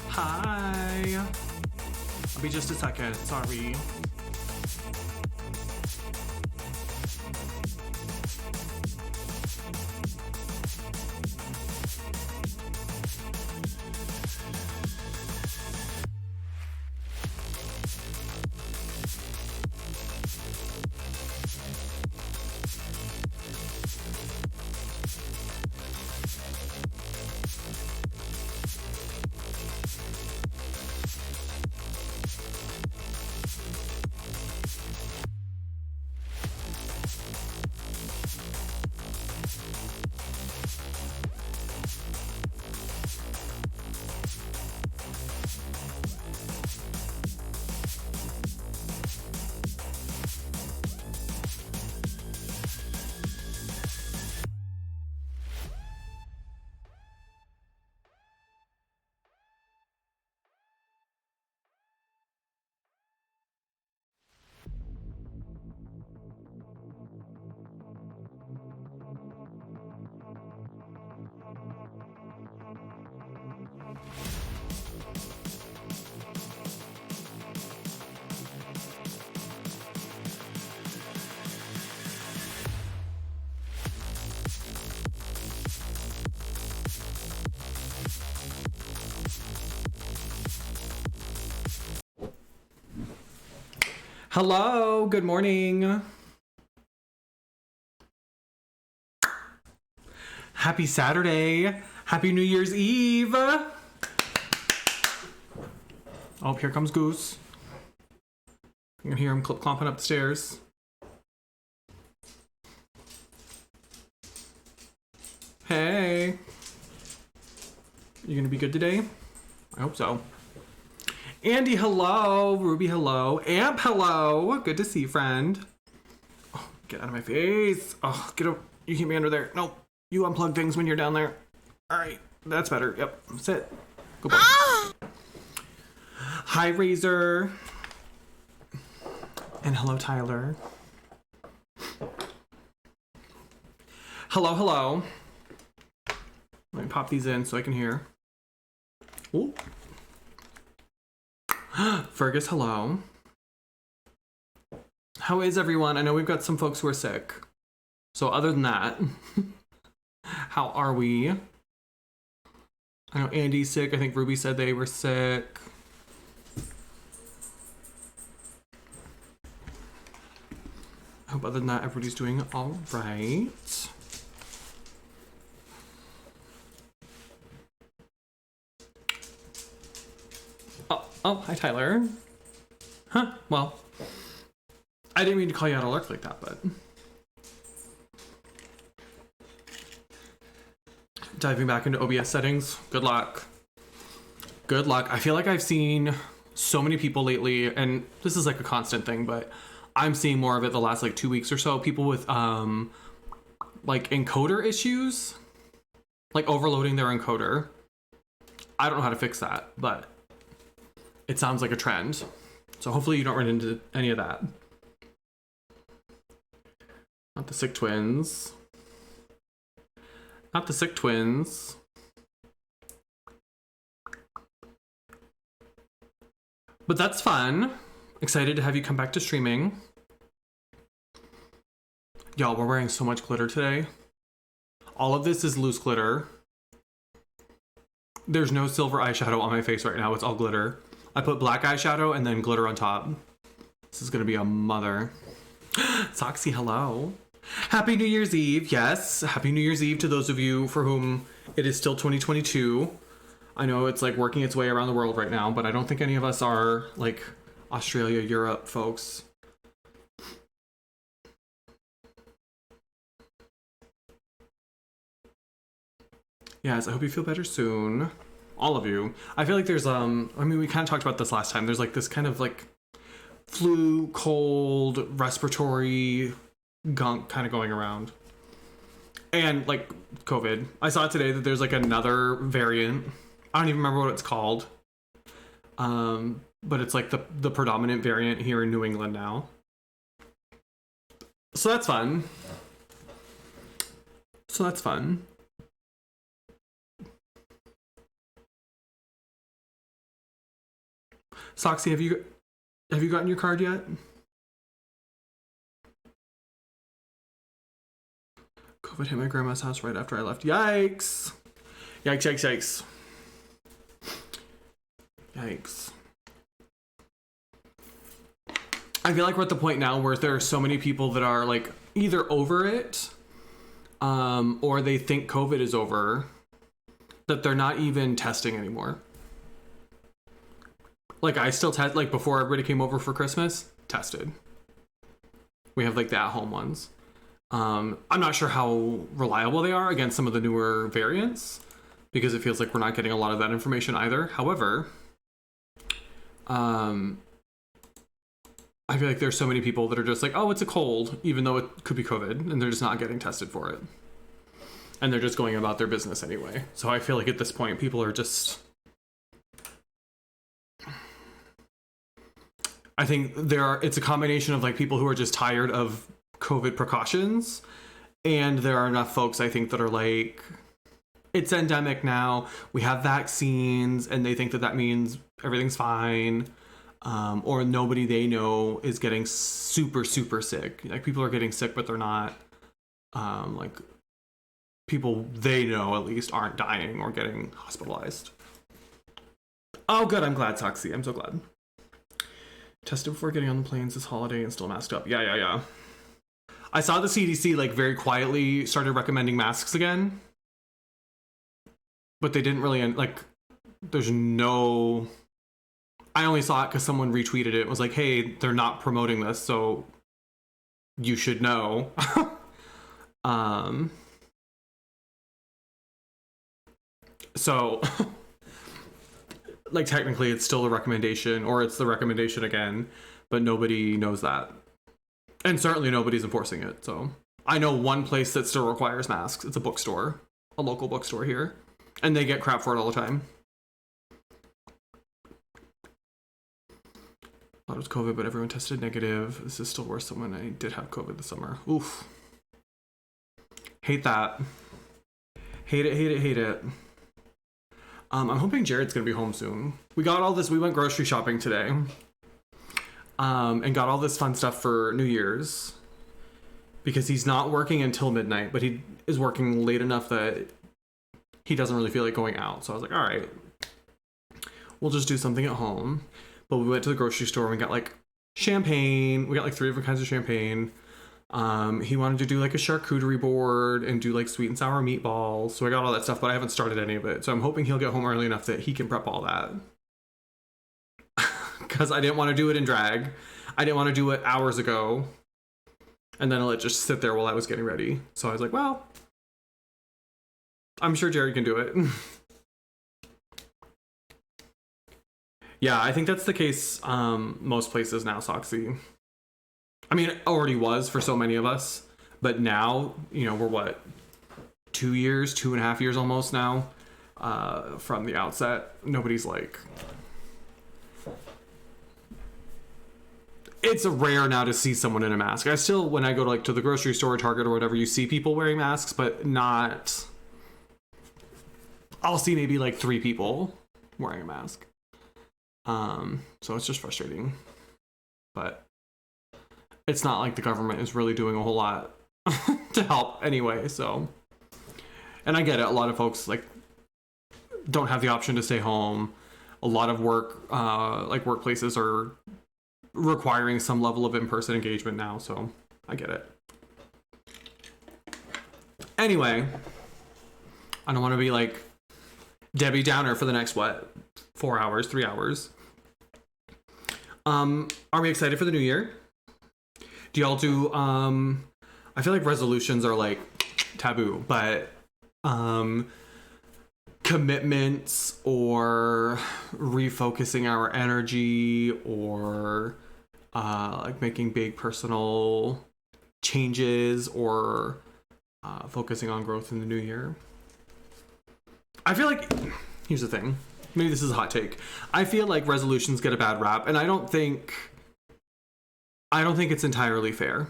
Hi. I'll be just a second. Sorry. Hello, good morning. Happy Saturday. Happy New Year's Eve. Oh, here comes Goose. You can hear him clomping up the stairs. Hey. You gonna be good today? I hope so. Andy, hello. Ruby, hello. Amp, hello. Good to see you, friend. Oh, get out of my face. Oh, get up. You keep me under there. No, you unplug things when you're down there. All right, that's better. Yep, sit. Go back. Hi, Razor. And hello, Tyler. Hello, hello. Let me pop these in so I can hear. Ooh. Fergus, hello. How is everyone? I know we've got some folks who are sick. So other than that, how are we? I know Andy's sick. I think Ruby said they were sick. I hope other than that, everybody's doing all right. Oh, hi, Tyler. Huh, well, I didn't mean to call you out of luck like that, but... Diving back into OBS settings, good luck. Good luck. I feel like I've seen so many people lately, and this is like a constant thing, but I'm seeing more of it the last like 2 weeks or so. People with like encoder issues, like overloading their encoder. I don't know how to fix that, but it sounds like a trend. So hopefully you don't run into any of that. Not the sick twins. Not the sick twins. But that's fun. Excited to have you come back to streaming. Y'all, we're wearing so much glitter today. All of this is loose glitter. There's no silver eyeshadow on my face right now. It's all glitter. I put black eyeshadow and then glitter on top. This is gonna be a mother. Soxy, hello. Happy New Year's Eve. Yes, Happy New Year's Eve to those of you for whom it is still 2022. I know it's like working its way around the world right now, but I don't think any of us are like Australia, Europe folks. Yes, I hope you feel better soon. All of you. I feel like there's I mean, we kind of talked about this last time. There's like this kind of like flu, cold, respiratory gunk kind of going around. And like COVID. I saw today that there's like another variant. I don't even remember what it's called. But it's like the predominant variant here in New England now. So that's fun. So that's fun. Soxy, have you gotten your card yet? COVID hit my grandma's house right after I left. Yikes! Yikes! Yikes! Yikes! Yikes! I feel like we're at the point now where there are so many people that are like either over it, or they think COVID is over, that they're not even testing anymore. Like I still test, like before everybody came over for Christmas, tested. We have like the at-home ones. I'm not sure how reliable they are against some of the newer variants, because it feels like we're not getting a lot of that information either. However, I feel like there's so many people that are just like, oh, it's a cold, even though it could be COVID, and they're just not getting tested for it. And they're just going about their business anyway. So I feel like at this point, people are just... I think it's a combination of like people who are just tired of COVID precautions, and there are enough folks, I think, that are like, it's endemic now, we have vaccines, and they think that that means everything's fine. Or nobody they know is getting super, super sick. Like people are getting sick, but they're not, like people they know at least aren't dying or getting hospitalized. Oh, good. I'm glad, Soxy. I'm so glad. Tested before getting on the planes this holiday and still masked up. Yeah. I saw the CDC like very quietly started recommending masks again, but they didn't really like. There's no. I only saw it because someone retweeted it. It was like, hey, they're not promoting this, so you should know. So, like, technically it's still a recommendation, or it's the recommendation again, but nobody knows that. And certainly nobody's enforcing it, so. I know one place that still requires masks. It's a bookstore, a local bookstore here. And they get crap for it all the time. Thought it was COVID, but everyone tested negative. This is still worse than when I did have COVID this summer. Oof. Hate that. Hate it. I'm hoping Jared's gonna be home soon. We got all this, we went grocery shopping today. And got all this fun stuff for New Year's. Because he's not working until midnight, but he is working late enough that he doesn't really feel like going out. So I was like, all right, we'll just do something at home. But we went to the grocery store and we got like champagne. We got like 3 different kinds of champagne. He wanted to do like a charcuterie board and do like sweet and sour meatballs. So I got all that stuff, but I haven't started any of it. So I'm hoping he'll get home early enough that he can prep all that. Because I didn't want to do it in drag. I didn't want to do it hours ago. And then let it just sit there while I was getting ready. So I was like, well, I'm sure Jared can do it. Yeah, I think that's the case most places now, Soxy. I mean, it already was for so many of us. But now, you know, we're what? 2.5 years almost now from the outset. Nobody's like... It's rare now to see someone in a mask. I still, when I go to like to the grocery store or Target or whatever, you see people wearing masks, but not... I'll see maybe like 3 people wearing a mask. So it's just frustrating. But it's not like the government is really doing a whole lot to help anyway, so... And I get it, a lot of folks like don't have the option to stay home. A lot of work, like workplaces are requiring some level of in-person engagement now, so I get it. Anyway, I don't want to be like Debbie Downer for the next, 3 hours. Are we excited for the new year? Do y'all do, I feel like resolutions are like taboo, but commitments or refocusing our energy or like making big personal changes or focusing on growth in the new year. I feel like, here's the thing, maybe this is a hot take. I feel like resolutions get a bad rap, and I don't think it's entirely fair.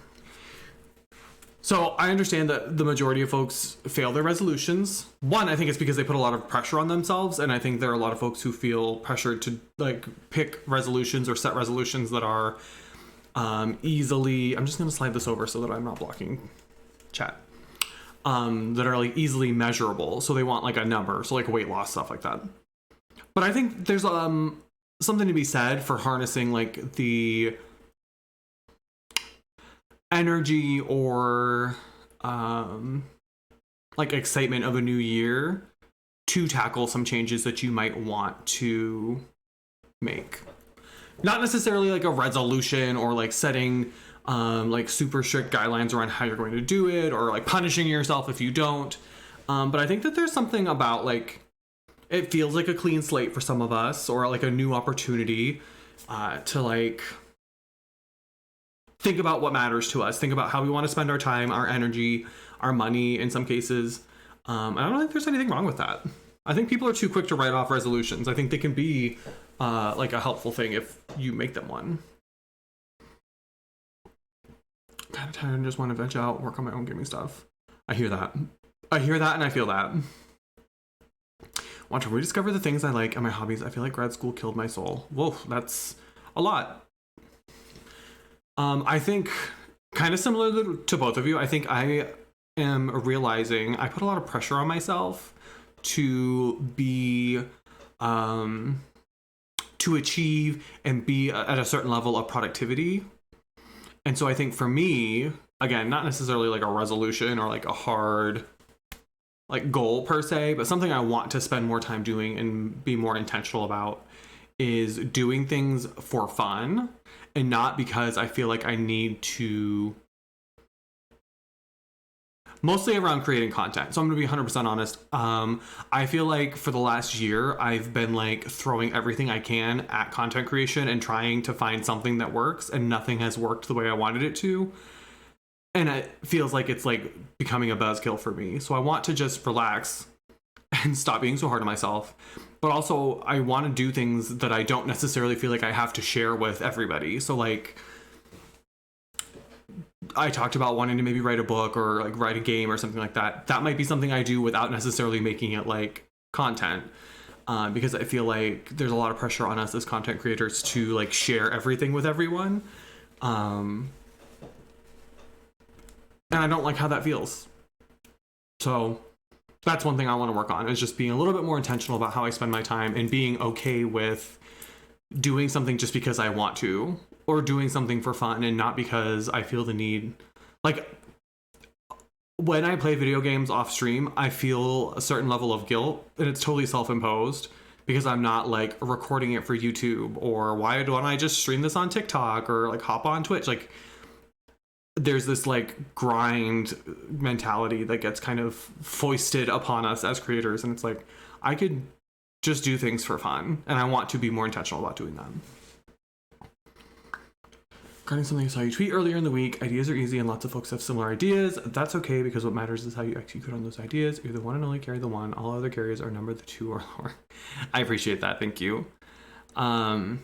So I understand that the majority of folks fail their resolutions. One, I think it's because they put a lot of pressure on themselves, and I think there are a lot of folks who feel pressured to like pick resolutions or set resolutions that are easily. I'm just gonna slide this over so that I'm not blocking chat. That are like easily measurable. So they want like a number, so like weight loss, stuff like that. But I think there's something to be said for harnessing like the energy or like excitement of a new year to tackle some changes that you might want to make. Not necessarily like a resolution or like setting like super strict guidelines around how you're going to do it or like punishing yourself if you don't. But I think that there's something about like it feels like a clean slate for some of us or like a new opportunity to like think about what matters to us, think about how we want to spend our time, our energy, our money in some cases. And I don't think there's anything wrong with that. I think people are too quick to write off resolutions. I think they can be like a helpful thing if you make them one. Kind of tired and just want to veg out, work on my own gaming stuff. I hear that. I hear that and I feel that. Want to rediscover the things I like and my hobbies. I feel like grad school killed my soul. Whoa, that's a lot. I think kind of similar to both of you. I think I am realizing I put a lot of pressure on myself to be to achieve and be at a certain level of productivity. And so I think for me, again, not necessarily like a resolution or like a hard like goal per se, but something I want to spend more time doing and be more intentional about is doing things for fun and not because I feel like I need to, mostly around creating content. So I'm going to be 100% honest. I feel like for the last year, I've been like throwing everything I can at content creation and trying to find something that works, and nothing has worked the way I wanted it to. And it feels like it's like becoming a buzzkill for me. So I want to just relax and stop being so hard on myself. But also I want to do things that I don't necessarily feel like I have to share with everybody. So like I talked about wanting to maybe write a book or like write a game or something like that. That might be something I do without necessarily making it like content. Because I feel like there's a lot of pressure on us as content creators to like share everything with everyone. And I don't like how that feels. So that's one thing I want to work on, is just being a little bit more intentional about how I spend my time and being okay with doing something just because I want to, or doing something for fun and not because I feel the need. Like when I play video games off stream, I feel a certain level of guilt, and it's totally self-imposed because I'm not like recording it for YouTube, or why don't I just stream this on TikTok or like hop on Twitch? Like there's this like grind mentality that gets kind of foisted upon us as creators, and it's like I could just do things for fun, and I want to be more intentional about doing them. Regarding something I saw you tweet earlier in the week, ideas are easy and lots of folks have similar ideas. That's okay, because what matters is how you execute on those ideas. You're the one and only carry the one. All other carriers are numbered the 2 or lower. I appreciate that. Thank you. Yeah,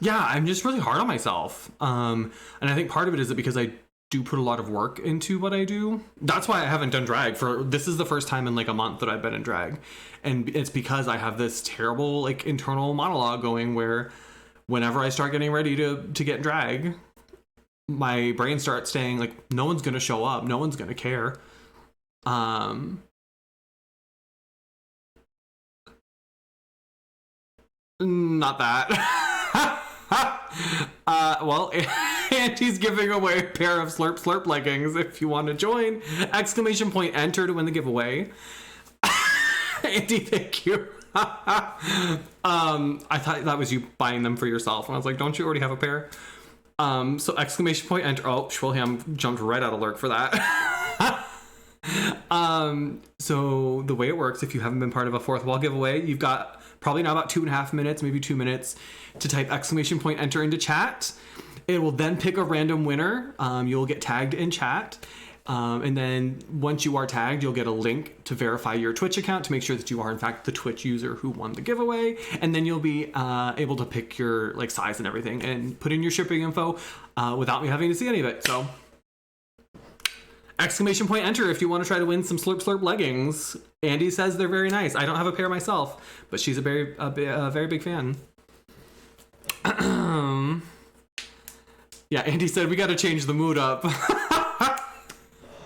I'm just really hard on myself. And I think part of it is that because I do put a lot of work into what I do. That's why I haven't done drag this is the first time in like a month that I've been in drag. And it's because I have this terrible like internal monologue going where whenever I start getting ready to get drag, my brain starts saying like, no one's going to show up. No one's going to care. Not that. Well, Auntie's giving away a pair of Slurp Slurp leggings if you want to join. ! Enter to win the giveaway. Auntie, thank you. I thought that was you buying them for yourself, and I was like, don't you already have a pair? So ! Enter. Oh, Schwilham jumped right out of lurk for that. So the way it works, if you haven't been part of a fourth wall giveaway, you've got probably now about 2.5 minutes, maybe 2 minutes, to type ! Enter into chat. It will then pick a random winner. You'll get tagged in chat. And then once you are tagged, you'll get a link to verify your Twitch account to make sure that you are in fact the Twitch user who won the giveaway. And then you'll be able to pick your like size and everything and put in your shipping info without me having to see any of it. So Exclamation point enter if you want to try to win some Slurp Slurp leggings. Andy says they're very nice. I don't have a pair myself, but she's a very big fan. Yeah, Andy said we got to change the mood up.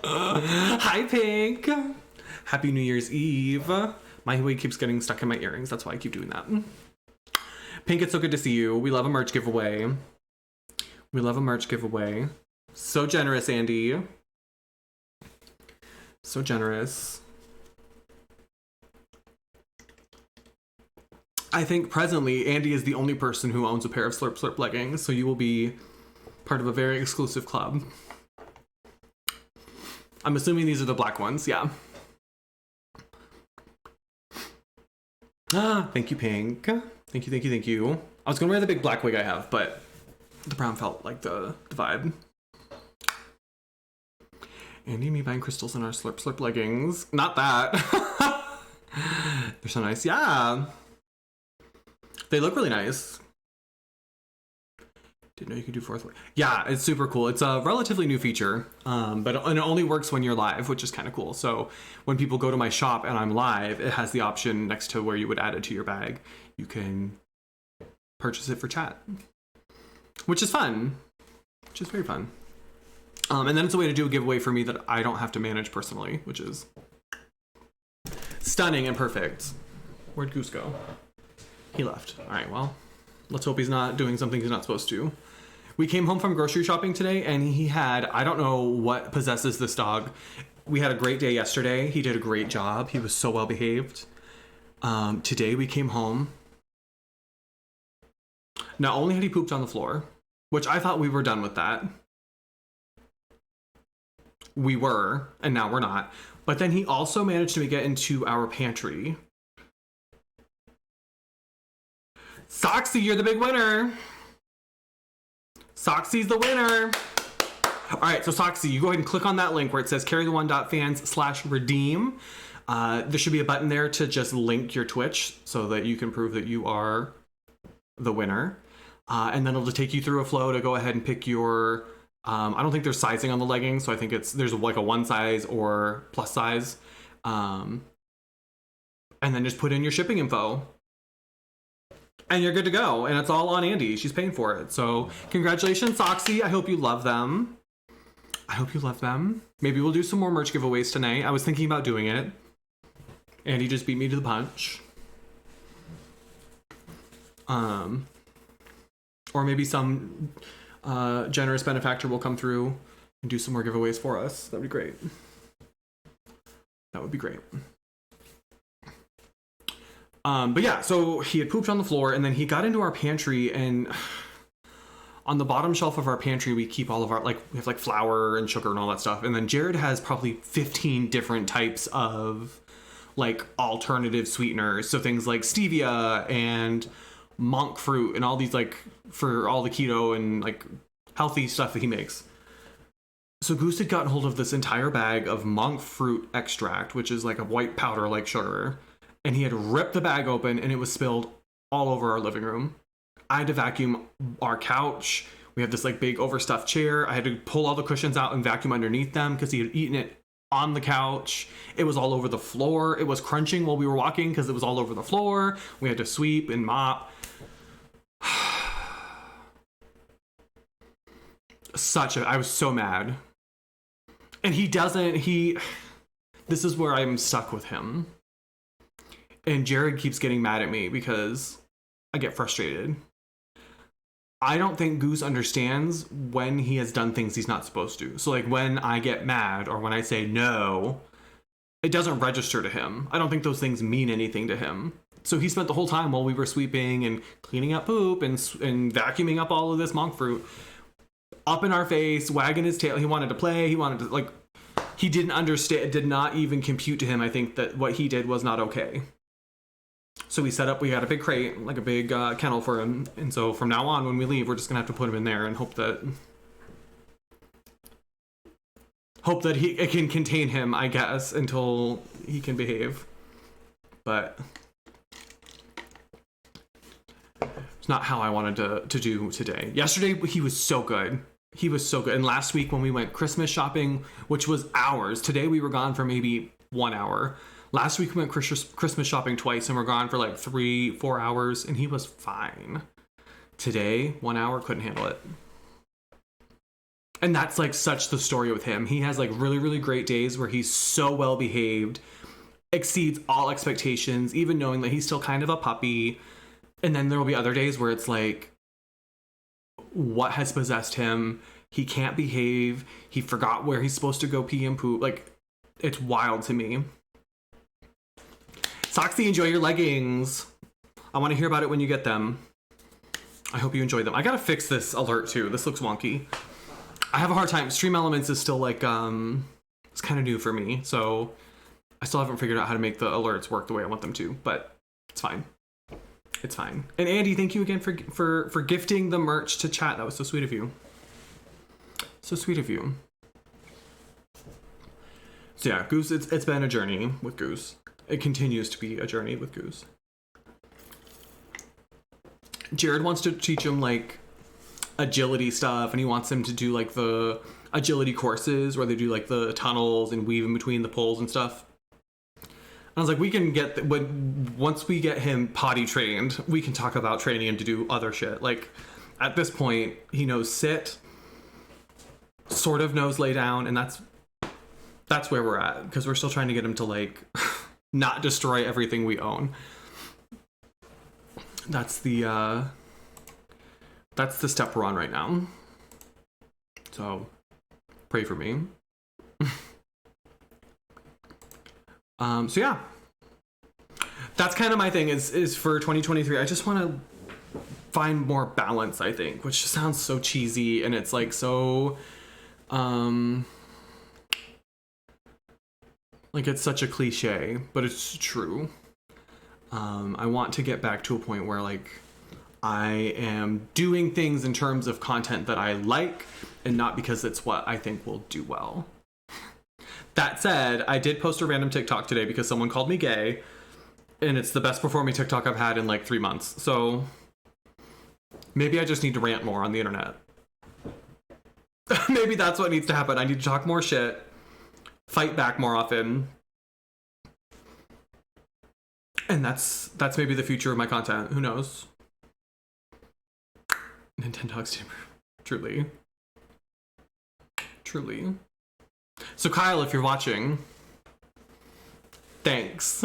Hi, Pink. Happy New Year's Eve. My wig keeps getting stuck in my earrings. That's why I keep doing that. Pink, it's so good to see you. We love a merch giveaway. We love a merch giveaway. So generous, Andy. So generous. I think presently Andy is the only person who owns a pair of Slurp Slurp leggings, so you will be part of a very exclusive club. I'm assuming these are the black ones, yeah. Thank you, Pink. Thank you, thank you, thank you. I was gonna wear the big black wig I have, but the brown felt like the vibe. Andy and me buying crystals in our Slurp Slurp leggings. Not that. They're so nice. Yeah. They look really nice. Didn't know you could do fourth way. Yeah, it's super cool. It's a relatively new feature, but it only works when you're live, which is kind of cool. So when people go to my shop and I'm live, it has the option next to where you would add it to your bag. You can purchase it for chat, which is fun, which is very fun. And then it's a way to do a giveaway for me that I don't have to manage personally, which is stunning and perfect. Where'd Goose go? He left. All right, well, let's hope he's not doing something he's not supposed to. We came home from grocery shopping today and he had, I don't know what possesses this dog. We had a great day yesterday. He did a great job. He was so well behaved. Today we came home. Not only had he pooped on the floor, which I thought we were done with that. We were, and now we're not. But then he also managed to get into our pantry. Soxy, you're the big winner. Soxy's the winner. All right, so Soxy, you go ahead and click on that link where it says carrytheone.fans/redeem. There should be a button there to just link your Twitch so that you can prove that you are the winner. And then it'll just take you through a flow to go ahead and pick your... I don't think there's sizing on the leggings, so I think there's like a 1 size or plus size. And then just put in your shipping info. And you're good to go. And it's all on Andy. She's paying for it. So congratulations, Soxy. I hope you love them. I hope you love them. Maybe we'll do some more merch giveaways tonight. I was thinking about doing it. Andy just beat me to the punch. Or maybe some generous benefactor will come through and do some more giveaways for us. That would be great. That would be great. But yeah, so he had pooped on the floor and then he got into our pantry, and on the bottom shelf of our pantry, we keep all of our, we have like flour and sugar and all that stuff. And then Jared has probably 15 different types of like alternative sweeteners. So things like stevia and monk fruit and all these, like, for all the keto and like healthy stuff that he makes. So Goose had gotten hold of this entire bag of monk fruit extract, which is like a white powder like sugar. And he had ripped the bag open and it was spilled all over our living room. I had to vacuum our couch. We have this like big overstuffed chair. I had to pull all the cushions out and vacuum underneath them because he had eaten it on the couch. It was all over the floor. It was crunching while we were walking because it was all over the floor. We had to sweep and mop. I was so mad. And this is where I'm stuck with him. And Jared keeps getting mad at me because I get frustrated. I don't think Goose understands when he has done things he's not supposed to. So like when I get mad or when I say no, it doesn't register to him. I don't think those things mean anything to him. So he spent the whole time while we were sweeping and cleaning up poop and vacuuming up all of this monk fruit up in our face, wagging his tail. He wanted to play. He wanted to, he didn't understand. It did not even compute to him, I think, that what he did was not okay. So we had a big crate, like a big kennel for him. And so from now on, when we leave, we're just going to have to put him in there and hope that it can contain him, I guess, until he can behave. But it's not how I wanted to do today. Yesterday, he was so good. He was so good. And last week when we went Christmas shopping, which was hours, today we were gone for maybe 1 hour. Last week we went Christmas shopping twice and we're gone for like 3-4 hours, and he was fine. Today, 1 hour, couldn't handle it. And that's like such the story with him. He has like really, really great days where he's so well behaved, exceeds all expectations, even knowing that he's still kind of a puppy. And then there will be other days where it's like, what has possessed him? He can't behave. He forgot where he's supposed to go pee and poop. Like, it's wild to me. Soxy, enjoy your leggings. I want to hear about it when you get them. I hope you enjoy them. I gotta fix this alert too. This looks wonky. I have a hard time. Stream Elements is still like, it's kind of new for me. So I still haven't figured out how to make the alerts work the way I want them to, but it's fine. It's fine. And Andy, thank you again for gifting the merch to chat. That was so sweet of you. So sweet of you. So yeah, Goose, it's been a journey with Goose. It continues to be a journey with Goose. Jared wants to teach him like agility stuff, and he wants him to do like the agility courses where they do like the tunnels and weave in between the poles and stuff. I was like, we can get, once we get him potty trained, we can talk about training him to do other shit. Like, at this point, he knows sit, sort of knows lay down, and that's where we're at, because we're still trying to get him to, like, not destroy everything we own. That's the step we're on right now. So, pray for me. So yeah, that's kind of my thing is for 2023. I just want to find more balance, I think, which sounds so cheesy, and it's like so, like it's such a cliche, but it's true. I want to get back to a point where like I am doing things in terms of content that I like, and not because it's what I think will do well. That said, I did post a random TikTok today because someone called me gay, and it's the best performing TikTok I've had in like 3 months. So maybe I just need to rant more on the internet. Maybe that's what needs to happen. I need to talk more shit, fight back more often. And that's maybe the future of my content. Who knows? Nintendogs Tamer. Truly. Truly. So Kyle, if you're watching, thanks.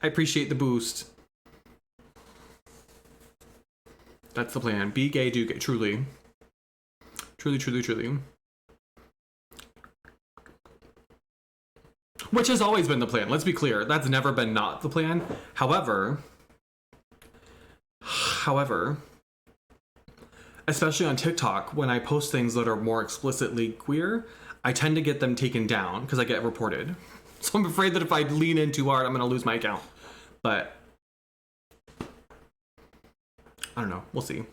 I appreciate the boost. That's the plan. Be gay, do gay. Truly. Truly, truly, truly. Which has always been the plan. Let's be clear. That's never been not the plan. However, especially on TikTok, when I post things that are more explicitly queer, I tend to get them taken down because I get reported. So I'm afraid that if I lean in too hard, I'm going to lose my account. But I don't know. We'll see.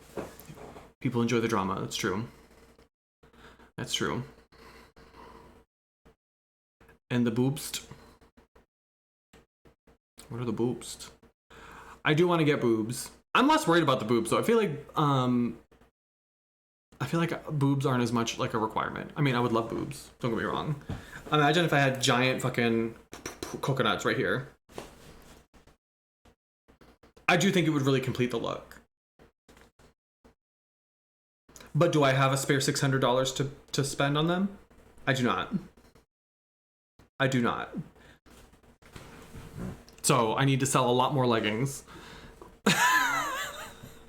People enjoy the drama. That's true. That's true. And the boobs. What are the boobs? I do want to get boobs. I'm less worried about the boobs though. I feel like boobs aren't as much like a requirement. I mean, I would love boobs. Don't get me wrong. Imagine if I had giant fucking coconuts right here. I do think it would really complete the look. But do I have a spare $600 to spend on them? I do not. I do not. So I need to sell a lot more leggings.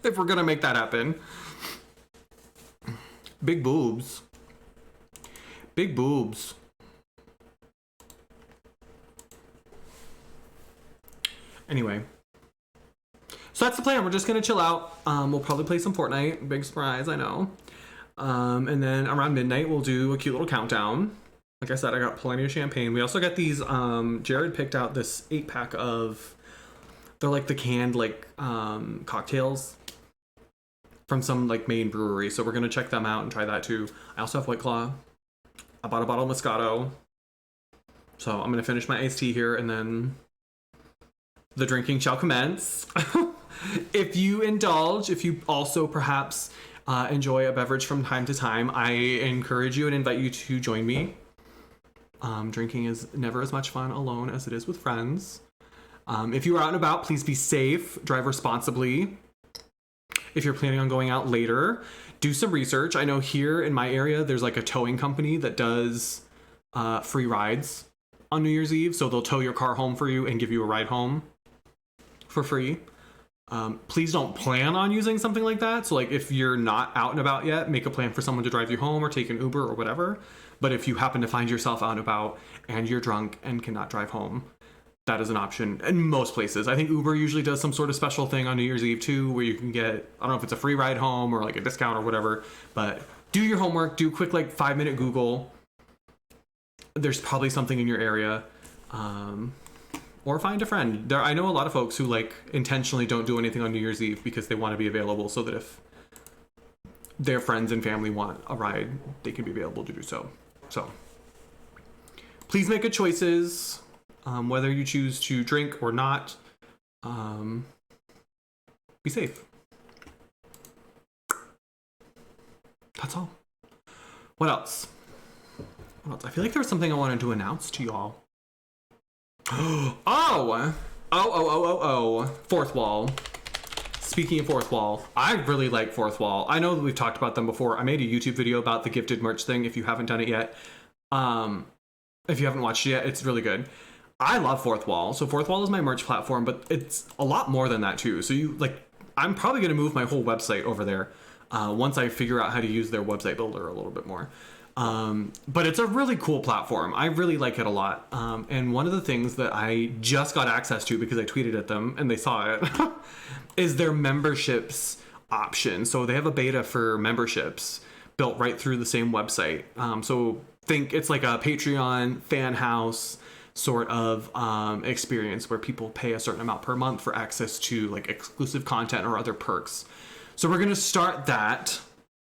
If we're gonna make that happen. Big boobs. Big boobs. Anyway. So that's the plan. We're just gonna chill out. We'll probably play some Fortnite. Big surprise, I know. And then around midnight, we'll do a cute little countdown. Like I said, I got plenty of champagne. We also got these, Jared picked out this 8-pack of, they're like the canned like cocktails from some like Maine brewery. So we're going to check them out and try that too. I also have White Claw. I bought a bottle of Moscato. So I'm going to finish my iced tea here and then the drinking shall commence. If you indulge, if you also perhaps enjoy a beverage from time to time. I encourage you and invite you to join me. Drinking is never as much fun alone as it is with friends. If you are out and about, please be safe, drive responsibly. If you're planning on going out later, do some research. I know here in my area, there's like a towing company that does free rides on New Year's Eve. So they'll tow your car home for you and give you a ride home for free. Please don't plan on using something like that. So like if you're not out and about yet, make a plan for someone to drive you home or take an Uber or whatever. But if you happen to find yourself out and about and you're drunk and cannot drive home, that is an option in most places. I think Uber usually does some sort of special thing on New Year's Eve too, where you can get, I don't know if it's a free ride home or like a discount or whatever, but do your homework, do a quick like 5-minute Google. There's probably something in your area. Or find a friend. I know a lot of folks who like intentionally don't do anything on New Year's Eve because they want to be available so that if their friends and family want a ride, they can be available to do so. So please make good choices, whether you choose to drink or not. Be safe. That's all. What else? I feel like there was something I wanted to announce to y'all. Oh, Fourth Wall. Speaking of Fourth Wall, I really like Fourth Wall. I know that we've talked about them before. I made a YouTube video about the gifted merch thing. If you haven't done it yet, if you haven't watched it yet, it's really good. I love Fourth Wall. So Fourth Wall is my merch platform, but it's a lot more than that too. So I'm probably going to move my whole website over there once I figure out how to use their website builder a little bit more. But it's a really cool platform. I really like it a lot. And one of the things that I just got access to because I tweeted at them and they saw it is their memberships option. So they have a beta for memberships built right through the same website. So think it's like a Patreon fan house sort of experience where people pay a certain amount per month for access to like exclusive content or other perks. So we're going to start that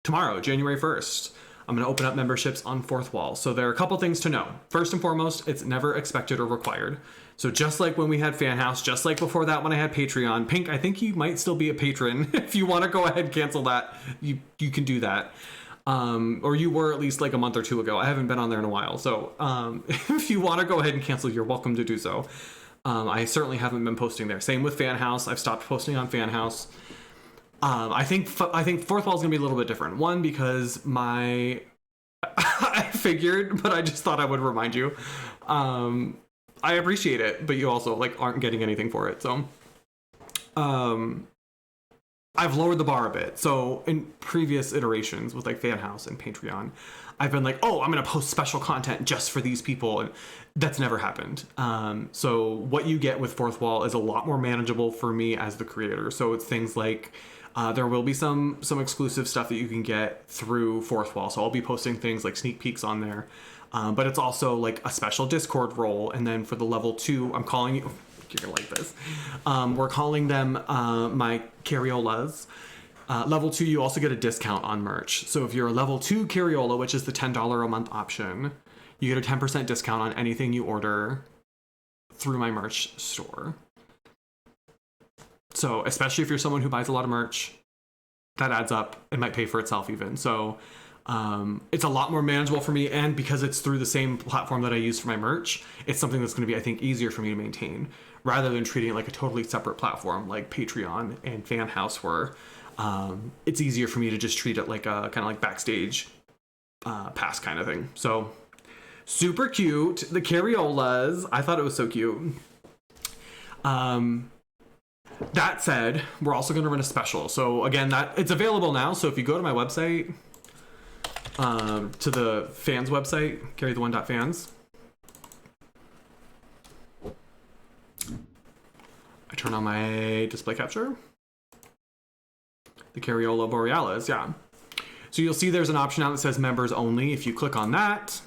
tomorrow, January 1st. I'm going to open up memberships on Fourth Wall. So there are a couple things to know. First and foremost, it's never expected or required. So just like when we had Fan House, just like before that when I had Patreon, Pink, I think you might still be a patron. If you want to go ahead and cancel that, you can do that. Or you were at least like a month or two ago. I haven't been on there in a while. So if you want to go ahead and cancel, you're welcome to do so. I certainly haven't been posting there. Same with Fan House. I've stopped posting on Fan House. I think Fourth Wall is gonna be a little bit different. One, because I figured, but I just thought I would remind you. I appreciate it, but you also like aren't getting anything for it. So, I've lowered the bar a bit. So in previous iterations with like Fan House and Patreon, I've been like, oh, I'm gonna post special content just for these people, and that's never happened. So what you get with Fourth Wall is a lot more manageable for me as the creator. So it's things like. There will be some exclusive stuff that you can get through Fourth Wall. So I'll be posting things like sneak peeks on there. But it's also like a special Discord role. And then for the level 2, I'm calling you... You're going to like this. We're calling them my Carriolas. Level 2, you also get a discount on merch. So if you're a level 2 Carriola, which is the $10 a month option, you get a 10% discount on anything you order through my merch store. So especially if you're someone who buys a lot of merch, that adds up. It might pay for itself even. So it's a lot more manageable for me. And because it's through the same platform that I use for my merch, it's something that's going to be, I think, easier for me to maintain rather than treating it like a totally separate platform like Patreon and Fan House were. It's easier for me to just treat it like a kind of like backstage pass kind of thing. So super cute. The Carriolas. I thought it was so cute. That said, we're also going to run a special. So again, it's available now. So if you go to my website, to the fans website, carrytheone.fans, I turn on my display capture. The Carriola Borealis, yeah. So you'll see there's an option now that says members only. If you click on that,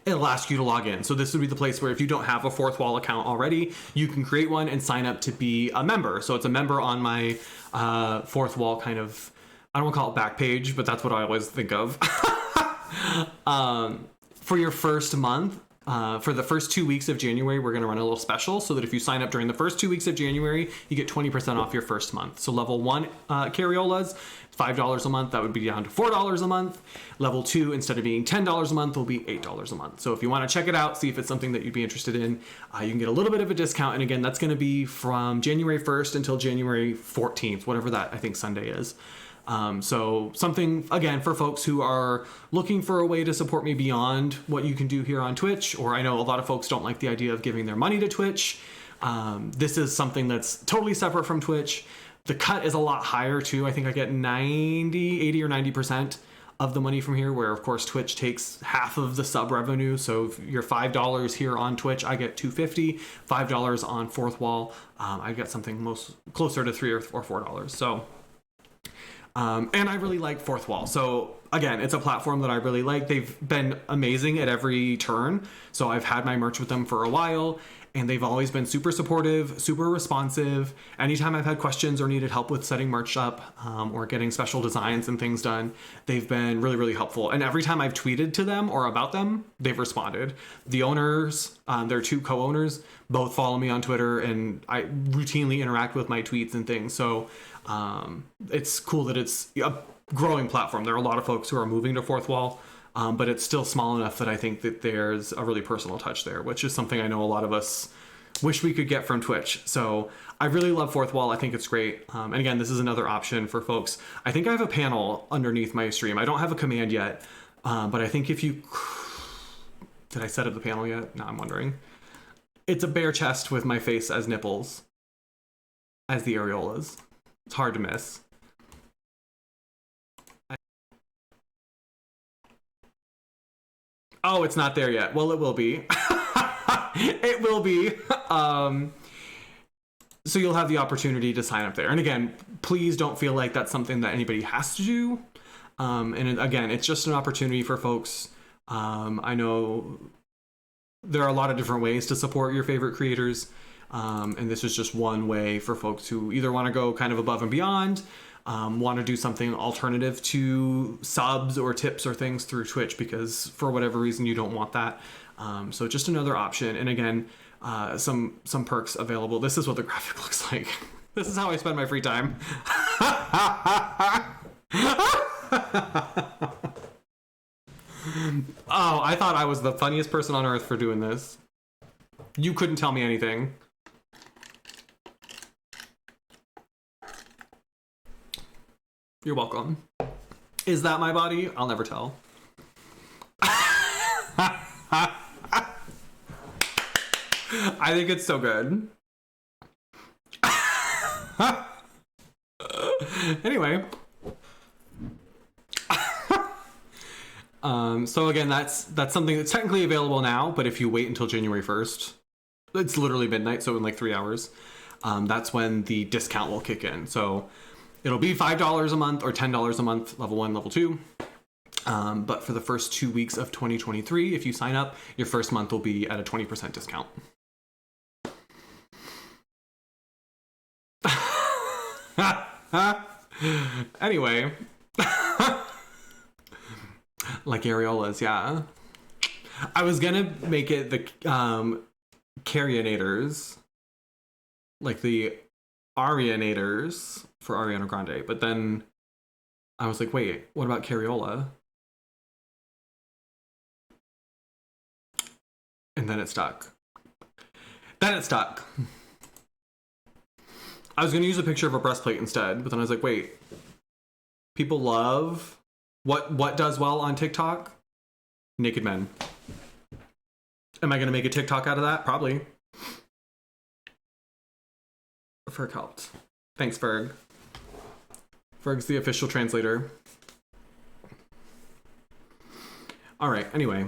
it'll ask you to log in. So this would be the place where if you don't have a Fourth Wall account already, you can create one and sign up to be a member. So it's a member on my Fourth Wall kind of, I don't want to call it back page, but that's what I always think of. For your first month, For the first 2 weeks of January, we're going to run a little special so that if you sign up during the first 2 weeks of January, you get 20% off your first month. So level 1 carriolas, $5 a month, that would be down to $4 a month. Level 2, instead of being $10 a month, will be $8 a month. So if you want to check it out, see if it's something that you'd be interested in, you can get a little bit of a discount. And again, that's going to be from January 1st until January 14th, whatever that I think Sunday is. So something, again, for folks who are looking for a way to support me beyond what you can do here on Twitch, or I know a lot of folks don't like the idea of giving their money to Twitch. This is something that's totally separate from Twitch. The cut is a lot higher too. I think I get 80 or 90% of the money from here, where of course Twitch takes half of the sub revenue. So if you're $5 here on Twitch, I get $2.50. $5 on Fourth Wall, I get something most closer to $3 or $4. So and I really like Fourth Wall. So again, it's a platform that I really like. They've been amazing at every turn. So I've had my merch with them for a while, and they've always been super supportive, super responsive. Anytime I've had questions or needed help with setting merch up, or getting special designs and things done, they've been really, really helpful. And every time I've tweeted to them or about them, they've responded. The owners, their 2 co-owners, both follow me on Twitter, and I routinely interact with my tweets and things. So it's cool that it's a growing platform. There are a lot of folks who are moving to Fourth Wall, but it's still small enough that I think that there's a really personal touch there, which is something I know a lot of us wish we could get from Twitch. So I really love Fourth Wall. I think it's great. And again, this is another option for folks. I think I have a panel underneath my stream. I don't have a command yet, but I think if you... Did I set up the panel yet? No, I'm wondering. It's a bare chest with my face as nipples, as the areolas. It's hard to miss. Oh, it's not there yet. Well, it will be. It will be. So you'll have the opportunity to sign up there. And again, please don't feel like that's something that anybody has to do. And again, it's just an opportunity for folks. I know there are a lot of different ways to support your favorite creators. And this is just one way for folks who either want to go kind of above and beyond, want to do something alternative to subs or tips or things through Twitch, because for whatever reason you don't want that. So just another option. And again, some perks available. This is what the graphic looks like. This is how I spend my free time. Oh, I thought I was the funniest person on earth for doing this. You couldn't tell me anything. You're welcome. Is that my body? I'll never tell. I think it's so good. Anyway. So again, that's something that's technically available now, but if you wait until January 1st, it's literally midnight, so in like 3 hours, that's when the discount will kick in. So it'll be $5 a month or $10 a month, level 1, level 2. But for the first 2 weeks of 2023, if you sign up, your first month will be at a 20% discount. Anyway. Like areolas, yeah. I was gonna make it the Carionators, like the Arianators for Ariana Grande, but then I was like, wait, what about Cariola? And then it stuck. I was gonna use a picture of a breastplate instead, but then I was like, wait, people love what does well on TikTok? Naked men. Am I gonna make a TikTok out of that? Probably. Ferg helped. Thanks, Ferg. Ferg's the official translator. All right, anyway.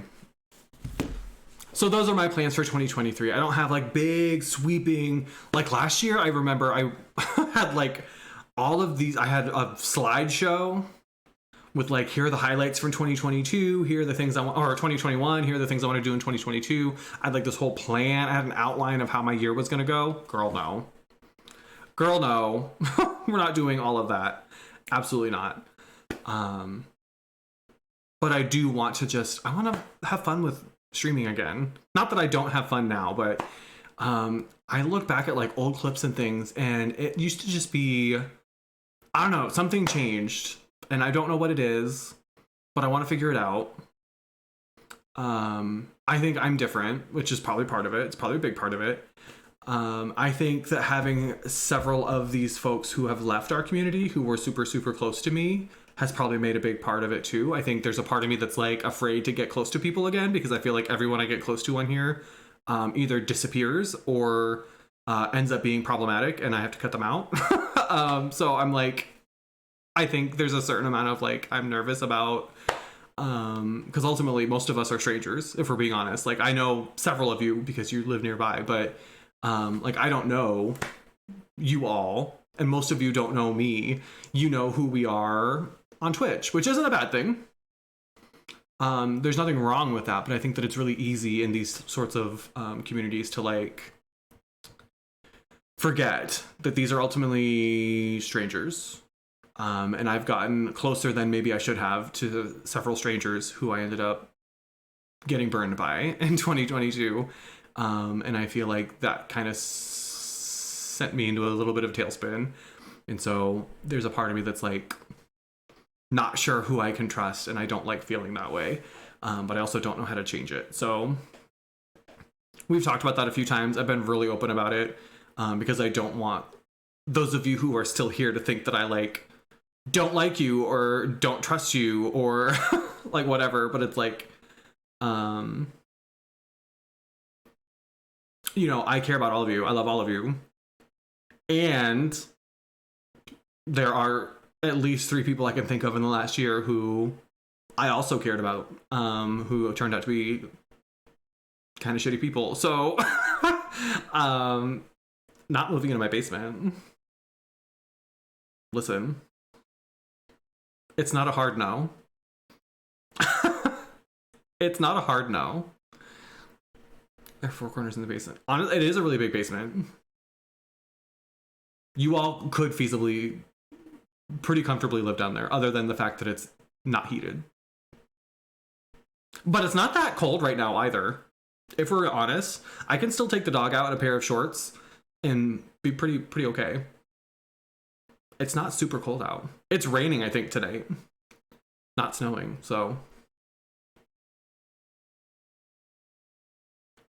So those are my plans for 2023. I don't have like big sweeping, like last year I remember I had like all of these, I had a slideshow with like, here are the highlights from 2022, here are the things I want, or 2021, here are the things I want to do in 2022. I had like this whole plan. I had an outline of how my year was going to go. Girl, no. We're not doing all of that. Absolutely not. But I do want to I want to have fun with streaming again. Not that I don't have fun now, but I look back at like old clips and things, and it used to just be, I don't know, something changed, and I don't know what it is, but I want to figure it out. I think I'm different, which is probably part of it. It's probably a big part of it. I think that having several of these folks who have left our community who were super, super close to me has probably made a big part of it too. I think there's a part of me that's like afraid to get close to people again because I feel like everyone I get close to on here either disappears or ends up being problematic and I have to cut them out. So I'm like, I think there's a certain amount of like, I'm nervous about, because ultimately most of us are strangers, if we're being honest. Like I know several of you because you live nearby, but like I don't know you all, and most of you don't know me. You know who we are on Twitch, which isn't a bad thing. There's nothing wrong with that, but I think that it's really easy in these sorts of communities to like forget that these are ultimately strangers. And I've gotten closer than maybe I should have to several strangers who I ended up getting burned by in 2022. And I feel like that kind of sent me into a little bit of a tailspin. And so there's a part of me that's like not sure who I can trust, and I don't like feeling that way. But I also don't know how to change it. So we've talked about that a few times. I've been really open about it because I don't want those of you who are still here to think that I like don't like you or don't trust you or like whatever. But it's like, you know, I care about all of you. I love all of you. And there are at least 3 people I can think of in the last year who I also cared about, who turned out to be kind of shitty people. So, not moving into my basement. Listen, it's not a hard no. It's not a hard no. There are 4 corners in the basement. Honestly, it is a really big basement. You all could feasibly, pretty comfortably live down there, other than the fact that it's not heated. But it's not that cold right now either. If we're honest, I can still take the dog out in a pair of shorts and be pretty okay. It's not super cold out. It's raining, I think, tonight. Not snowing, so.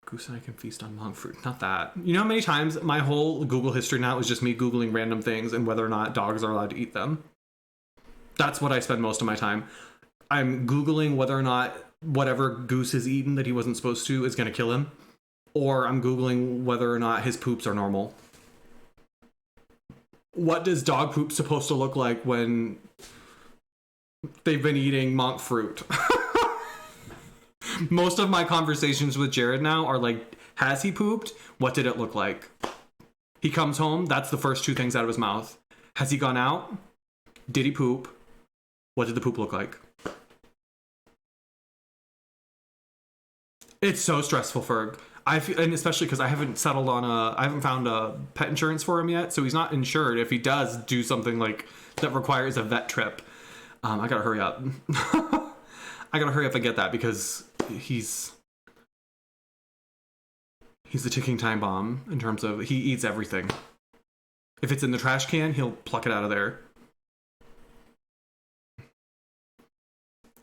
Goose and I can feast on monk fruit. Not that. You know how many times my whole Google history now is just me Googling random things and whether or not dogs are allowed to eat them? That's what I spend most of my time. I'm Googling whether or not whatever Goose has eaten that he wasn't supposed to is going to kill him. Or I'm Googling whether or not his poops are normal. What does dog poop supposed to look like when they've been eating monk fruit? Most of my conversations with Jared now are like, has he pooped? What did it look like? He comes home, that's the first 2 things out of his mouth. Has he gone out? Did he poop? What did the poop look like? It's so stressful, Ferg. I feel, and especially because I haven't settled on I haven't found a pet insurance for him yet, so he's not insured. If he does do something like that requires a vet trip, I gotta hurry up. I gotta hurry up and get that because he's the ticking time bomb in terms of he eats everything. If it's in the trash can, he'll pluck it out of there.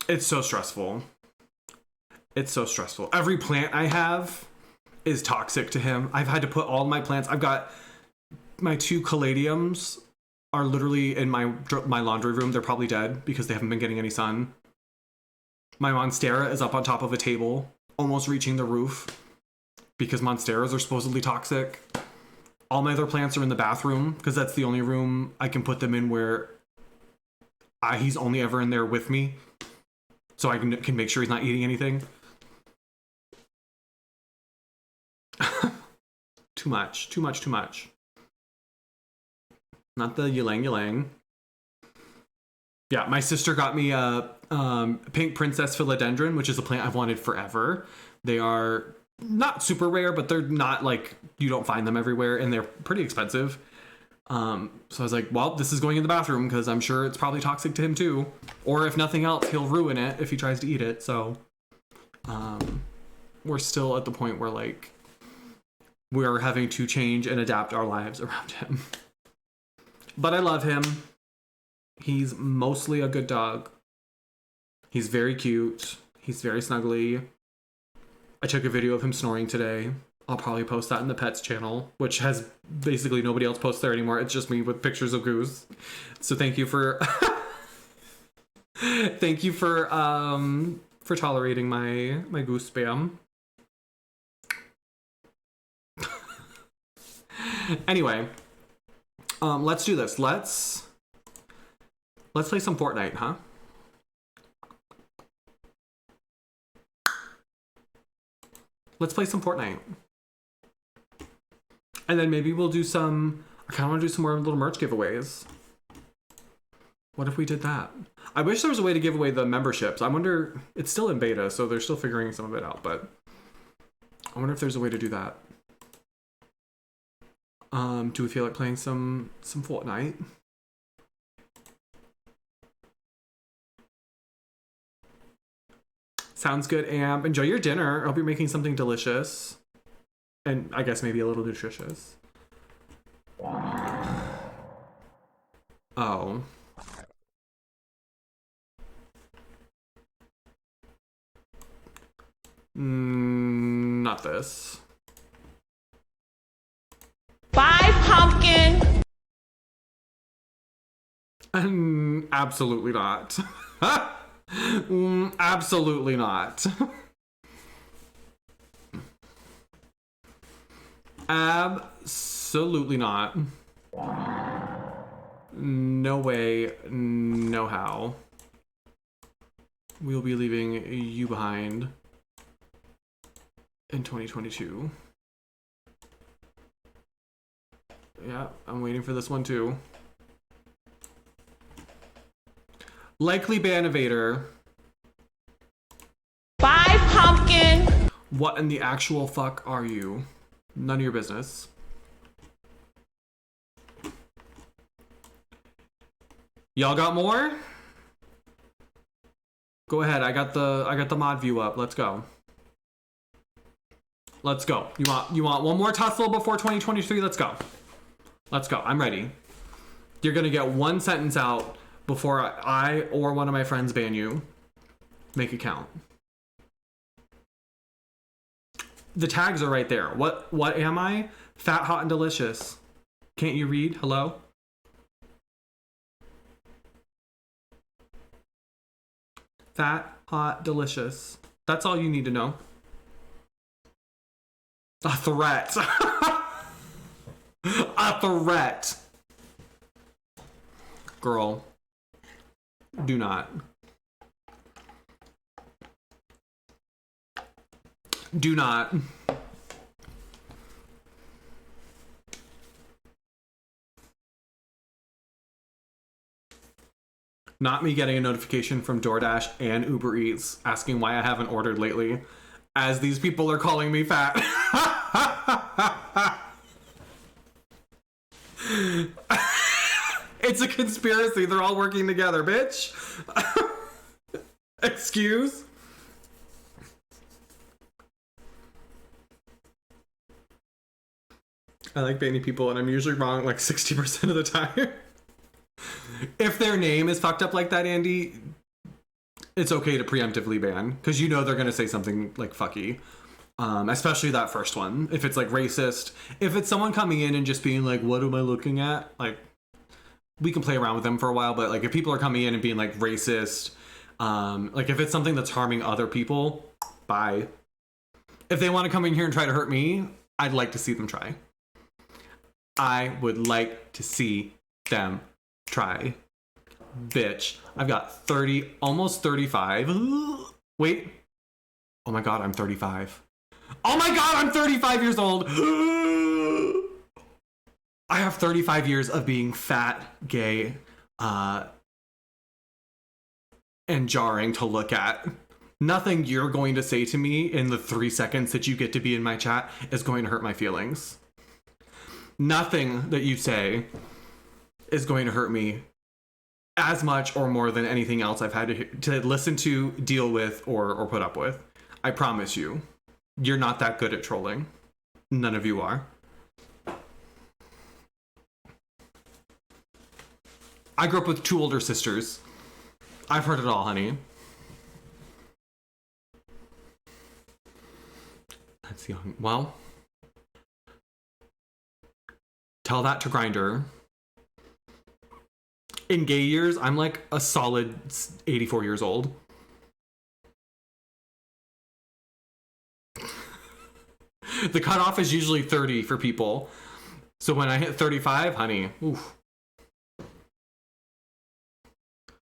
It's so stressful. It's so stressful. Every plant I have is toxic to him. I've had to put all my plants. I've got my 2 caladiums are literally in my laundry room. They're probably dead because they haven't been getting any sun. My Monstera is up on top of a table, almost reaching the roof, because Monsteras are supposedly toxic. All my other plants are in the bathroom, because that's the only room I can put them in where he's only ever in there with me, so I can make sure he's not eating anything. Too much. Not the ylang ylang. Yeah, my sister got me a pink princess philodendron, which is a plant I've wanted forever. They are not super rare, but they're not like, you don't find them everywhere, and they're pretty expensive. So I was like, well, this is going in the bathroom because I'm sure it's probably toxic to him too. Or if nothing else, he'll ruin it if he tries to eat it. So we're still at the point where like we're having to change and adapt our lives around him. But I love him. He's mostly a good dog. He's very cute. He's very snuggly. I took a video of him snoring today. I'll probably post that in the pets channel, which has basically nobody else posts there anymore. It's just me with pictures of Goose. So thank you for thank you for tolerating my Goose spam. Anyway, let's do this. Let's play some Fortnite, huh? Let's play some Fortnite. And then maybe we'll do some, I kind of want to do some more little merch giveaways. What if we did that? I wish there was a way to give away the memberships. I wonder, it's still in beta, so they're still figuring some of it out, but I wonder if there's a way to do that. Do we feel like playing some Fortnite? Sounds good, Amp. Enjoy your dinner. I hope you're making something delicious. And I guess maybe a little nutritious. Oh. Not this. 5 pumpkin. Absolutely not. Absolutely not. Absolutely not. No way, no how. We'll be leaving you behind in 2022. Yeah, I'm waiting for this one too. Likely ban evader. 5 pumpkin. What in the actual fuck are you? None of your business. Y'all got more? Go ahead. I got the mod view up. Let's go. Let's go. You want one more tussle before 2023? Let's go. Let's go. I'm ready. You're gonna get one sentence out before I or one of my friends ban you. Make it count. The tags are right there. What am I? Fat, hot, and delicious. Can't you read? Hello? Fat, hot, delicious. That's all you need to know. A threat. A threat. Girl. Do not. Do not. Not me getting a notification from DoorDash and Uber Eats asking why I haven't ordered lately, as these people are calling me fat. It's a conspiracy. They're all working together, bitch. Excuse? I like banning people, and I'm usually wrong like 60% of the time. If their name is fucked up like that, Andy, it's okay to preemptively ban, because you know they're going to say something like fucky. Especially that first one. If it's like racist, if it's someone coming in and just being like, what am I looking at? Like, we can play around with them for a while, but like if people are coming in and being like racist, like if it's something that's harming other people, bye. If they want to come in here and try to hurt me, I'd like to see them try. I would like to see them try. Bitch, I've got 30, almost 35. Wait. Oh my God, I'm 35. Oh my God, I'm 35 years old. I have 35 years of being fat, gay, and jarring to look at. Nothing you're going to say to me in the 3 seconds that you get to be in my chat is going to hurt my feelings. Nothing that you say is going to hurt me as much or more than anything else I've had to listen to, deal with, or put up with. I promise you. You're not that good at trolling. None of you are. I grew up with 2 older sisters. I've heard it all, honey. That's young. Well, tell that to Grindr. In gay years, I'm like a solid 84 years old. The cutoff is usually 30 for people. So when I hit 35, honey, oof.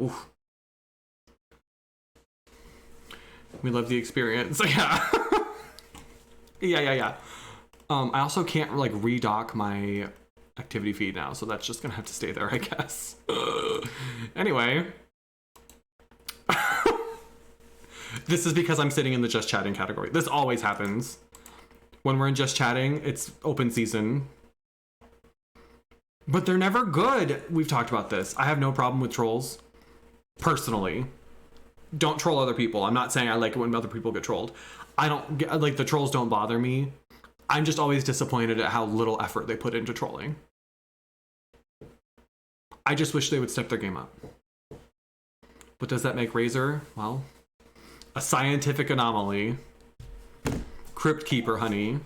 Oof. We love the experience. Yeah. Yeah. I also can't like redock my activity feed now, so that's just gonna have to stay there, I guess. Anyway. This is because I'm sitting in the just chatting category. This always happens. When we're in just chatting, it's open season. But they're never good. We've talked about this. I have no problem with trolls. Personally. Don't troll other people. I'm not saying I like it when other people get trolled. I don't get, like, the trolls don't bother me. I'm just always disappointed at how little effort they put into trolling. I just wish they would step their game up. But does that make Razor? Well, a scientific anomaly. Crypt Keeper, honey.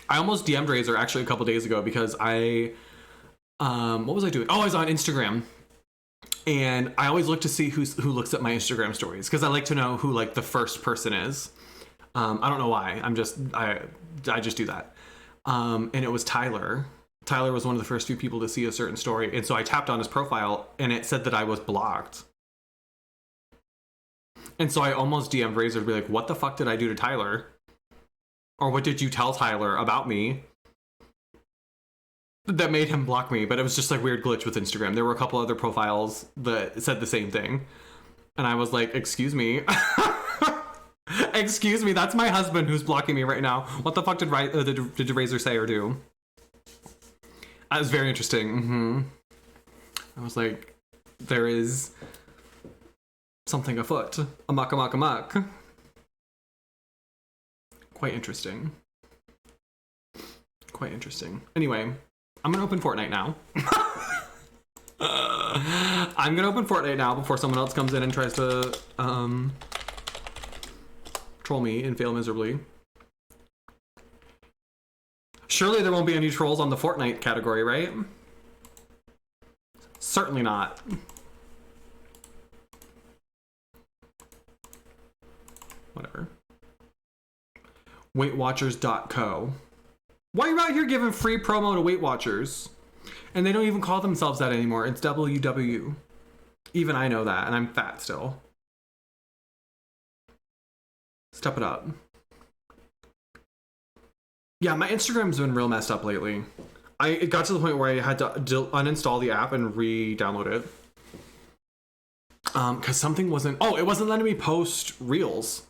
I almost DM'd Razor actually a couple days ago because what was I doing? Oh, I was on Instagram. And I always look to see who looks at my Instagram stories because I like to know who like the first person is. I don't know why. I just do that. And it was Tyler. Tyler was one of the first few people to see a certain story. And so I tapped on his profile and it said that I was blocked. And so I almost DM'd Razor to be like, what the fuck did I do to Tyler? Or what did you tell Tyler about me that made him block me? But it was just like weird glitch with Instagram. There were a couple other profiles that said the same thing. And I was like, excuse me. Excuse me, that's my husband who's blocking me right now. What the fuck did Razor say or do? That was very interesting. I was like, there is something afoot. Amok. Quite interesting. Anyway, I'm gonna open Fortnite now. I'm gonna open Fortnite now before someone else comes in and tries to troll me and fail miserably. Surely there won't be any trolls on the Fortnite category, right? Certainly not. Whatever. WeightWatchers.co. Why are you out here giving free promo to Weight Watchers? And they don't even call themselves that anymore. It's WW. Even I know that, and I'm fat still. Step it up. Yeah, my Instagram's been real messed up lately. It got to the point where I had to uninstall the app and re-download it. Because something wasn't... Oh, it wasn't letting me post Reels.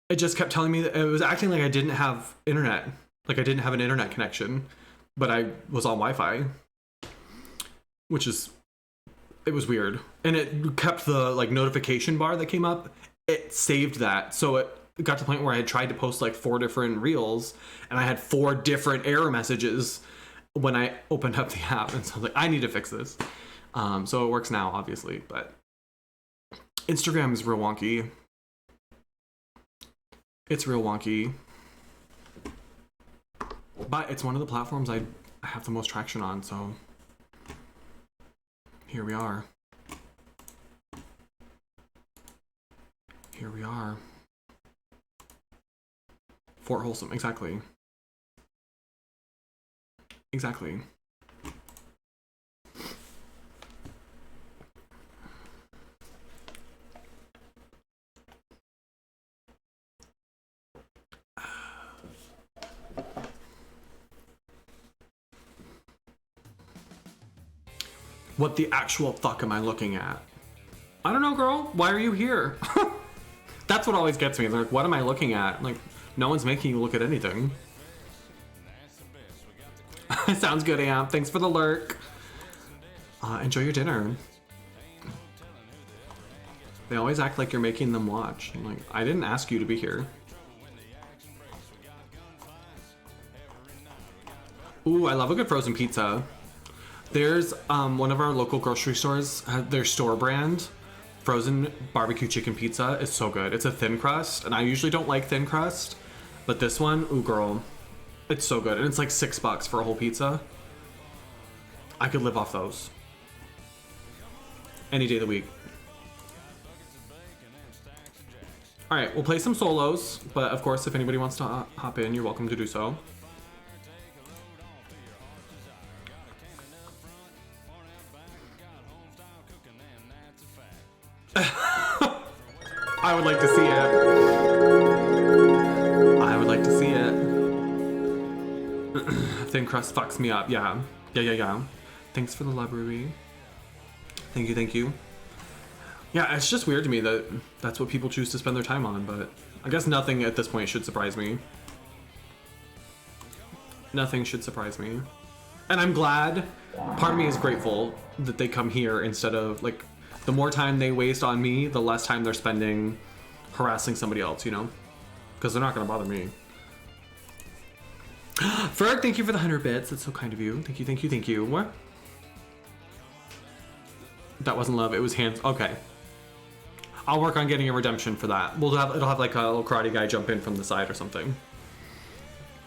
It just kept telling me that it was acting like I didn't have internet. Like I didn't have an internet connection. But I was on Wi-Fi. Which is... It was weird. And it kept the like notification bar that came up. It saved that. So it got to the point where I had tried to post like 4 different Reels. And I had 4 different error messages when I opened up the app. And so I was like, I need to fix this. So it works now, obviously. But Instagram is real wonky. It's real wonky. But it's one of the platforms I have the most traction on, so here we are. Here we are. Fort Wholesome, exactly. Exactly. What the actual fuck am I looking at? I don't know, girl. Why are you here? That's what always gets me. They're like, what am I looking at? Like, no one's making you look at anything. Sounds good, Amp. Thanks for the lurk. Enjoy your dinner. They always act like you're making them watch. I'm like, I didn't ask you to be here. Ooh, I love a good frozen pizza. There's one of our local grocery stores, their store brand frozen barbecue chicken pizza is so good. It's a thin crust, and I usually don't like thin crust, but this one, ooh girl, it's so good. And it's like $6 for a whole pizza. I could live off those any day of the week. All right, we'll play some solos, but of course, if anybody wants to hop in, you're welcome to do so. I would like to see it. I would like to see it. Thin crust fucks me up. Yeah. Yeah. Thanks for the love, Ruby. Thank you, thank you. Yeah, it's just weird to me that that's what people choose to spend their time on, but I guess nothing at this point should surprise me. Nothing should surprise me. And I'm glad, part of me is grateful that they come here instead of, like, the more time they waste on me, the less time they're spending harassing somebody else, you know? Because they're not going to bother me. Ferg, thank you for the 100 bits. That's so kind of you. Thank you, thank you, thank you. What? That wasn't love. It was hands. Okay. I'll work on getting a redemption for that. It'll have like a little karate guy jump in from the side or something.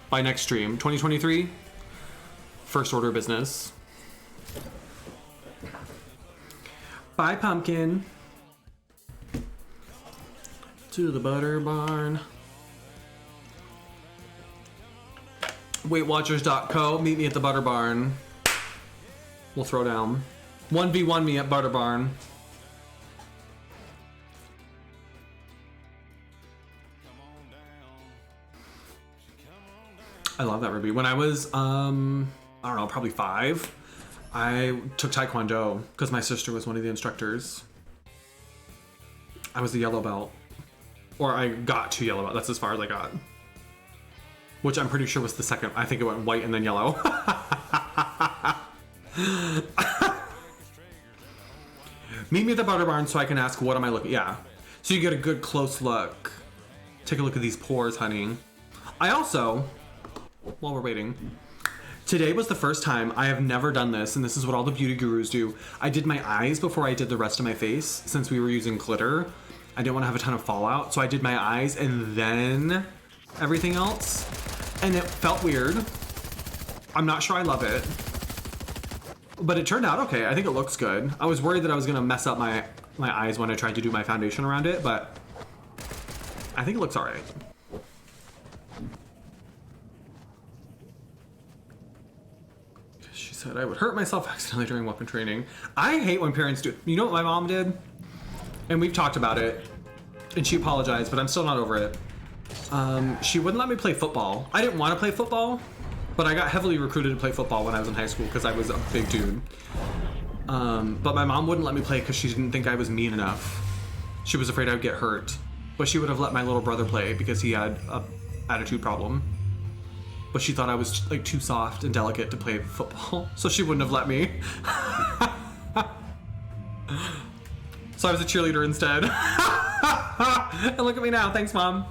By next stream. 2023. First order of business. Bye, pumpkin. To the butter barn. WeightWatchers.co. Meet me at the butter barn. We'll throw down. 1v1 me at butter barn. I love that, Ruby. When I was, I don't know, probably 5, I took Taekwondo because my sister was one of the instructors. I was the yellow belt. Or I got to yellow belt. That's as far as I got. Which I'm pretty sure was the second. I think it went white and then yellow. Meet me at the butter barn so I can ask, what am I looking? Yeah. So you get a good close look. Take a look at these pores, honey. I also, while we're waiting, today was the first time. I have never done this, and this is what all the beauty gurus do. I did my eyes before I did the rest of my face, since we were using glitter. I didn't want to have a ton of fallout, so I did my eyes and then everything else. And it felt weird. I'm not sure I love it. But it turned out okay. I think it looks good. I was worried that I was gonna mess up my eyes when I tried to do my foundation around it, but I think it looks alright. She said I would hurt myself accidentally during weapon training. I hate when parents do. You know what my mom did? And we've talked about it. And she apologized, but I'm still not over it. She wouldn't let me play football. I didn't want to play football, but I got heavily recruited to play football when I was in high school because I was a big dude. But my mom wouldn't let me play because she didn't think I was mean enough. She was afraid I would get hurt. But she would have let my little brother play because he had a attitude problem. But she thought I was like too soft and delicate to play football, so she wouldn't have let me. So I was a cheerleader instead. And look at me now. Thanks, Mom.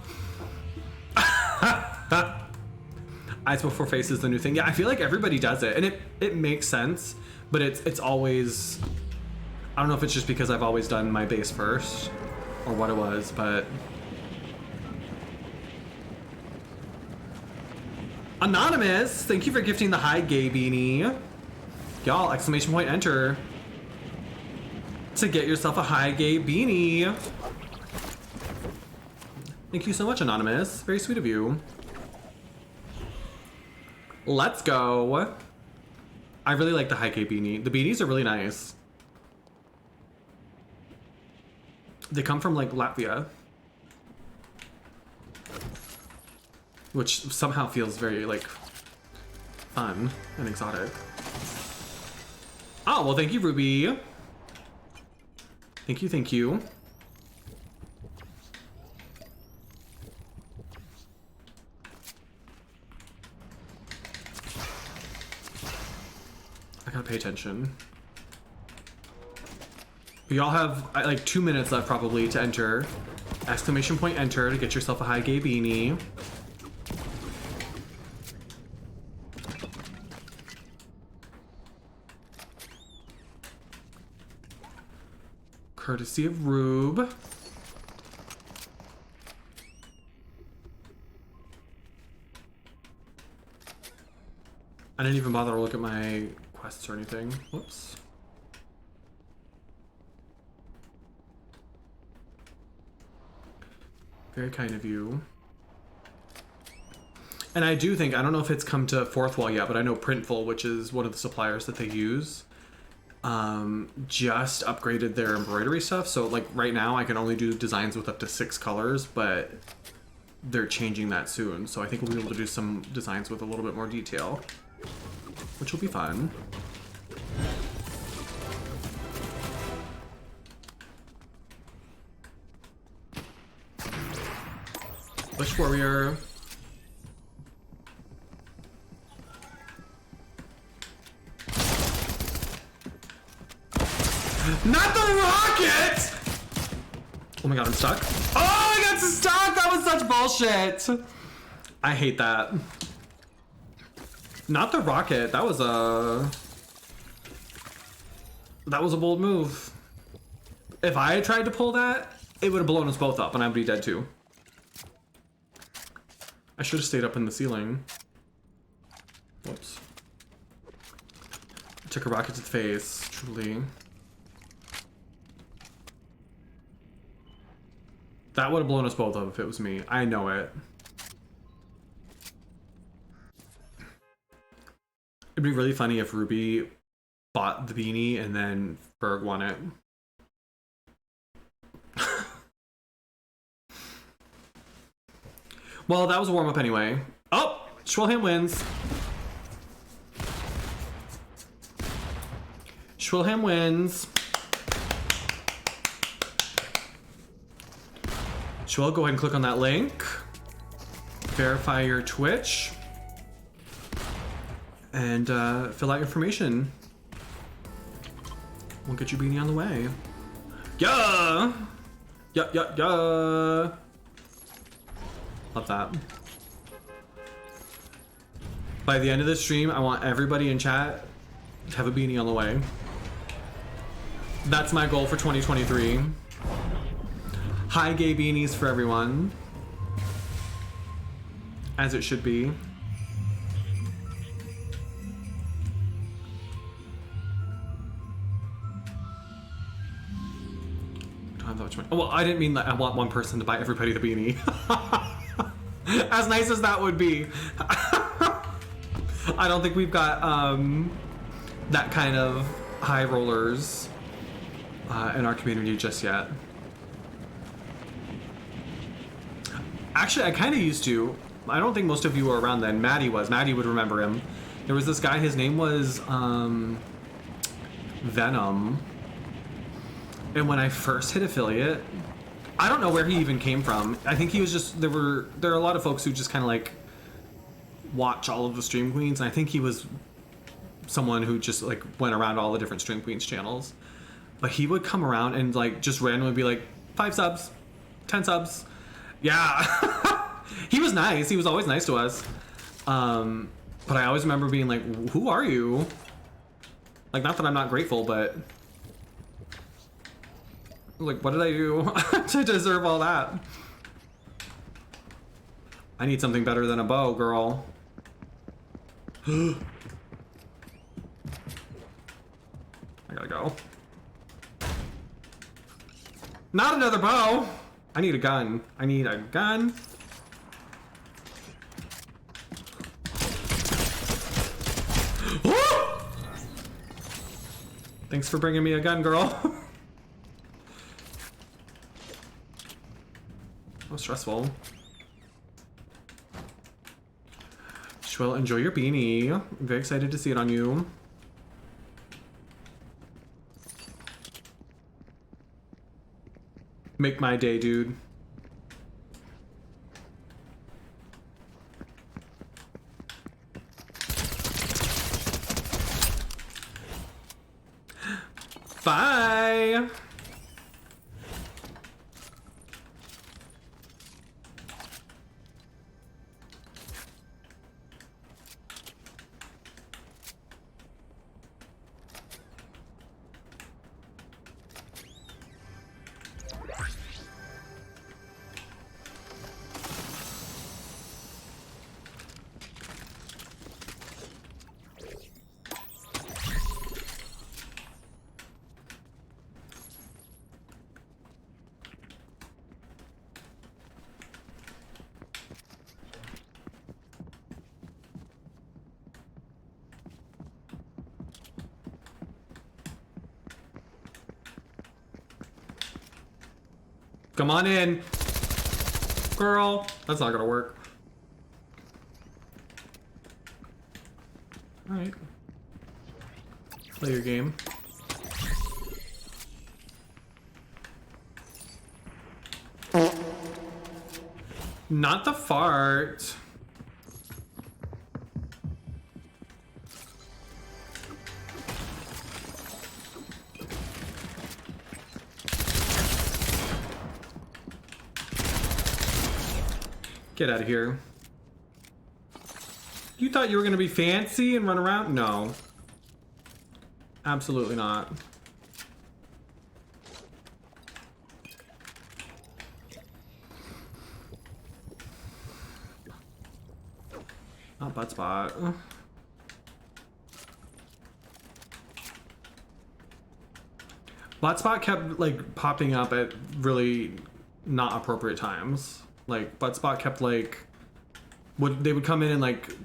Eyes before face is the new thing. Yeah, I feel like everybody does it, and it makes sense, but it's always, I don't know if it's just because I've always done my base first or what it was, but Anonymous, thank you for gifting the high gay beanie. Y'all, exclamation point enter to get yourself a high gay beanie. Thank you so much, Anonymous. Very sweet of you. Let's go. I really like the high gay beanie. The beanies are really nice. They come from like Latvia, which somehow feels very like fun and exotic. Oh, well, thank you, Ruby. Thank you, thank you. I gotta pay attention. Y'all have like 2 minutes left probably to enter. Exclamation point enter to get yourself a high gay beanie. Courtesy of Rube. I didn't even bother to look at my quests or anything. Whoops. Very kind of you. And I do think, I don't know if it's come to Fourth Wall yet, but I know Printful, which is one of the suppliers that they use, just upgraded their embroidery stuff. So like right now I can only do designs with up to 6 colors, but they're changing that soon. So I think we'll be able to do some designs with a little bit more detail, which will be fun. Bush Warrior. Not the rocket! Oh my god, I'm stuck. Oh, I got stuck! That was such bullshit! I hate that. Not the rocket. That was a bold move. If I had tried to pull that, it would have blown us both up and I'd be dead too. I should have stayed up in the ceiling. Whoops. I took a rocket to the face, truly. That would have blown us both up if it was me. I know it. It'd be really funny if Ruby bought the beanie and then Berg won it. Well, that was a warm-up anyway. Oh! Schwilham wins. Schwilham wins. Schwil, go ahead and click on that link. Verify your Twitch. And fill out your information. We'll get your beanie on the way. Yeah! Yeah! Love that. By the end of the stream, I want everybody in chat to have a beanie on the way. That's my goal for 2023. High gay beanies for everyone. As it should be. Don't have that much money. Oh, well, I didn't mean that I want one person to buy everybody the beanie. As nice as that would be. I don't think we've got that kind of high rollers in our community just yet. Actually, I kind of used to. I don't think most of you were around then. Maddie was. Maddie would remember him. There was this guy, his name was Venom. And when I first hit affiliate, I don't know where he even came from. I think he was just, there are a lot of folks who just kind of like watch all of the Stream Queens, and I think he was someone who just like went around all the different Stream Queens channels. But he would come around and like just randomly be like, 5 subs, 10 subs. Yeah. He was nice. He was always nice to us. But I always remember being like, who are you? Like, not that I'm not grateful, but like, what did I do to deserve all that? I need something better than a bow, girl. I gotta go. Not another bow! I need a gun. I need a gun. Thanks for bringing me a gun, girl. Oh, stressful. Shwill, enjoy your beanie. I'm very excited to see it on you. Make my day, dude. Bye. Come on in. Girl, that's not gonna work. Alright. Play your game. Not the fart. Get out of here. You thought you were gonna be fancy and run around? No. Absolutely not. Not butt spot. Butt spot kept like popping up at really not appropriate times. Like butt spot kept like they would come in and like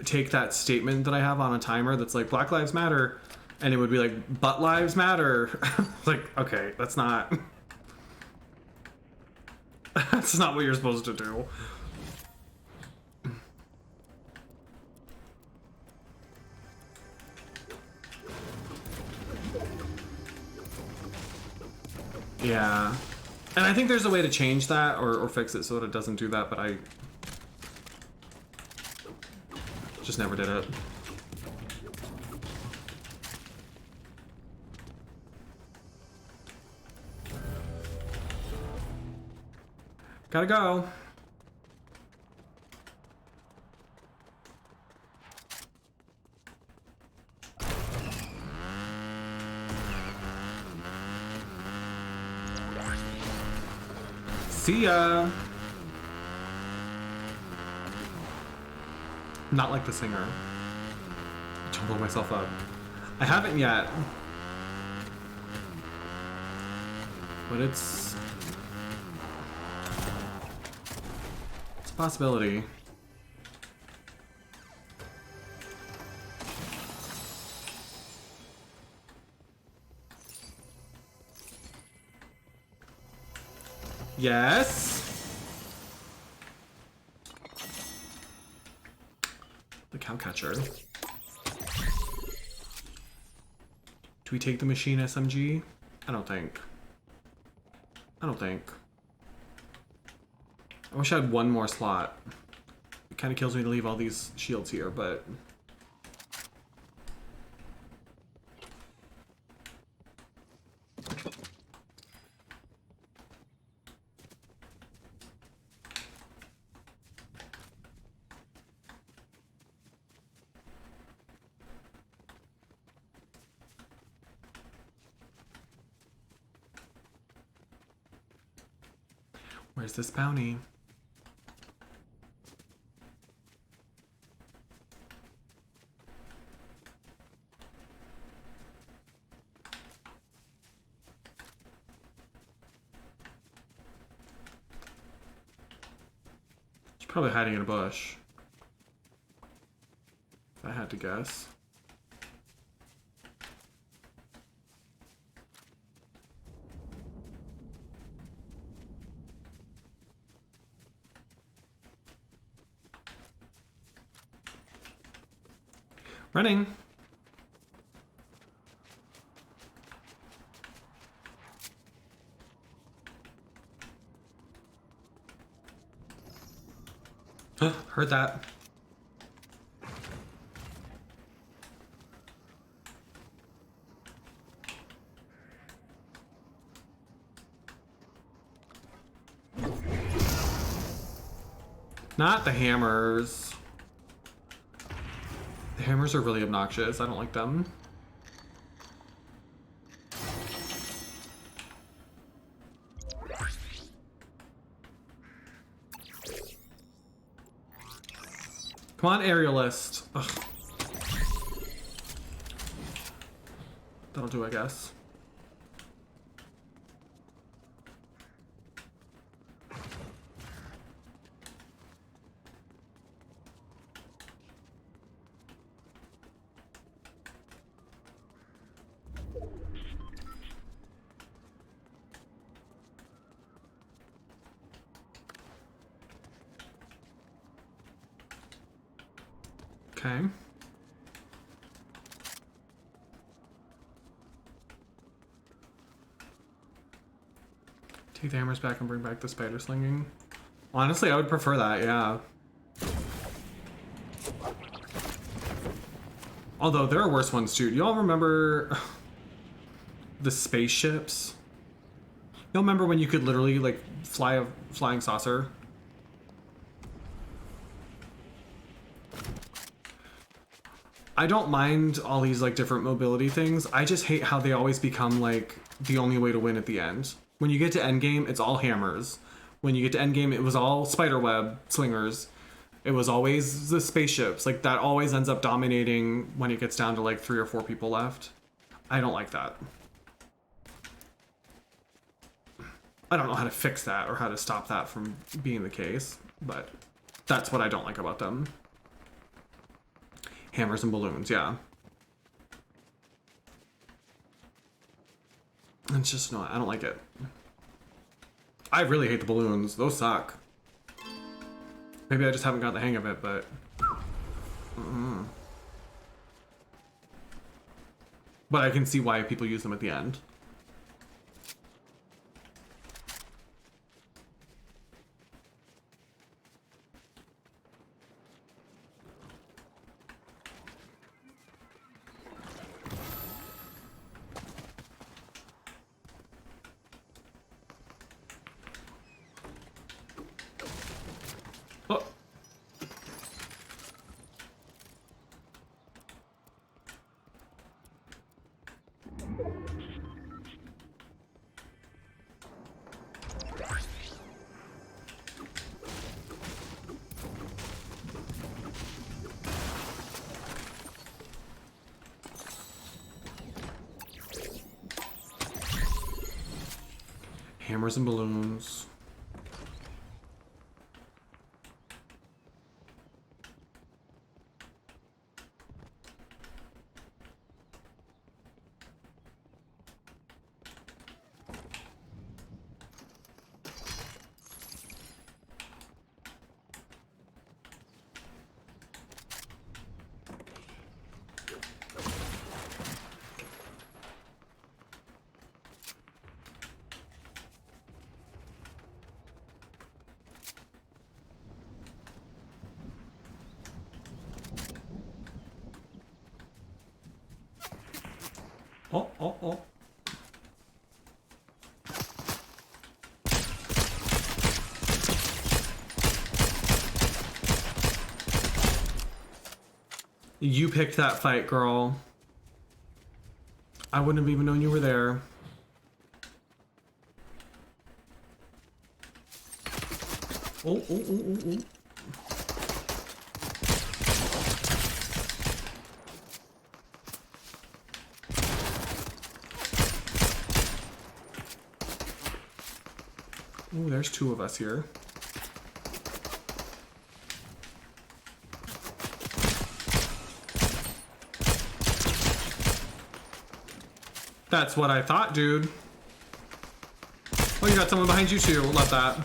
take that statement that I have on a timer that's like Black Lives Matter, and it would be like butt lives matter. Like, okay, that's not that's not what you're supposed to do. Yeah. And I think there's a way to change that or fix it so that it doesn't do that, but I just never did it. Gotta go. See ya. Not like the singer. Don't blow myself up. I haven't yet. But it's a possibility. Yes. The cow catcher. Do we take the machine SMG? I don't think. I wish I had one more slot. It kind of kills me to leave all these shields here, but where's this bounty? It's probably hiding in a bush. If I had to guess. Running. Heard that. Not the hammers. The hammers are really obnoxious. I don't like them. Come on, aerialist. Ugh. That'll do, I guess. Okay. Take the hammers back and bring back the spider slinging. Honestly, I would prefer that, yeah. Although there are worse ones too. Do y'all remember the spaceships? Y'all remember when you could literally like fly a flying saucer? I don't mind all these like different mobility things. I just hate how they always become like the only way to win at the end. When you get to endgame, it's all hammers. When you get to endgame, it was all spiderweb slingers. It was always the spaceships. Like that always ends up dominating when it gets down to like 3 or 4 people left. I don't like that. I don't know how to fix that or how to stop that from being the case, but that's what I don't like about them. Hammers and balloons, yeah. It's just not, I don't like it. I really hate the balloons. Those suck. Maybe I just haven't got the hang of it, but... But I can see why people use them at the end. Oh. Hammers and balloons. Oh, oh, oh. You picked that fight, girl. I wouldn't have even known you were there. Oh, oh, oh, oh, oh. Ooh, there's 2 of us here. That's what I thought, dude. Oh, you got someone behind you too. Love that.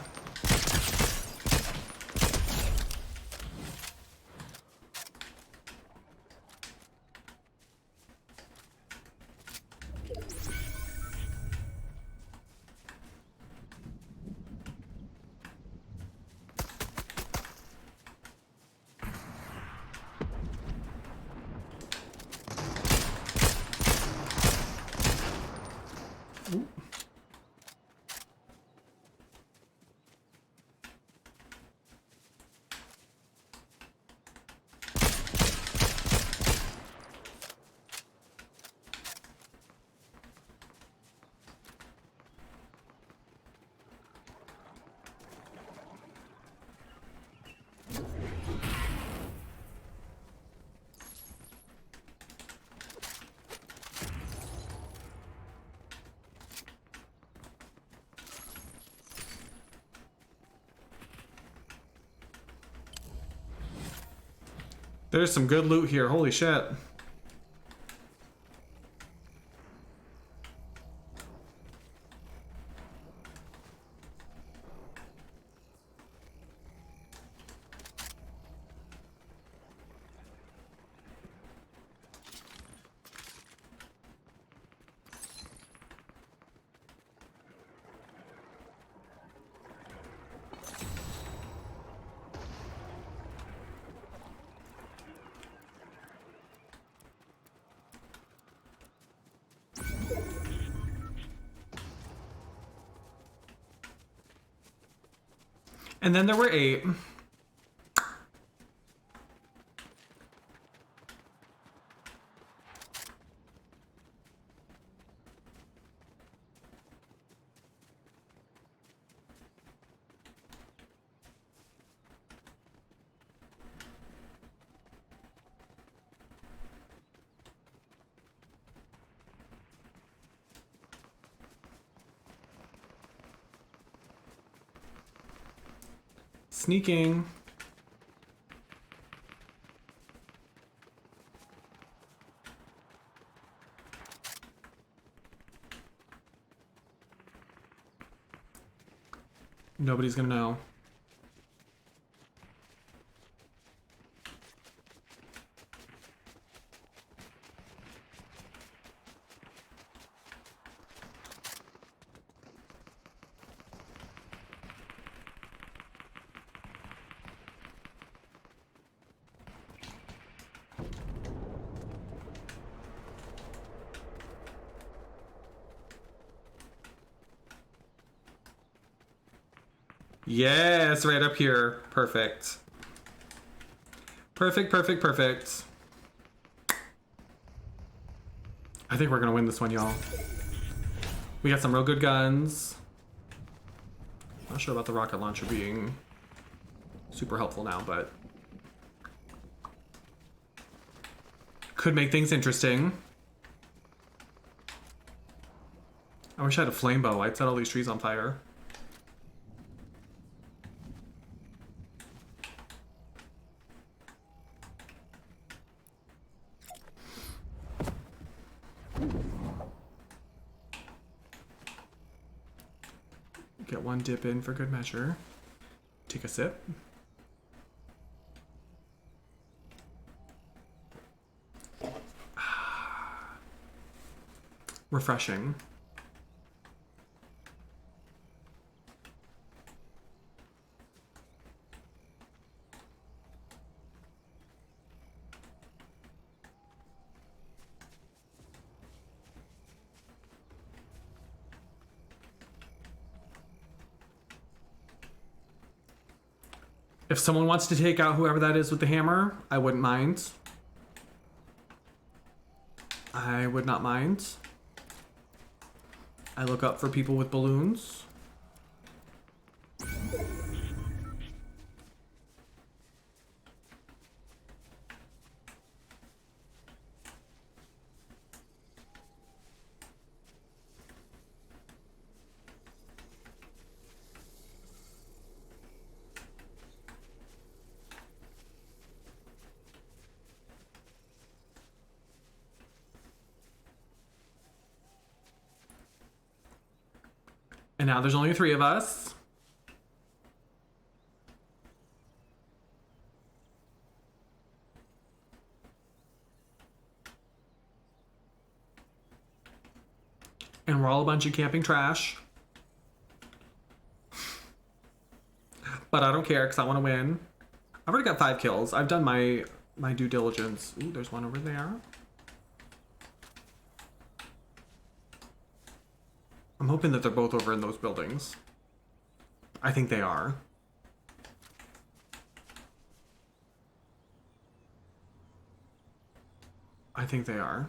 Ooh. There's some good loot here. Holy shit. And then there were 8. Sneaking. Nobody's gonna know. Yes, right up here. Perfect. Perfect, perfect, perfect. I think we're gonna win this one, y'all. We got some real good guns. Not sure about the rocket launcher being super helpful now, but could make things interesting. I wish I had a flame bow. I'd set all these trees on fire. Get one dip in for good measure. Take a sip. Refreshing. If someone wants to take out whoever that is with the hammer, I wouldn't mind. I would not mind. I look up for people with balloons. And now there's only 3 of us. And we're all a bunch of camping trash. But I don't care because I want to win. I've already got 5 kills. I've done my due diligence. Ooh, there's one over there. I'm hoping that they're both over in those buildings. I think they are. I think they are.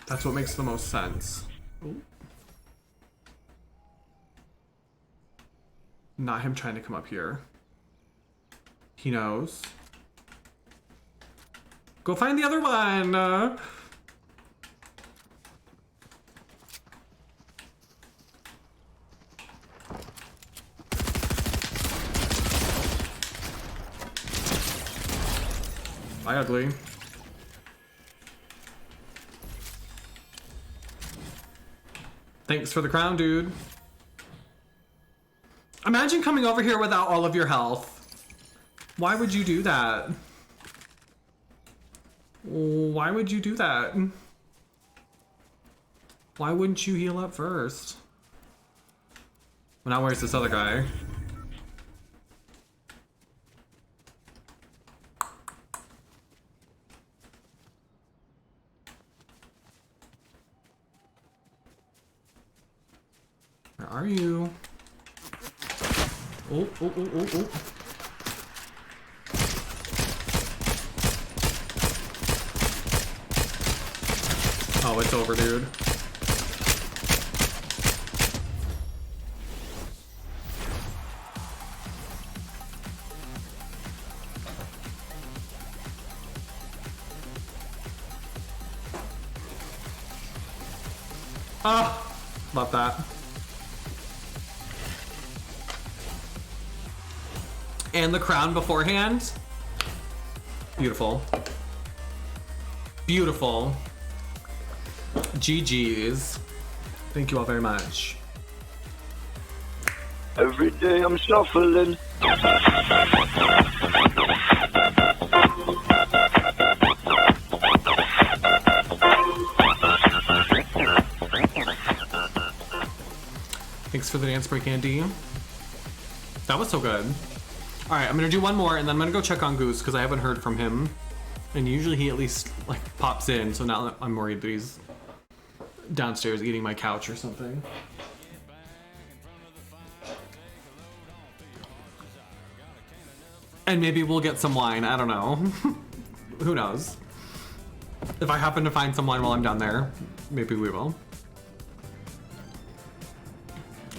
That's what makes the most sense. Ooh. Not him trying to come up here. He knows. Go find the other one! Bye, ugly. Thanks for the crown, dude. Imagine coming over here without all of your health. Why would you do that? Why would you do that? Why wouldn't you heal up first? Well, now where's this other guy? Where are you? Oh, oh, oh, oh, oh. Oh, it's over, dude. Ah, love that. And the crown beforehand. Beautiful. Beautiful. GG's. Thank you all very much. Every day I'm shuffling. Thanks for the dance break, Andy. That was so good. All right, I'm gonna do one more and then I'm gonna go check on Goose because I haven't heard from him. And usually he at least like pops in, so now I'm worried that he's downstairs eating my couch or something. And maybe we'll get some wine, I don't know. Who knows? If I happen to find some wine while I'm down there, maybe we will.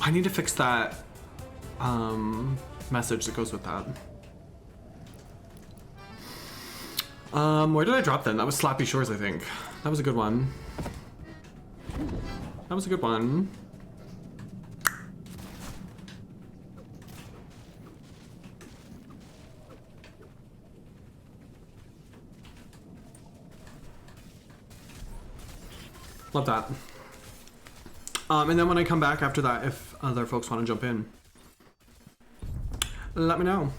I need to fix that message that goes with that. Where did I drop then? That was Slappy Shores, I think. That was a good one. That was a good one. Love that. And then when I come back after that, if other folks want to jump in, let me know.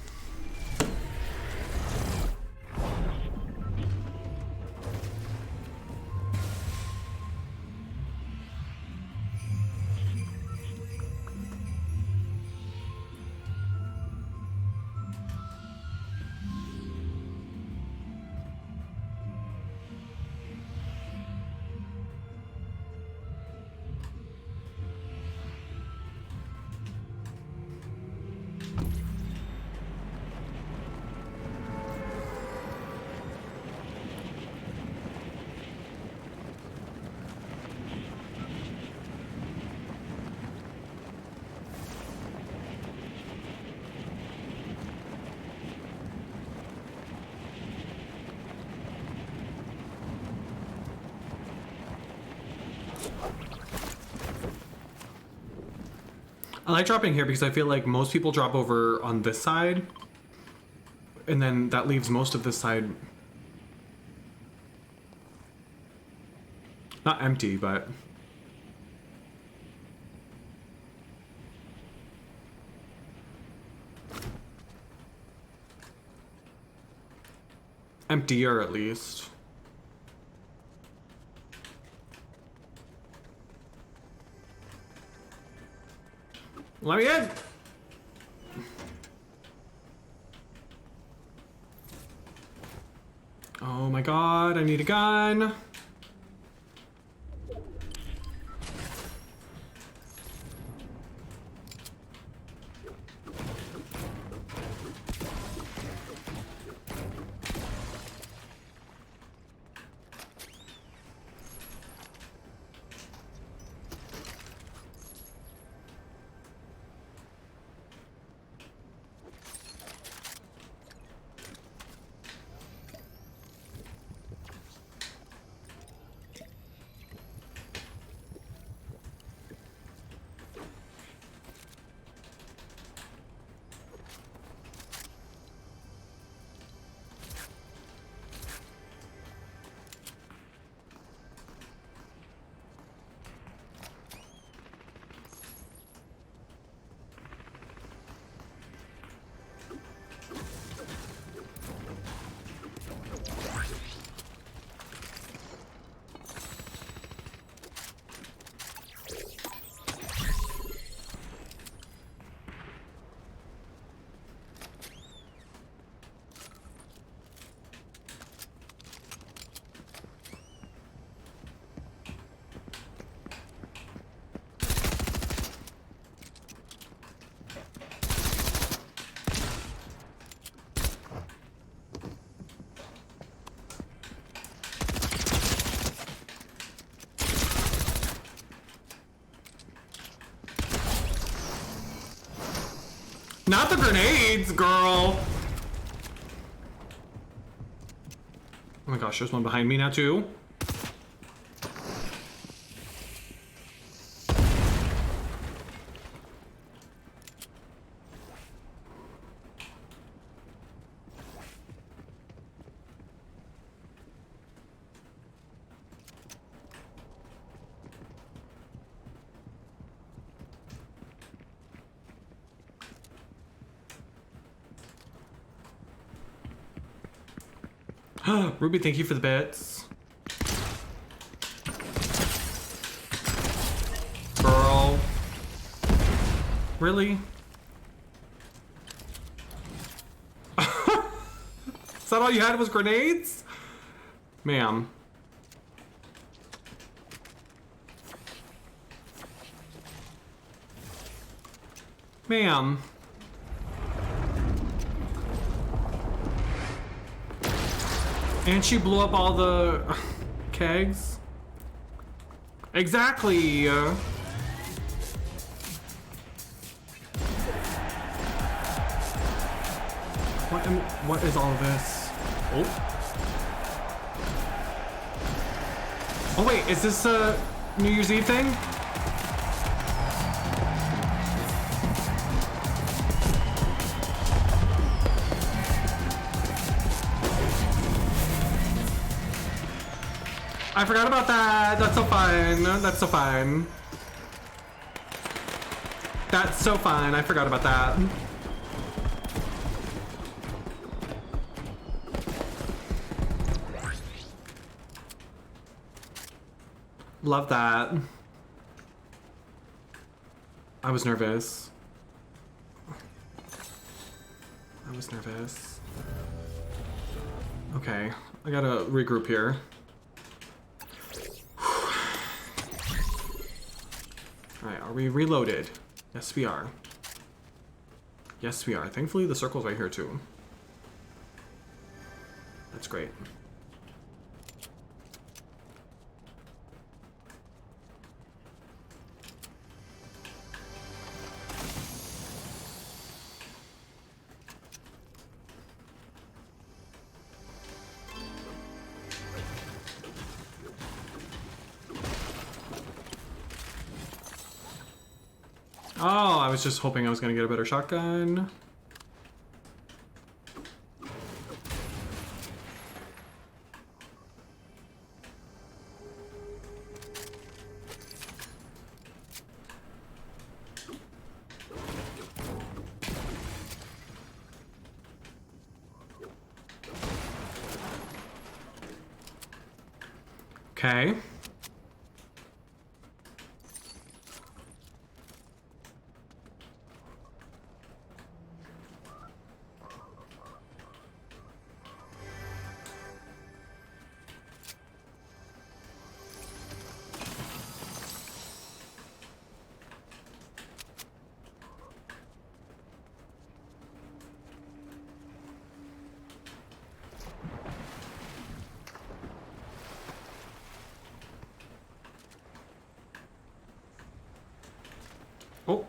I like dropping here because I feel like most people drop over on this side, and then that leaves most of this side not empty, but emptier at least. Let me in! Oh my god, I need a gun. Not the grenades, girl. Oh my gosh, there's one behind me now too. Ruby, thank you for the bits. Girl. Really? Is that all you had was grenades? Ma'am. Ma'am. And she blew up all the kegs. Exactly. What is all of this? Oh. Oh wait, is this a New Year's Eve thing? I forgot about that. That's so fun. That's so fun. That's so fun. I forgot about that. Love that. I was nervous. I was nervous. Okay, I gotta regroup here. Alright, are we reloaded? Yes, we are. Yes, we are. Thankfully, the circle's right here, too. That's great. Oh, I was just hoping I was gonna get a better shotgun. Okay. Oh.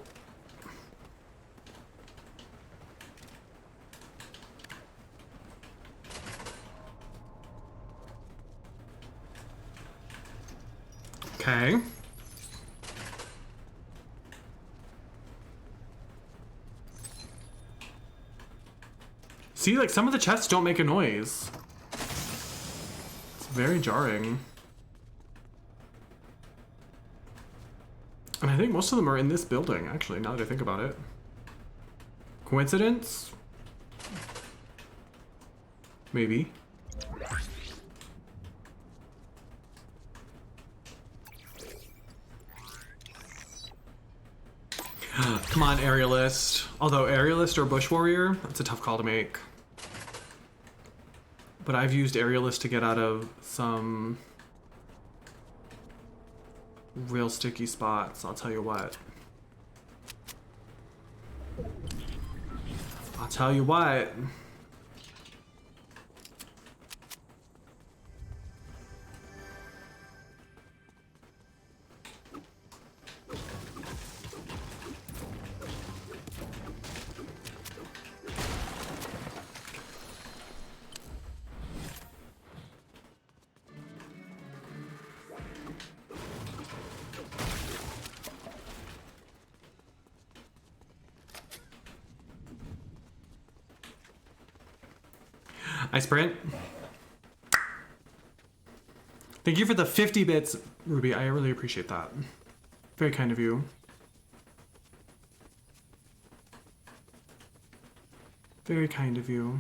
Okay. See, like, some of the chests don't make a noise. It's very jarring. And I think most of them are in this building, actually, now that I think about it. Coincidence? Maybe. Come on, Aerialist. Although Aerialist or Bush Warrior, that's a tough call to make. But I've used Aerialist to get out of some real sticky spots, I'll tell you what. I'll tell you what. I sprint. Thank you for the 50 bits, Ruby. I really appreciate that. Very kind of you. Very kind of you.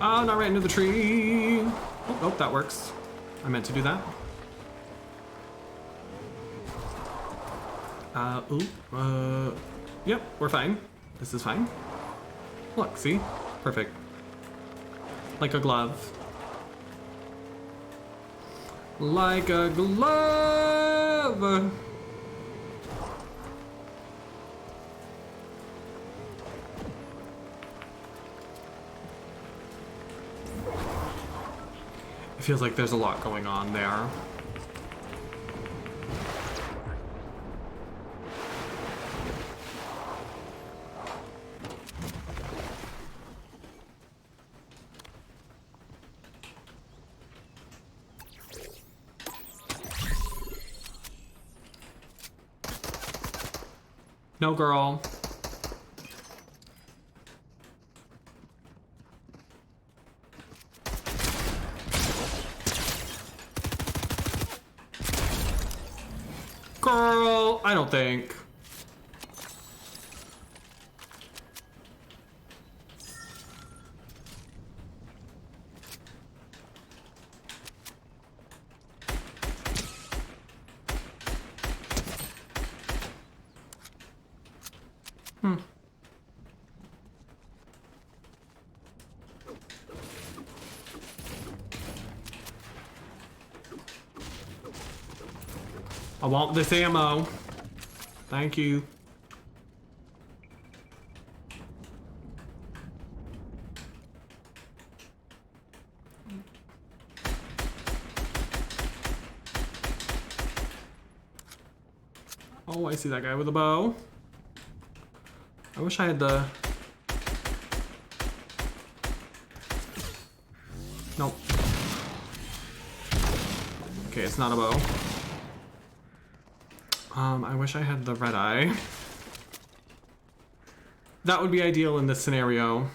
Oh, not right into the tree. Oh, nope, that works. I meant to do that. Yep, we're fine. This is fine. Look, see? Perfect. Like a glove. Like a glove! It feels like there's a lot going on there. No, girl. Girl, I don't think. I want this ammo. Thank you. Oh, I see that guy with a bow. I wish I had the... Nope. Okay, it's not a bow. I wish I had the red eye. That would be ideal in this scenario.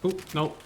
Oh, nope.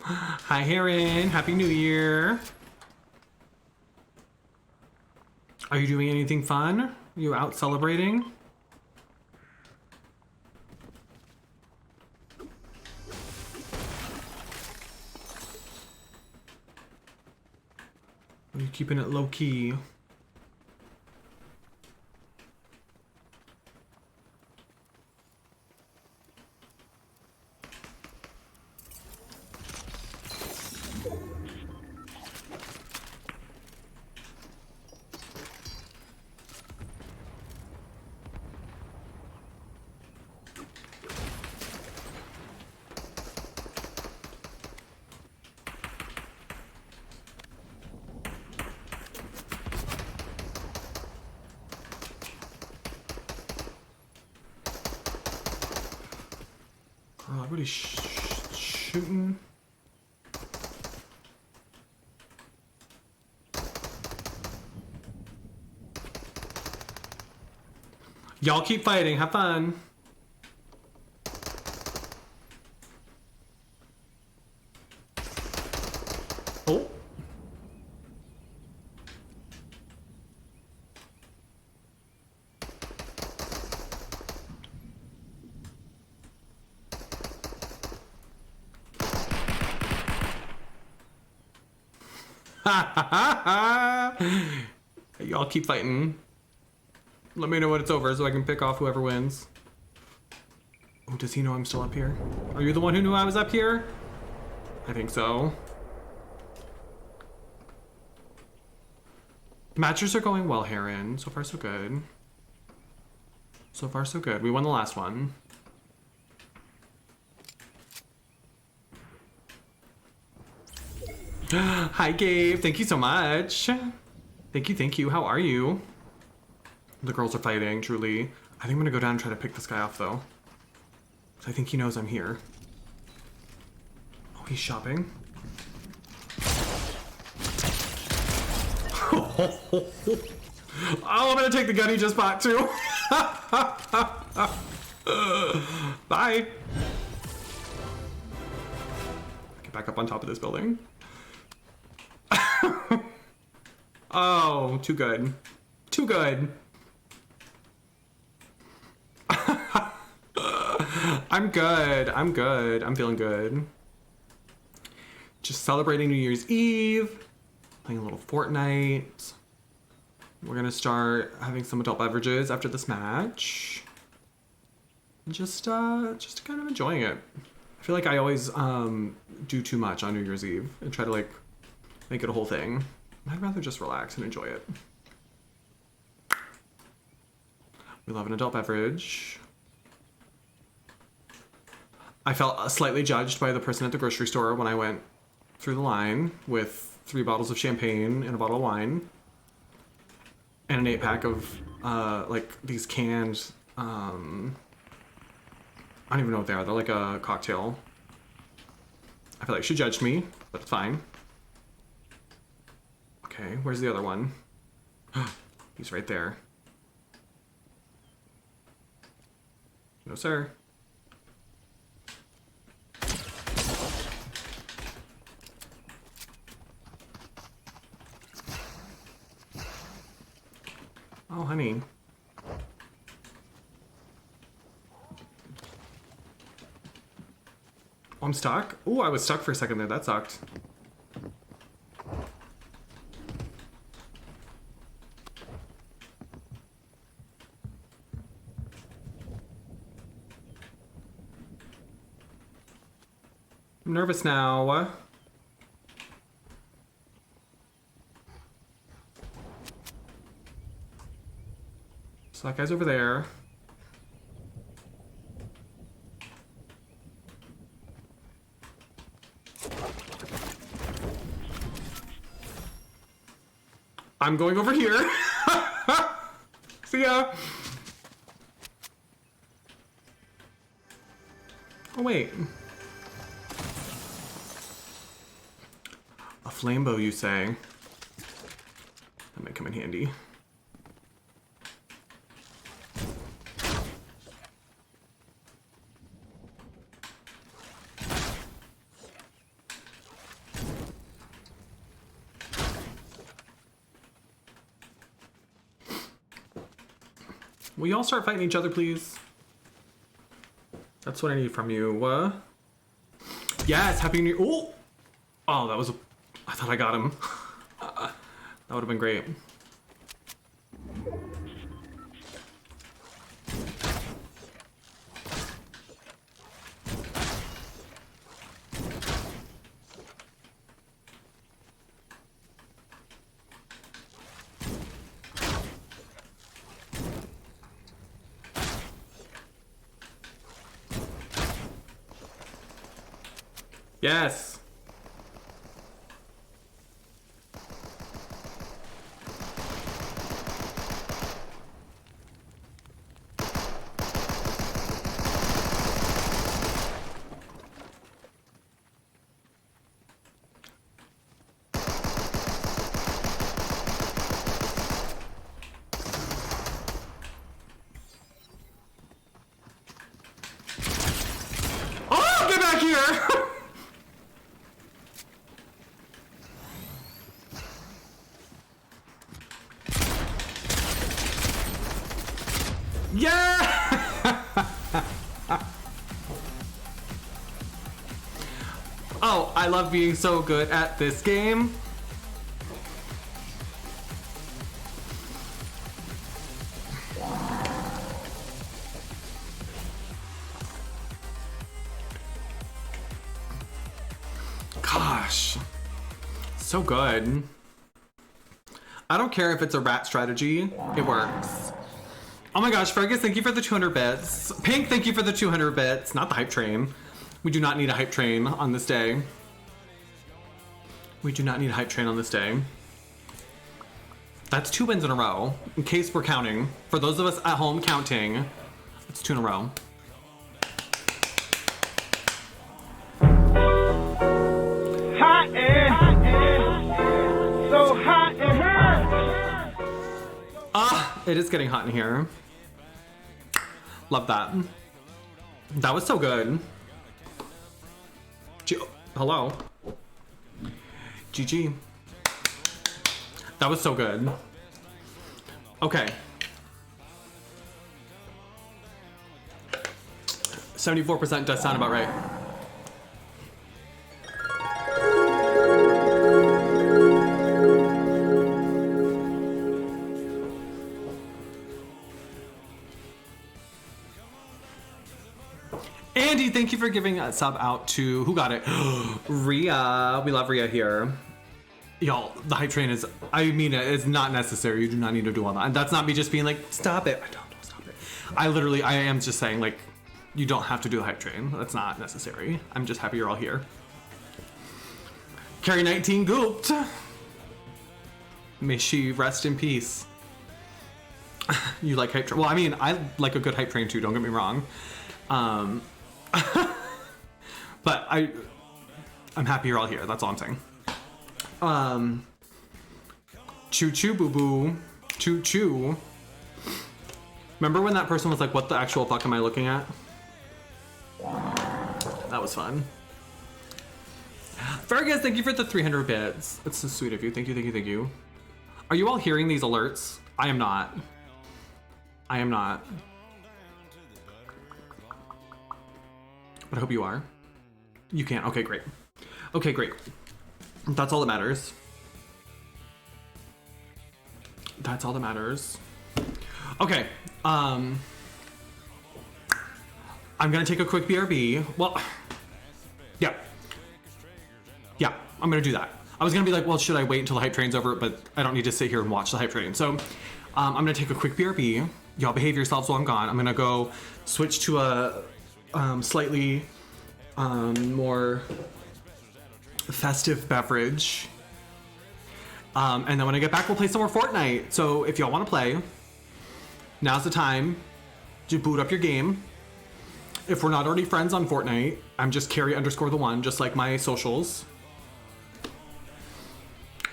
Hi, Heron. Happy New Year. Are you doing anything fun? Are you out celebrating? Are you keeping it low key? Everybody's shooting. Y'all keep fighting. Have fun. Oh. Y'all keep fighting. Let me know when it's over so I can pick off whoever wins. Oh, does he know I'm still up here? Are you the one who knew I was up here? I think so. Matches are going well, Heron. So far, so good. So far, so good. We won the last one. Hi, Gabe. Thank you so much. Thank you. How are you? The girls are fighting, truly. I think I'm gonna go down and try to pick this guy off, though. I think he knows I'm here. Oh, he's shopping. Oh, I'm gonna take the gun he just bought, too. Bye. Get back up on top of this building. Oh, too good. Too good. I'm good. I'm good. I'm feeling good. Just celebrating New Year's Eve. Playing a little Fortnite. We're gonna start having some adult beverages after this match. Just kind of enjoying it. I feel like I always do too much on New Year's Eve and try to like make it a whole thing. I'd rather just relax and enjoy it. We love an adult beverage. I felt slightly judged by the person at the grocery store when I went through the line with 3 bottles of champagne and a bottle of wine and an 8-pack of like these canned I don't even know what they are. They're like a cocktail. I feel like she judged me, but it's fine. Okay, where's the other one? He's right there. No, sir. Oh, honey. Oh, I'm stuck? Oh, I was stuck for a second there. That sucked. I'm nervous now. So that guy's over there. I'm going over here. See ya. Oh, wait. A flame bow, you say? That might come in handy. Will y'all start fighting each other, please? That's what I need from you. Yes, Happy New Year. Oh! Oh, that was a... I thought I got him. That would have been great. Yes. here. Yeah! Oh, I love being so good at this game. Gosh, so good. I don't care if it's a rat strategy, it works. Oh my gosh, Fergus, thank you for the 200 bits. Pink, thank you for the 200 bits. Not the hype train. We do not need a hype train on this day. We do not need a hype train on this day. That's 2 wins in a row, in case we're counting. For those of us at home counting, it's 2 in a row. Hot and so hot in here. Ah, it is getting hot in here. Love that. That was so good. Hello. GG. That was so good. Okay. 74% does sound about right. Andy, thank you for giving a sub out to, who got it? Rhea. We love Rhea here. Y'all, the hype train is, I mean, it's not necessary. You do not need to do all that. And that's not me just being like, stop it. I don't stop it. I am just saying, like, you don't have to do the hype train. That's not necessary. I'm just happy you're all here. Carrie 19 gooped. May she rest in peace. You like hype train? Well, I mean, I like a good hype train too, don't get me wrong. But I'm happy you're all here. That's all I'm saying. Choo choo boo boo. Choo choo. Remember when that person was like, what the actual fuck am I looking at? That was fun. Fergus, thank you for the 300 bits. That's so sweet of you. Thank you, thank you, thank you. Are you all hearing these alerts? I am not. I am not. But I hope you are. You can. Okay, great. Okay, great. That's all that matters. That's all that matters. Okay. I'm gonna take a quick BRB. Well, yeah. Yeah, I'm gonna do that. I was gonna be like, well, should I wait until the hype train's over? But I don't need to sit here and watch the hype train. So I'm gonna take a quick BRB. Y'all behave yourselves while I'm gone. I'm gonna go switch to a slightly more festive beverage. And then when I get back, we'll play some more Fortnite. So if y'all want to play, now's the time to boot up your game. If we're not already friends on Fortnite, I'm just Carrie_the1, just like my socials.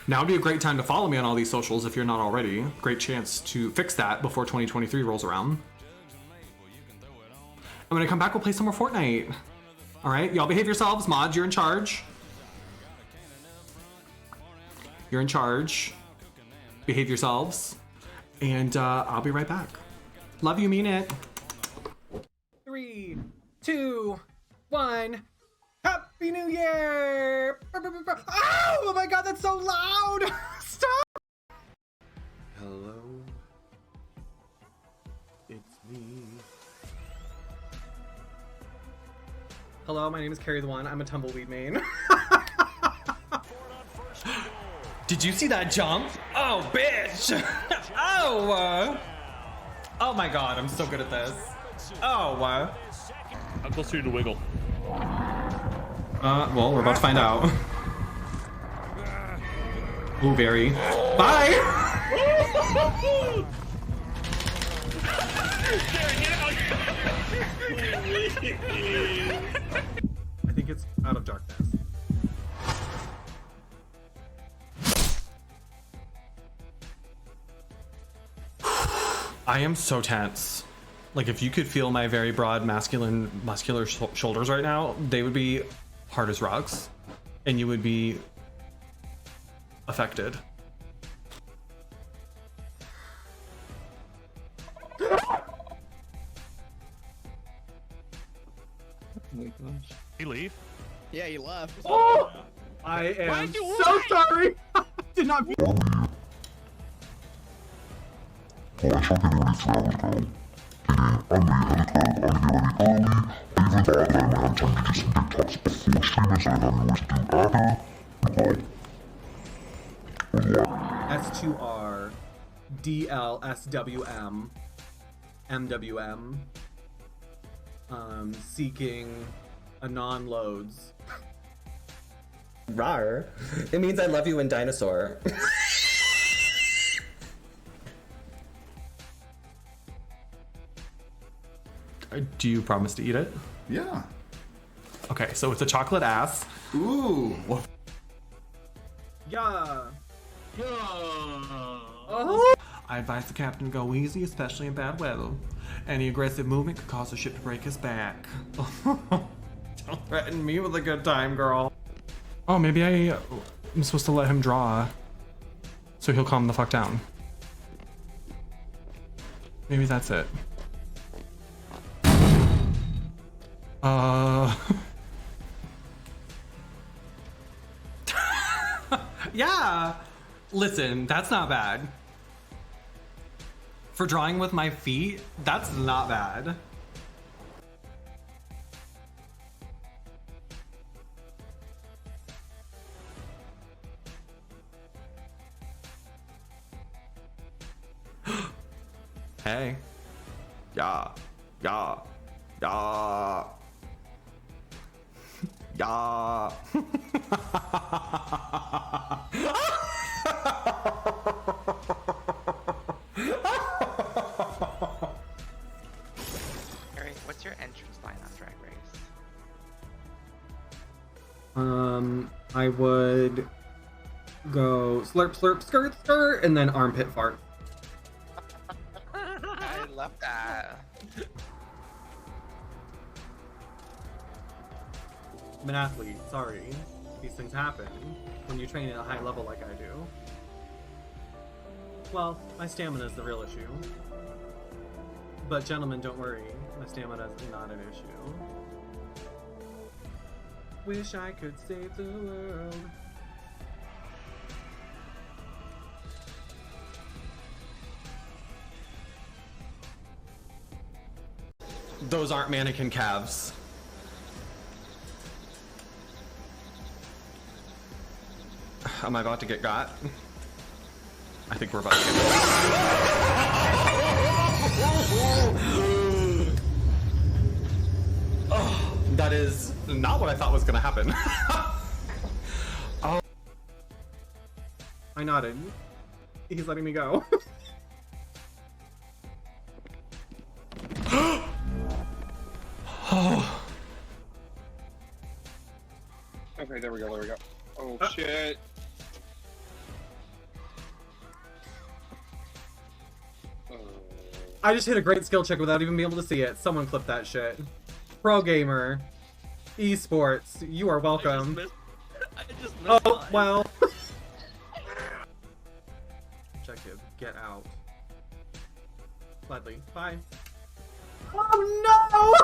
Now would be a great time to follow me on all these socials if you're not already. Great chance to fix that before 2023 rolls around. And when I come back, we'll play some more Fortnite. All right, y'all behave yourselves. Mods, you're in charge. You're in charge. Behave yourselves. And I'll be right back. Love you, mean it. 3, 2, 1. Happy New Year! Oh my god, that's so loud! Stop! Hello. It's me. Hello, my name is Carrie the One. I'm a tumbleweed main. Did you see that jump? Oh, bitch! Oh! Oh my god, I'm so good at this. Oh! How close are you to wiggle? Well, we're about to find out. Ooh, very. Bye! I think it's out of darkness. I am so tense. Like if you could feel my very broad masculine muscular shoulders right now, they would be hard as rocks and you would be affected. He leave? Yeah, he left. I am did you so lie? sorry. I did not mean. S2R DLSWM MWM seeking anon loads. Rar. It means I love you in dinosaur. Do you promise to eat it? Yeah. Okay, so it's a chocolate ass. Ooh. Yeah. Oh. I advise the captain to go easy, especially in bad weather. Any aggressive movement could cause the ship to break his back. Don't threaten me with a good time, girl. Oh, maybe I'm supposed to let him draw so he'll calm the fuck down. Maybe that's it. Yeah. Listen, that's not bad. For drawing with my feet, that's not bad. Hey. Yeah. Yeah. Yeah. Yeah. Harry, what's your entrance line on Drag Race? I would go slurp, slurp, skirt, skirt, and then armpit fart. I love that. I'm an athlete, sorry. These things happen when you train at a high level like I do. Well, my stamina is the real issue. But gentlemen, don't worry. My stamina is not an issue. Wish I could save the world. Those aren't mannequin calves. Am I about to get got? I think we're about to get got. Oh, that is not what I thought was gonna happen. Oh. I nodded. He's letting me go. Oh. Okay, there we go, there we go. Oh, shit. I just hit a great skill check without even being able to see it. Someone clip that shit. Pro gamer. Esports. You are welcome. I just missed Oh, mine. well. Objective. Get out. Gladly. Bye. Oh no!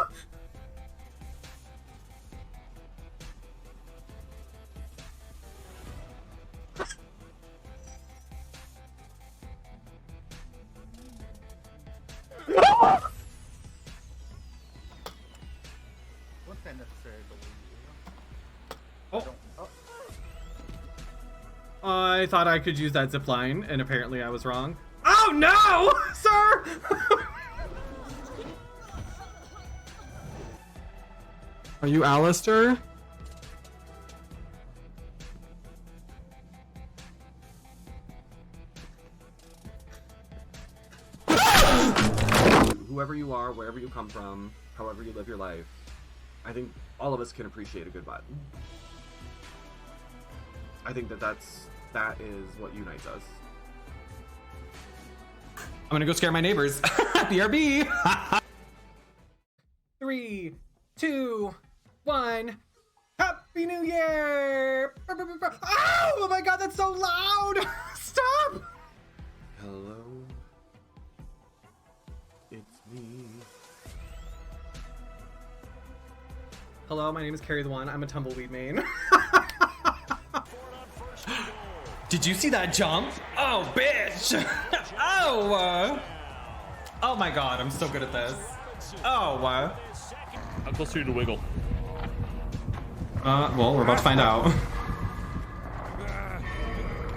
What's that necessary Oh. I thought I could use that zip line, and apparently I was wrong. Oh no, sir! Are you Alistair? Whoever you are, wherever you come from, however you live your life, I think all of us can appreciate a good vibe. I think that is what unites us. I'm gonna go scare my neighbors. BRB! Hello, my name is Carrie the One. I'm a tumbleweed main. Did you see that jump? Oh, bitch! Oh! Oh my god, I'm so good at this. Oh! How close are you to wiggle? Well, we're about to find out.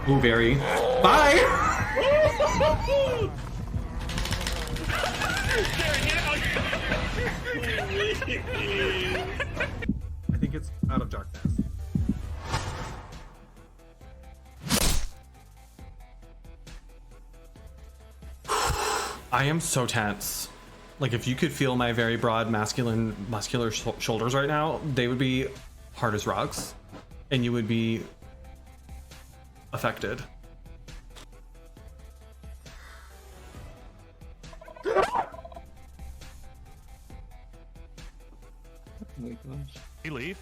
Ooh, very. Bye! I think it's out of darkness. I am so tense. Like, if you could feel my very broad muscular shoulders right now, they would be hard as rocks, and you would be affected. He leave?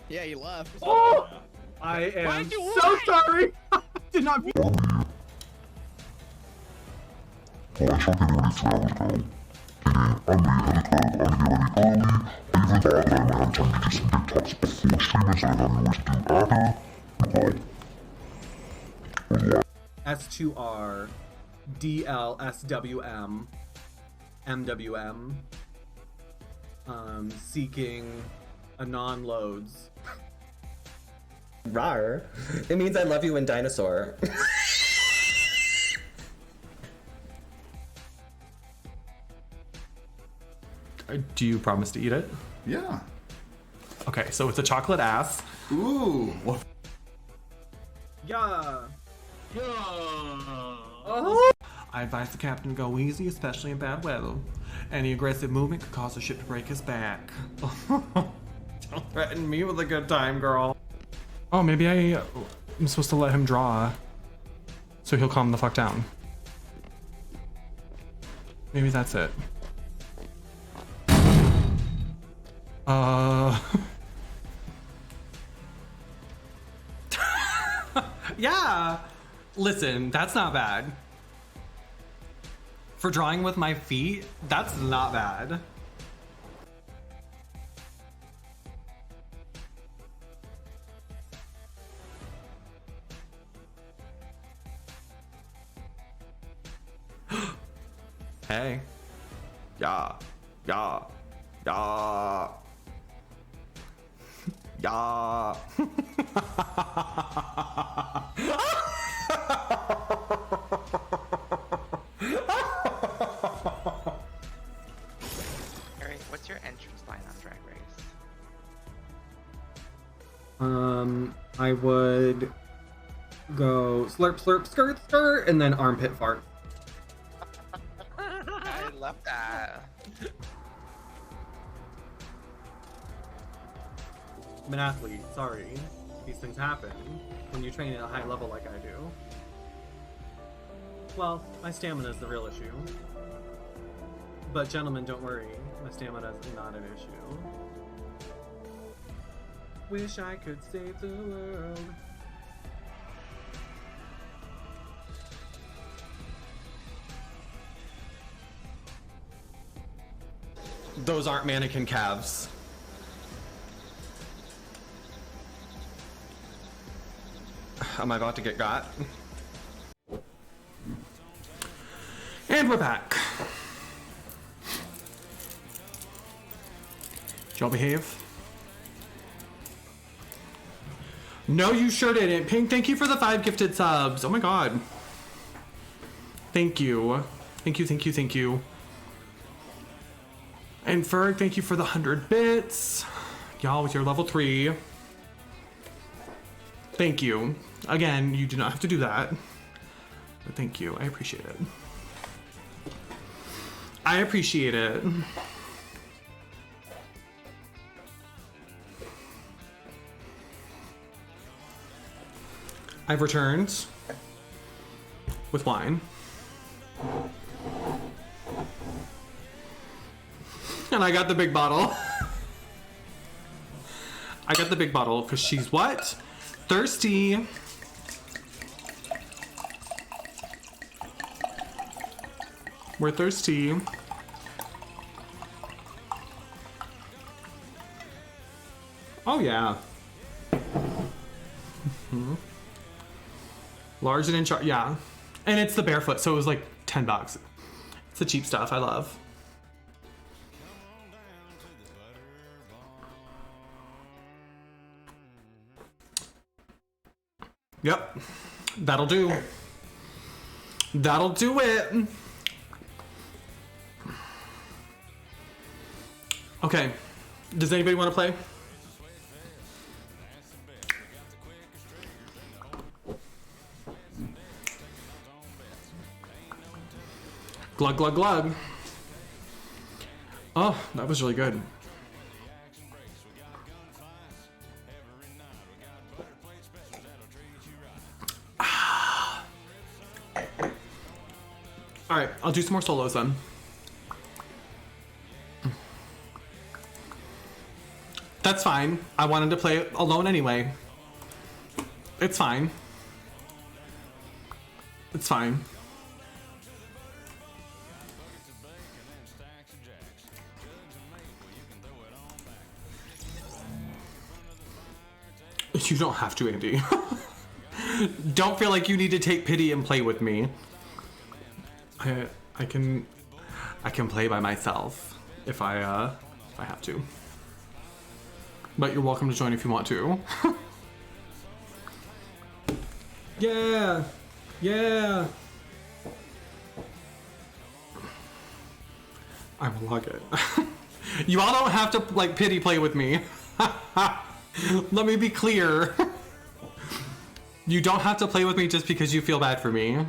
Yeah, he left. Oh! I am so sorry! I did not mean. S2R DLSWM MWM seeking anon-loads. Rar. It means I love you in dinosaur. Do you promise to eat it? Yeah. Okay, so it's a chocolate ass. Ooh. Yeah. Oh. I advise the captain to go easy, especially in bad weather. Any aggressive movement could cause the ship to break his back. Don't threaten me with a good time, girl. Oh, maybe I'm supposed to let him draw, so he'll calm the fuck down. Maybe that's it. Yeah. Listen, that's not bad. For drawing with my feet, that's not bad. Hey. Yeah. Yeah. Yeah. Yeah. Harry, what's your entrance line on Drag Race? I would go slurp, slurp, skirt, skirt, and then armpit fart. I love that. I'm an athlete, sorry. These things happen when you train at a high level like I do. Well, my stamina is the real issue. But gentlemen, don't worry. My stamina is not an issue. Wish I could save the world. Those aren't mannequin calves. Am I about to get got? And we're back. Did y'all behave? No, you sure didn't. Pink, thank you for the 5 gifted subs. Oh my god. Thank you. Thank you, thank you, thank you. And Ferg, thank you for the 100 bits. Y'all with your level 3. Thank you. Again, you do not have to do that. But thank you. I appreciate it. I appreciate it. I've returned with wine. And I got the big bottle. I got the big bottle because she's what? Thirsty. We're thirsty. Oh yeah. Large and in charge, yeah. And it's the barefoot, so it was like $10. It's the cheap stuff I love. Yep, that'll do. That'll do it. Okay, does anybody want to play? Glug, glug, glug. Oh, that was really good. All right, I'll do some more solos then. That's fine. I wanted to play it alone anyway. It's fine. It's fine. You don't have to, Andy. Don't feel like you need to take pity and play with me. I can play by myself if I have to. But you're welcome to join if you want to. Yeah. Yeah. I will log it. You all don't have to like pity play with me. Let me be clear. You don't have to play with me just because you feel bad for me.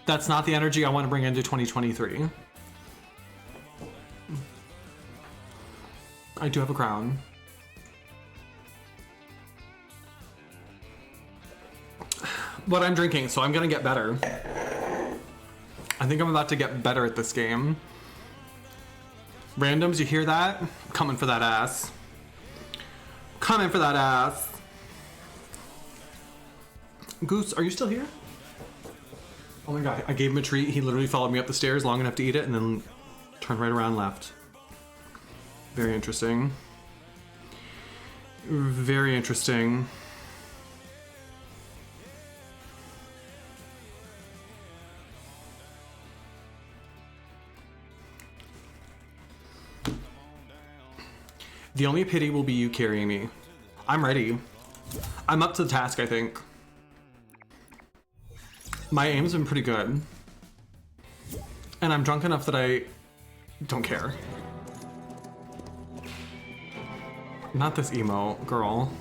That's not the energy I want to bring into 2023. I do have a crown. But I'm drinking, so I'm gonna get better. I think I'm about to get better at this game. Randoms, you hear that? I'm coming for that ass. Coming for that ass. Goose, are you still here? Oh my god, I gave him a treat. He literally followed me up the stairs long enough to eat it and then turned right around and left. Very interesting. Very interesting. The only pity will be you carrying me. I'm ready. I'm up to the task, I think. My aim's been pretty good. And I'm drunk enough that I don't care. Not this emo, girl.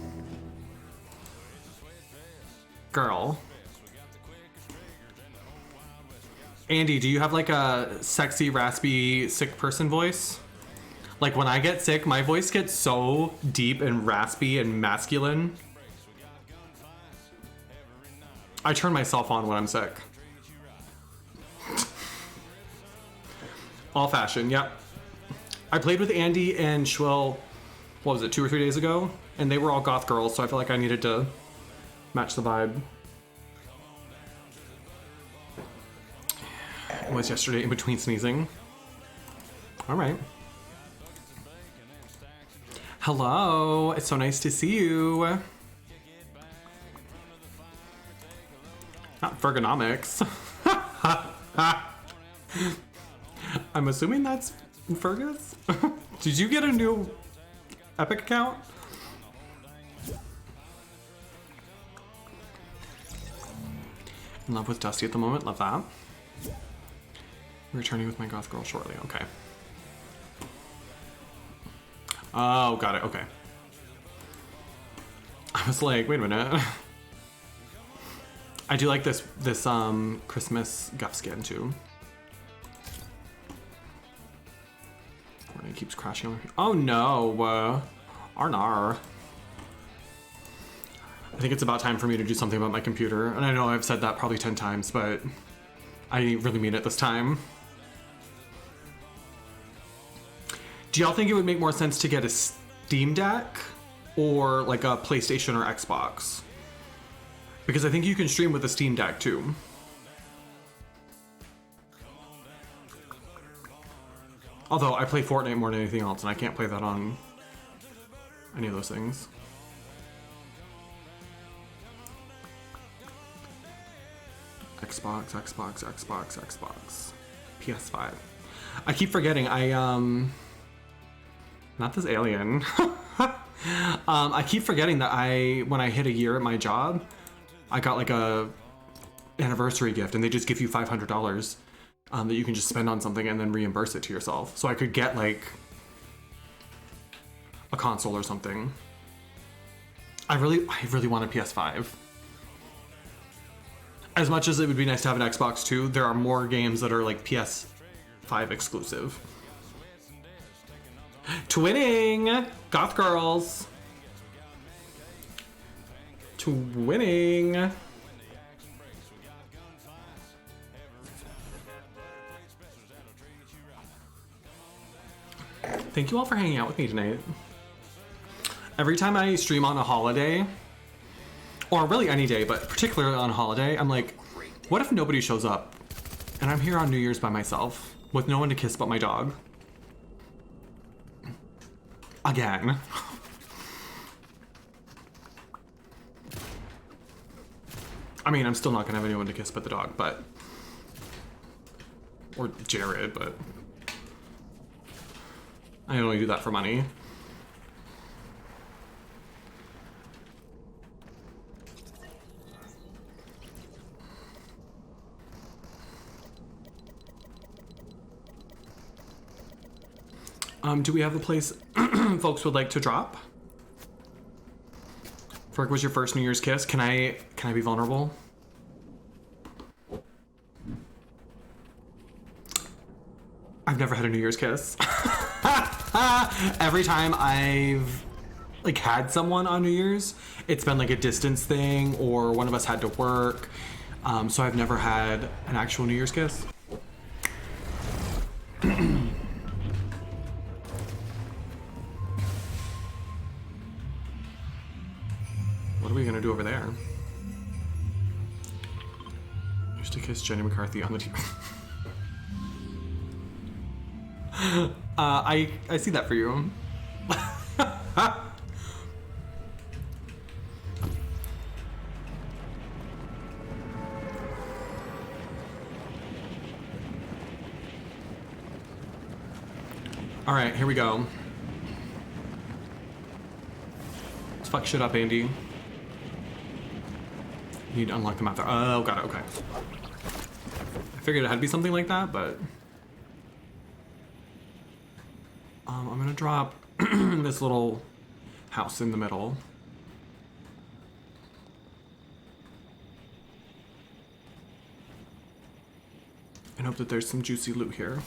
Girl. Andy, do you have like a sexy, raspy, sick person voice? Like when I get sick, my voice gets so deep and raspy and masculine. I turn myself on when I'm sick. All fashion, yep. I played with Andy and Schwill, what was it, 2 or 3 days ago? And they were all goth girls, so I feel like I needed to match the vibe. It was yesterday in between sneezing. All right. Hello, it's so nice to see you. Not Fergonomics. I'm assuming that's Fergus? Did you get a new Epic account? In love with Dusty at the moment, love that. Returning with my goth girl shortly, okay. Oh, got it, okay. I was like, wait a minute. I do like this Christmas Guff skin too. It keeps crashing over here. Oh no, Arnar. I think it's about time for me to do something about my computer. And I know I've said that probably 10 times, but I really mean it this time. Do y'all think it would make more sense to get a Steam Deck or like a PlayStation or Xbox? Because I think you can stream with the Steam Deck too. Although I play Fortnite more than anything else and I can't play that on any of those things. Xbox, PS5. I keep forgetting. Not this alien. I keep forgetting that when I hit a year at my job, I got like a anniversary gift, and they just give you $500 that you can just spend on something and then reimburse it to yourself. So I could get like a console or something. I really want a PS5. As much as it would be nice to have an Xbox too, there are more games that are like PS5 exclusive. Twinning! Goth girls! Twinning! Thank you all for hanging out with me tonight. Every time I stream on a holiday, or really any day, but particularly on a holiday, I'm like, what if nobody shows up? And I'm here on New Year's by myself, with no one to kiss but my dog. Again. I mean, I'm still not gonna have anyone to kiss but the dog, but... Or Jared, but... I only do that for money. Do we have a place folks would like to drop? Ferg, was your first New Year's kiss? Can I be vulnerable? I've never had a New Year's kiss. Every time I've like had someone on New Year's, it's been like a distance thing, or one of us had to work. So I've never had an actual New Year's kiss. What are we gonna do over there? Used to kiss Jenny McCarthy on the TV. I see that for you. All right, here we go. Let's fuck shit up, Andy. Need to unlock the map there. Oh, got it, okay. I figured it had to be something like that, but... I'm gonna drop this little house in the middle. And hope that there's some juicy loot here.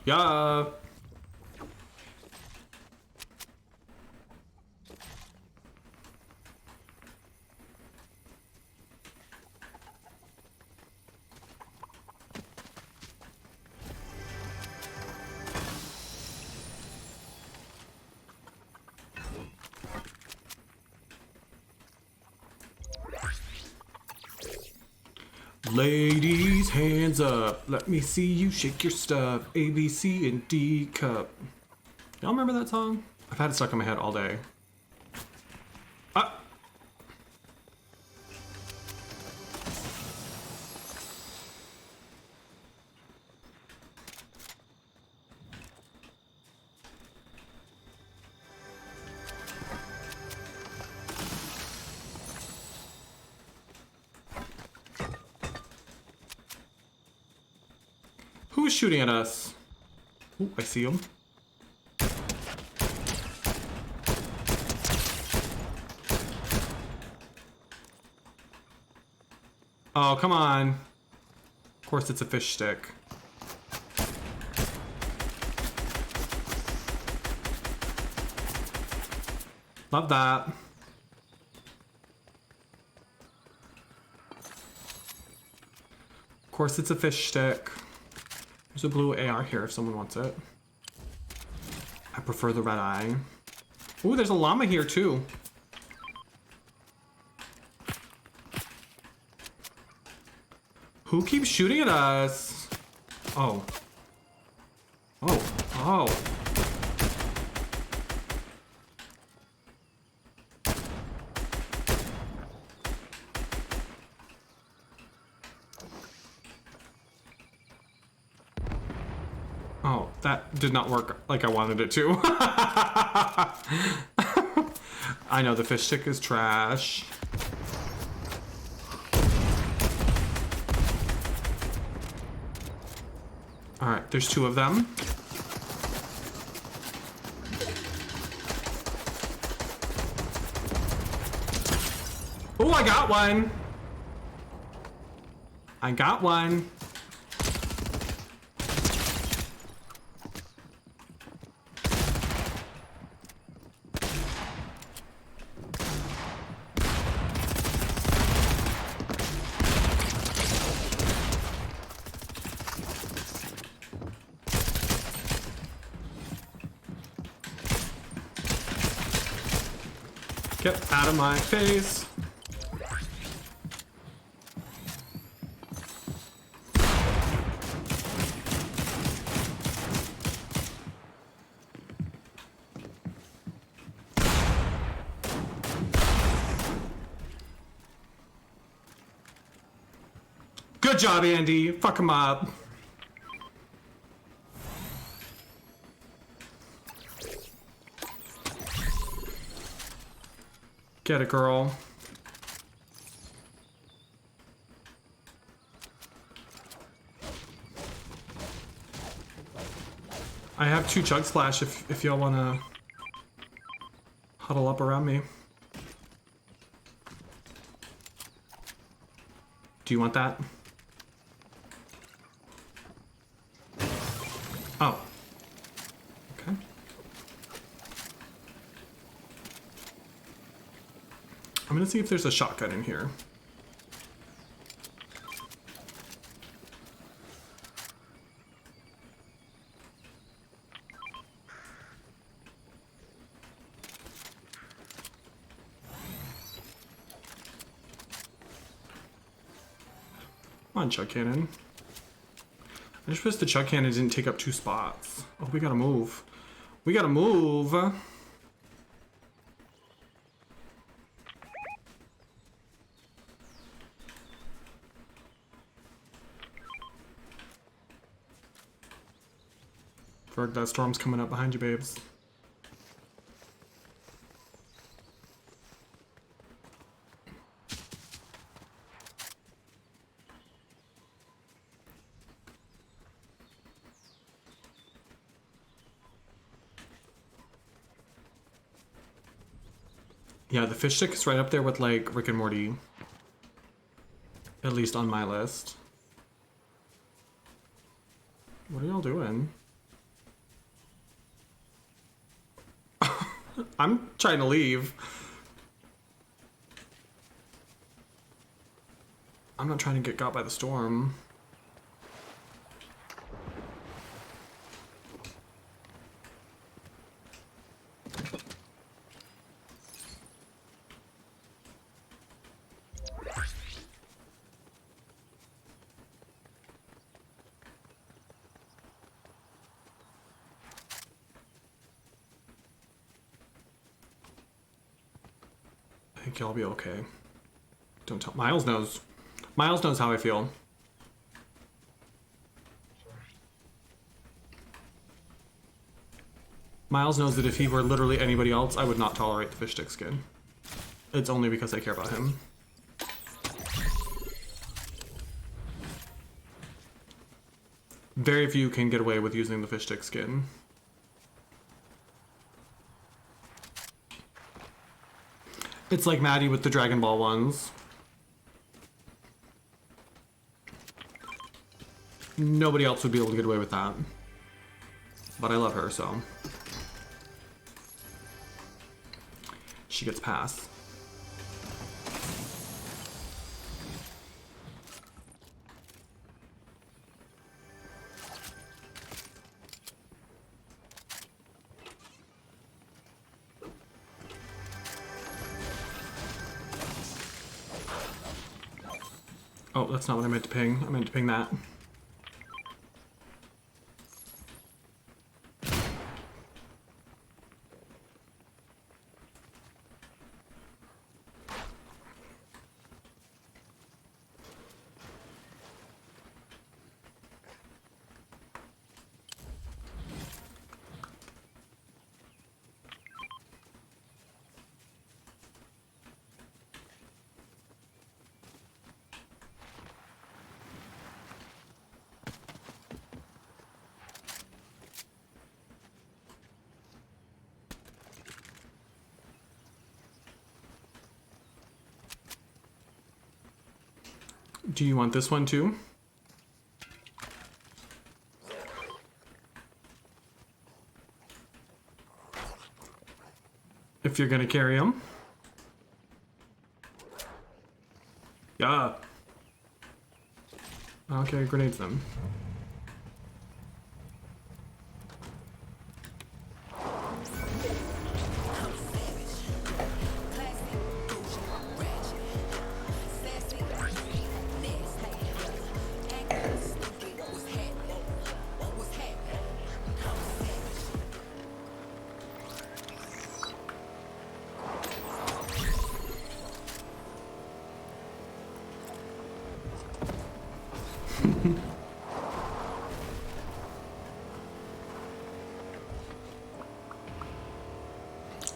Yeah. Ladies, hands up. Let me see you shake your stuff. A, B, C, and D cup. Y'all remember that song? I've had it stuck in my head all day. Ah! Who is shooting at us? Ooh, I see him. Oh, come on. Of course it's a fish stick. Love that. Of course it's a fish stick. There's a blue AR here if someone wants it. I prefer the red eye. Ooh, there's a llama here too. Who keeps shooting at us? Oh. Oh. Oh. Oh, that did not work like I wanted it to. I know the fish stick is trash. All right, there's two of them. Oh, I got one. I got one. Get out of my face. Good job, Andy. Fuck him up. Get it, girl. I have 2 Chug Splash if y'all wanna huddle up around me. Do you want that? Oh. Okay. I'm gonna see if there's a shotgun in here. Come on, Chug Cannon. I just wish the Chug Cannon didn't take up 2 spots. Oh, we gotta move. We gotta move. Ferg, that storm's coming up behind you, babes. Yeah, the fish stick is right up there with, like, Rick and Morty. At least on my list. What are y'all doing? I'm trying to leave. I'm not trying to get got by the storm. I think y'all be okay. Don't tell. Miles knows. Miles knows how I feel. Miles knows that if he were literally anybody else, I would not tolerate the fish stick skin. It's only because I care about him. Very few can get away with using the fish stick skin. It's like Maddie with the Dragon Ball ones. Nobody else would be able to get away with that. But I love her, so. She gets pass. Oh, that's not what I meant to ping. I meant to ping that. Do you want this one too? If you're gonna carry him. Yeah. I'll carry grenades then.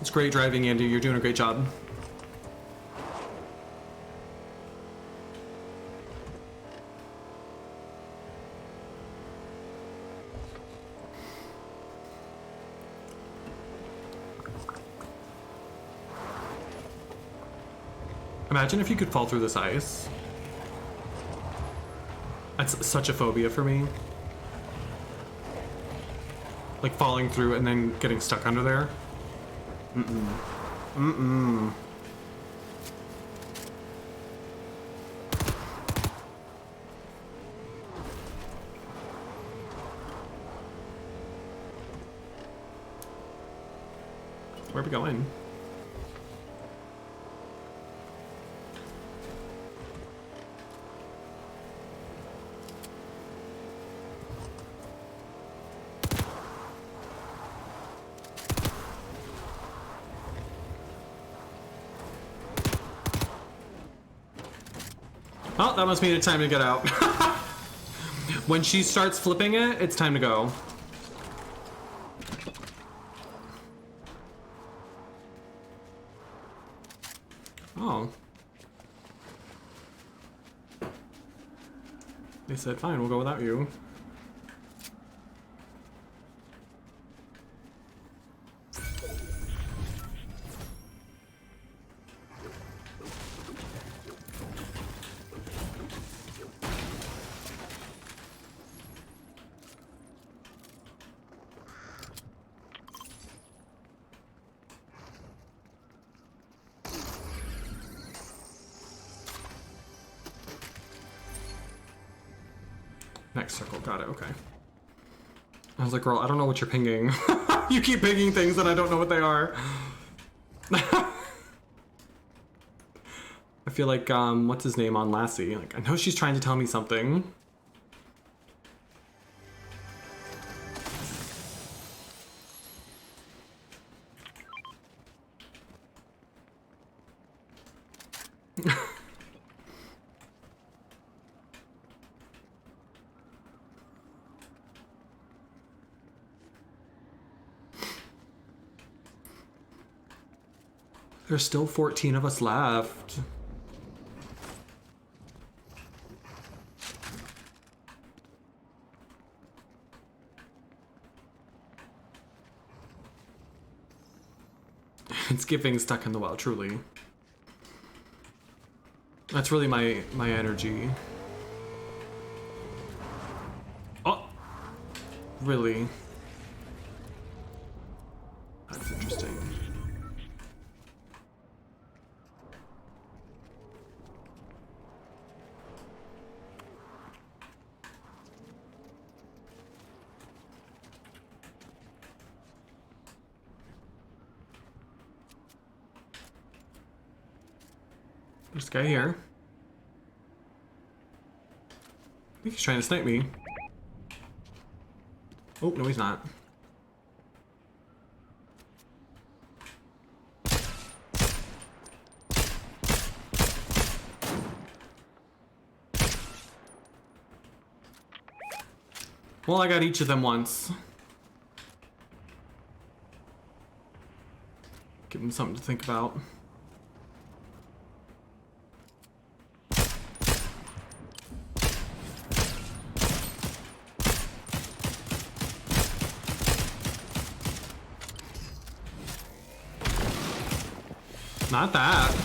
It's great driving, Andy. You're doing a great job. Imagine if you could fall through this ice. That's such a phobia for me. Like falling through and then getting stuck under there. Mm-mm. Mm-mm. Where are we going? Oh, that must mean it's time to get out. When she starts flipping it, it's time to go. Oh. They said, fine, we'll go without you. Next circle, got it, okay. I was like, girl, I don't know what you're pinging. You keep pinging things and I don't know what they are. I feel like, what's his name on Lassie? Like, I know she's trying to tell me something. There's still 14 of us left. It's giving stuck in the well, truly. That's really my energy. Oh, really? That's interesting. There's a guy here. I think he's trying to snipe me. Oh, no he's not. Well, I got each of them once. Give them something to think about. Not that.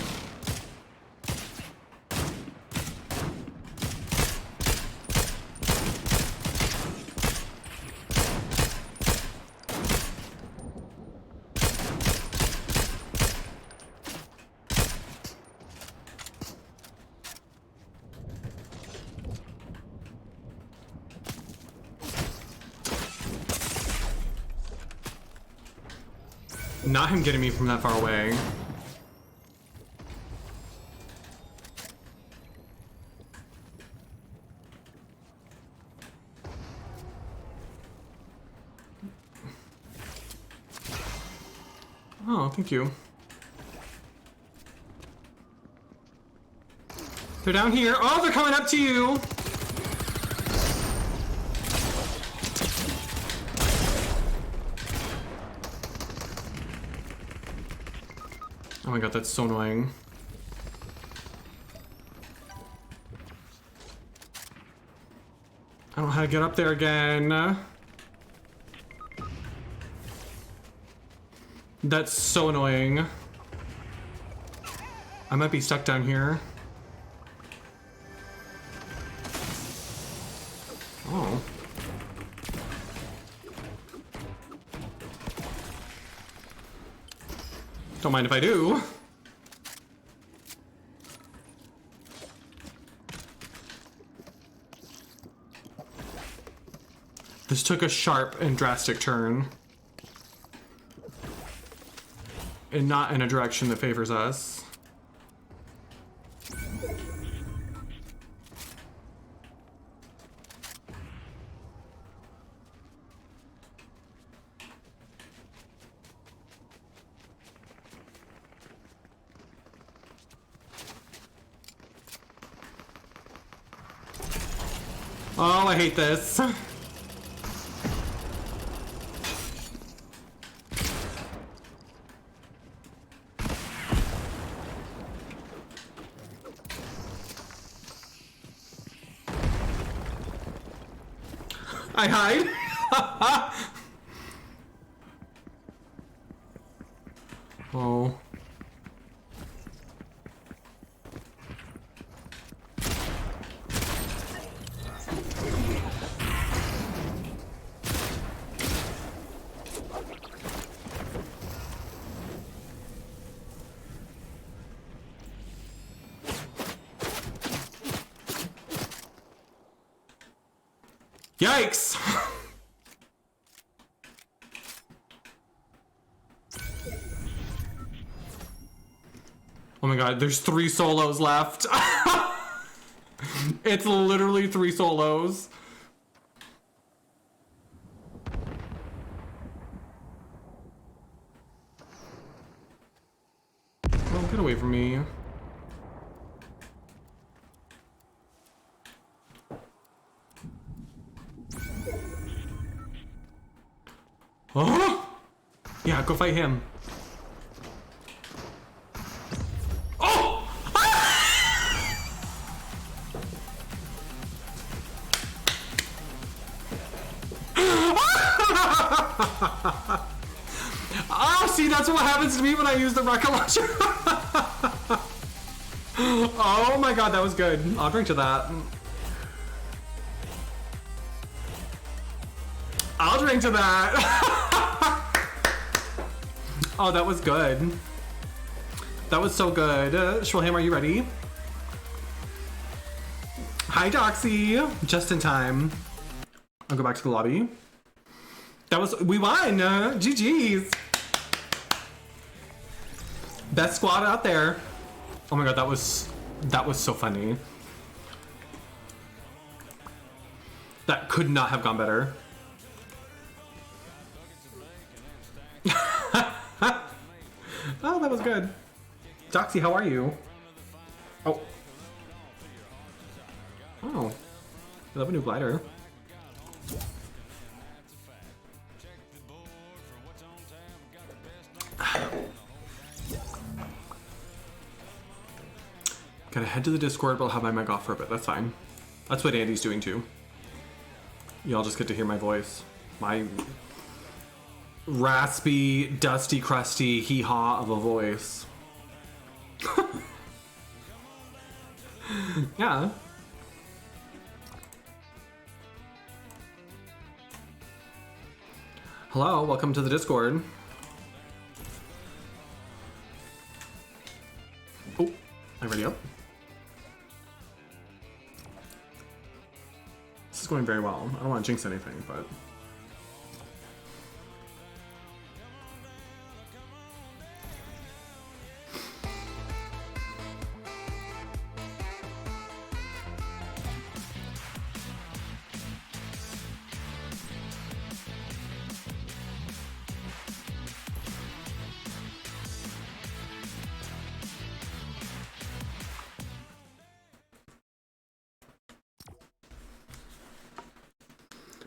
Not him getting me from that far away. Oh, thank you. They're down here. Oh, they're coming up to you. Oh my god, that's so annoying. I don't know how to get up there again. That's so annoying. I might be stuck down here. Oh. Don't mind if I do. This took a sharp and drastic turn. And not in a direction that favors us. Oh, I hate this. I hide. Oh. Yikes! Oh my god, there's 3 solos left. It's literally 3 solos. Oh, get away from me. Oh! Yeah, go fight him. Oh! Oh, see, that's what happens to me when I use the rocket launcher. Oh my god, that was good. I'll drink to that. I'll drink to that. Oh, that was good. That was so good. Shwilham, are you ready? Hi, Doxy. Just in time. I'll go back to the lobby. That was, we won. GG's. Best squad out there. Oh my god, that was so funny. That could not have gone better. Oh, that was good. Doxy, how are you? Oh. Oh. I love a new glider. Gotta head to the Discord, but I'll have my mic off for a bit. That's fine. That's what Andy's doing too. Y'all just get to hear my voice. My raspy, dusty, crusty hee-haw of a voice. Yeah. Hello, welcome to the Discord. Oh, I'm ready up. This is going very well. I don't want to jinx anything, but...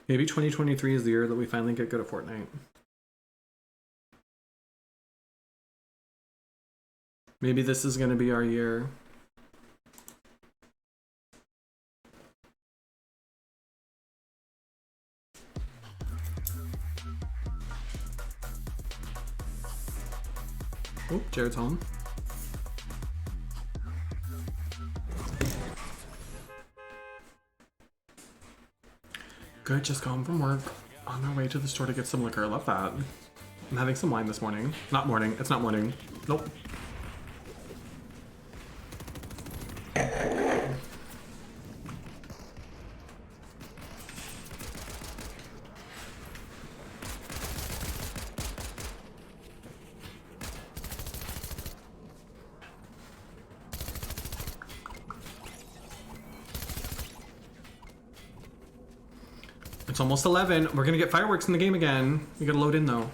Maybe 2023 is the year that we finally get good at Fortnite. Maybe this is going to be our year. Oh, Jared's home. Good, just got home from work. On my way to the store to get some liquor. I love that. I'm having some wine this morning. Not morning. It's not morning. Nope. It's almost 11. We're gonna get fireworks in the game again. We gotta load in though.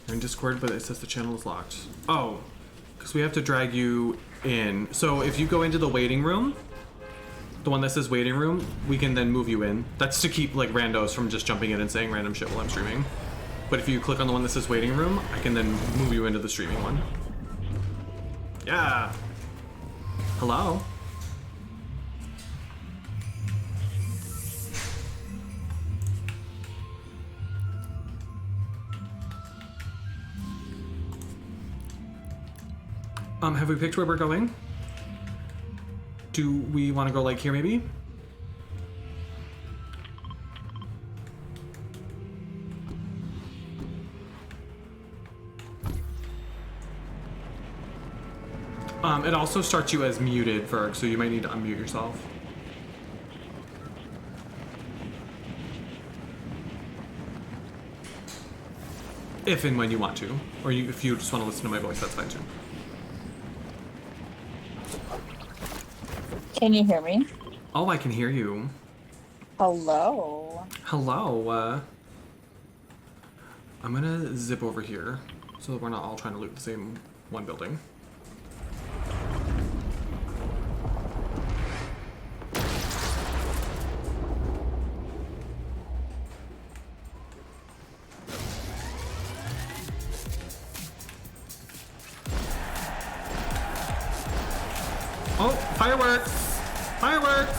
You're in Discord, but it says the channel is locked. Oh, because we have to drag you in. So if you go into the waiting room, the one that says waiting room, we can then move you in. That's to keep like randos from just jumping in and saying random shit while I'm streaming. But if you click on the one that says waiting room, I can then move you into the streaming one. Yeah. Hello. Have we picked where we're going? Do we want to go like here maybe? It also starts you as muted, Ferg, so you might need to unmute yourself. If and when you want to. Or if you just want to listen to my voice, that's fine too. Can you hear me? Oh, I can hear you. Hello. Hello. I'm gonna zip over here so that we're not all trying to loot the same one building. Oh, fireworks! Fireworks!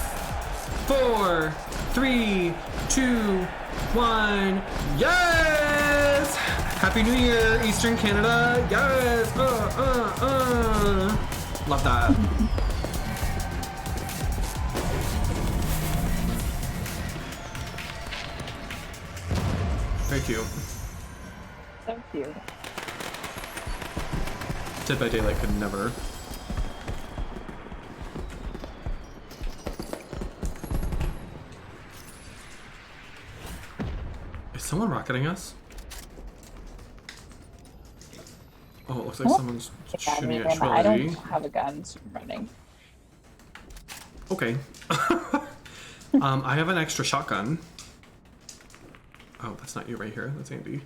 4, 3, 2, 1. Yes! Happy New Year, Eastern Canada. Yes! Love that. Very cute. So cute. Dead by Daylight could never. Is someone rocketing us? Oh, it looks like What? someone's Yeah, I shooting mean, at I don't Trilogy. have a gun, so I'm running. Okay. I have an extra shotgun. Oh, that's not you right here. That's Andy.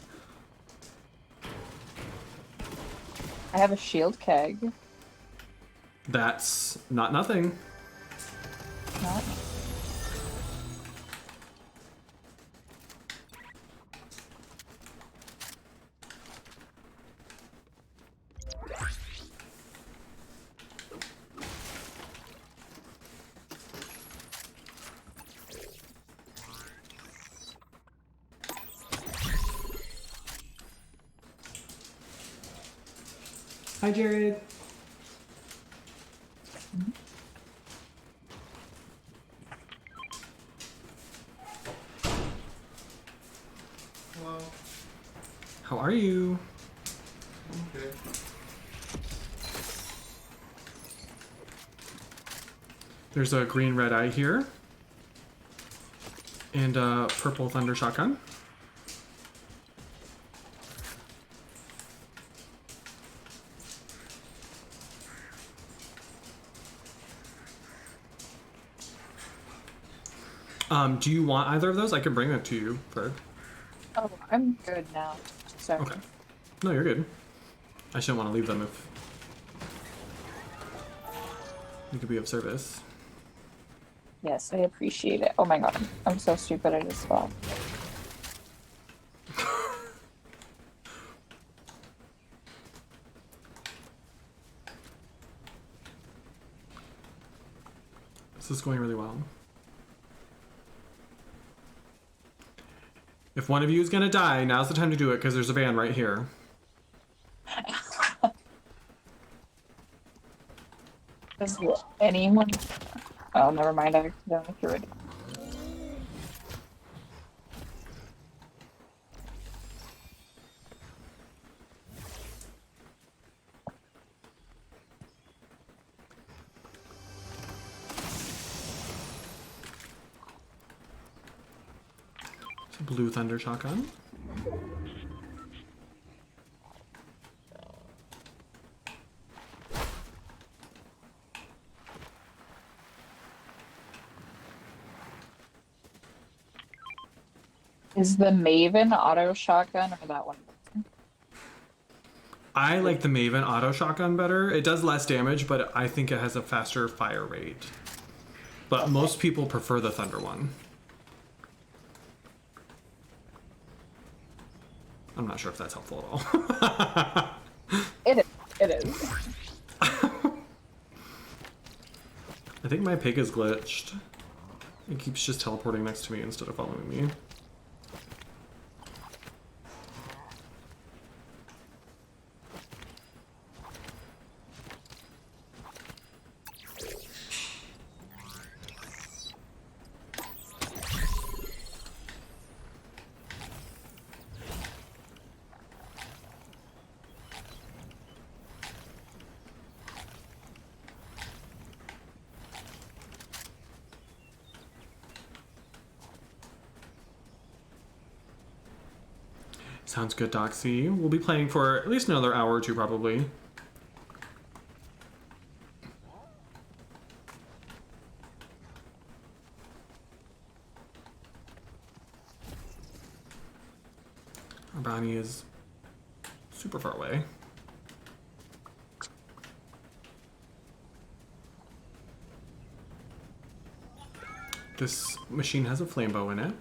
I have a shield keg. That's not nothing. Not. Hi, Jared. Hello. How are you? Okay. There's a green red eye here. And a purple thunder shotgun. Do you want either of those? I can bring that to you, Fred. Oh, I'm good now. Sorry. Okay. No, you're good. I shouldn't want to leave them if you could be of service. Yes, I appreciate it. Oh my god, I'm so stupid at this spot. This is going really well. If one of you is gonna die, now's the time to do it because there's a van right here. Does anyone? Oh, never mind. I accidentally threw it. It's a blue thunder shotgun. Is the Maven auto shotgun or that one? I like the Maven auto shotgun better. It does less damage, but I think it has a faster fire rate. But most people prefer the thunder one. I'm not sure if that's helpful at all. It is. It is. I think my pig is glitched. It keeps just teleporting next to me instead of following me. Sounds good, Doxy. We'll be playing for at least another hour or two, probably. Our bounty is super far away. This machine has a flame bow in it.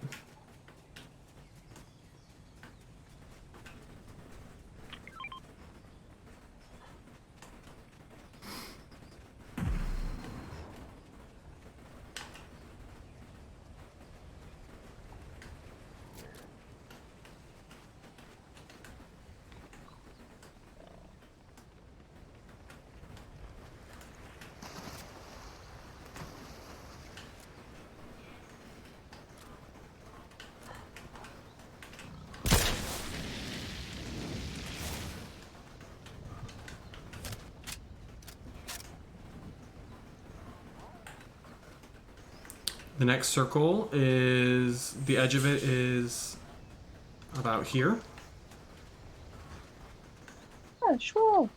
The next circle is, the edge of it is about here. Oh, sure.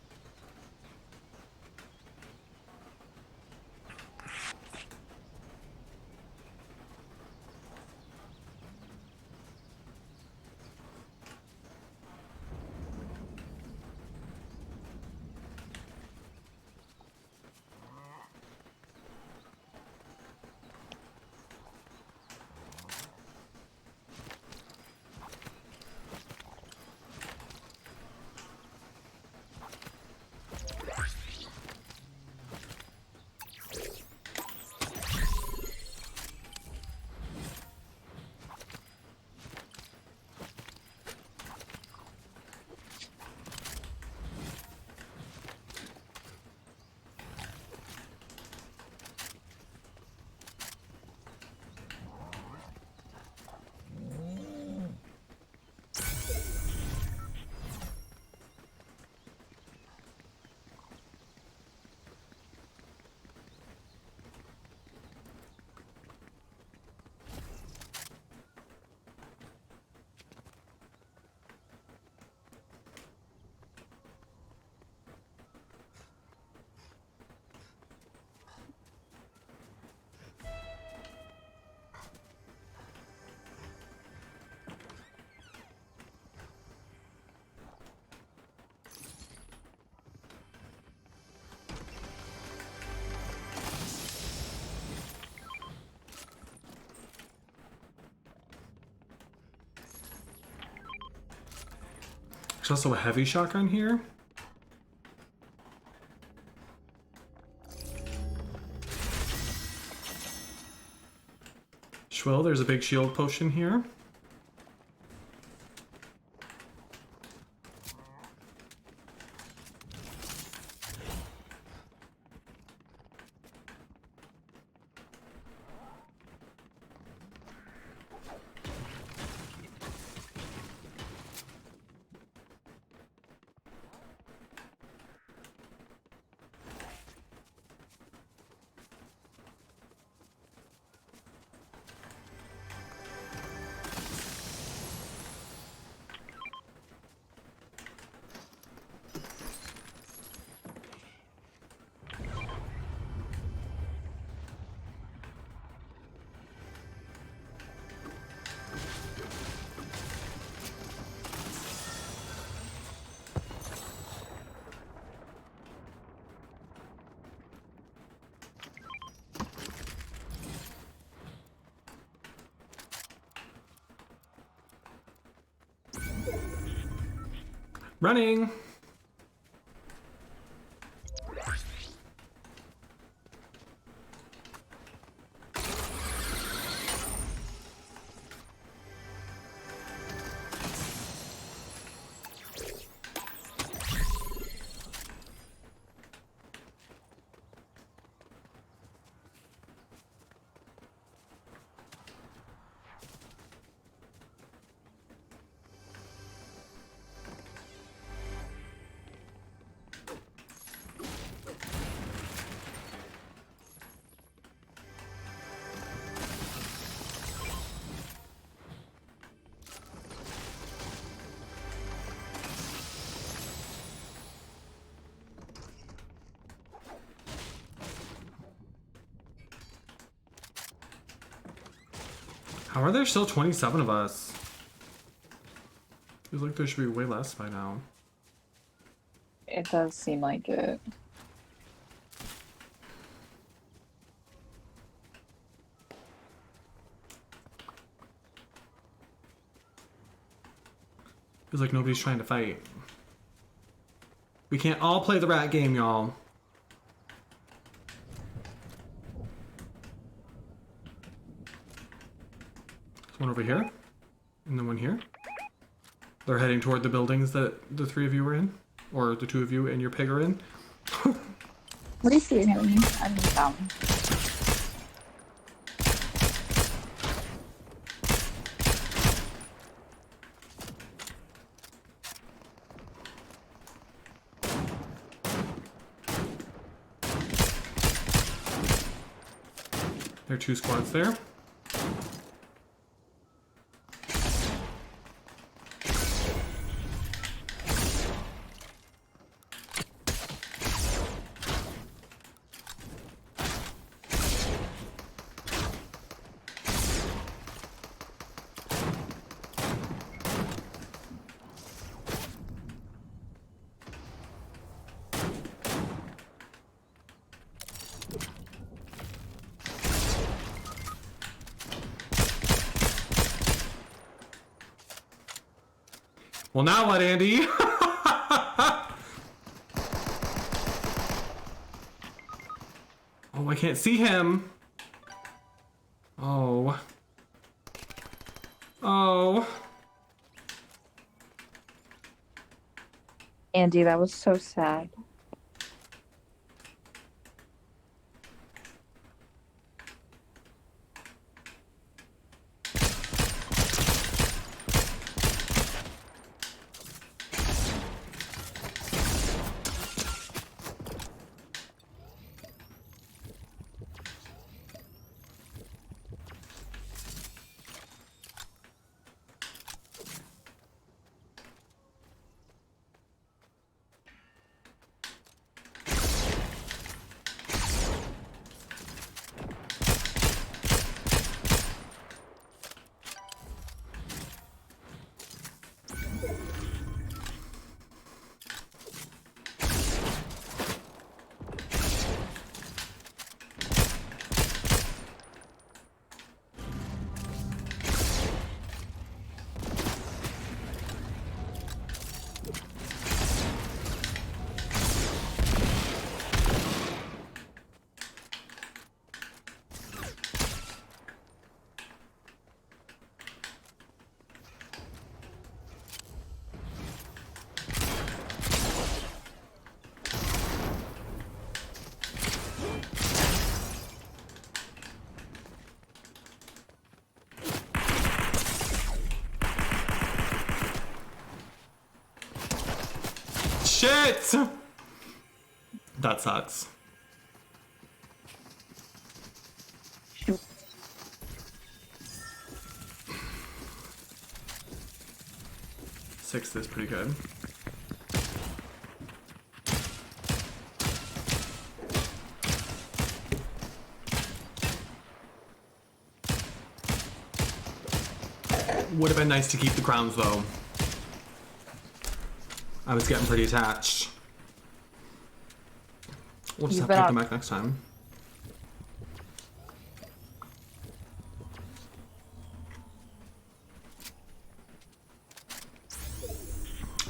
There's also a heavy shotgun here. Shwill, there's a big shield potion here. Running! How are there still 27 of us? Feels like there should be way less by now. It does seem like it. Feels like nobody's trying to fight. We can't all play the rat game, y'all. There's one over here, and then one here. They're heading toward the buildings that the three of you were in, or the two of you and your pig are in. What do you see him? I'm down. There are two squads there. Well, now what, Andy? Oh, I can't see him. Oh. Oh. Andy, that was so sad. Shit! That sucks. Sixth is pretty good. Would have been nice to keep the crowns though. I was getting pretty attached. We'll just have to take them back next time.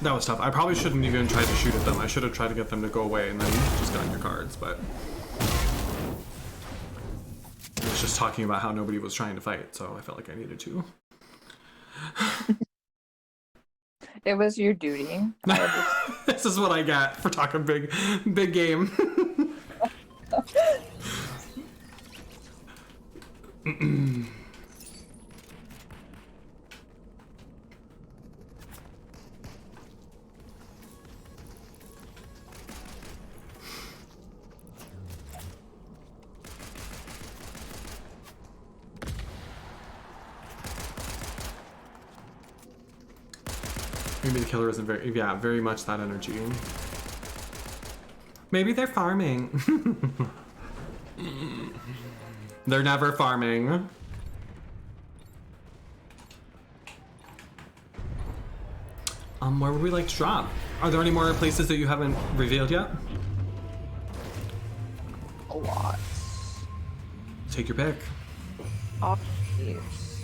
That was tough. I probably shouldn't even try to shoot at them. I should have tried to get them to go away and then just gotten your cards, but I was just talking about how nobody was trying to fight, so I felt like I needed to. It was your duty. This is what I get for talking big game. Maybe the killer isn't very much that energy. Maybe they're farming. They're never farming. Where would we like to drop? Are there any more places that you haven't revealed yet? A lot. Take your pick. Obvious.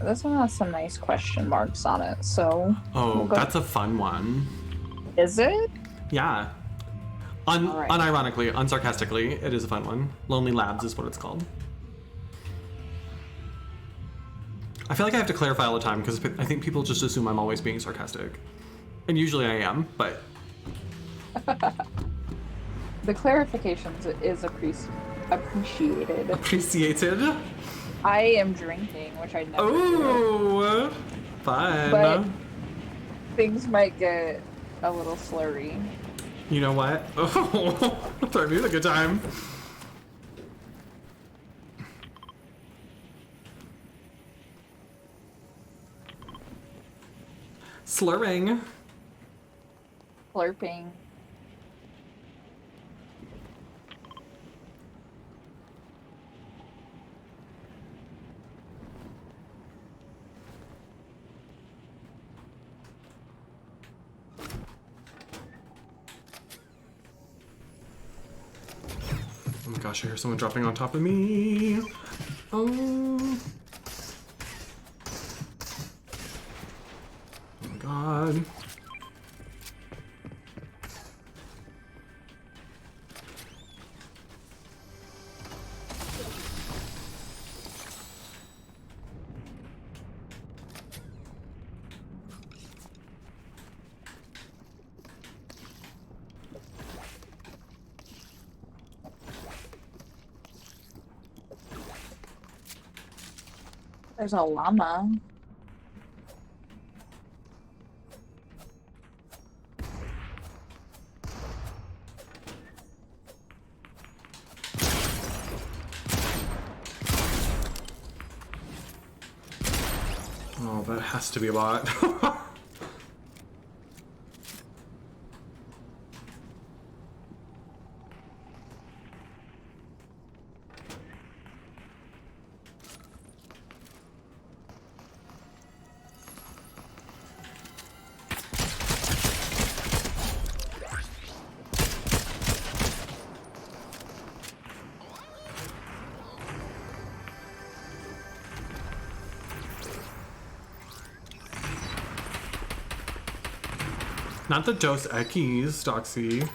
This one has some nice question marks on it, so... Oh, that's a fun one. Is it? Yeah. Alright. Unironically, unsarcastically, it is a fun one. Lonely Labs is what it's called. I feel like I have to clarify all the time because I think people just assume I'm always being sarcastic. And usually I am, but... The clarifications is appreciated. Appreciated? I am drinking, which I never do. Oh, fun. But things might get a little slurry. You know what? Oh, throw me a good time. Slurring. Slurping. Oh my gosh, I hear someone dropping on top of me. Oh. god. There's a llama. Oh, that has to be a bot. Not the Dos Equis, Doxy.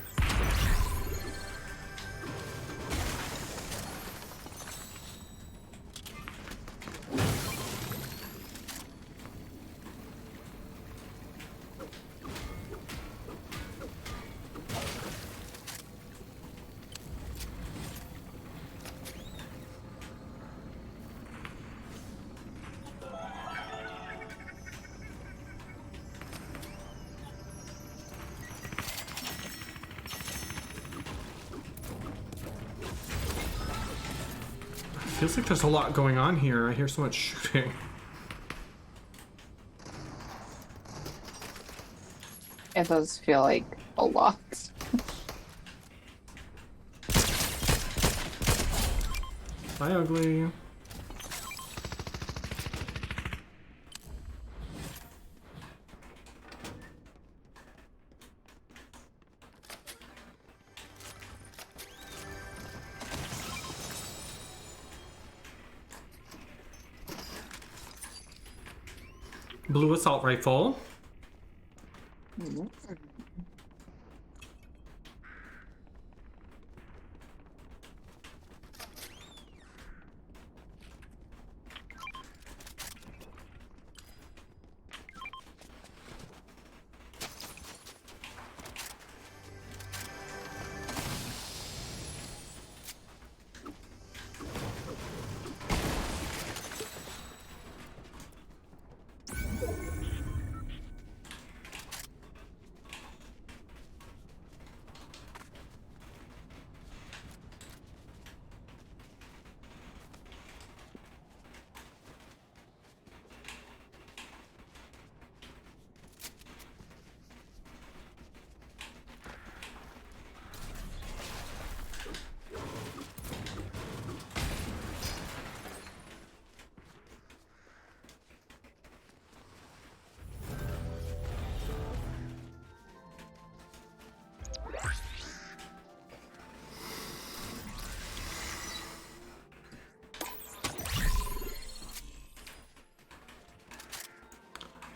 Feels like there's a lot going on here. I hear so much shooting. It does feel like a lot. Bye, ugly. Blue assault rifle.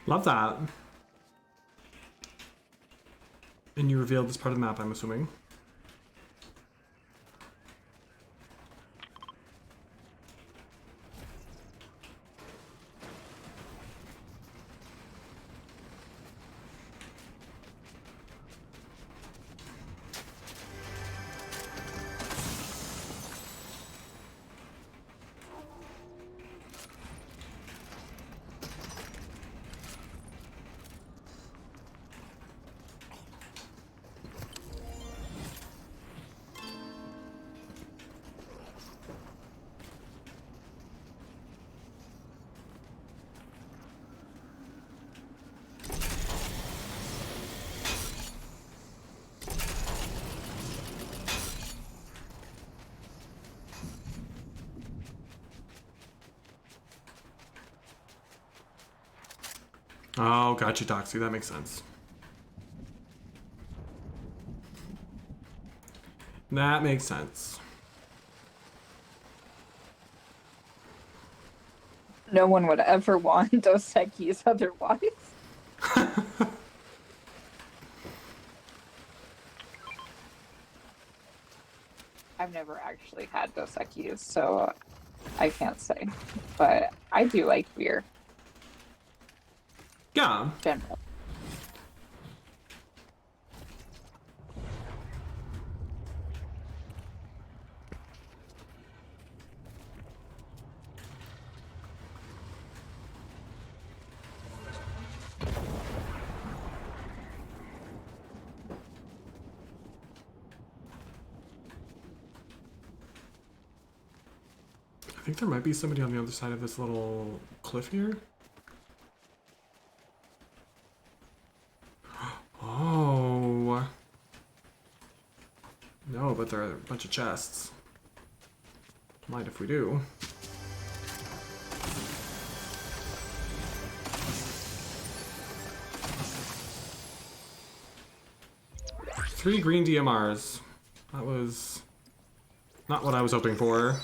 Love that. And you revealed this part of the map, I'm assuming. Oh, gotcha, Doxy. That makes sense. That makes sense. No one would ever want Dos Equis otherwise. I've never actually had Dos Equis, so I can't say. But I do like beer, Yeah. generally. I think there might be somebody on the other side of this little cliff here. Oh. No, but there are a bunch of chests. Mind if we do? Three green DMRs. That was not what I was hoping for.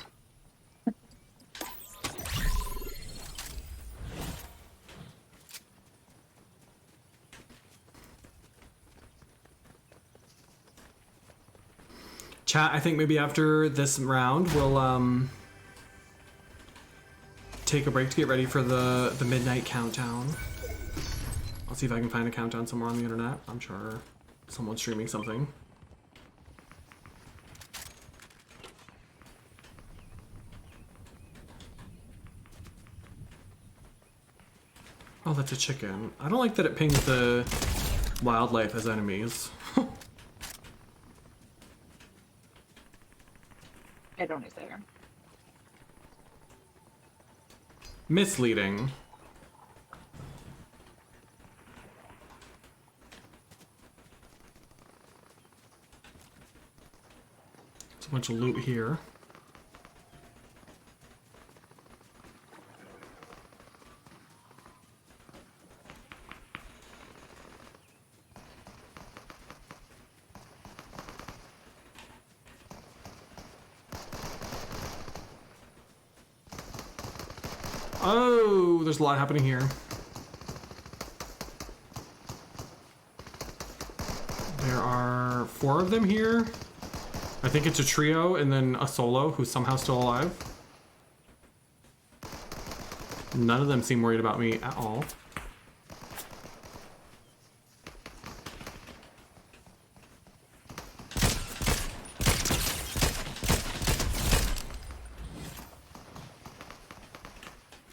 Chat, I think maybe after this round we'll take a break to get ready for the midnight countdown. I'll see if I can find a countdown somewhere on the internet. I'm sure someone's streaming something. Oh, that's a chicken. I don't like that it pings the wildlife as enemies. I don't either. Misleading. There's a bunch of loot here. Oh, there's a lot happening here. There are 4 of them here. I think it's a trio and then a solo who's somehow still alive. None of them seem worried about me at all.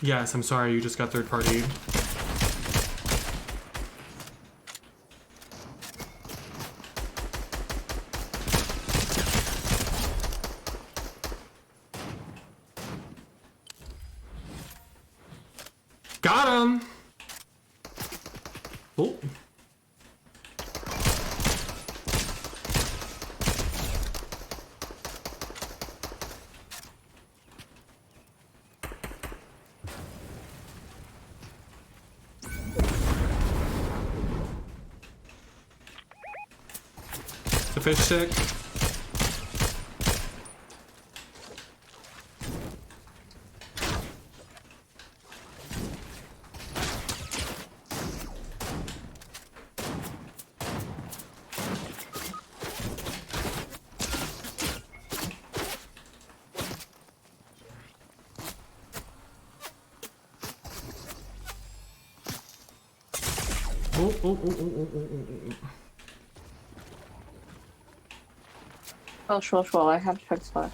Yes, I'm sorry, you just got third party. Got him! Oh. The fish stick. Oh. Oh, sure, I have chug splash.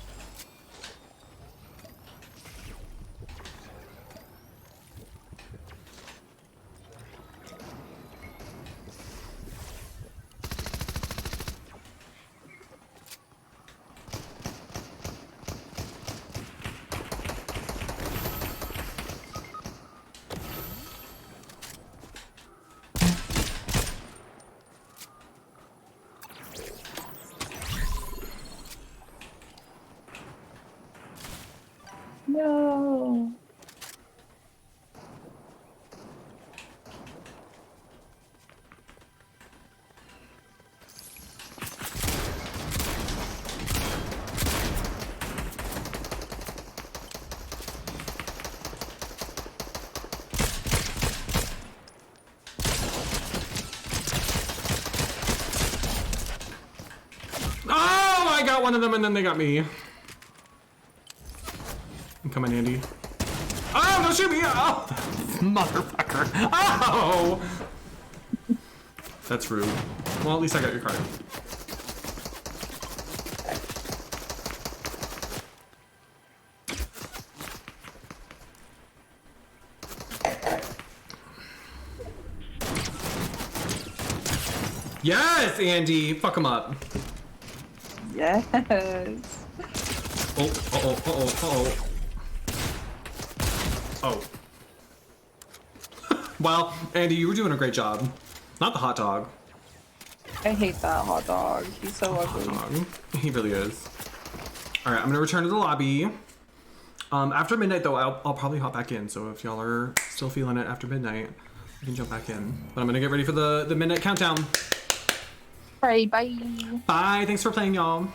No. Oh my got one of them and then they got me. I'm coming, Andy. Oh, don't shoot me! Oh, motherfucker! Oh! That's rude. Well, at least I got your card. Yes, Andy! Fuck him up. Yes. Oh. Oh. Well, Andy, you were doing a great job. Not the hot dog. I hate that hot dog. He's so Hot ugly. dog. He really is. All right, I'm gonna return to the lobby. After midnight, though, I'll probably hop back in. So if y'all are still feeling it after midnight, you can jump back in. But I'm gonna get ready for the midnight countdown. Alright, bye. Bye. Thanks for playing, y'all.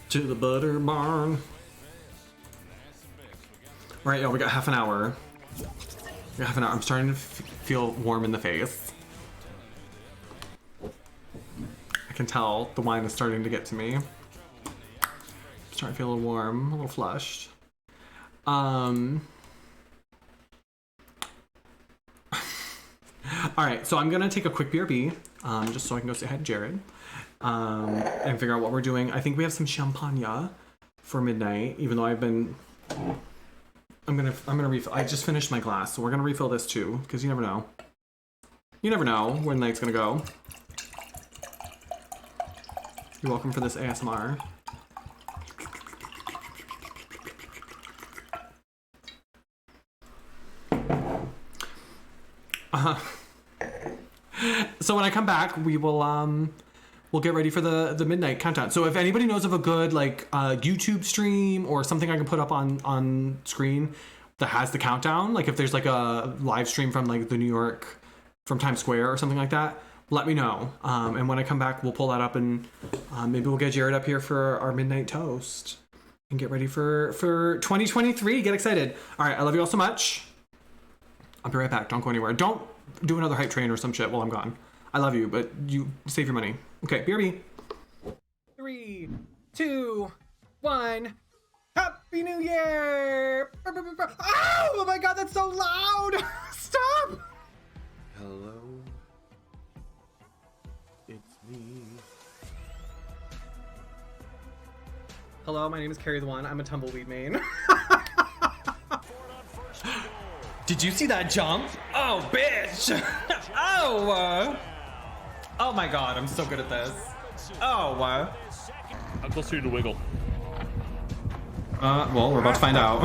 To the butter barn. All right, y'all. We got half an hour. I'm starting to feel warm in the face. I can tell the wine is starting to get to me. I'm starting to feel a little warm, a little flushed. All right, so I'm gonna take a quick BRB, just so I can go say hi to Jared, and figure out what we're doing. I think we have some champagne for midnight, even though I'm gonna refill. I just finished my glass, so we're gonna refill this too, because you never know. You never know when the night's gonna go. You're welcome for this ASMR. So when I come back, we will we'll get ready for the midnight countdown. So if anybody knows of a good like YouTube stream or something I can put up on screen that has the countdown, like if there's like a live stream from like the New York from Times Square or something like that, let me know. And when I come back, we'll pull that up and maybe we'll get Jared up here for our midnight toast and get ready for 2023. Get excited. All right, I love you all so much. I'll be right back. Don't go anywhere. Don't do another hype train or some shit while I'm gone. I love you, but you save your money. Okay, BRB. 3, 2, 1. Happy New Year! Oh my god, that's so loud! Stop! Hello. It's me. Hello, my name is Carrie the One. I'm a tumbleweed main. Did you see that jump? Oh, bitch! Oh! Oh my god, I'm so good at this. Oh! How close are you to wiggle? Well, we're about to find out.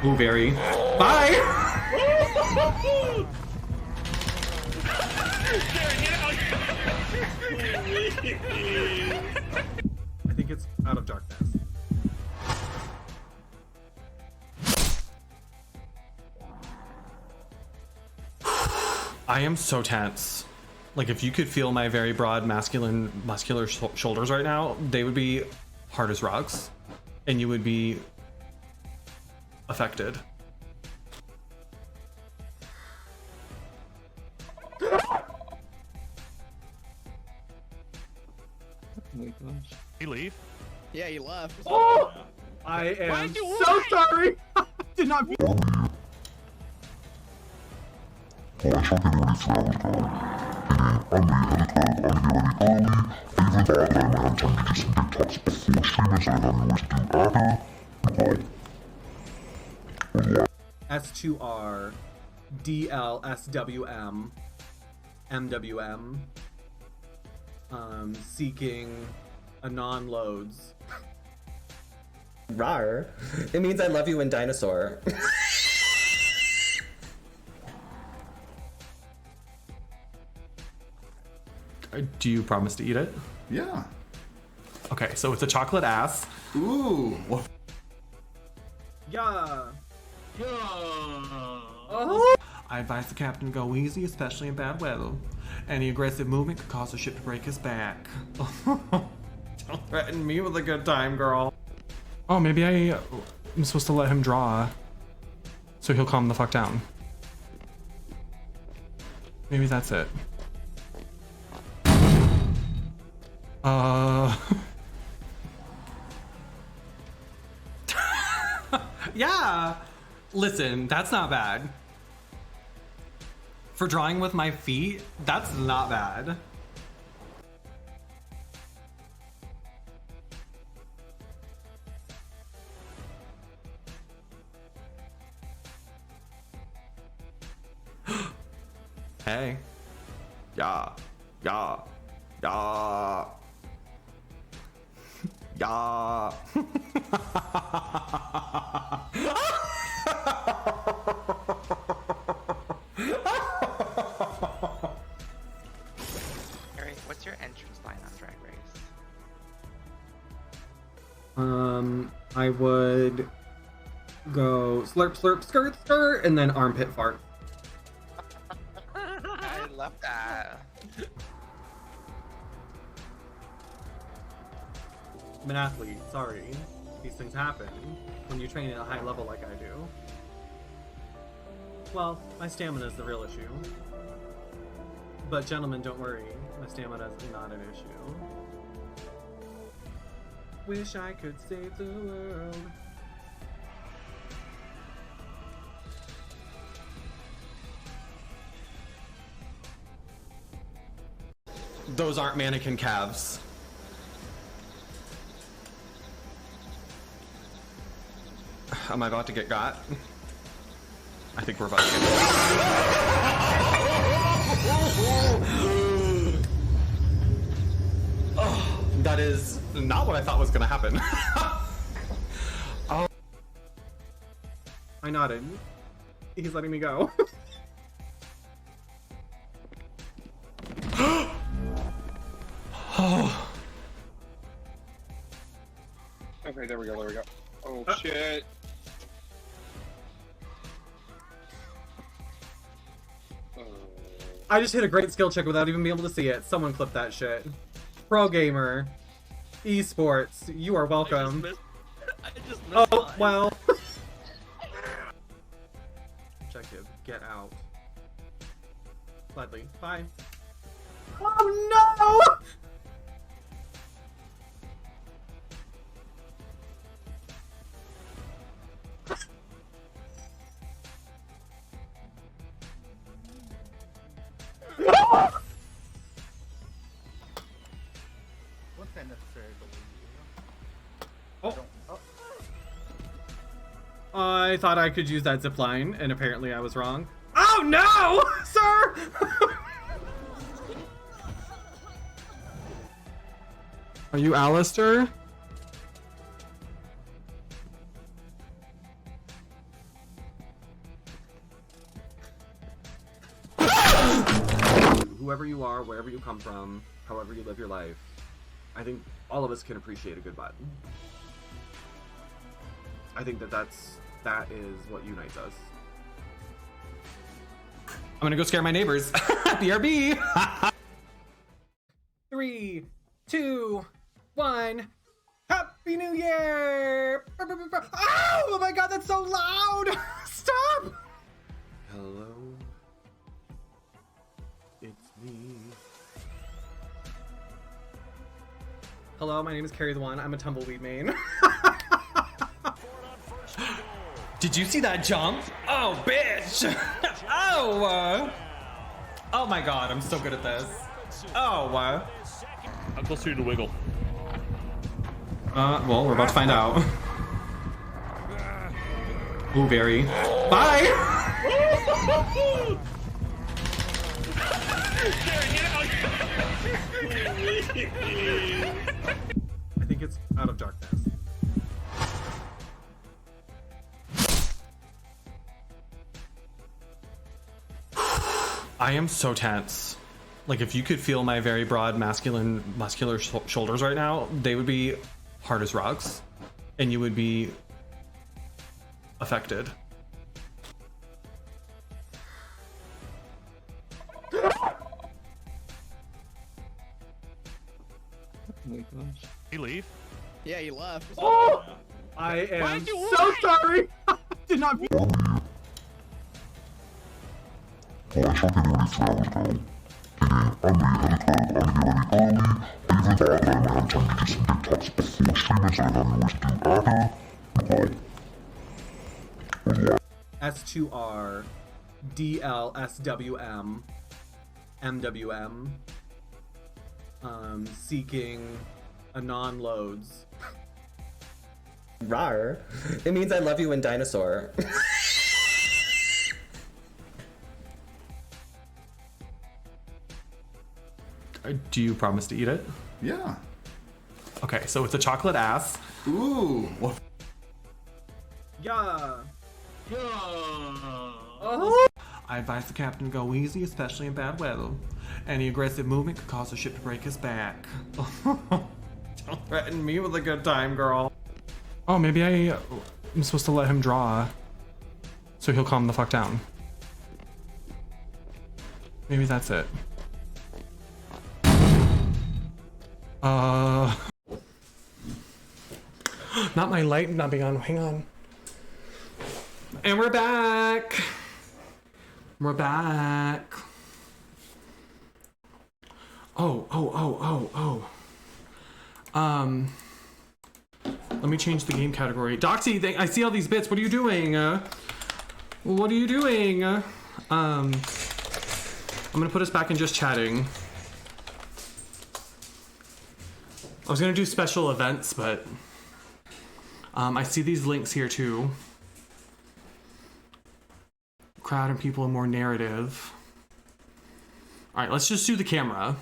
Ooh, very. Bye! I think it's out of darkness. I am so tense. Like if you could feel my very broad muscular shoulders right now, they would be hard as rocks and you would be affected. He leave? Yeah, he left. Oh! I am so sorry. I did not. S2R DLSWM MWM seeking anon loads. Rar. It means I love you in dinosaur. Do you promise to eat it? Yeah. Okay, so it's a chocolate ass. Ooh. Well, Yeah. Oh. I advise the captain to go easy, especially in bad weather. Any aggressive movement could cause the ship to break his back. Don't threaten me with a good time, girl. Oh, maybe I'm supposed to let him draw so he'll calm the fuck down. Maybe that's it. Yeah. Listen, that's not bad. For drawing with my feet, that's not bad. Hey. Yeah. Yeah. Yeah. Yeah. Harry, what's your entrance line on Drag Race? I would go slurp, slurp, skirt, skirt, and then armpit fart. I love that. I'm an athlete, sorry. These things happen when you train at a high level like I do. Well, my stamina is the real issue. But gentlemen, don't worry. My stamina is not an issue. Wish I could save the world. Those aren't mannequin calves. Am I about to get got? I think we're about to get Oh, that is not what I thought was gonna happen. Oh. I nodded. He's letting me go. Oh. Okay, there we go, there we go. Oh shit. I just hit a great skill check without even being able to see it. Someone clip that shit. Pro gamer. Esports. You are welcome. I just missed Oh, mine. well. Objective. Get out. Gladly. Bye. Oh no! What's that necessary Oh. I thought I could use that zip line, and apparently I was wrong. Oh no, sir! Are you Alistair? Whoever you are, wherever you come from, however you live your life, I think all of us can appreciate a good butt. I think that is what unites us. I'm gonna go scare my neighbors. BRB. 3, 2, 1. Happy New Year! Oh my god, that's so loud! Stop! Hello. It's me. Hello, my name is Carrie the One. I'm a tumbleweed main. Did you see that jump? Oh, bitch! Oh! Oh my god, I'm so good at this. Oh! I'm closer to you to wiggle. Well, we're about to find out. Ooh, very. Bye! I think it's out of darkness. I am so tense. Like, if you could feel my very broad muscular shoulders right now, they would be hard as rocks, and you would be affected. Oh my gosh. He leave? Yeah, he left. Oh! I am so sorry! I did not mean Hola, yo te doy flowers, girl. I'm really had a club. I'm really early. I even S2R, DL, SWM, MWM, seeking anon loads. Rar. It means I love you in dinosaur. Do you promise to eat it? Yeah. Okay, so it's a chocolate ass. Ooh. Well, Yeah. I advise the captain to go easy, especially in bad weather. Any aggressive movement could cause the ship to break his back. Don't threaten me with a good time, girl. Oh, maybe I'm supposed to let him draw, so he'll calm the fuck down. Maybe that's it. Not my light not being on. Hang on. And we're back. We're back. Oh. Let me change the game category. Doxy, I see all these bits. What are you doing? What are you doing? I'm gonna put us back in just chatting. I was gonna do special events, but I see these links here too. Crowd and people and more narrative. All right, let's just do the camera.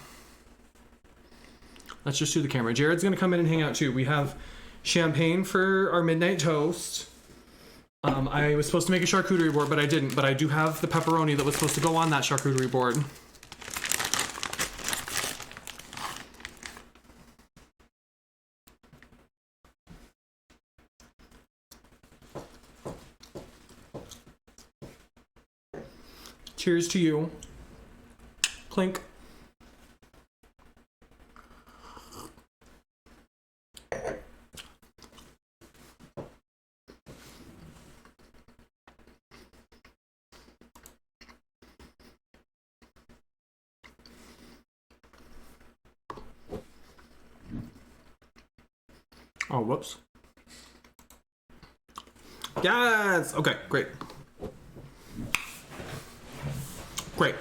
Let's just do the camera. Jared's gonna come in and hang out too. We have champagne for our midnight toast. I was supposed to make a charcuterie board, but I didn't. But I do have the pepperoni that was supposed to go on that charcuterie board. Cheers to you. Clink. Oh, whoops. Yes! Okay, great. Great.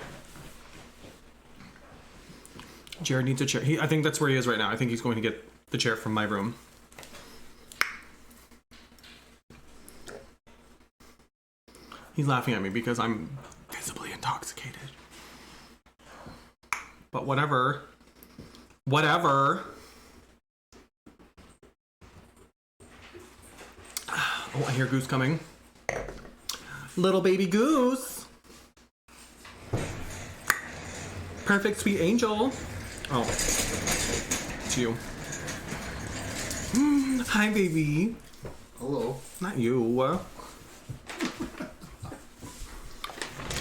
Jared needs a chair. I think that's where he is right now. I think he's going to get the chair from my room. He's laughing at me because I'm visibly intoxicated. But whatever. Whatever. Oh, I hear Goose coming. Little baby Goose. Perfect sweet angel. Oh, it's you. Hi, baby. hello. Not you.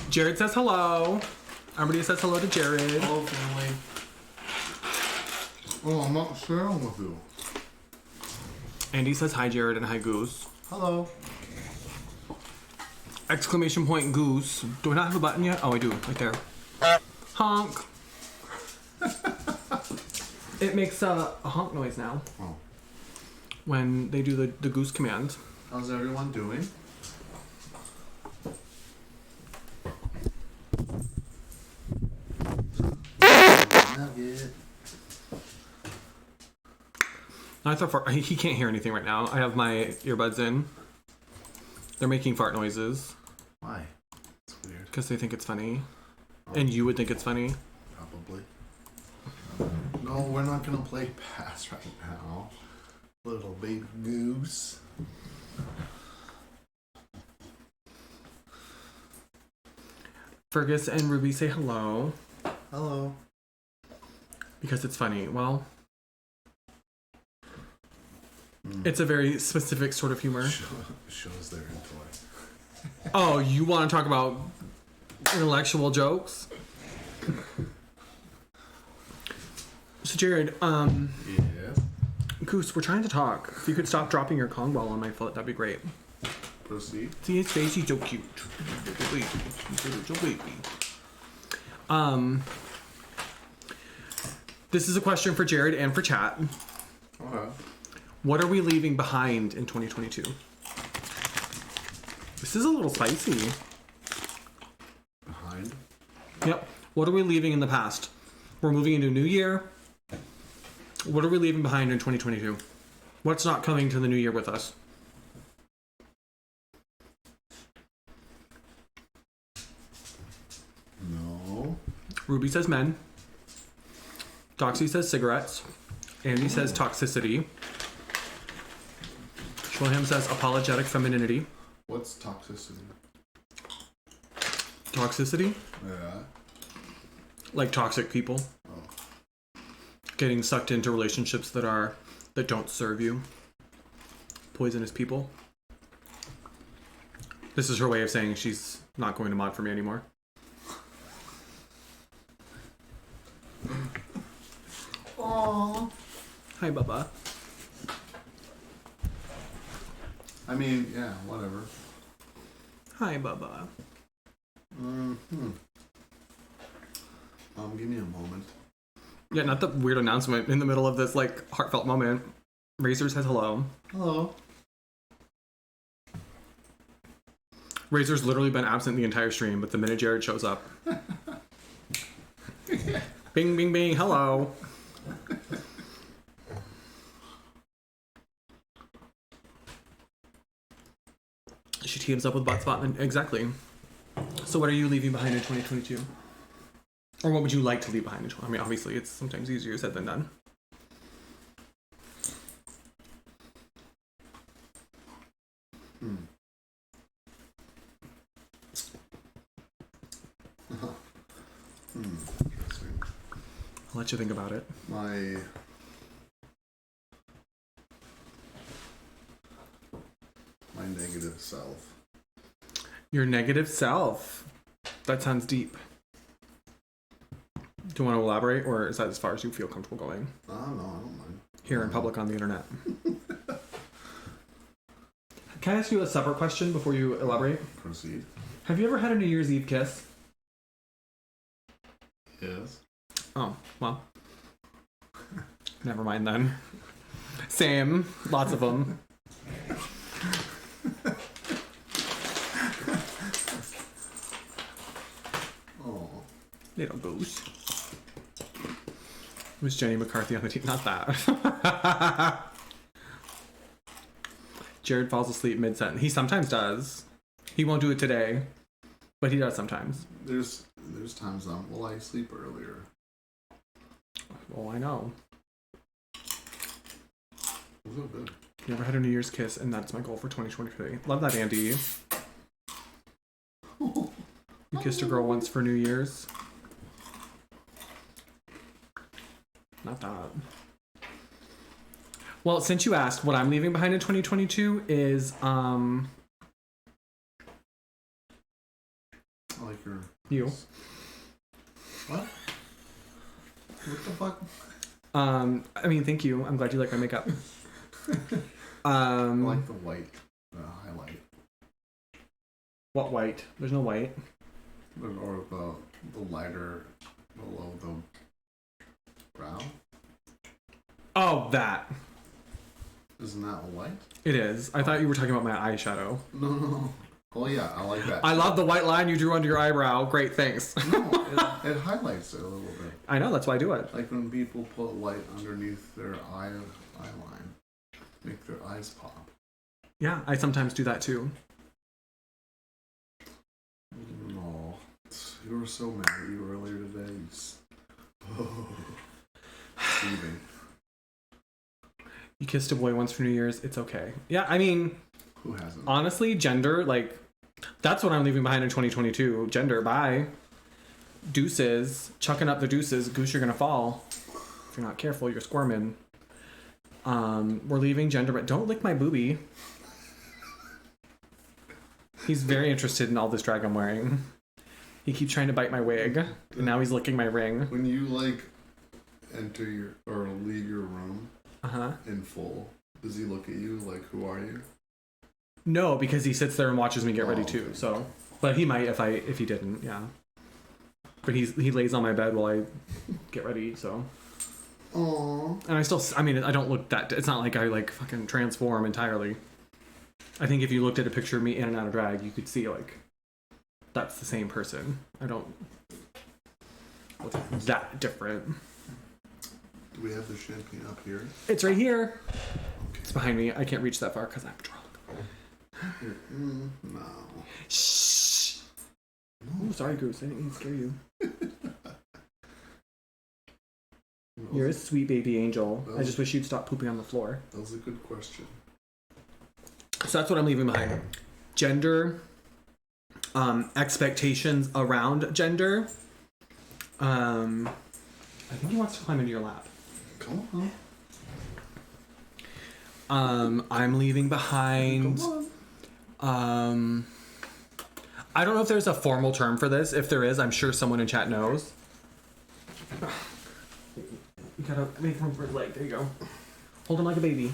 Jared says hello. Everybody says hello to Jared. Hello, family. Oh, I'm not sharing with you. Andy says hi, Jared, and hi, Goose. Hello. Exclamation point Goose. Do I not have a button yet? Oh, I do. Right there. Honk. It makes a honk noise now. Oh. When they do the Goose command. How's everyone doing? Nugget. I thought he can't hear anything right now. I have my earbuds in. They're making fart noises Why? It's weird. because they think it's funny, and you would think it's funny. Probably. No, we're not gonna play pass right now. Little baby goose. Fergus and Ruby say hello Hello. because it's funny. Well, it's a very specific sort of humor. Shows their intellect. Oh, you want to talk about intellectual jokes? So Jared, Yes. Goose, we're trying to talk. If you could stop dropping your Kong ball on my foot, that'd be great. Proceed. See his face, he's so cute. He's a little baby. This is a question for Jared and for chat. Okay. What are we leaving behind in 2022? This is a little spicy. Behind. Yep. What are we leaving in the past? We're moving into a new year. What are we leaving behind in 2022? What's not coming to the new year with us? No. Ruby says men. Doxy says cigarettes. Andy says toxicity. Shulham says apologetic femininity. What's toxicity? Toxicity? Yeah. Like toxic people. Oh. Getting sucked into relationships that don't serve you. Poisonous people. This is her way of saying she's not going to mod for me anymore. Aww. Hi, Bubba. I mean, yeah, whatever. Hi, Bubba. Give me a moment. Yeah, not the weird announcement in the middle of this, like, heartfelt moment. Razor says hello. Hello. Razor's literally been absent the entire stream, but the minute Jared shows up. Bing, bing, bing, hello. She teams up with Botspot, and exactly. So what are you leaving behind in 2022? Or what would you like to leave behind in 2022? I mean, obviously, it's sometimes easier said than done. I'll let you think about it. My negative self. Your negative self. That sounds deep. Do you want to elaborate, or is that as far as you feel comfortable going? No, I don't mind. Here in public on the internet. Can I ask you a separate question before you elaborate? Proceed. Have you ever had a New Year's Eve kiss? Yes. Oh, well. Never mind then. Same. Lots of them. Oh. Little goose. It was Jenny McCarthy on the team. Not that. Jared falls asleep mid-sentence. He sometimes does. He won't do it today, but he does sometimes. There's times I sleep earlier. Oh, I know. It's so good. Never had a New Year's kiss, and that's my goal for 2023. Love that, Andy. You kissed a girl once for New Year's. Not that. Well, since you asked, what I'm leaving behind in 2022 is, I like your... you. What? What the fuck? I mean, thank you. I'm glad you like my makeup. I like the white highlight. What white? There's no white. Or the lighter below the brow. Oh, that. Isn't that white? It is. I thought you were talking about my eyeshadow. No. Oh yeah, I like that. I love the white line you drew under your eyebrow. Great, thanks. No, it highlights it a little bit. I know, that's why I do it. Like when people put light underneath their eye line, make their eyes pop. Yeah, I sometimes do that too. No, you were so mad at you earlier today. Steven. You kissed a boy once for New Year's. It's okay. Yeah, I mean, Who hasn't? honestly, gender, like, that's what I'm leaving behind in 2022. Gender, bye. Deuces. Chucking up the deuces. Goose, you're gonna fall. If you're not careful, you're squirming. We're leaving gender, but don't lick my boobie. He's very interested in all this drag I'm wearing. He keeps trying to bite my wig, and now he's licking my ring. When you like enter your or leave your room Uh-huh. in full, does he look at you like, who are you? No, because he sits there and watches me get ready too. Okay. So, but he might if he didn't, yeah. But he lays on my bed while I get ready. So, Aww. And I mean, I don't look that, it's not like I like fucking transform entirely. I think if you looked at a picture of me in and out of drag, you could see like, that's the same person. I don't look that different. Do we have the champagne up here? It's right here. It's behind me. I can't reach that far because I'm drunk. No. Shh. Oh, sorry, Goose. I didn't mean to scare you. You're a sweet baby angel. I just wish you'd stop pooping on the floor. That was a good question. So that's what I'm leaving behind. Gender, expectations around gender. I think he wants to climb into your lap. Come I'm leaving behind. on. I don't know if there's a formal term for this. If there is, I'm sure someone in chat knows. You gotta make room for his leg. There you go. Hold him like a baby.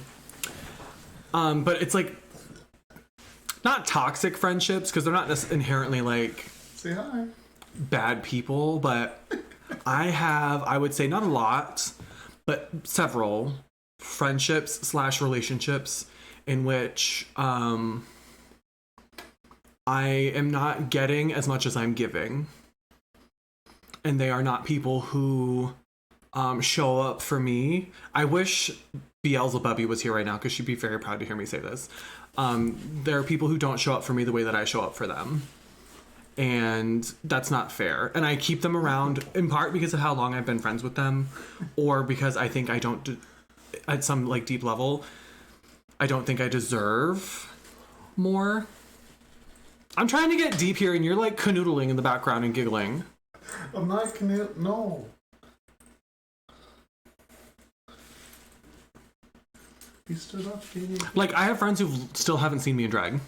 But it's like not toxic friendships because they're not inherently like Say hi. bad people, but I would say not a lot, but several friendships / relationships in which I am not getting as much as I'm giving. And they are not people who show up for me. I wish Beelzebubby was here right now because she'd be very proud to hear me say this. There are people who don't show up for me the way that I show up for them. And that's not fair. And I keep them around in part because of how long I've been friends with them, or because I think I don't, at some like deep level, I don't think I deserve more. I'm trying to get deep here and you're like canoodling in the background and giggling. I'm not gonna. No. He stood up. Like, I have friends who still haven't seen me in drag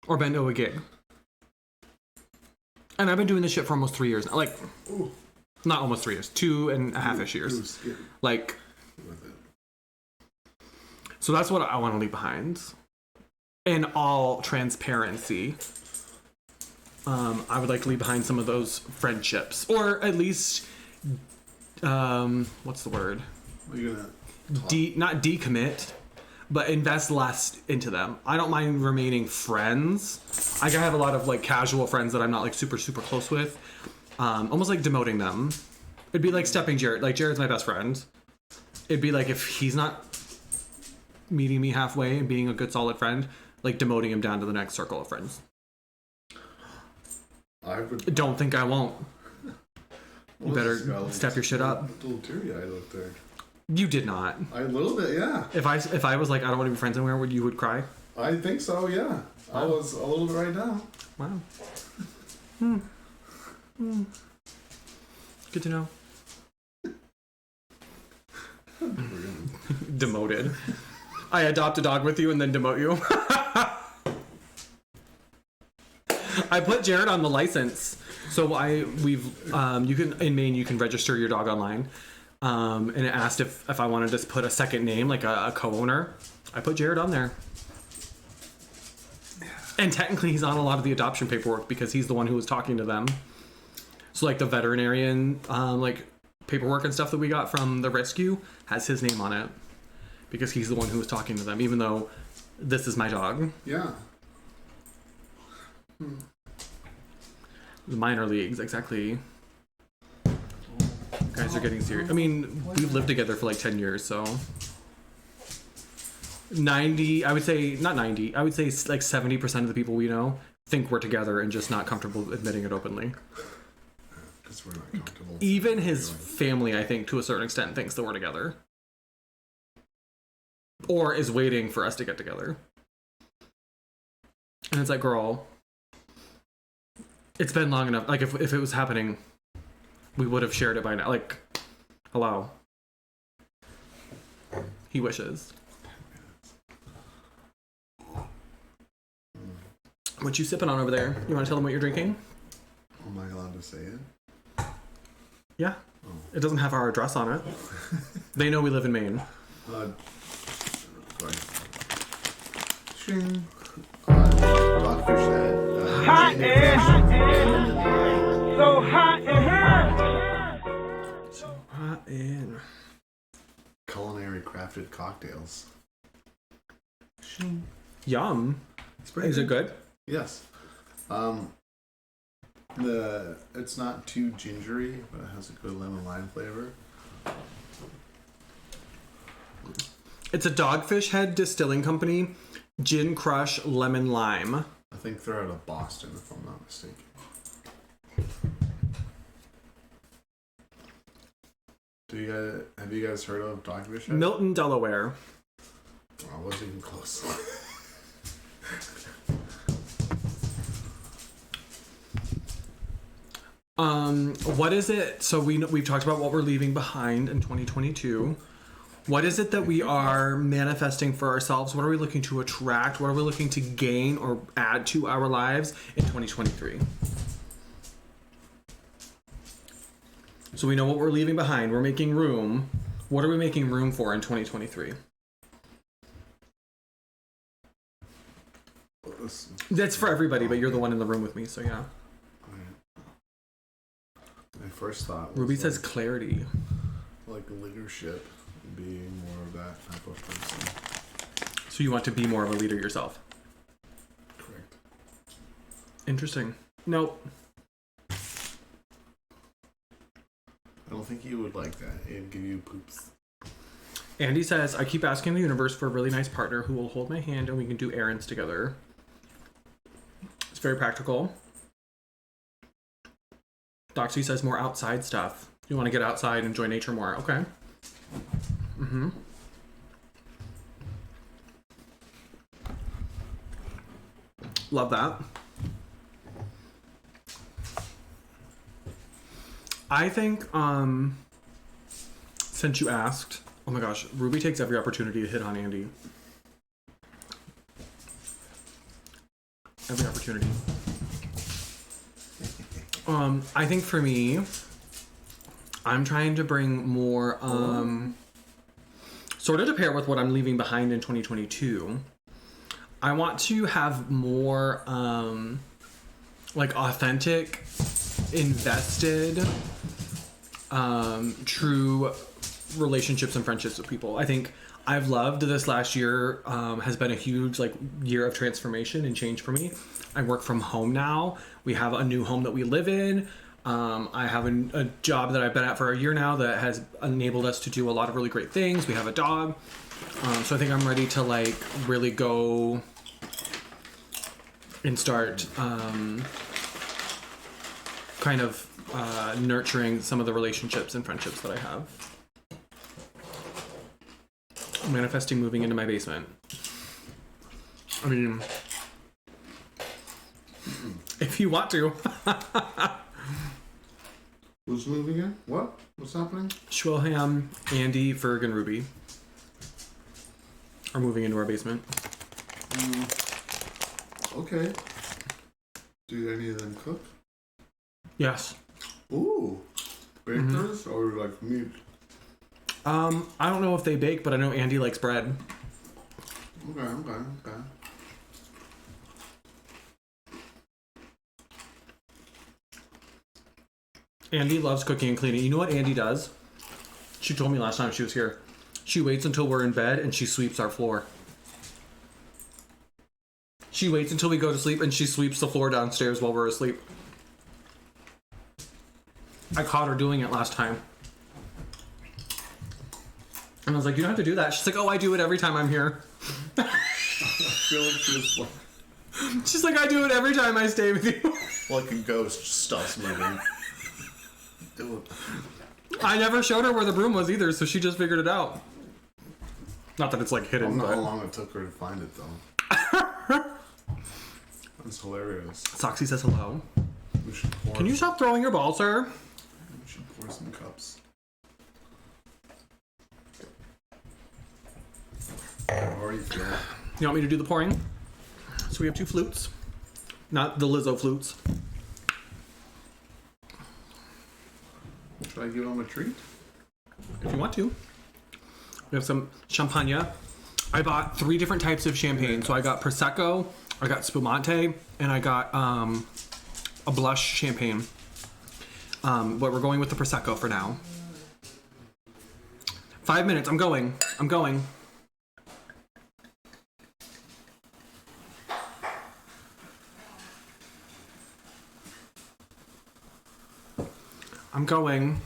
or been to a gig. And I've been doing this shit for almost 3 years now. Like, Ooh. not almost 3 years, 2.5-ish years. Like, With it. so that's what I want to leave behind. In all transparency, I would like to leave behind some of those friendships. Or at least, what's the word? Are you gonna? Not decommit, but invest less into them. I don't mind remaining friends. I have a lot of like casual friends that I'm not like super close with. Almost like demoting them. It'd be like stepping Jared. Like Jared's my best friend. It'd be like if he's not meeting me halfway and being a good solid friend, like demoting him down to the next circle of friends. I would. Don't think I won't. You better step your shit up. A little teary-eyed out there. You did not. A little bit, yeah. If I was like I don't want to be friends anymore, would you cry? I think so, yeah. I was a little bit right now. Wow. Good to know. Demoted. I adopt a dog with you and then demote you. I put Jared on the license. So you can in Maine you can register your dog online. And it asked if I wanted to put a second name, like a co-owner. I put Jared on there. And technically he's on a lot of the adoption paperwork because he's the one who was talking to them. So like the veterinarian like paperwork and stuff that we got from the rescue has his name on it. Because he's the one who was talking to them, even though this is my dog. Yeah. The minor leagues, exactly. Guys are getting serious. I mean, we've lived together for like 10 years, so 90, I would say, not 90, I would say like 70% of the people we know think we're together and just not comfortable admitting it openly. Because we're not comfortable. Even his family, I think, to a certain extent, thinks that we're together. Or is waiting for us to get together. And it's like, girl, it's been long enough. Like, if it was happening, we would have shared it by now. Like, hello. He wishes. What you sipping on over there? You want to tell them what you're drinking? Am I allowed to say it? Yeah. It doesn't have our address on it. They know we live in Maine. Sorry. Shing. Dogfish Head. Hot air. So hot in here. So hot in. crafted cocktails. Yum. It's pretty Is it good? Yes. It's not too gingery, but it has a good lemon lime flavor. It's a Dogfish Head Distilling Company, Gin Crush Lemon Lime. I think they're out of Boston, if I'm not mistaken. Have you guys heard of Dogfish Head? Milton, Delaware. Oh, I wasn't even close. What is it? So we've talked about what we're leaving behind in 2022. What is it that we are manifesting for ourselves? What are we looking to attract? What are we looking to gain or add to our lives in 2023? So we know what we're leaving behind. We're making room. What are we making room for in 2023? That's for everybody, but you're the one in the room with me, so yeah. My first thought was Ruby says clarity. like leadership, being more of that type of person. So you want to be more of a leader yourself. Correct. Interesting. Nope. I don't think you would like that. It'd give you poops. Andy says, I keep asking the universe for a really nice partner who will hold my hand and we can do errands together. It's very practical. Doxy says more outside stuff. You want to get outside and enjoy nature more. Okay. Mm-hmm. Love that. I think, since you asked, oh my gosh, Ruby takes every opportunity to hit on Andy. Every opportunity. I think for me, I'm trying to bring more, sort of to pair with what I'm leaving behind in 2022. I want to have more, like authentic, invested, true relationships and friendships with people. I think I've loved this last year, has been a huge year of transformation and change for me. I work from home now. We have a new home that we live in. I have a job that I've been at for a year now that has enabled us to do a lot of really great things. We have a dog. So I think I'm ready to really go and start kind of nurturing some of the relationships and friendships that I have. Manifesting moving into my basement. I mean, if you want to. Who's moving in? What? What's happening? Schwilham, Andy, Ferg, and Ruby are moving into our basement. Okay. Do any of them cook? Yes. Ooh. Bakers or meat? I don't know if they bake, but I know Andy likes bread. Okay. Andy loves cooking and cleaning. You know what Andy does? She told me last time she was here. She waits until we're in bed and she sweeps our floor. She waits until we go to sleep and she sweeps the floor downstairs while we're asleep. I caught her doing it last time. And I was like, you don't have to do that. She's like, oh, I do it every time I'm here. I feel like she's She's like, I do it every time I stay with you. like a ghost, just stops moving. Ew. I never showed her where the broom was either, so she just figured it out. Not that it's I hidden, don't know but how long it took her to find it though. That's hilarious. Soxy says hello. We should pour. Can you stop throwing your ball, sir? We should pour some cups. How are you feeling? You want me to do the pouring? So we have 2 flutes. Not the Lizzo flutes. Should I give him a treat? If you want to. We have some champagne. I bought 3 different types of champagne. So I got Prosecco, I got Spumante, and I got a blush champagne. But we're going with the Prosecco for now. 5 minutes. I'm going. I'm going. I'm going.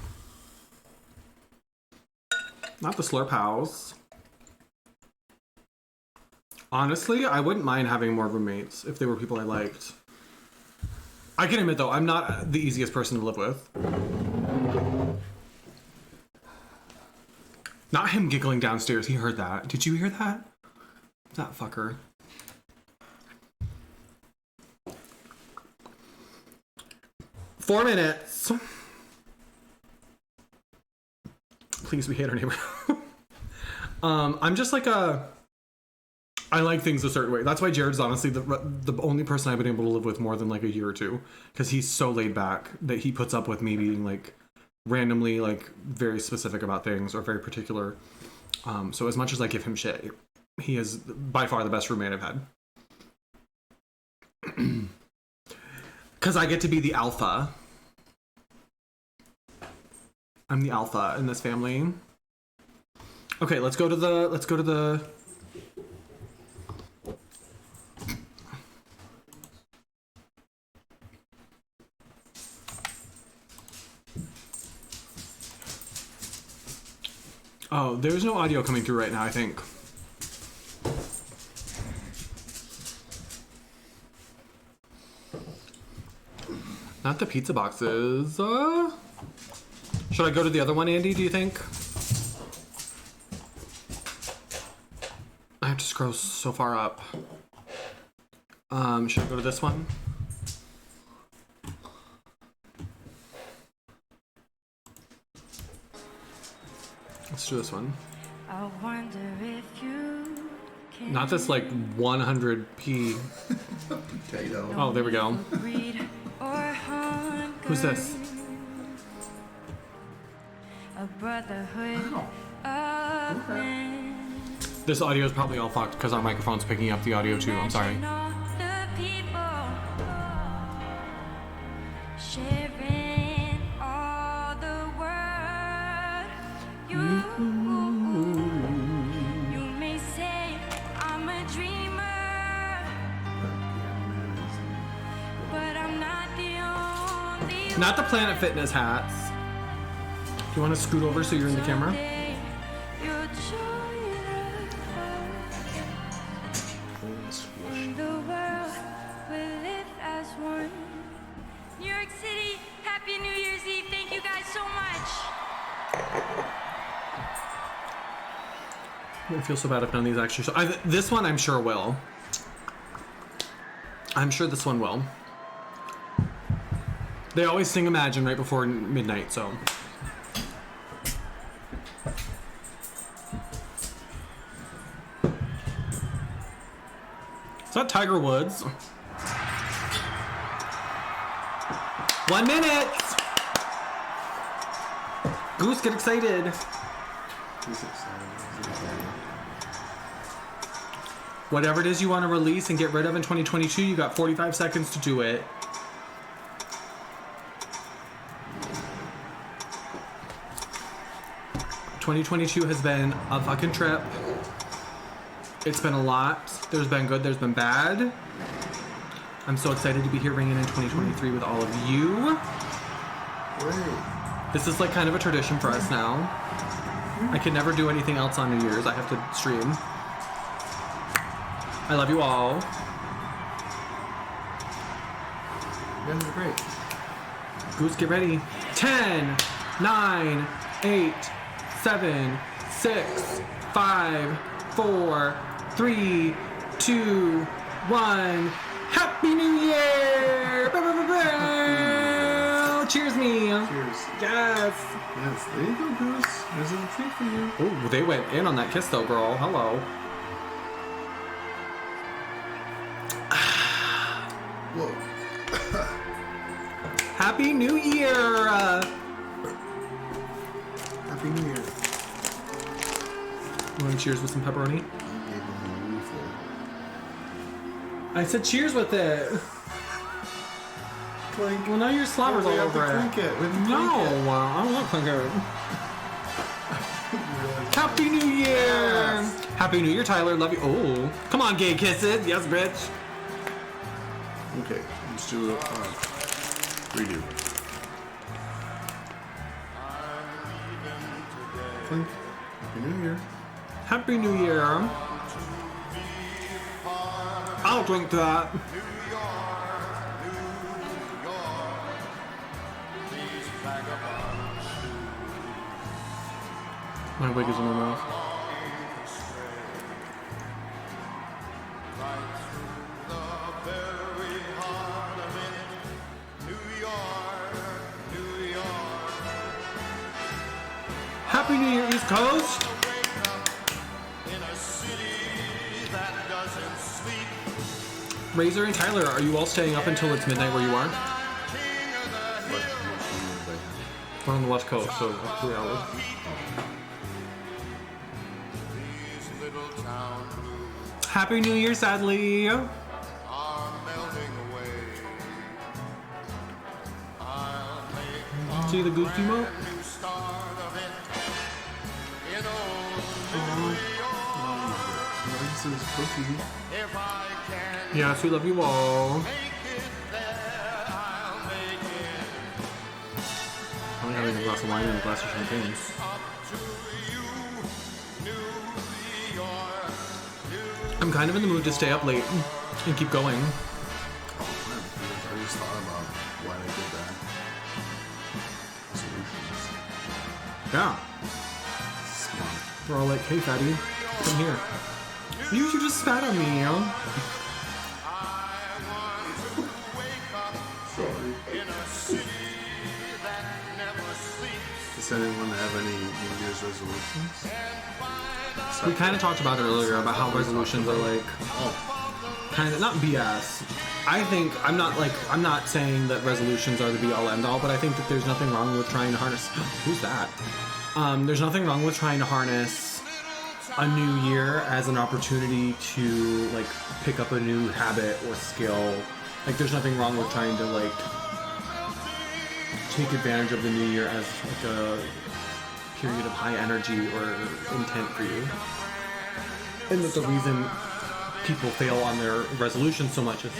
Not the Slurp House. Honestly, I wouldn't mind having more roommates if they were people I liked. I can admit though, I'm not the easiest person to live with. Not him giggling downstairs, he heard that. Did you hear that? That fucker. Four minutes. Please, we hate our neighbor. I'm just like I like things a certain way. That's why Jared's honestly the only person I've been able to live with more than like a year or two, because he's so laid back that he puts up with me being like randomly like very specific about things or very particular. So as much as I give him shit, he is by far the best roommate I've had. Because I get to be the alpha. I'm the alpha in this family. Okay, let's go to the Oh, there's no audio coming through right now, I think. Not the pizza boxes. Should I go to the other one, Andy, do you think? I have to scroll so far up. Should I go to this one? Let's do this one. I wonder if you can Not this like 100p. Potato. Oh, there we go. read or hunger. Who's this? A brotherhood of men. This audio is probably all fucked because our microphone's picking up the audio too. I'm sorry. Imagine all the people sharing all the world. You may say I'm a dreamer, but I'm not the only Not the Planet Fitness hats. Do you want to scoot over so you're in the camera? Someday you'll join us. In the world we live as one. New York City, happy New Year's Eve. Thank you guys so much. I feel so bad if none of these actually show. This one I'm sure will. I'm sure this one will. They always sing Imagine right before midnight, so. Is that Tiger Woods? 1 minute! Goose, get excited. He's excited. He's excited. Whatever it is you want to release and get rid of in 2022, you got 45 seconds to do it. '22 has been a fucking trip. It's been a lot. There's been good, there's been bad. I'm so excited to be here ringing in 2023 with all of you. Great. This is like kind of a tradition for us now. I can never do anything else on New Year's. I have to stream. I love you all. You guys are great. Goose, get ready. 10, 9, 8, 7, 6, 5, 4, 3, 2, 1. Happy New Year! Bow, bow, bow, bow. Cheers me. Cheers. Yes. Yes, there you go, Goose. There's a treat for you. Oh, they went in on that kiss though, girl. Hello. Whoa. Happy New Year! Happy New Year. You want to cheers with some pepperoni? You gave him a refill. I said cheers with it. Clink. Well, now your slobber's all over it. Clink it. We have to No, clink it. I don't want clinker. You realize Happy New Year! Happy New Year, Tyler. Love you. Oh, come on, gay kisses. Yes, bitch. Okay, let's do a redo. Clink. Happy New Year. Happy New Year. I'll drink that. My wig is in my mouth. Happy New Year, East Coast! Razor and Tyler, are you all staying up until it's midnight where you are? We're on the West Coast, so like 3 hours. Happy New Year, sadly! See the goose emote? This is Cookie. Yes, we love you all. I'm having a glass of wine and a glass of champagne. I'm kind of in the mood to stay up late and keep going. I just thought about why I did that. Solutions. Yeah. Smart. We're all like, hey, fatty, come here. You just spat on me, you know? Sorry. Does anyone have any New Year's resolutions? We kind of talked about it earlier about how resolutions are like kind of not BS. I think I'm not saying that resolutions are the be all end all, but I think that there's nothing wrong with trying to harness. Who's that? There's nothing wrong with trying to harness a new year as an opportunity to like pick up a new habit or skill. Like there's nothing wrong with trying to like take advantage of the new year as like a period of high energy or intent for you. And that the reason people fail on their resolutions so much is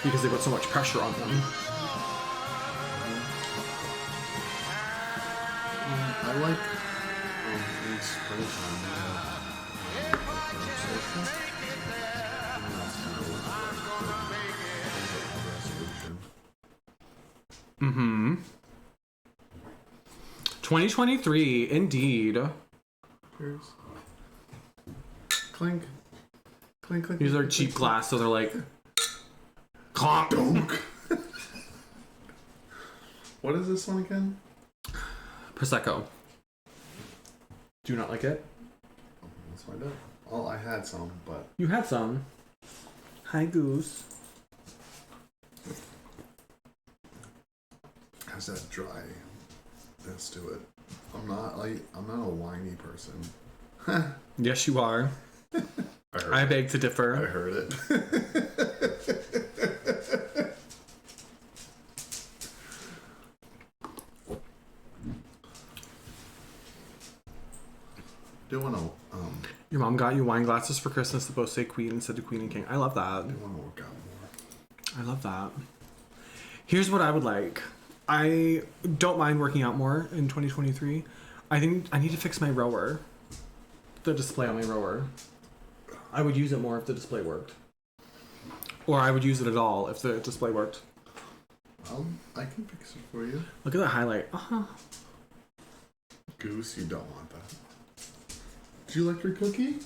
because they put so much pressure on them. I like in springtime. Mm-hmm. 2023, indeed. Cheers. Clink. Clink, clink. These are clink, cheap clink, glass, so they're like clonk. Donk. What is this one again? Prosecco. Do you not like it? Let's find out. Oh, I had some, but You had some. Hi, Goose. has that dryness to it. I'm not a whiny person. Yes, you are. I it. beg to I differ. heard it. Do want to Your mom got you wine glasses for Christmas that both say Queen instead of Queen and King. I love that. work out more. I love that. Here's what I would like. I don't mind working out more in 2023. I think I need to fix my rower. The display on my rower. I would use it more if the display worked. Or I would use it at all if the display worked. I can fix it for you. Look at that highlight. Uh-huh. Goose, you don't want that. Do you like your cookie?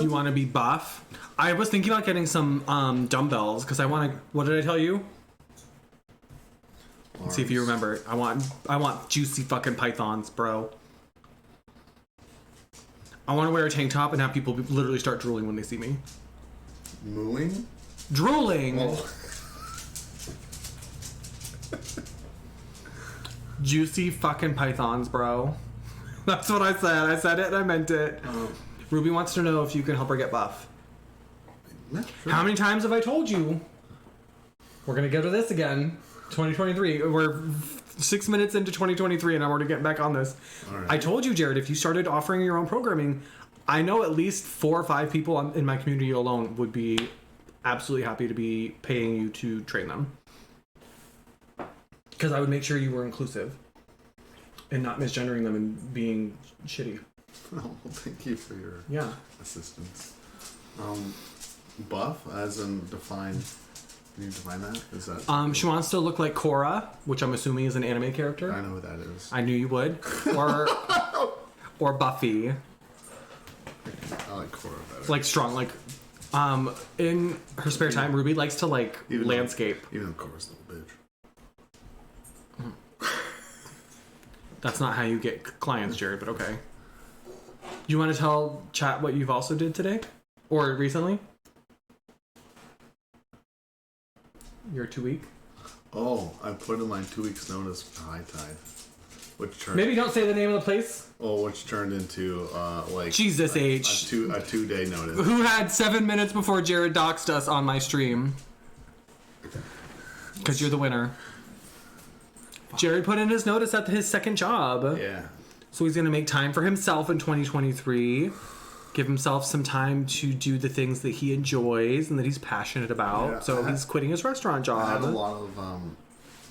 You want to be buff? I was thinking about getting some dumbbells because I want to. What did I tell you? Let's see if you remember. I want juicy fucking pythons, bro. I want to wear a tank top and have people literally start drooling when they see me. Mooing? Drooling. Oh. Juicy fucking pythons, bro. That's what I said. I said it and I meant it. Ruby wants to know if you can help her get buff. Yeah, sure. How many times have I told you? We're gonna go to this again. 2023. We're 6 minutes into 2023 and I'm already getting back on this. All right. I told you, Jared, if you started offering your own programming, I know at least 4 or 5 people in my community alone would be absolutely happy to be paying you to train them. Because I would make sure you were inclusive and not misgendering them and being shitty. Oh, well, thank you for your Yeah. assistance. Buff, as in define. Can you define that? Is that? She wants to look like Korra, which I'm assuming is an anime character. I know who that is. I knew you would. Or Buffy. I like Korra better. Like strong, like in her spare time, Ruby likes to like Even though- landscape. Even though Korra's a little bitch. That's not how you get clients, Jared, but okay. You want to tell chat what you've also did today? Or recently? Your 2 week? Oh, I put in my 2 weeks notice for High Tide. Which turned Maybe don't say the name of the place. which turned into like Jesus a H. 2 day notice. Who had 7 minutes before Jared doxed us on my stream? Because you're the winner. Jared put in his notice at his second job. Yeah. So he's going to make time for himself in 2023. Give himself some time to do the things that he enjoys and that he's passionate about. Yeah, So he's quitting his restaurant I had a job. lot of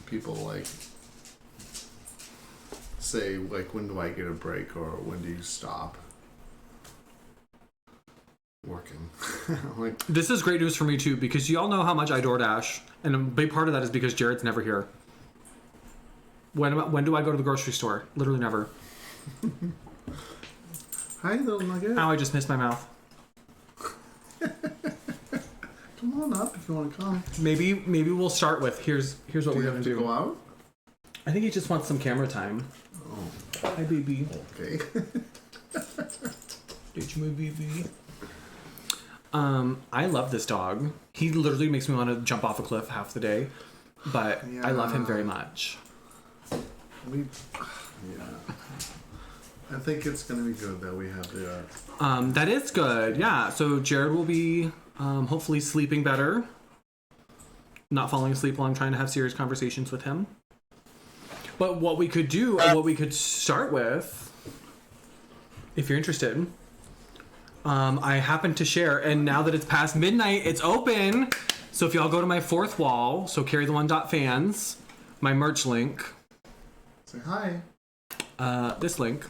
people like say like, when do I get a break, or when do you stop working? Like, This is great news for me too, because you all know how much I DoorDash, and a big part of that is because Jared's never here. When do I go to the grocery store? Literally never. hi little nugget. Ow, I just missed my mouth. Come on up if you want to come. Maybe we'll start with here's what Do we're you gonna have to do. go out? I think he just wants some camera time. Oh, Hi, baby. okay. Did you move, baby? I love this dog. He literally makes me want to jump off a cliff half the day, but I love him very much. Yeah. I think it's gonna be good that we have the. That is good. Yeah. So Jared will be hopefully sleeping better, not falling asleep while I'm trying to have serious conversations with him. But what we could do, what we could start with, if you're interested, I happen to share, and now that it's past midnight, it's open. So if y'all go to my fourth wall, so carrytheone.fans, my merch link, Say hi. this link.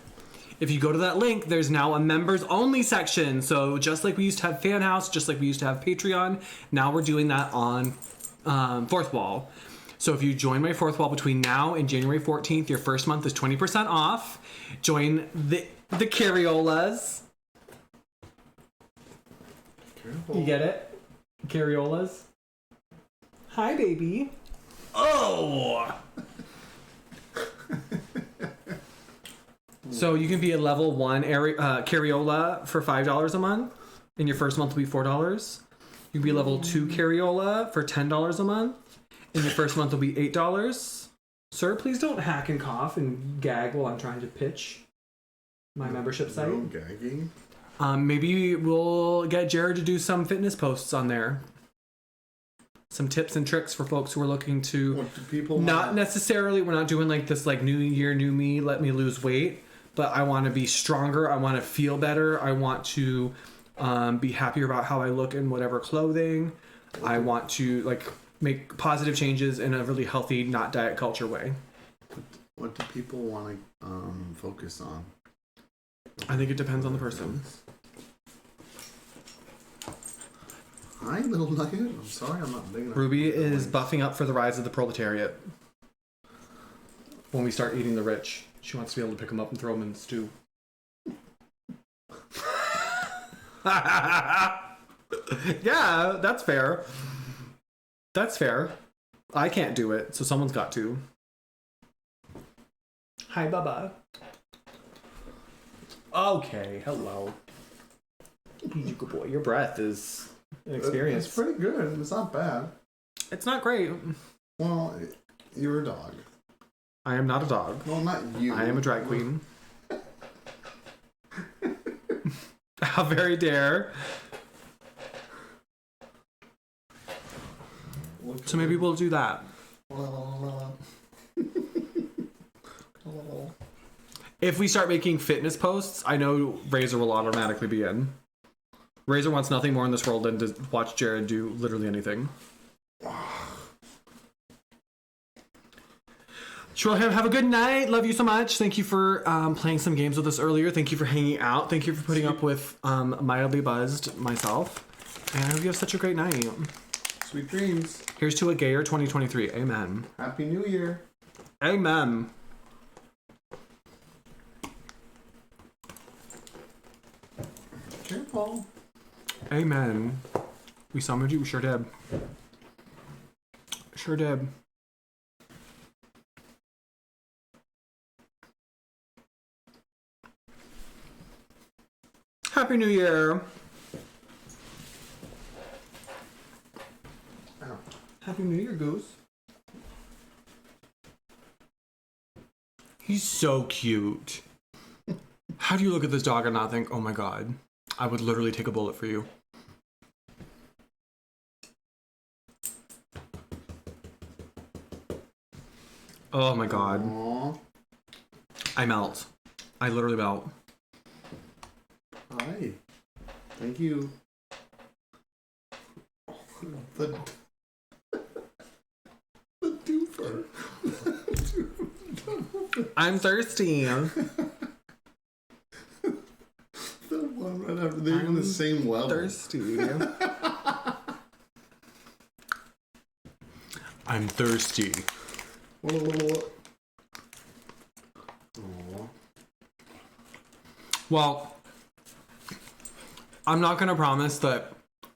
If you go to that link, there's now a members only section. So just like we used to have Fan House, just like we used to have Patreon, now we're doing that on Fourth Wall. So if you join my Fourth Wall between now and January 14th, your first month is 20% off. Join the Carriolas. Careful. You get it? Carriolas. Hi, baby. Oh! So you can be a level 1 Carriola for $5 a month, and your first month will be $4. You can be level 2 Carriola for $10 a month, and your first month will be $8. Sir, please don't hack and cough and gag while I'm trying to pitch my membership site. No gagging. Maybe we'll get Jared to do some fitness posts on there. Some tips and tricks for folks who are looking to What do people not want? necessarily, we're not doing like this like new year, new me, let me lose weight, but I want to be stronger. I want to feel better. I want to be happier about how I look in whatever clothing. I want to like make positive changes in a really healthy, not diet culture way. What do people want to focus on? I think it depends on the person. Hi, little nugget. I'm sorry, I'm not big enough. Ruby is buffing up for the rise of the proletariat. When we start eating the rich, she wants to be able to pick them up and throw them in the stew. Yeah, that's fair. That's fair. I can't do it, so someone's got to. Hi, Bubba. Okay, hello. You good boy. Your breath is an experience. It's pretty good. It's not bad. It's not great. Well, you're a dog. I am not a dog. Well, not you. I am a drag queen. How very dare. So maybe we'll do that. If we start making fitness posts, I know Razor will automatically be in. Razor wants nothing more in this world than to watch Jared do literally anything. Shroham, have a good night. Love you so much. Thank you for playing some games with us earlier. Thank you for hanging out. Thank you for putting up with mildly buzzed myself. And I hope you have such a great night. Sweet dreams. Here's to a gayer 2023. Amen. Happy New Year. Amen. Careful. Amen. We summoned you. We sure did. Sure did. Happy New Year. Happy New Year, Goose. He's so cute. How do you look at this dog and not think, oh my god, I would literally take a bullet for you? Oh my god. Aww. I melt. I literally melt. Hi. Thank you. The doofer. I'm thirsty. The one right after they're in the same level. Thirsty. I'm thirsty. Aww. Well, I'm not going to promise that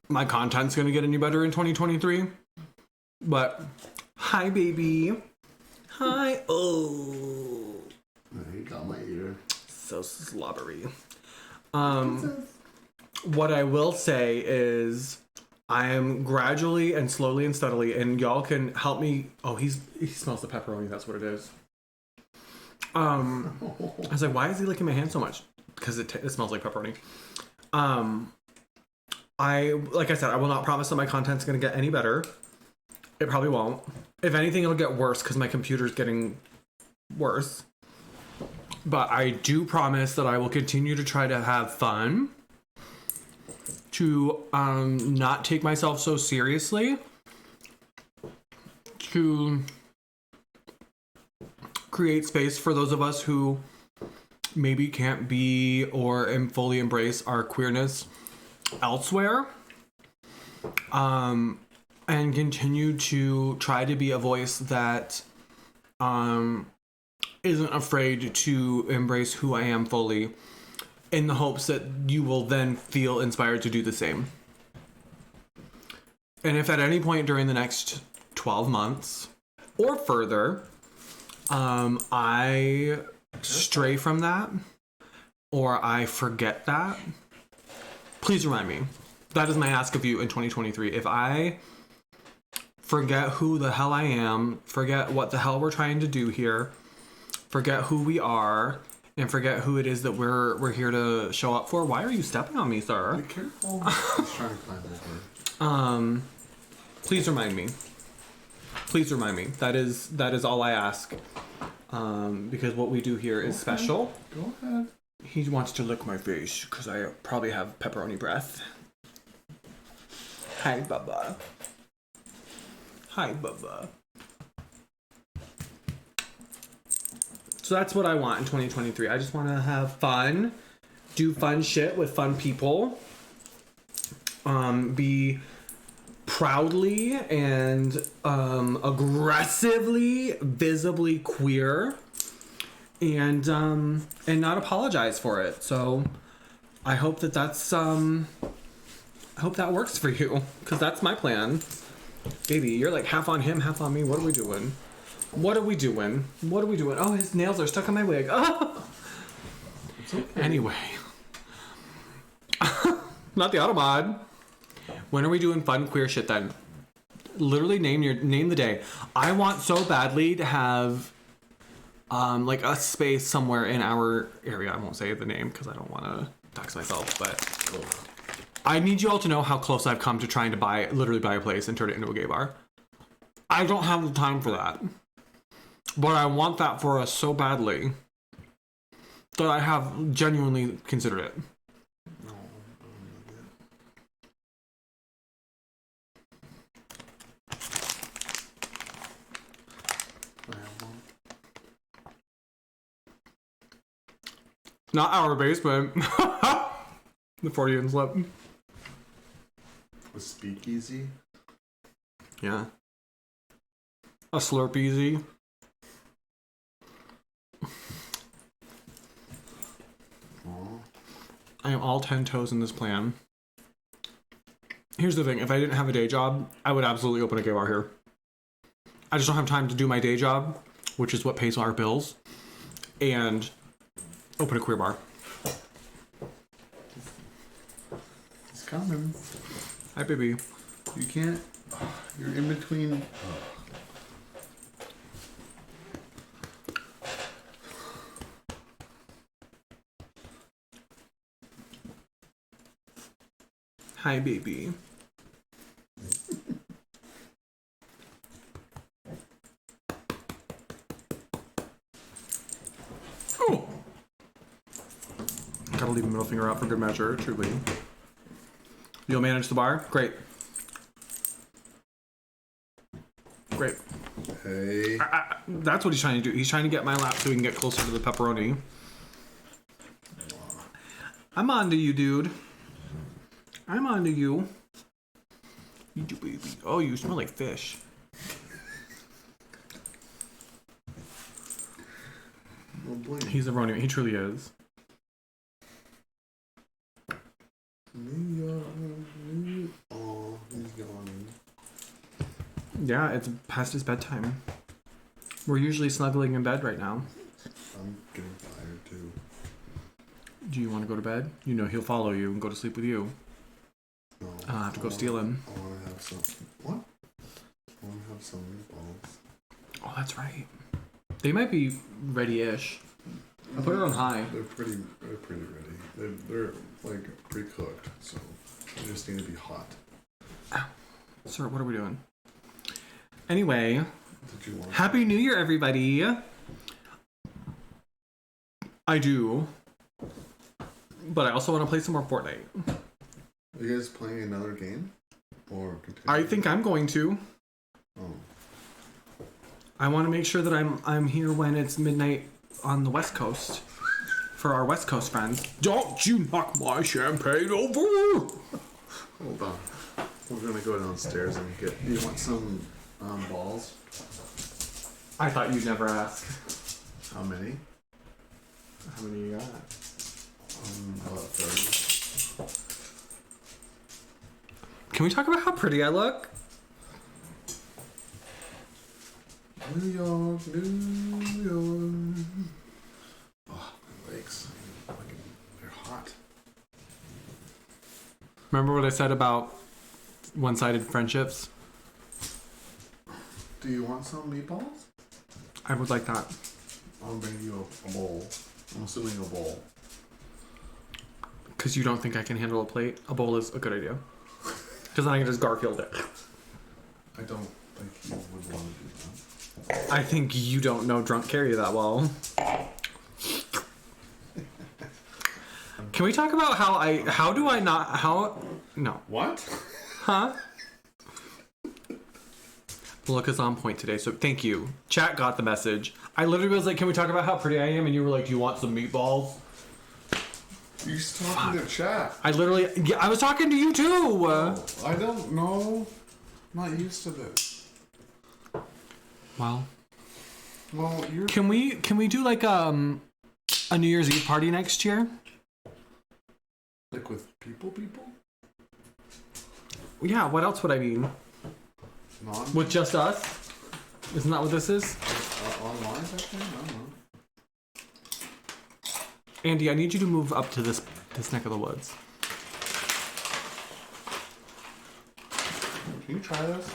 my content's going to get any better in 2023, but hi, baby. Hi. Oh. You got my ear. So slobbery. What I will say is I am gradually and slowly and steadily, and y'all can help me. Oh, he smells the pepperoni. That's what it is. I was like, why is he licking my hand so much? Because it smells like pepperoni. Like I said, I will not promise that my content's going to get any better. It probably won't. If anything, it'll get worse because my computer's getting worse. But I do promise that I will continue to try to have fun, to not take myself so seriously, to create space for those of us who maybe can't be or fully embrace our queerness elsewhere, and continue to try to be a voice that isn't afraid to embrace who I am fully, in the hopes that you will then feel inspired to do the same. And if at any point during the next 12 months or further, I stray from that, or I forget that, please remind me. That is my ask of you in 2023. If I forget who the hell I am, forget what the hell we're trying to do here, forget who we are, and forget who it is that we're here to show up for. Why are you stepping on me, sir? Be careful. He's trying to climb over. Please remind me. Please remind me. That is all I ask. Because what we do here is special. Go ahead. He wants to lick my face because I probably have pepperoni breath. Hi, Bubba. Hi, Bubba. So that's what I want in 2023. I just want to have fun, do fun shit with fun people, be proudly and aggressively, visibly queer, and not apologize for it. So I hope that's I hope that works for you, because that's my plan. Baby, you're like half on him, half on me. What are we doing? What are we doing? What are we doing? Oh, his nails are stuck on my wig. Oh. Okay. Anyway. Not the Automod. When are we doing fun queer shit then? Literally name the day. I want so badly to have like a space somewhere in our area. I won't say the name because I don't want to dox myself, but I need you all to know how close I've come to trying to literally buy a place and turn it into a gay bar. I don't have the time for that. But I want that for us so badly. that I have genuinely considered it. No, Not our basement. The Freudian slip. a speakeasy. Yeah. A slurp easy. Oh, I am all 10 toes in this plan. Here's the thing, if I didn't have a day job, I would absolutely open a gay bar here. I just don't have time to do my day job, which is what pays our bills, and open a queer bar. it's coming. Hi, baby. You can't. You're in between. Hi, baby. Oh! Gotta leave a middle finger out for good measure, truly. You'll manage the bar? Great. Great. Hey. That's what he's trying to do. He's trying to get my lap so we can get closer to the pepperoni. I'm on to you, dude. I'm on to you. You do, baby. Oh, you smell like fish. Oh boy. He's a Roni. He truly is. New York, New York. Oh, he's gone. Yeah, it's past his bedtime. We're usually snuggling in bed right now. I'm getting tired too. Do you want to go to bed? You know he'll follow you and go to sleep with you. No. I'll have to go steal him. I want to have some. What? I want to have some meatballs. Oh, that's right. They might be ready-ish. I put it on high. They're pretty ready. They're like pre-cooked, so they just need to be hot. Sir, what are we doing? Anyway, Did you want? Happy New Year, everybody. I do. But I also want to play some more Fortnite. Are you guys playing another game? Or continue? I think I'm going to. Oh. I want to make sure that I'm here when it's midnight on the West Coast for our West Coast friends. Don't you knock my champagne over! Hold on. We're gonna go downstairs and get. You want some balls? I thought you'd never ask. How many? How many you got? About 30. Can we talk about how pretty I look? New York, New York. Oh, my legs. They're hot. Remember what I said about one-sided friendships? Do you want some meatballs? I would like that. I'll bring you a bowl. I'm assuming a bowl. Because you don't think I can handle a plate? A bowl is a good idea. Because then I can just Garfield it. I don't think you would want to do that. I think you don't know Drunk Carrie that well. Can we talk about how do I not, no. What? Huh? Look is on point today, so thank you. Chat got the message. I literally was like, can we talk about how pretty I am? And you were like, do you want some meatballs? You're talking to chat. I literally, yeah, I was talking to you too. I don't know. I'm not used to this. Well, you're. can we do like a New Year's Eve party next year? Like with people? Yeah, what else would I mean? With just us? Isn't that what this is? Online type thing? I don't know. Andy, I need you to move up to this neck of the woods. Can you try this?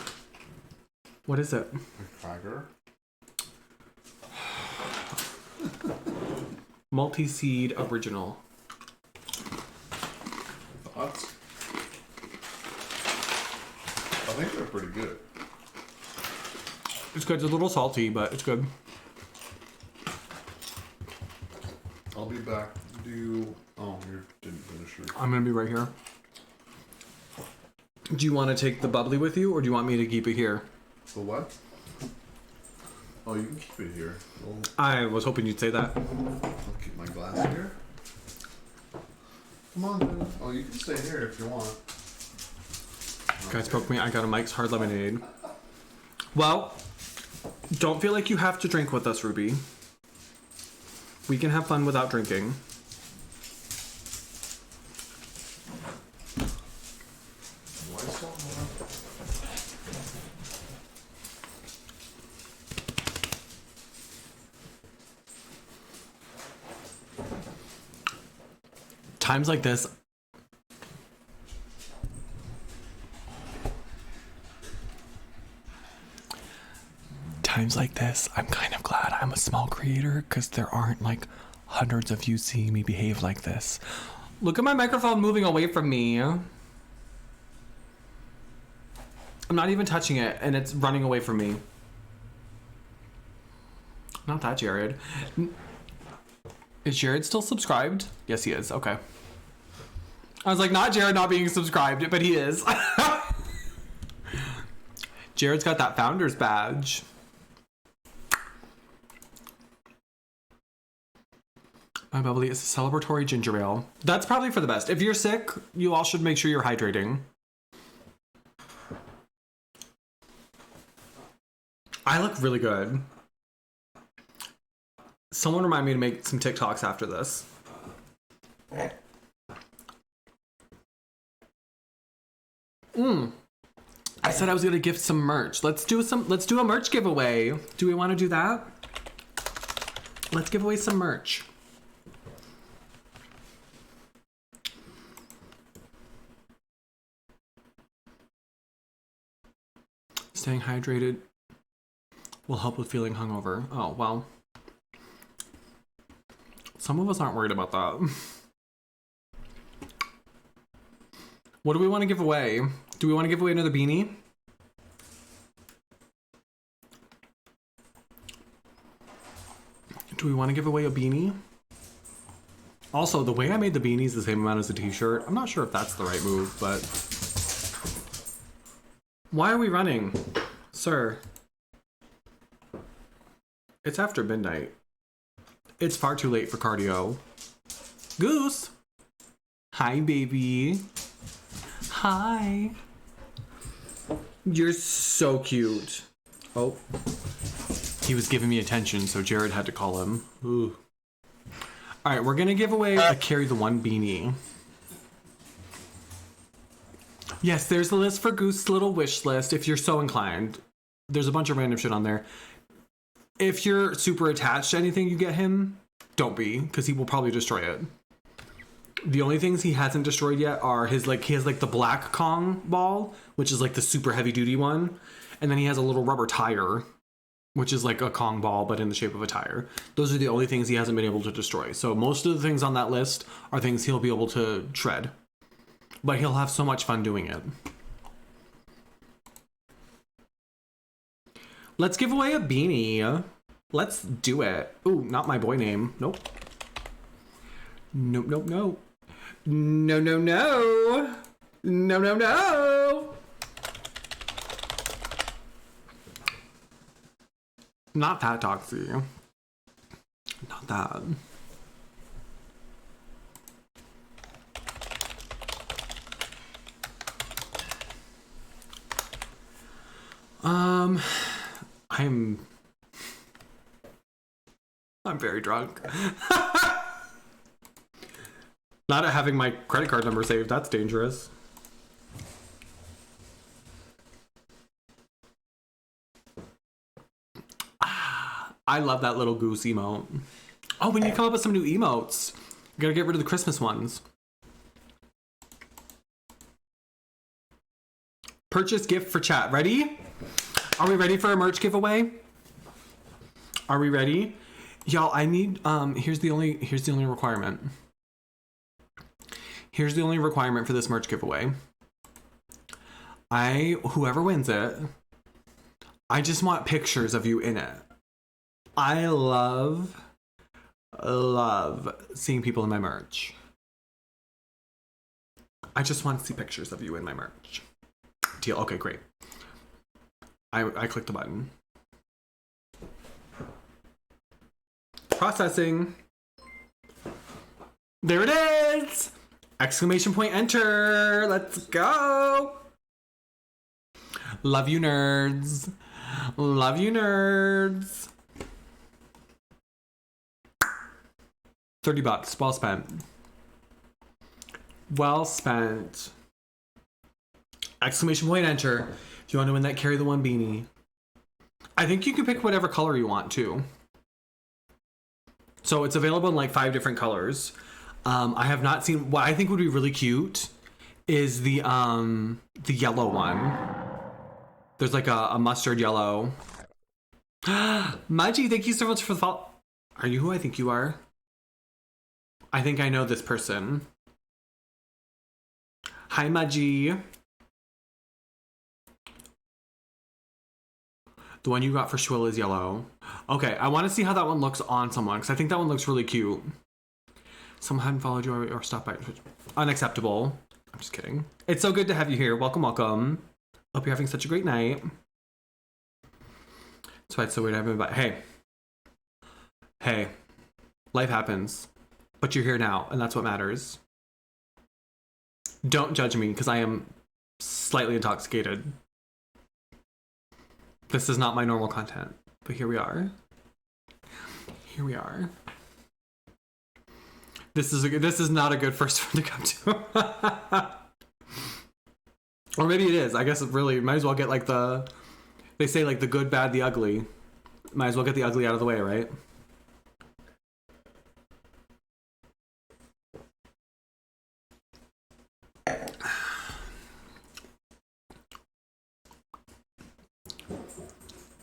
What is it? A cracker? Multi-seed original. Thoughts? I think they're pretty good. It's good. It's a little salty, but it's good. I'll be back. Do you... Oh, you didn't finish your... I'm gonna be right here. Do you want to take the bubbly with you, or do you want me to keep it here? The what? Oh, you can keep it here. I was hoping you'd say that. I'll keep my glass here. Come on, dude. Oh, you can stay here if you want. Guys, poke me. I got a Mike's Hard Lemonade. Well, don't feel like you have to drink with us, Ruby. We can have fun without drinking. Why so hard? Times like this, I'm kind of glad I'm a small creator because there aren't like hundreds of you seeing me behave like this. Look at my microphone moving away from me. I'm not even touching it and it's running away from me. Not that Jared. Is Jared still subscribed? Yes, he is. Okay. I was like, not Jared not being subscribed, but he is. Jared's got that founder's badge. My bubbly is a celebratory ginger ale. That's probably for the best. If you're sick, you all should make sure you're hydrating. I look really good. Someone remind me to make some TikToks after this. I said I was gonna gift some merch. Let's do a merch giveaway. Do we want to do that? Let's give away some merch. Staying hydrated will help with feeling hungover. Oh, well. Some of us aren't worried about that. What do we want to give away? Do we want to give away another beanie? Do we want to give away a beanie? Also, the way I made the beanie is the same amount as the t-shirt. I'm not sure if that's the right move, but... Why are we running? Sir. It's after midnight. It's far too late for cardio. Goose! Hi, baby. Hi. You're so cute. Oh. He was giving me attention, so Jared had to call him. Ooh. Alright, we're gonna give away a Carry the One beanie. Yes, there's the list for Goose's little wish list if you're so inclined. There's a bunch of random shit on there. If you're super attached to anything you get him, don't be, because he will probably destroy it. The only things he hasn't destroyed yet are he has the black Kong ball, which is like the super heavy duty one. And then he has a little rubber tire, which is like a Kong ball, but in the shape of a tire. Those are the only things he hasn't been able to destroy. So most of the things on that list are things he'll be able to shred. But he'll have so much fun doing it. Let's give away a beanie. Let's do it. Ooh, not my boy name. Nope. Nope, nope, nope. No, no, no. No, no, no. Not that, Doxy. Not that. I'm very drunk. Not having my credit card number saved, that's dangerous. I love that little goose emote. Oh, we need to come up with some new emotes. We gotta get rid of the Christmas ones. Purchase gift for chat. Ready? Are we ready for a merch giveaway? Are we ready? Y'all, I need here's the only requirement. Here's the only requirement for this merch giveaway. Whoever wins it, I just want pictures of you in it. I love love seeing people in my merch. I just want to see pictures of you in my merch. Deal. Okay, great. I clicked the button. Processing. There it is! Exclamation point enter. Let's go. Love you, nerds. Love you, nerds. $30. Well spent. Well spent. Exclamation point enter. If you want to win that Carry the One beanie. I think you can pick whatever color you want too. So it's available in like 5 different colors. I have not seen, what I think would be really cute is the yellow one. There's like a mustard yellow. Maji, thank you so much for the follow. Are you who I think you are? I think I know this person. Hi, Maji. The one you got for Shwill is yellow. Okay, I want to see how that one looks on someone, because I think that one looks really cute. Someone hadn't followed you or stopped by. Unacceptable. I'm just kidding. It's so good to have you here. Welcome, welcome. Hope you're having such a great night. That's why it's so weird having me back. Hey. Life happens. But you're here now, and that's what matters. Don't judge me, because I am slightly intoxicated. This is not my normal content, but here we are. Here we are. This is not a good first one to come to. Or maybe it is. I guess it really might as well get like they say like the good, bad, the ugly. Might as well get the ugly out of the way, right?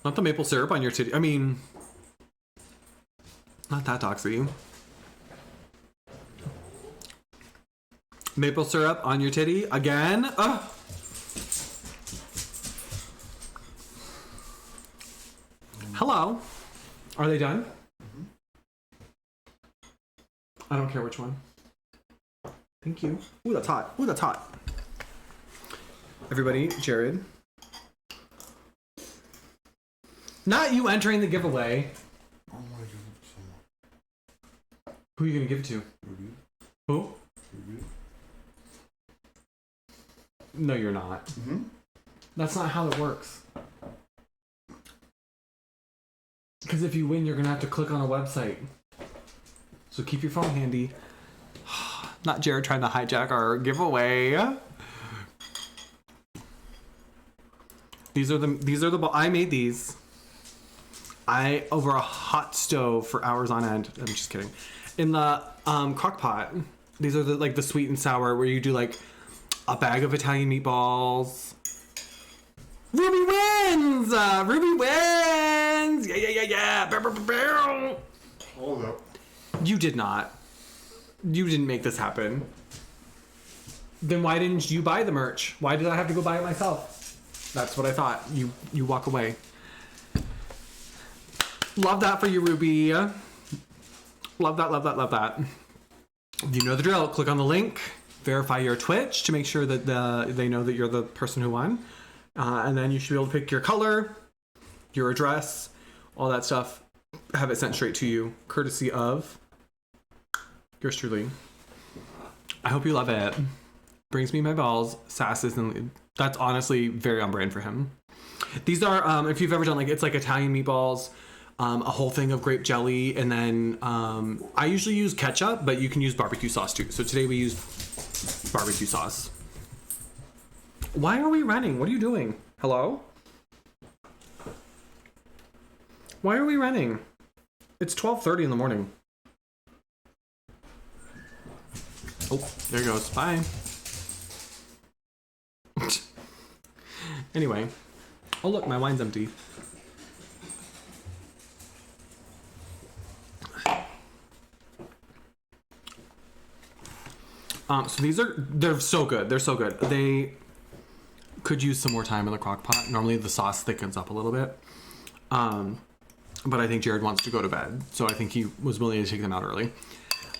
Not the maple syrup on your titty. I mean, not that doxy. Maple syrup on your titty again. Ugh. Hello. Are they done? I don't care which one. Thank you. Ooh, that's hot. Ooh, that's hot. Everybody, Jared. Not you entering the giveaway. Oh my God. Who are you gonna give it to? Ruby. Who? Ruby. No, you're not. Mm-hmm. That's not how it works. Because if you win, you're gonna have to click on a website. So keep your phone handy. Not Jared trying to hijack our giveaway. These are the I made these. Over a hot stove for hours on end. I'm just kidding. In the crock pot. These are the sweet and sour where you do like a bag of Italian meatballs. Ruby wins! Ruby wins! Yeah. Hold up. You did not. You didn't make this happen. Then why didn't you buy the merch? Why did I have to go buy it myself? That's what I thought. You walk away. Love that for you, Ruby. Love that, love that, love that. You know the drill. Click on the link. Verify your Twitch to make sure that they know that you're the person who won. And then you should be able to pick your color, your address, all that stuff. Have it sent straight to you, courtesy of yours truly. I hope you love it. Brings me my balls. Sass isn't. That's honestly very on brand for him. These are, if you've ever done it's like Italian meatballs, a whole thing of grape jelly, and then I usually use ketchup, but you can use barbecue sauce too. So today we use barbecue sauce. Why are we running? What are you doing? Hello? Why are we running? It's 12:30 in the morning. Oh, there it goes. Bye. Anyway. Oh, look, my wine's empty. So they're so good. They're so good. They could use some more time in the crock pot. Normally the sauce thickens up a little bit. but I think Jared wants to go to bed, so I think he was willing to take them out early.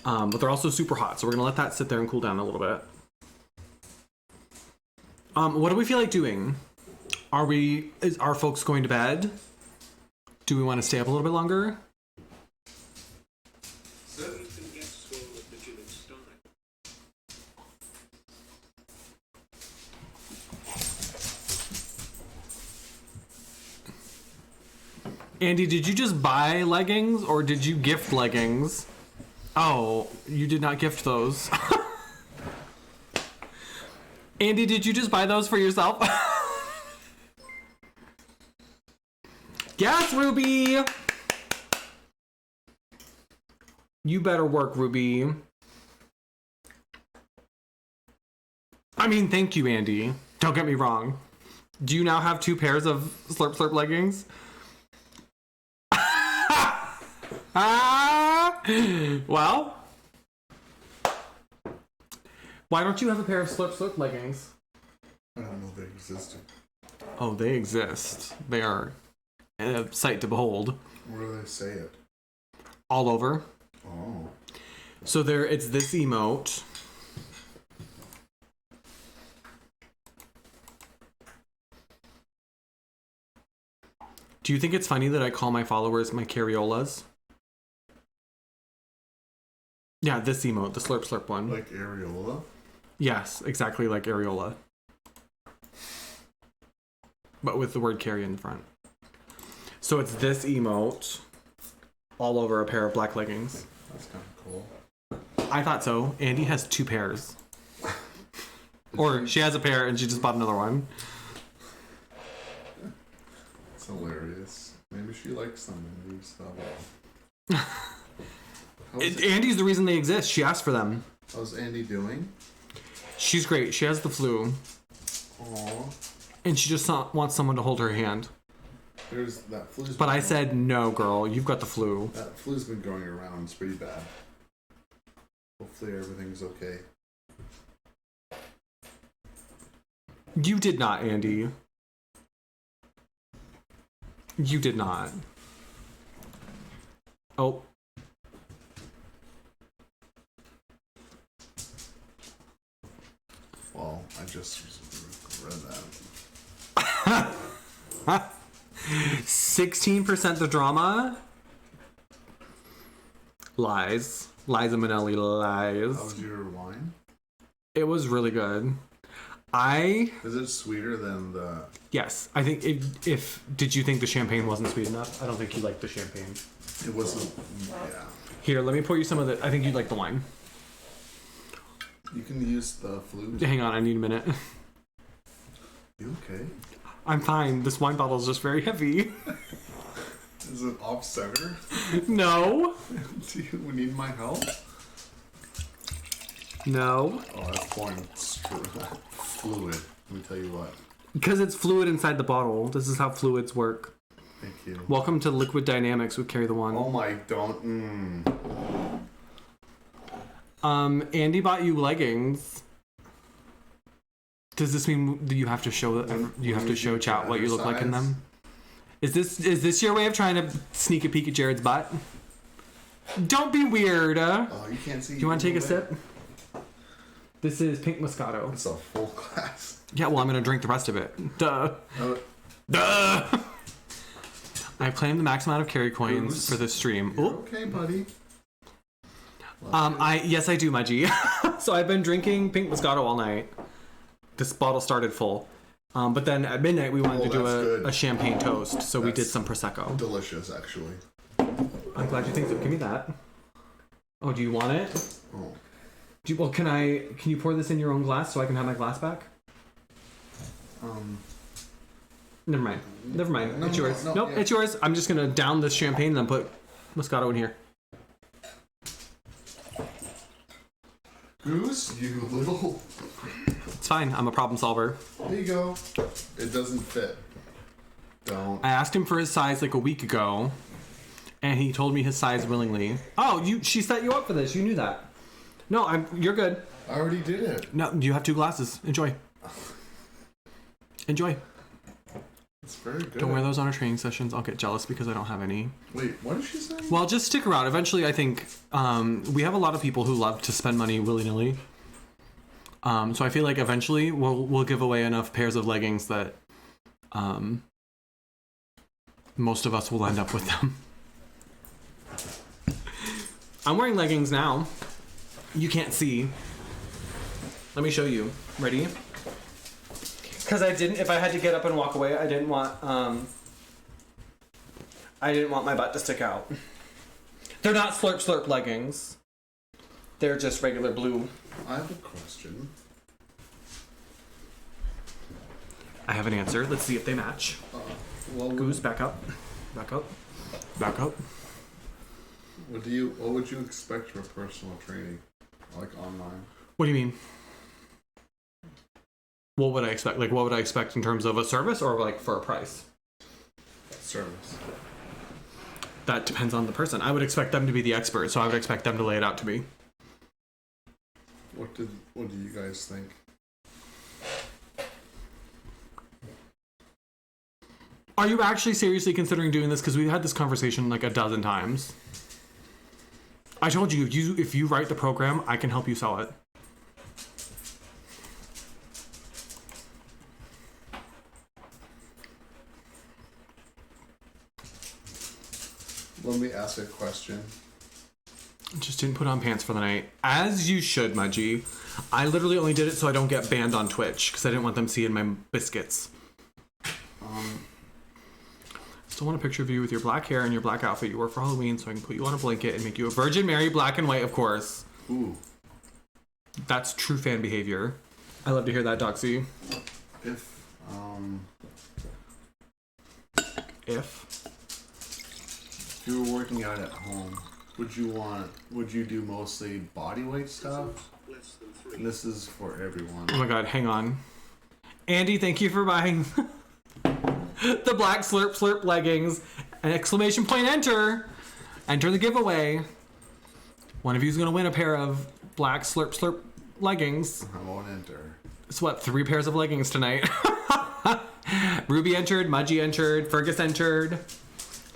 But they're also super hot, so we're gonna let that sit there and cool down a little bit. What do we feel like doing? Are folks going to bed? Do we want to stay up a little bit longer? Andy, did you just buy leggings or did you gift leggings? Oh, you did not gift those. Andy, did you just buy those for yourself? Yes, Ruby! You better work, Ruby. I mean, thank you, Andy. Don't get me wrong. Do you now have 2 pairs of Slurp Slurp leggings? Well, why don't you have a pair of Slurp Slurp leggings? I don't know they existed. Oh, they exist. They are a sight to behold. Where do they say it? All over. Oh. So it's this emote. Do you think it's funny that I call my followers my carriolas? Yeah, this emote, the Slurp Slurp one. Like areola? Yes, exactly like areola. But with the word carry in the front. So it's this emote all over a pair of black leggings. That's kind of cool. I thought so. Andy has 2 pairs. Or she has a pair and she just bought another one. It's hilarious. Maybe she likes them and we stop. Andy's the reason they exist. She asked for them. How's Andy doing? She's great. She has the flu. Aww. And she just wants someone to hold her hand. There's that flu's. But I said, no, girl, you've got the flu. That flu's been going around. It's pretty bad. Hopefully everything's okay. You did not, Andy. You did not. Oh. Well, I just read that. 16% the drama. Lies. Liza Minnelli lies. How was your wine? It was really good. Is it sweeter than the... Yes. I think if... Did you think the champagne wasn't sweet enough? I don't think you liked the champagne. It wasn't... Yeah. Here, let me pour you some of the... I think you'd like the wine. You can use the flute. Hang on, I need a minute. You okay? I'm fine. This wine bottle is just very heavy. Is it off center? No. Do you need my help? No. Oh, that's pouring fluid. Let me tell you what. Because it's fluid inside the bottle. This is how fluids work. Thank you. Welcome to Liquid Dynamics with Carry the One. Oh my, don't. Andy bought you leggings. Does this mean you have to show chat what you look like in them? Is this your way of trying to sneak a peek at Jared's butt? Don't be weird. Oh, you can't see. Do you want to take a sip? This is pink Moscato. It's a full glass. Yeah, well, I'm gonna drink the rest of it. Duh. Duh. I claimed the max amount of carry coins for this stream. You're okay, buddy. Yes, I do, my G. So I've been drinking pink Moscato all night. This bottle started full. But then at midnight we wanted to do a champagne toast, so we did some Prosecco. Delicious, actually. I'm glad you think so. Give me that. Oh, do you want it? Oh. Can you pour this in your own glass so I can have my glass back? Never mind. No, It's yours. no, Nope, yeah. it's yours. I'm just gonna down this champagne and then put Moscato in here. Goose, you little... It's fine. I'm a problem solver. There you go. It doesn't fit. Don't. I asked him for his size like a week ago, and he told me his size willingly. Oh, she set you up for this. You knew that. No, you're good. I already did it. No, you have 2 glasses. Enjoy. Enjoy. It's very good. Don't wear those on our training sessions. I'll get jealous because I don't have any. Wait, what did she say? Well, just stick around. Eventually, I think we have a lot of people who love to spend money willy-nilly. So I feel like eventually we'll give away enough pairs of leggings that most of us will end up with them. I'm wearing leggings now. You can't see. Let me show you. Ready? Because if I had to get up and walk away, I didn't want my butt to stick out. They're not slurp slurp leggings. They're just regular blue. I have a question. I have an answer. Let's see if they match. Well, Goose, back up. Back up. Back up. what would you expect for personal training, like online? What do you mean? What would I expect? Like, what would I expect in terms of a service or like for a price? Service. That depends on the person. I would expect them to be the expert, so I would expect them to lay it out to me. What do you guys think? Are you actually seriously considering doing this? Because we've had this conversation like a dozen times. I told you, if you write the program, I can help you sell it. Let me ask a question. Just didn't put on pants for the night. As you should, my G. I literally only did it so I don't get banned on Twitch because I didn't want them seeing my biscuits. Still want a picture of you with your black hair and your black outfit you wore for Halloween so I can put you on a blanket and make you a Virgin Mary, black and white, of course. Ooh. That's true fan behavior. I love to hear that, Doxy. If you were working out at home, would you do mostly body weight stuff? And this is for everyone. Oh my god, hang on. Andy, thank you for buying the black slurp slurp leggings. An exclamation point, enter. Enter the giveaway. One of you is going to win a pair of black slurp slurp leggings. I won't enter. It's what, 3 pairs of leggings tonight. Ruby entered, Mudgy entered, Fergus entered.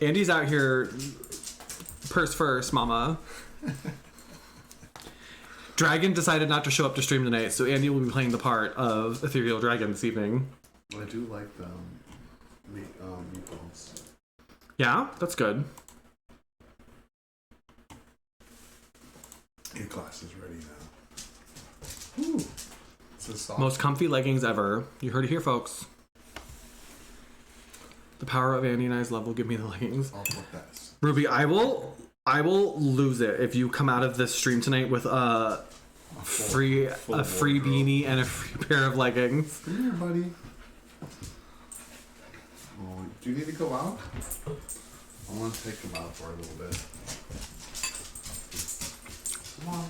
Andy's out here purse first, mama. Dragon decided not to show up to stream tonight, so Andy will be playing the part of Ethereal Dragon this evening. I do like the meatballs. Yeah, that's good. Your class is ready now. Ooh. It's a soft. Most comfy leggings ever. You heard it here, folks. The power of Andy and I's love will give me the leggings. I'll put that. Ruby, I will lose it if you come out of this stream tonight with a free beanie and a free pair of leggings. Come here, buddy. Oh, do you need to go out? I want to take him out for a little bit. Come on.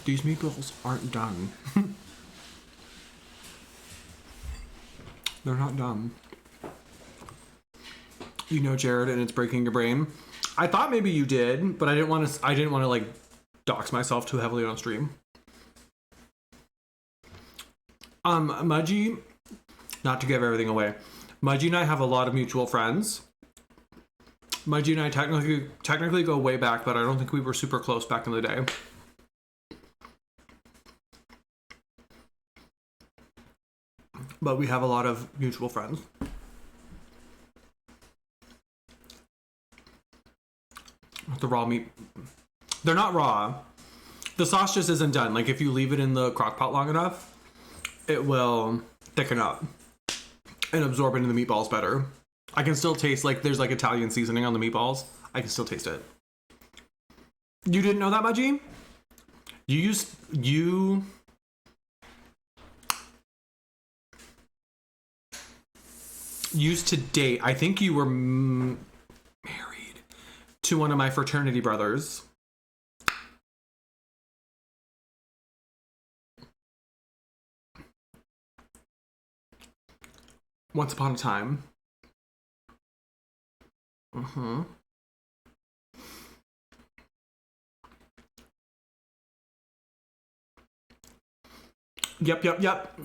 These meatballs aren't done. They're not done. You know, Jared, and it's breaking your brain. I thought maybe you did, but I didn't want to like dox myself too heavily on stream. Mudgy, not to give everything away. Mudgy and I have a lot of mutual friends. Mudgy and I technically go way back, but I don't think we were super close back in the day. But we have a lot of mutual friends. The raw meat, they're not raw. The sauce just isn't done. Like if you leave it in the crock pot long enough, it will thicken up and absorb into the meatballs better. I can still taste like there's like Italian seasoning on the meatballs. I can still taste it. You didn't know that, Mudgy? You used to date, I think you were married to one of my fraternity brothers. Once upon a time. Yep.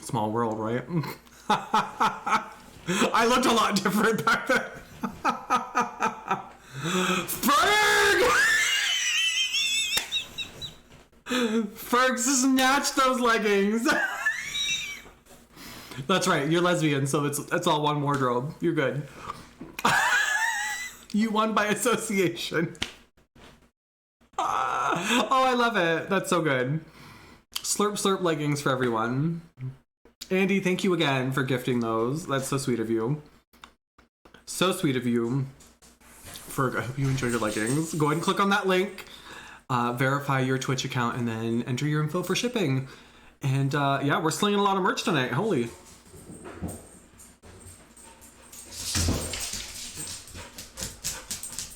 Small world, right? I looked a lot different back then. Ferg! Ferg snatched those leggings. That's right, you're lesbian, so it's all one wardrobe. You're good. You won by association. Oh, I love it. That's so good. Slurp slurp leggings for everyone. Andy, thank you again for gifting those. That's so sweet of you. So sweet of you. Ferg, I hope you enjoy your leggings. Go ahead and click on that link. Verify your Twitch account and then enter your info for shipping. And yeah, we're slinging a lot of merch tonight. Holy.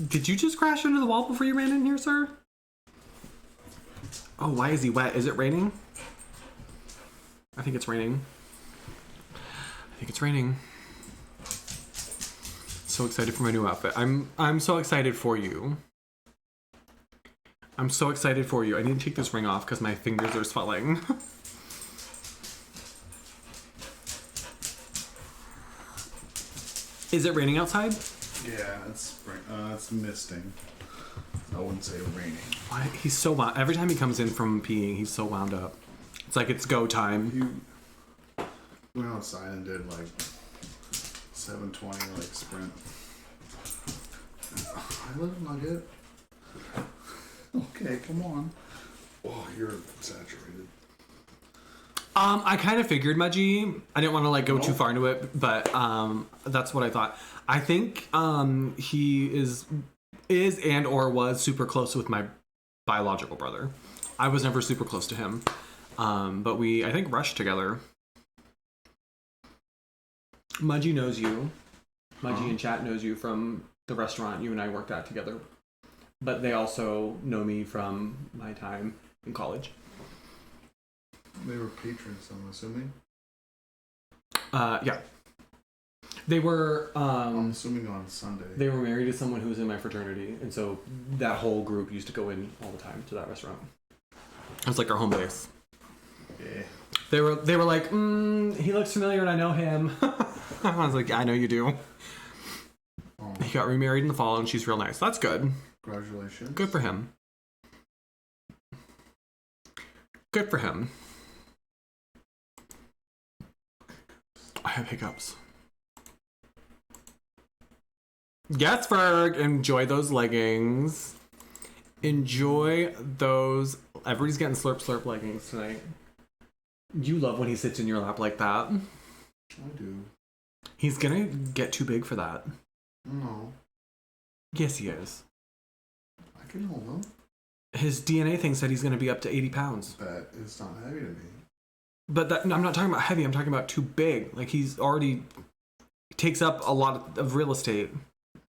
Did you just crash into the wall before you ran in here, sir? Oh, why is he wet? Is it raining? I think it's raining. So excited for my new outfit. I'm so excited for you. I need to take this ring off because my fingers are swelling. Is it raining outside? Yeah, it's misting. I wouldn't say raining. Why? He's so wound. Every time he comes in from peeing, he's so wound up. It's like it's go time. We went outside and did like 720 like sprint. I live Nugget. Okay, come on. Oh, you're saturated. I kind of figured, Mudgy. I didn't want to like go too far into it, but that's what I thought. I think he is and or was super close with my biological brother. I was never super close to him, but we I think rushed together. Mudgy knows you. Mudgy in chat knows you from the restaurant you and I worked at together, but they also know me from my time in college. They were patrons, I'm assuming. Yeah. They were I'm assuming on Sunday. they were married to someone who was in my fraternity, and so that whole group used to go in all the time to that restaurant. It was like our home base. Yeah. They were like, he looks familiar and I know him. I was like, yeah, I know you do. Oh, He got remarried in the fall and she's real nice. That's good. congratulations. Good for him. Good for him. I have hiccups. Yes, Ferg. Enjoy those leggings. Enjoy those. Everybody's getting slurp slurp leggings tonight. You love when he sits in your lap like that. I do. He's gonna get too big for that. No, Yes, he is. I can hold them. His DNA thing said he's gonna be up to 80 pounds. That is not heavy to me. But that, no, I'm not talking about heavy. I'm talking about too big. Like he's already takes up a lot of real estate.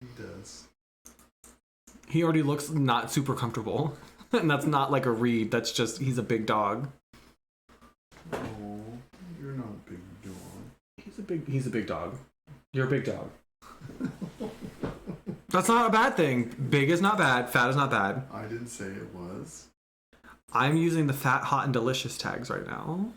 He does. He already looks not super comfortable. And that's not like a read. That's just, he's a big dog. Oh, you're not a big dog. He's a big dog. You're a big dog. That's not a bad thing. Big is not bad. Fat is not bad. I didn't say it was. I'm using the fat, hot, and delicious tags right now.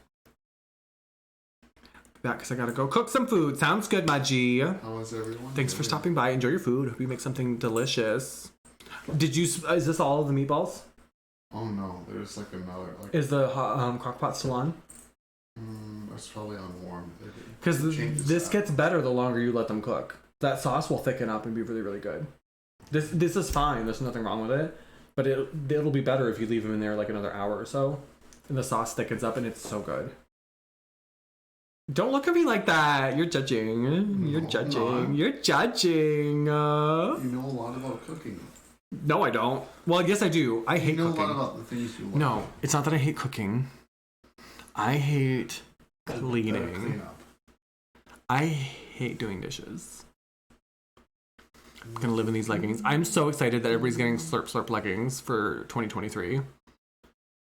That because I gotta go cook some food. Sounds good, my G. How was everyone? Thanks for stopping by. Enjoy your food. Hope you make something delicious. Did you? Is this all of the meatballs? Oh no, there's like another like. Is the crock pot still on? That's probably on warm. Because this gets better the longer you let them cook. That sauce will thicken up and be really, really good. This is fine. There's nothing wrong with it. But it'll be better if you leave them in there like another hour or so. And the sauce thickens up and it's so good. Don't look at me like that. You're judging. You're judging. You're judging. You know a lot about cooking. No, I don't. Well, yes, I do. I hate cooking. You know a lot about the things you love. No, it's not that I hate cooking. I hate cleaning. Clean up. I hate doing dishes. I'm gonna live in these leggings. I'm so excited that everybody's getting slurp slurp leggings for 2023.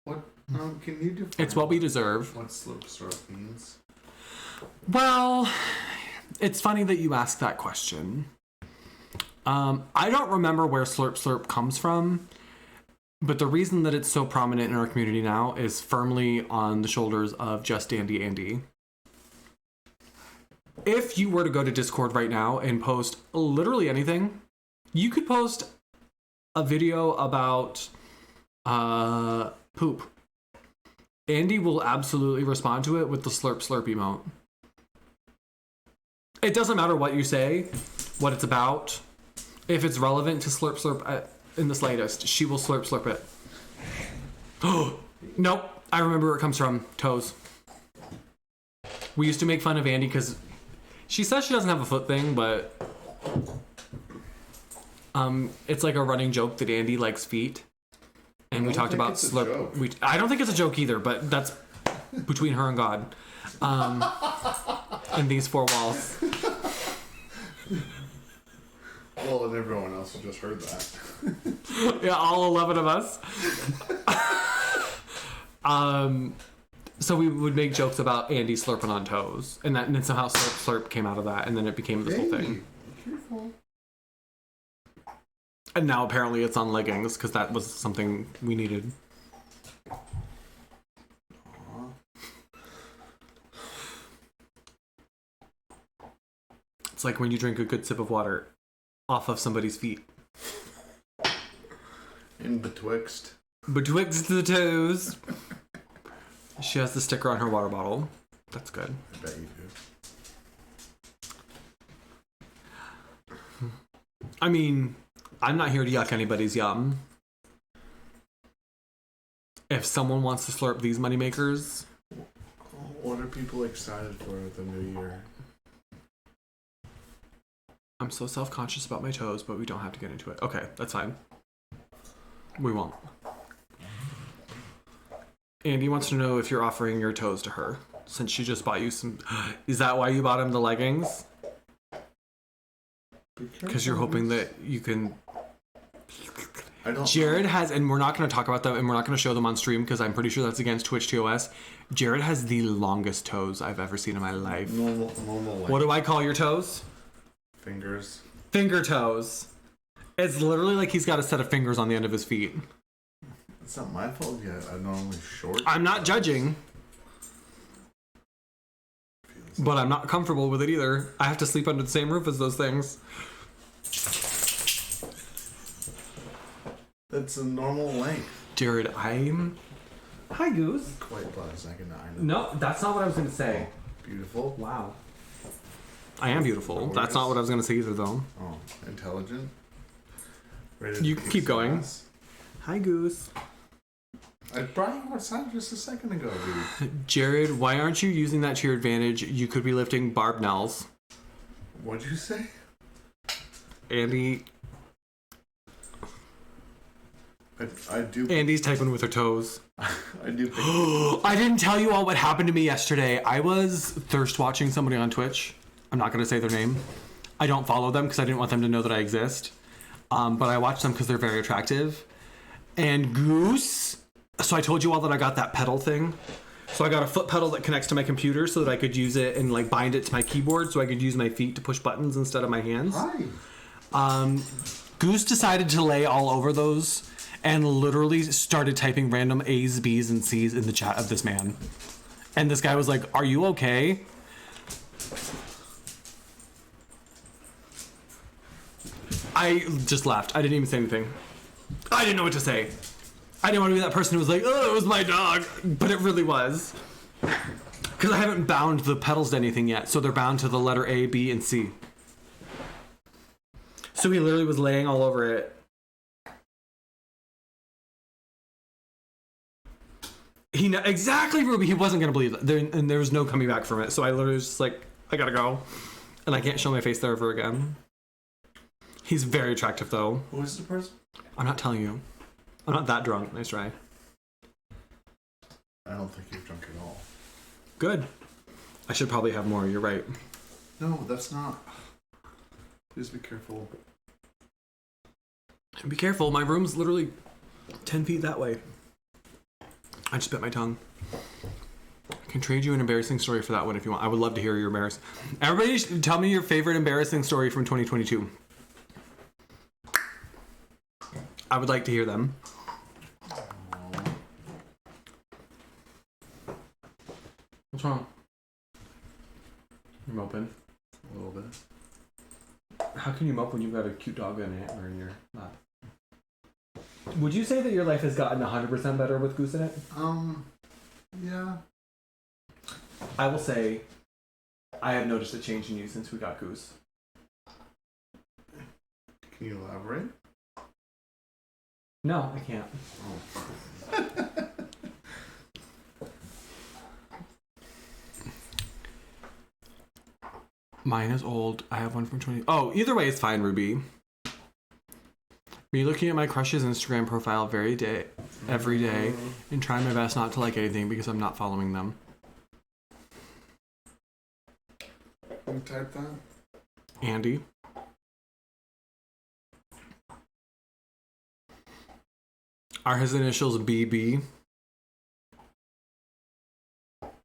What? Can you define? It's what we deserve. What slurp slurp means? Well, it's funny that you ask that question. I don't remember where slurp slurp comes from, But the reason that it's so prominent in our community now is firmly on the shoulders of Just Dandy Andy. If you were to go to Discord right now and post literally anything, you could post a video about poop. Andy will absolutely respond to it with the slurp slurp emote. It doesn't matter what you say, what it's about. If it's relevant to slurp slurp in the slightest, she will slurp slurp it. Oh, nope. I remember where it comes from. Toes. We used to make fun of Andy because she says she doesn't have a foot thing, but it's like a running joke that Andy likes feet. And we talked about slurp. I don't think it's a joke either, but that's between her and God. In these four walls. Well, and everyone else just heard that. Yeah, all 11 of us. So we would make jokes about Andy slurping on toes, and then somehow slurp came out of that, and then it became this whole thing. Careful. And now apparently it's on leggings because that was something we needed. It's like when you drink a good sip of water off of somebody's feet. In betwixt. Betwixt the toes. She has the sticker on her water bottle. That's good. I bet you do. I mean, I'm not here to yuck anybody's yum. If someone wants to slurp these moneymakers. What are people excited for the new year? I'm so self-conscious about my toes, but we don't have to get into it. Okay, that's fine. We won't. Andy wants to know if you're offering your toes to her, since she just bought you some... Is that why you bought him the leggings? Because you're hoping that you can... I don't Jared has, and we're not going to talk about them, and we're not going to show them on stream, because I'm pretty sure that's against Twitch TOS. Jared has the longest toes I've ever seen in my life. Normal What do I call your toes? fingers. Finger toes. It's literally like he's got a set of fingers on the end of his feet. It's not my fault yet. I'm normally short. I'm not judging, but I'm not comfortable with it either. I have to sleep under the same roof as those things. That's a normal length. Jared, I'm... Hi, Goose. Quite pleasant. I know. No, that's not what I was going to say. Beautiful. Wow. I am beautiful. That's not what I was going to say either, though. Oh, intelligent. Rated You can keep going. success. Hi, Goose. I brought you outside just a second ago, dude. Jared, why aren't you using that to your advantage? You could be lifting Barb Nels. What'd you say? Andy... I do. Andy's typing with her toes. I do. I didn't tell you all what happened to me yesterday. I was thirst watching somebody on Twitch. I'm not going to say their name. I don't follow them because I didn't want them to know that I exist. But I watch them because they're very attractive. And Goose... So I told you all that I got that pedal thing. So I got a foot pedal that connects to my computer so that I could use it and like bind it to my keyboard so I could use my feet to push buttons instead of my hands. Hi. Goose decided to lay all over those and literally started typing random A's, B's, and C's in the chat of this man. And this guy was like, "Are you okay?" I just laughed. I didn't even say anything. I didn't know what to say. I didn't want to be that person who was like, "Oh, it was my dog," but it really was. Because I haven't bound the pedals to anything yet, so they're bound to the letter A, B, and C. So he literally was laying all over it. Exactly, Ruby. He wasn't gonna believe that, and there was no coming back from it. So I literally was just like, I gotta go, and I can't show my face there ever again. He's very attractive, though. Who is the person? I'm not telling you. I'm not that drunk. Nice try. I don't think you're drunk at all. Good. I should probably have more. You're right. No, that's not. Please be careful. Be careful. My room's literally 10 feet that way. I just bit my tongue. I can trade you an embarrassing story for that one if you want. I would love to hear your embarrassing. Everybody, tell me your favorite embarrassing story from 2022. I would like to hear them. What's wrong? You're moping. A little bit. How can you mope when you've got a cute dog and an antler in your lap? Would you say that your life has gotten 100% better with Goose in it? Yeah. I will say, I have noticed a change in you since we got Goose. Can you elaborate? No, I can't. Oh. Mine is old. I have one from 20. Oh, either way, it's fine, Ruby. Me looking at my crush's Instagram profile every day, and trying my best not to like anything because I'm not following them. Can you type that? Andy. Are his initials BB?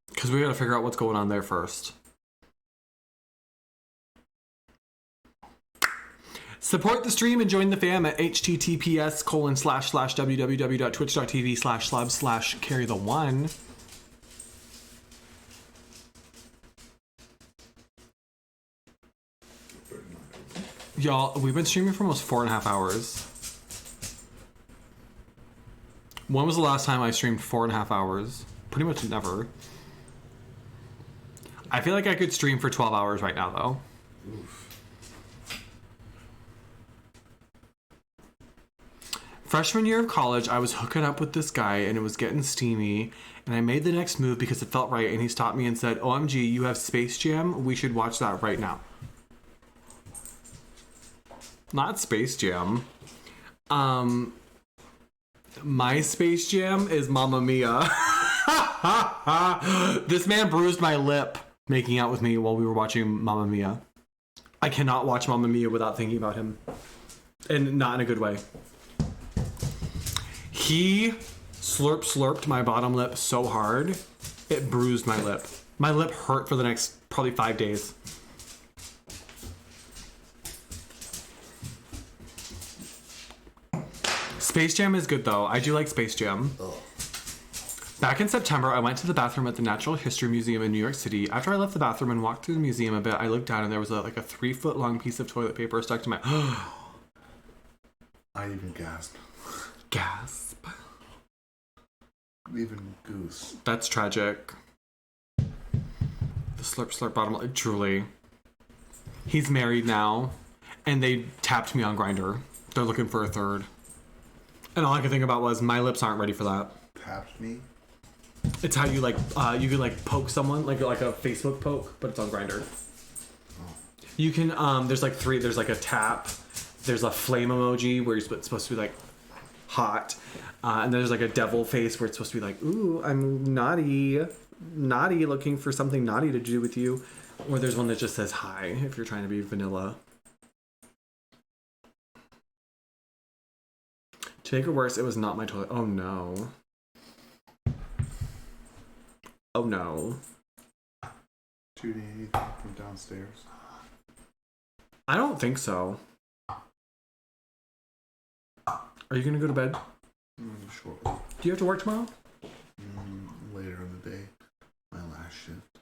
Because we gotta figure out what's going on there first. Support the stream and join the fam at https://www.twitch.tv/slub/carry the1. Y'all, we've been streaming for almost 4.5 hours. When was the last time I streamed 4.5 hours? Pretty much never. I feel like I could stream for 12 hours right now, though. Oof. Freshman year of college, I was hooking up with this guy and it was getting steamy, and I made the next move because it felt right, and he stopped me and said, OMG, you have Space Jam? We should watch that right now. Not Space Jam. My Space Jam is Mamma Mia. This man bruised my lip making out with me while we were watching Mamma Mia. I cannot watch Mamma Mia without thinking about him. And not in a good way. He slurped my bottom lip so hard, it bruised my lip. My lip hurt for the next probably 5 days. Space Jam is good though. I do like Space Jam. Ugh. Back in September, I went to the bathroom at the Natural History Museum in New York City. After I left the bathroom and walked through the museum a bit, I looked down and there was like a 3-foot long piece of toilet paper stuck to my... I even gasped. Gasp. Even Goose. That's tragic. The slurp bottom lip. Truly. He's married now, and they tapped me on Grindr. They're looking for a third. And all I could think about was, my lips aren't ready for that. Tapped me? It's how you like, you could like poke someone, like a Facebook poke, but it's on Grindr. Oh. You can, there's like 3, there's like a tap, there's a flame emoji where you're supposed to be like hot, and there's like a devil face where it's supposed to be like, ooh, I'm naughty, looking for something naughty to do with you. Or there's one that just says hi if you're trying to be vanilla. To make it worse, it was not my toilet. Oh no. Oh no. Do you need anything from downstairs? I don't think so. Are you gonna go to bed? Shortly. Do you have to work tomorrow? Later in the day. My last shift.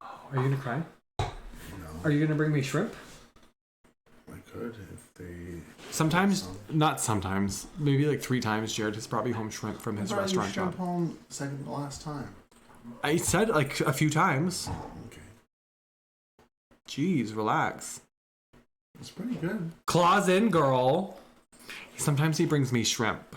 Oh, are you gonna cry? No. Are you gonna bring me shrimp? I could if they... Sometimes, not sometimes. Maybe like 3 times Jared has brought me home shrimp from his restaurant job. Home second to last time. I said like a few times. Okay. Jeez, relax. It's pretty good. Claws in, girl. Sometimes he brings me shrimp.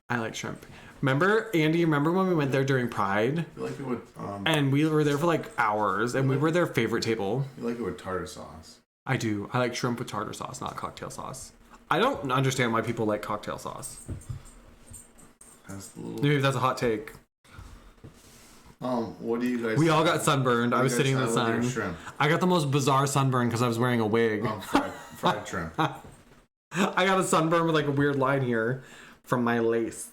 I like shrimp. Remember, Andy, remember when we went there during Pride? You like it with... And we were there for like hours, and we were their favorite table. You like it with tartar sauce. I do. I like shrimp with tartar sauce, not cocktail sauce. I don't understand why people like cocktail sauce. Has the little... Maybe that's a hot take. What do you guys... We all got sunburned. I was guys sitting in the have with your sun. shrimp? I got the most bizarre sunburn because I was wearing a wig. Fried shrimp. I got a sunburn with like a weird line here from my lace.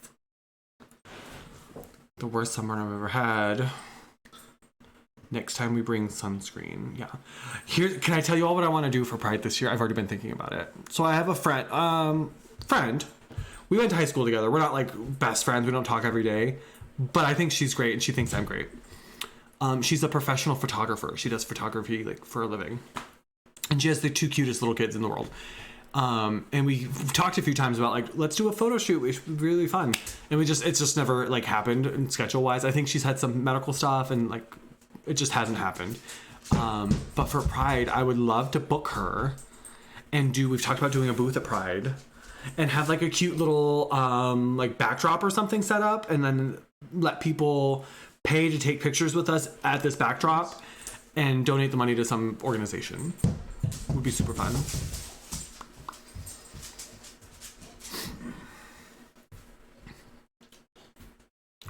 The worst sunburn I've ever had. Next time we bring sunscreen. Yeah. Here, can I tell you all what I want to do for Pride this year? I've already been thinking about it. So I have a friend. We went to high school together. We're not like best friends. We don't talk every day. but I think she's great and she thinks I'm great. She's a professional photographer. She does photography like for a living. And she has the 2 cutest little kids in the world. And we've talked a few times about like, let's do a photo shoot. It's really fun. And it's just never like happened in schedule wise. I think she's had some medical stuff and like, it just hasn't happened. But for Pride, I would love to book her and we've talked about doing a booth at Pride and have like a cute little, like backdrop or something set up and then let people pay to take pictures with us at this backdrop and donate the money to some organization. Would be super fun.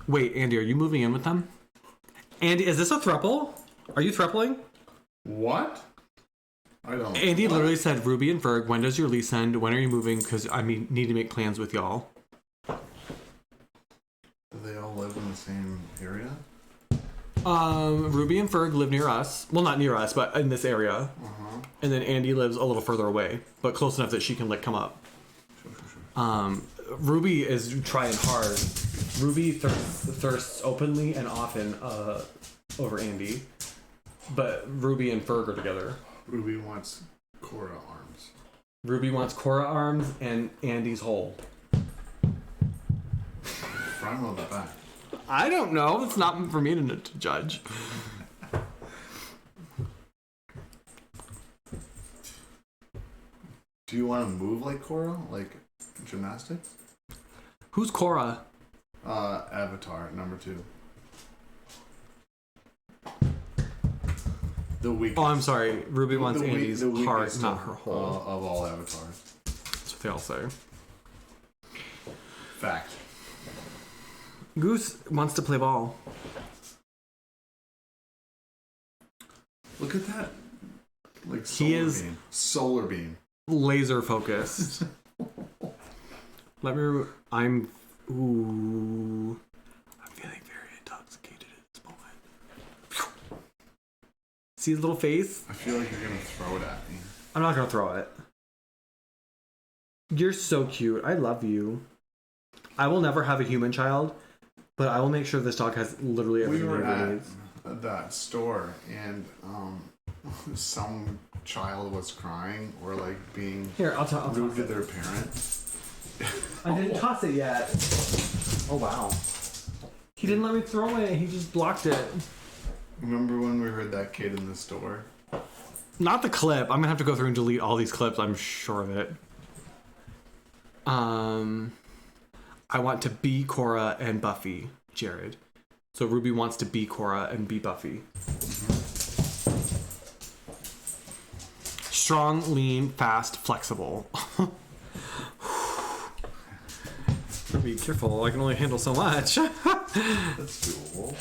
Wait, Andy, are you moving in with them? Andy, is this a throuple? Are you throupling? What? I don't. Andy literally said, Ruby and Ferg, when does your lease end? When are you moving? Because I need to make plans with y'all. Do they all live in the same area? Ruby and Ferg live near us. Well, not near us, but in this area. Uh-huh. And then Andy lives a little further away, but close enough that she can like come up. Sure. Ruby is trying hard. Ruby thirsts openly and often over Andy, but Ruby and Ferg are together. Ruby wants Cora arms. Ruby wants Cora arms and Andy's hole. Front or the back? I don't know. It's not for me to judge. Do you want to move like Cora, like gymnastics? Who's Cora? Avatar number 2. The weakest. Oh, I'm sorry. Ruby wants the Andy's the heart, weakest not of, her hole. of all avatars. That's what they all say. Fact. Goose wants to play ball. Look at that. Like He is beam. Solar beam. laser focused. I'm feeling very intoxicated at this moment. See his little face? I feel like you're gonna throw it at me. I'm not gonna throw it. You're so cute. I love you. I will never have a human child, but I will make sure this dog has literally We everything were it at needs. that store and some child was crying or like being Here, I'll rude toss to it. their parent. I didn't toss it yet. Oh wow. He didn't let me throw it. He just blocked it. Remember when we heard that kid in the store? Not the clip. I'm gonna have to go through and delete all these clips. I'm sure of it. I want to be Cora and Buffy, Jared. So Ruby wants to be Cora and be Buffy. Strong, lean, fast, flexible. Be careful. I can only handle so much. That's doable.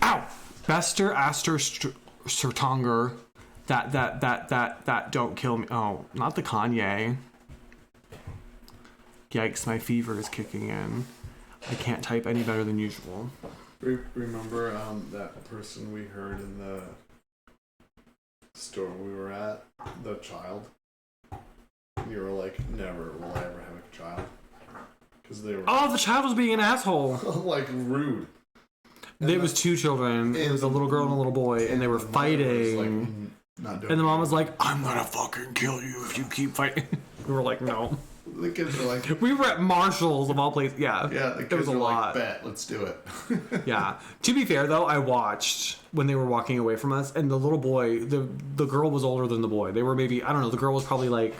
Ow! Bester, Aster, Sertonger. That don't kill me. Oh, not the Kanye. Yikes, my fever is kicking in. I can't type any better than usual. Remember that person we heard in the store we were at? The child? You were like, never will I ever have a child. Because they were Oh, the child was being an asshole. like rude. There was 2 children. It was a little girl and a little boy, and they were the mother was, like, fighting. not doing And the mom it. was like, I'm gonna fucking kill you if you keep fighting. We were like, no. The kids were like, We were at Marshall's of all places. Yeah, yeah, the it kids was a were lot. like, bet, let's do it. Yeah. To be fair, though, I watched when they were walking away from us, and the little boy, the girl was older than the boy. They were maybe, I don't know, the girl was probably like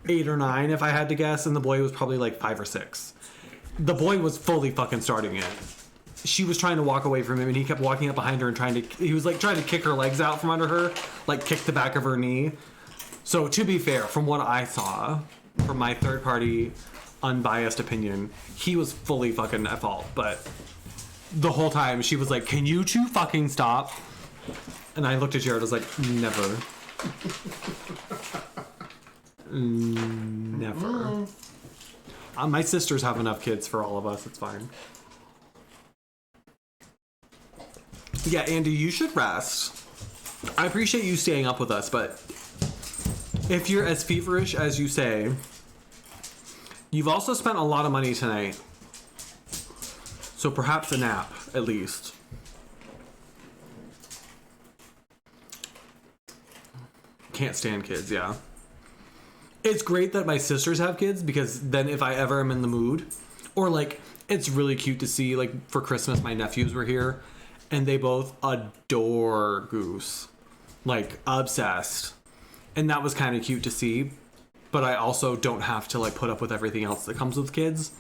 8 or 9, if I had to guess, and the boy was probably like 5 or 6. The boy was fully fucking starting it. She was trying to walk away from him, and he kept walking up behind her and he was like trying to kick her legs out from under her, like kick the back of her knee. So to be fair, from what I saw, from my third party, unbiased opinion, he was fully fucking at fault. But the whole time she was like, "Can you 2 fucking stop?" And I looked at Jared, I was like, "Never, never." My sisters have enough kids for all of us. It's fine. Yeah, Andy, you should rest. I appreciate you staying up with us, but if you're as feverish as you say, you've also spent a lot of money tonight. So perhaps a nap, at least. Can't stand kids, yeah. It's great that my sisters have kids because then if I ever am in the mood, or like, it's really cute to see, like, for Christmas, my nephews were here and they both adore Goose. Like, obsessed. And that was kind of cute to see. But I also don't have to, like, put up with everything else that comes with kids.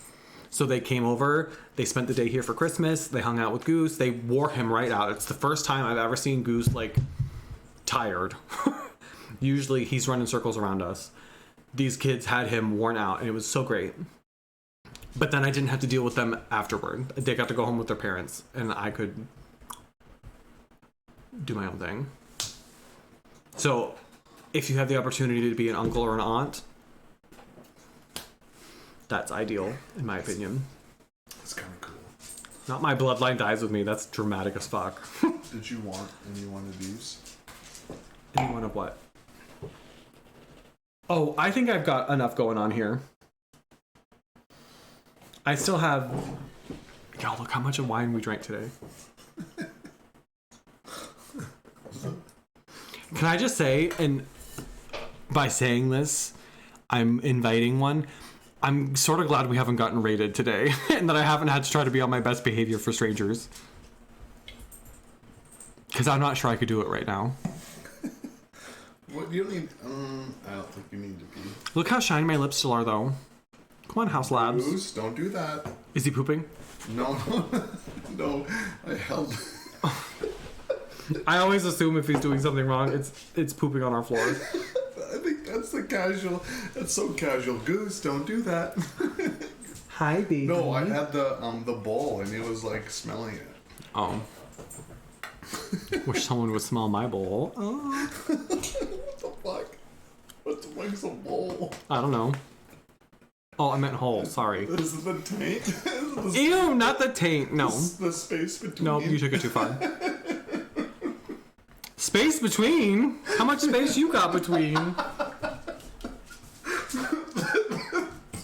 So they came over, they spent the day here for Christmas, they hung out with Goose, they wore him right out. It's the first time I've ever seen Goose, like, tired. Usually he's running circles around us. These kids had him worn out, and it was so great. But then I didn't have to deal with them afterward. They got to go home with their parents, and I could do my own thing. So, if you have the opportunity to be an uncle or an aunt, that's ideal, in my opinion. That's kind of cool. Not my bloodline dies with me. That's dramatic as fuck. Did you want any one of these? Any one of what? Oh, I think I've got enough going on here. I still have... Y'all, look how much of wine we drank today. Can I just say, and by saying this, I'm inviting one. I'm sort of glad we haven't gotten raided today and that I haven't had to try to be on my best behavior for strangers. Because I'm not sure I could do it right now. What, you don't need... I don't think you need to be. Look how shiny my lips still are, though. Come on, House Labs. Bruce, don't do that. Is he pooping? No, no. I held... I always assume if he's doing something wrong, it's pooping on our floors. I think that's the casual... That's so casual. Goose, don't do that. Hi, baby. No, I had the bowl and it was like smelling it. Oh. Wish someone would smell my bowl. Oh. What the fuck? What's a bowl? I don't know. Oh, I meant hole. Sorry. This is the taint? Ew, not the taint. No. The space between. No, you took it too far. Space between? How much space you got between?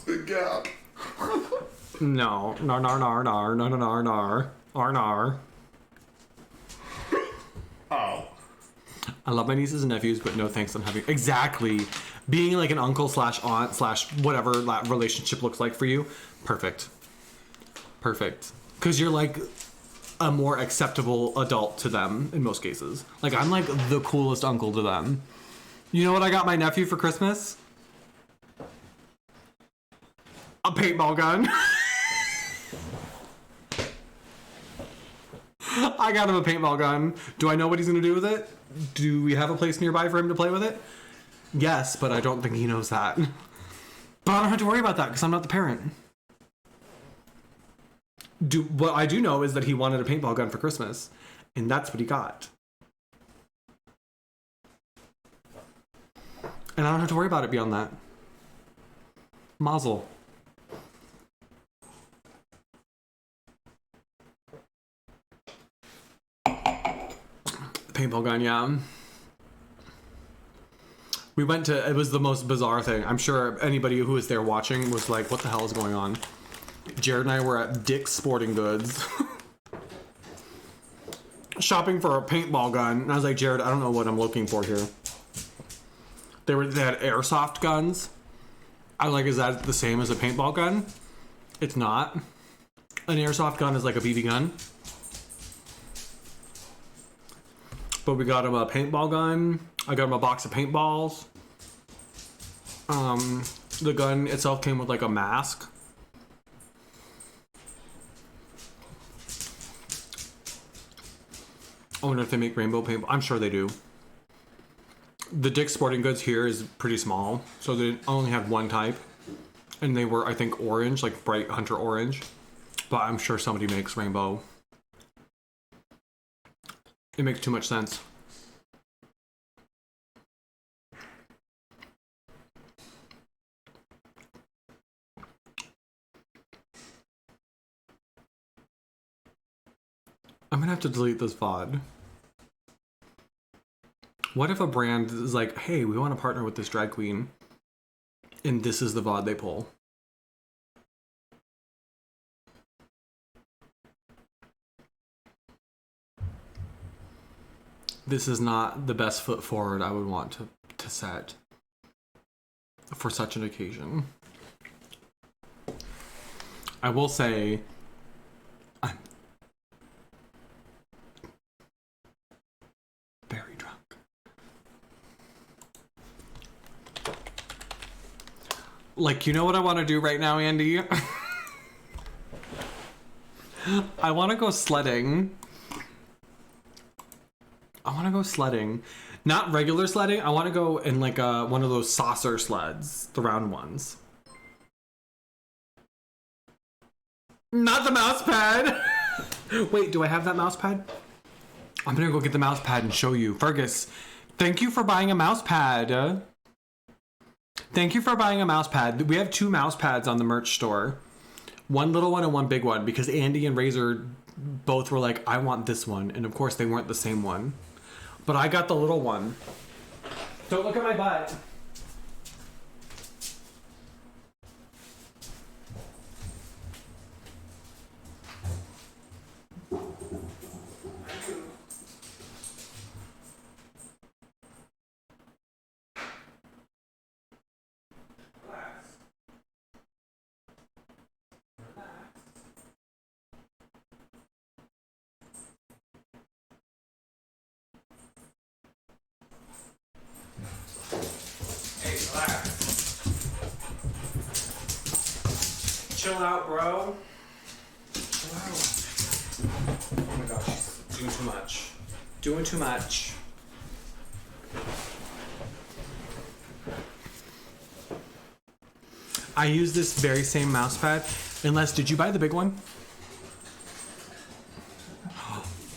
The gap. No. Nar nar nar nar nar nar nar nar nar. Ow. I love my nieces and nephews, but no thanks on having... Exactly. Being like an uncle slash aunt slash whatever that relationship looks like for you. Perfect. Perfect. Because you're like a more acceptable adult to them in most cases. Like, I'm like the coolest uncle to them. You know what I got my nephew for Christmas? A paintball gun. I got him a paintball gun. Do I know what he's going to do with it? Do we have a place nearby for him to play with it? Yes, but I don't think he knows that. But I don't have to worry about that because I'm not the parent. What I do know is that he wanted a paintball gun for Christmas, and that's what he got. And I don't have to worry about it beyond that. Mazel. Paintball gun, yeah. We went to, it was the most bizarre thing. I'm sure anybody who was there watching was like, what the hell is going on? Jared and I were at Dick's Sporting Goods shopping for a paintball gun. And I was like, Jared, I don't know what I'm looking for here. They had airsoft guns. I was like, is that the same as a paintball gun? It's not. An airsoft gun is like a BB gun. But we got him a paintball gun. I got him a box of paintballs. The gun itself came with like a mask. I wonder if they make rainbow paintball. I'm sure they do. The Dick's Sporting Goods here is pretty small, so they only had one type. And they were, I think, orange, like bright hunter orange. But I'm sure somebody makes rainbow. It makes too much sense. I'm gonna have to delete this VOD. What if a brand is like, hey, we want to partner with this drag queen, and this is the VOD they pull? this is not the best foot forward I would want to set for such an occasion. I will say I'm very drunk. Like, you know what I want to do right now, Andy? I want to go sledding. I want to go sledding. Not regular sledding. I want to go in like one of those saucer sleds, the round ones. Not the mouse pad. Wait, do I have that mouse pad? I'm gonna go get the mouse pad and show you. Fergus, thank you for buying a mouse pad. Thank you for buying a mouse pad. We have 2 mouse pads on the merch store. One little one and one big one, because Andy and Razor both were like, I want this one. And of course they weren't the same one. But I got the little one. Don't look at my butt. Chill out, bro. Chill out. Oh my gosh, she's doing too much. Doing too much. I use this very same mouse pad. Unless, did you buy the big one?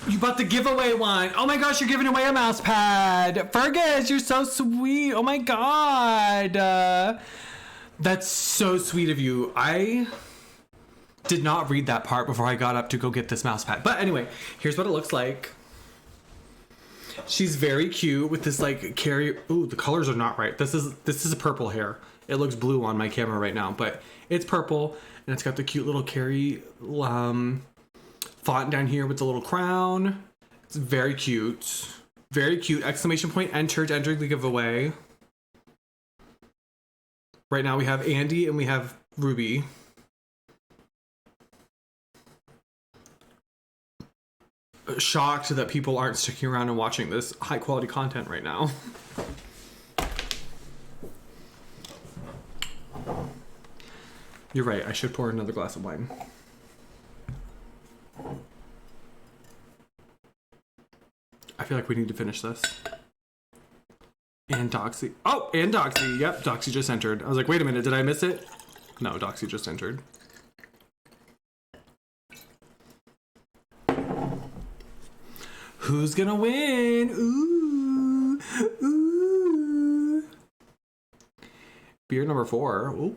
You bought the giveaway one. Oh my gosh, you're giving away a mouse pad. Fergus, you're so sweet. Oh my god. That's so sweet of you. I did not read that part before I got up to go get this mouse pad. But anyway, here's what it looks like. She's very cute with this like carry. Ooh, the colors are not right. This is a purple hair. It looks blue on my camera right now, but it's purple and it's got the cute little carry font down here with the little crown. It's very cute. Very cute. Exclamation point entered the giveaway. Right now we have Andy and we have Ruby. Shocked that people aren't sticking around and watching this high quality content right now. You're right, I should pour another glass of wine. I feel like we need to finish this. And Doxy. Oh, and Doxy. Yep, Doxy just entered. I was like, wait a minute, did I miss it? No, Doxy just entered. Who's gonna win? Ooh. Ooh. Beer number 4. Ooh.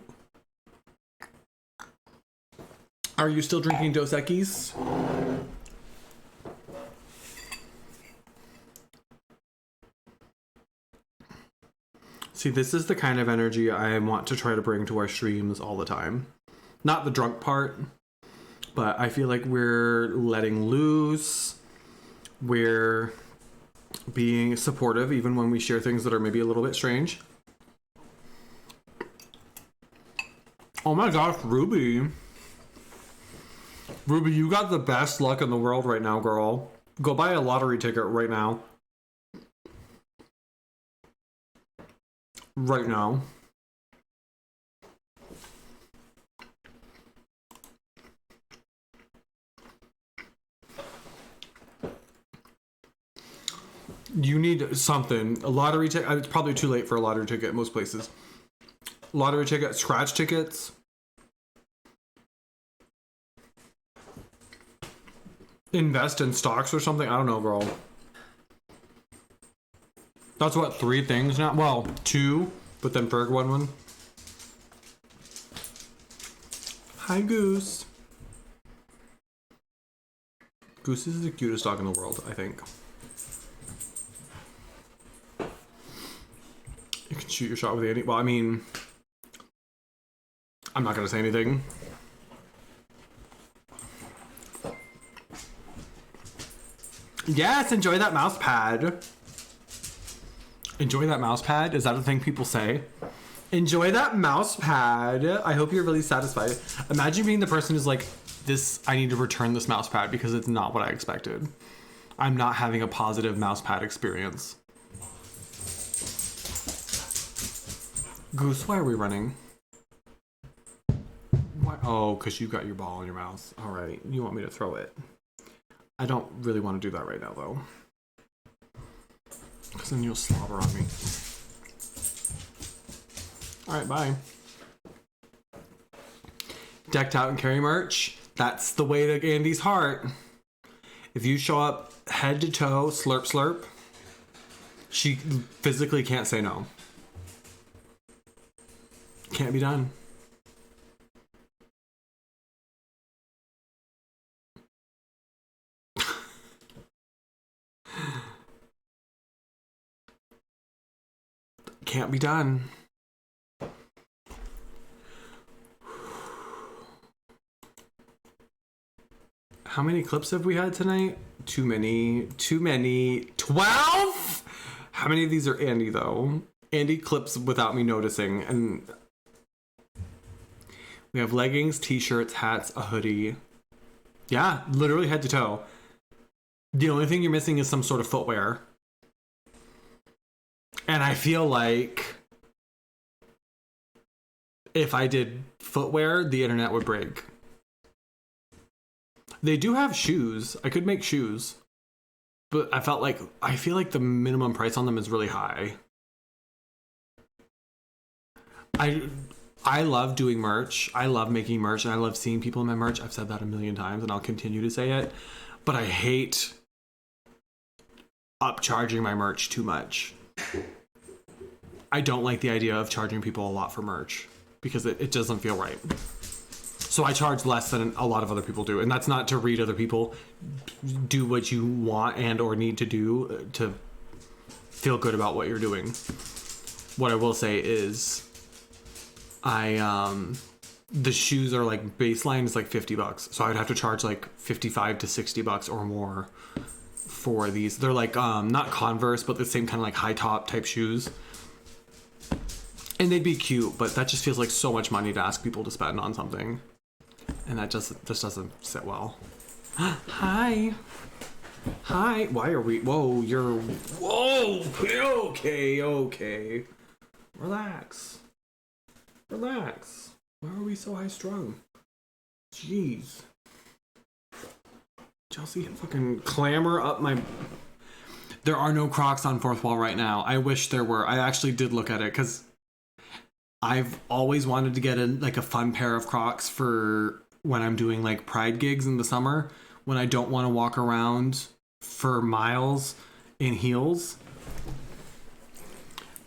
Are you still drinking Dos Equis? See, this is the kind of energy I want to try to bring to our streams all the time. Not the drunk part, but I feel like we're letting loose. We're being supportive even when we share things that are maybe a little bit strange. Oh my gosh, Ruby. Ruby, you got the best luck in the world right now, girl. Go buy a lottery ticket right now. Right now. You need something. A lottery ticket. It's probably too late for a lottery ticket in most places. Lottery ticket, scratch tickets. Invest in stocks or something. I don't know, girl. That's what, 3 things now? Well, 2, but then Ferg won one. Hi, Goose. Goose is the cutest dog in the world, I think. You can shoot your shot with Andy. Well, I mean, I'm not gonna say anything. Yes, enjoy that mouse pad. Enjoy that mouse pad? Is that a thing people say? Enjoy that mouse pad. I hope you're really satisfied. Imagine being the person who's like, this, I need to return this mouse pad because it's not what I expected. I'm not having a positive mouse pad experience. Goose, why are we running? Why? Oh, because you got your ball in your mouth. All right, you want me to throw it. I don't really want to do that right now, though. Because then you'll slobber on me. All right, bye. Decked out and carry merch. That's the way to Andy's heart. If you show up head to toe, slurp, slurp, she physically can't say no. Can't be done. Can't be done. How many clips have we had tonight? Too many. Too many. 12? How many of these are Andy, though? Andy clips without me noticing. And we have leggings, t-shirts, hats, a hoodie. Yeah, literally head to toe. The only thing you're missing is some sort of footwear. And I feel like if I did footwear, the internet would break. They do have shoes. I could make shoes. But I feel like the minimum price on them is really high. I love doing merch. I love making merch, and I love seeing people in my merch. I've said that a million times, and I'll continue to say it. But I hate upcharging my merch too much. I don't like the idea of charging people a lot for merch because it doesn't feel right. So I charge less than a lot of other people do. And that's not to read other people. Do what you want and or need to do to feel good about what you're doing. What I will say is the shoes are like baseline is like $50. So I would have to charge like $55 to $60 or more for these. They're like not Converse, but the same kind of like high top type shoes. And they'd be cute, but that just feels like so much money to ask people to spend on something. And that just doesn't sit well. Hi. Hi. Why are we... Whoa, you're... Whoa. Okay. Relax. Relax. Why are we so high strung? Jeez. Chelsea can fucking clamor up my... There are no Crocs on Fourth Wall right now. I wish there were. I actually did look at it because I've always wanted to get a fun pair of Crocs for when I'm doing like Pride gigs in the summer when I don't want to walk around for miles in heels,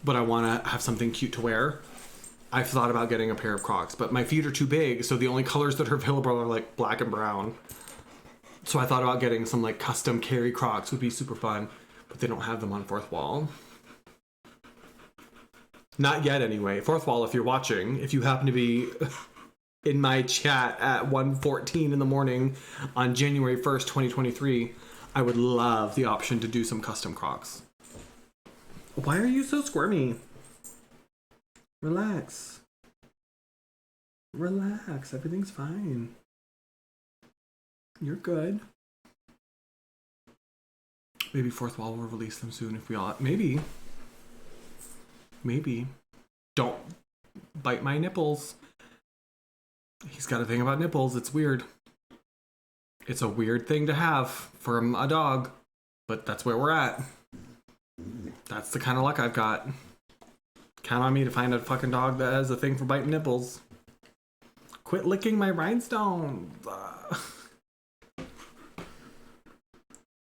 but I want to have something cute to wear. I've thought about getting a pair of Crocs, but my feet are too big, so the only colors that are available are like black and brown. So I thought about getting some like custom carry Crocs would be super fun, but they don't have them on Fourth Wall. Not yet, anyway. Fourth Wall, if you're watching, if you happen to be in my chat at 1:14 in the morning on January 1st, 2023, I would love the option to do some custom Crocs. Why are you so squirmy? Relax. Relax. Everything's fine. You're good. Maybe Fourth Wall will release them soon if we all... Maybe. Don't bite my nipples. He's got a thing about nipples. It's weird. It's a weird thing to have from a dog, but that's where we're at. That's the kind of luck I've got. Count on me to find a fucking dog that has a thing for biting nipples. Quit licking my rhinestones.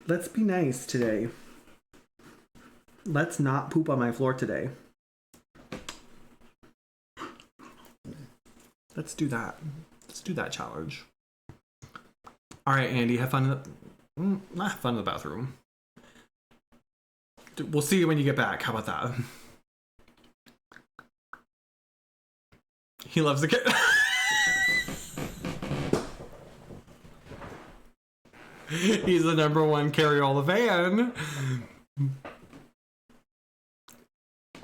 Let's be nice today. Let's not poop on my floor today. Let's do that. Let's do that challenge. All right, Andy, have fun have fun in the bathroom. We'll see you when you get back. How about that? He loves the kid. He's the #1 Carriola fan.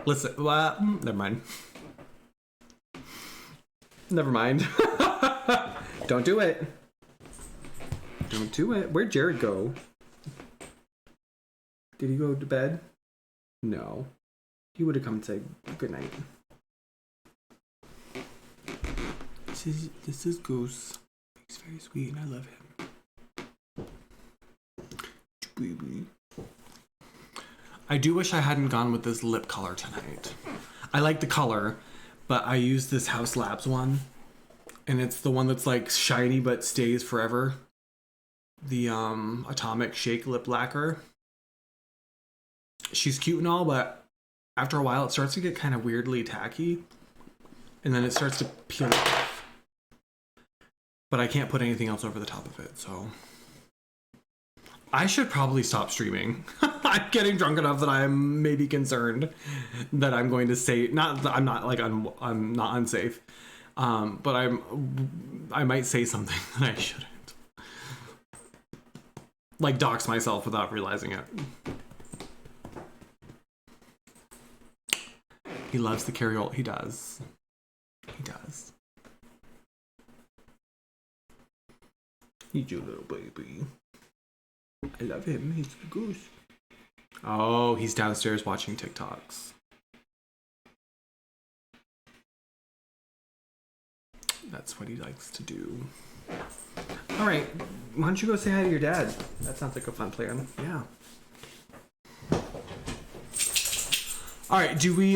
Listen, never mind. Never mind. Don't do it. Don't do it. Where'd Jared go? Did he go to bed? No. He would have come and said goodnight. This is Goose. He's very sweet and I love him. Baby. I do wish I hadn't gone with this lip color tonight. I like the color, but I used this House Labs one. And it's the one that's like shiny but stays forever. The Atomic Shake Lip Lacquer. She's cute and all, but after a while it starts to get kind of weirdly tacky. And then it starts to peel off. But I can't put anything else over the top of it, so... I should probably stop streaming. I'm getting drunk enough that I'm maybe concerned that I'm going to say... Not that I'm not, like, I'm not unsafe. But I might say something that I shouldn't. Like, dox myself without realizing it. He loves the Carriola. He does. He does. He's your little baby. I love him. He's a goose. Oh, he's downstairs watching TikToks. That's what he likes to do. All right. Why don't you go say hi to your dad? That sounds like a fun plan. Yeah. All right. Do we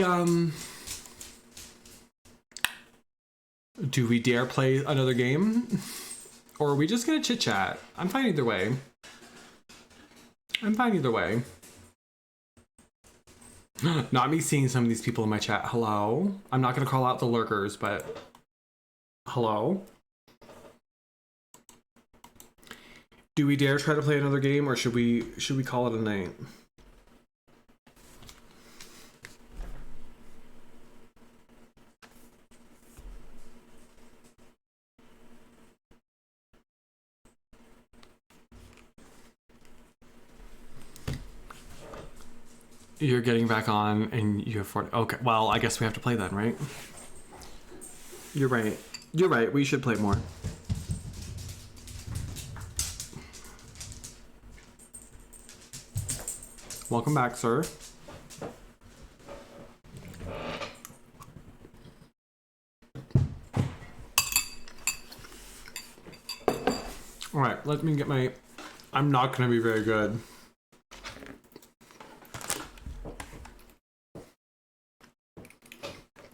dare play another game? Or are we just gonna chit chat? I'm fine either way. I'm fine either way. Not me seeing some of these people in my chat. Hello? I'm not gonna call out the lurkers, but hello? Do we dare try to play another game, or should we call it a night? You're getting back on and you have 40. Okay, well, I guess we have to play then, right? You're right. You're right. We should play more. Welcome back, sir. All right, let me get my... I'm not going to be very good.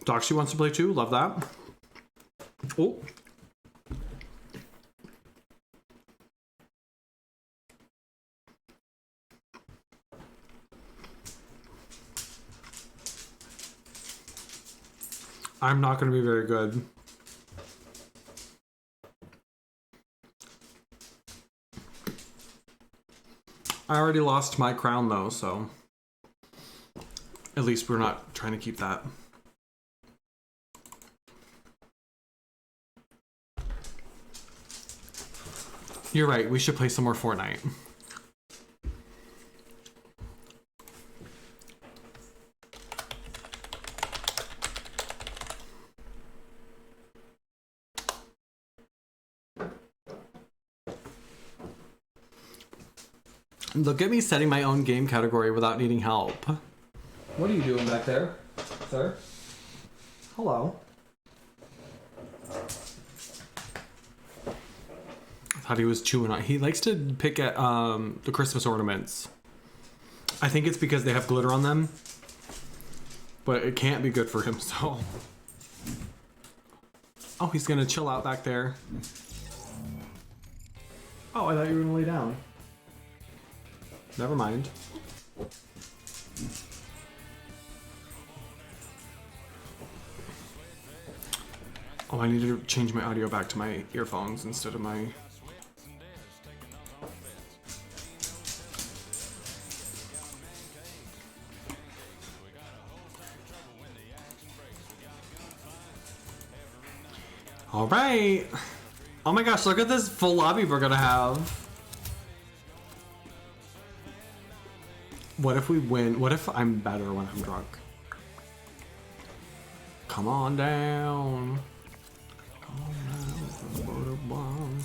Doxy wants to play too. Love that. Oh. I'm not going to be very good. I already lost my crown though, so at least we're not trying to keep that. You're right, we should play some more Fortnite. Look at me setting my own game category without needing help. What are you doing back there, sir? Hello. I thought he was chewing on. He likes to pick at the Christmas ornaments. I think it's because they have glitter on them, but it can't be good for him. So, oh, he's gonna chill out back there. Oh, I thought you were gonna lay down. Never mind. Oh, I need to change my audio back to my earphones instead of my... All right. Oh my gosh, look at this full lobby we're gonna have. What if we win? What if I'm better when I'm drunk? Come on down. Come on down.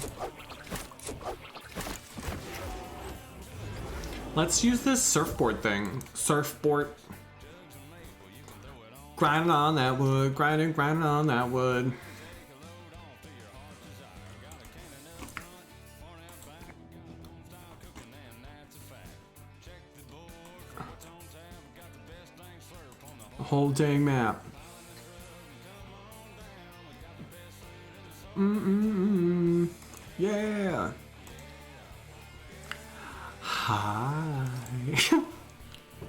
Let's use this surfboard thing. Surfboard. Grinding on that wood. Grinding on that wood. Whole dang map. Yeah. Hi.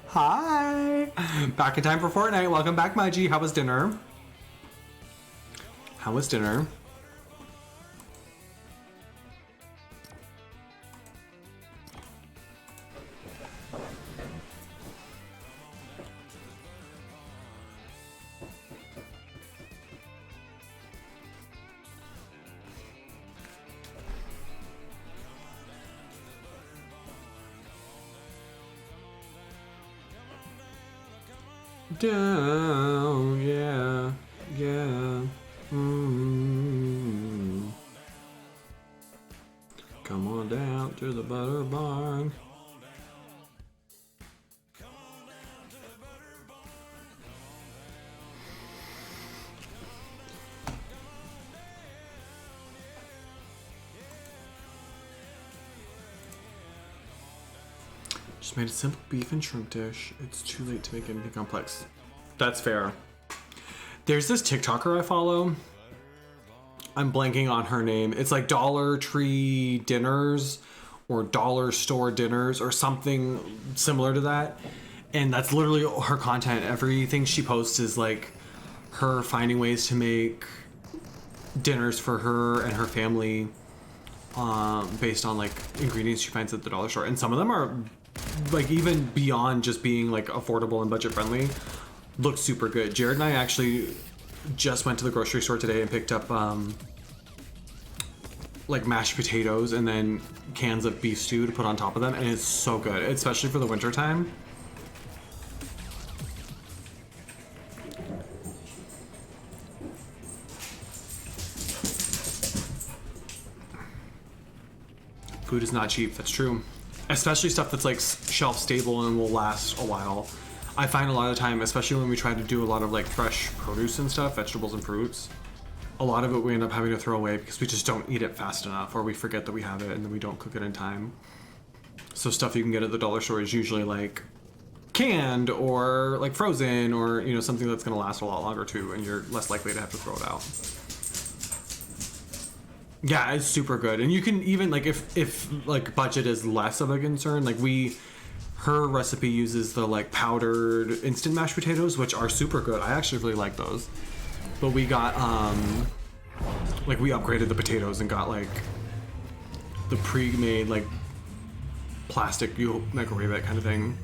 Hi. Back in time for Fortnite. Welcome back, Maji. How was dinner? How was dinner? Down, yeah, yeah. Come on down to the butter barn. Just made a simple beef and shrimp dish. It's too late to make anything complex. That's fair. There's this TikToker I follow. I'm blanking on her name. It's like Dollar Tree Dinners or Dollar Store Dinners or something similar to that. And that's literally her content. Everything she posts is like her finding ways to make dinners for her and her family based on like ingredients she finds at the dollar store. And some of them are like even beyond just being like affordable and budget friendly, looks super good. Jared and I actually just went to the grocery store today and picked up like mashed potatoes and then cans of beef stew to put on top of them, and it's so good, especially for the winter time. Food is not cheap, that's true. Especially stuff that's like shelf stable and will last a while. I find a lot of the time, especially when we try to do a lot of like fresh produce and stuff, vegetables and fruits, a lot of it we end up having to throw away because we just don't eat it fast enough, or we forget that we have it and then we don't cook it in time. So stuff you can get at the dollar store is usually like canned or like frozen, or you know, something that's gonna last a lot longer too, and you're less likely to have to throw it out. Yeah, it's super good. And you can even like if like budget is less of a concern, like her recipe uses the like powdered instant mashed potatoes, which are super good. I actually really like those. But we got like we upgraded the potatoes and got like the pre-made like plastic, you microwave it kind of thing,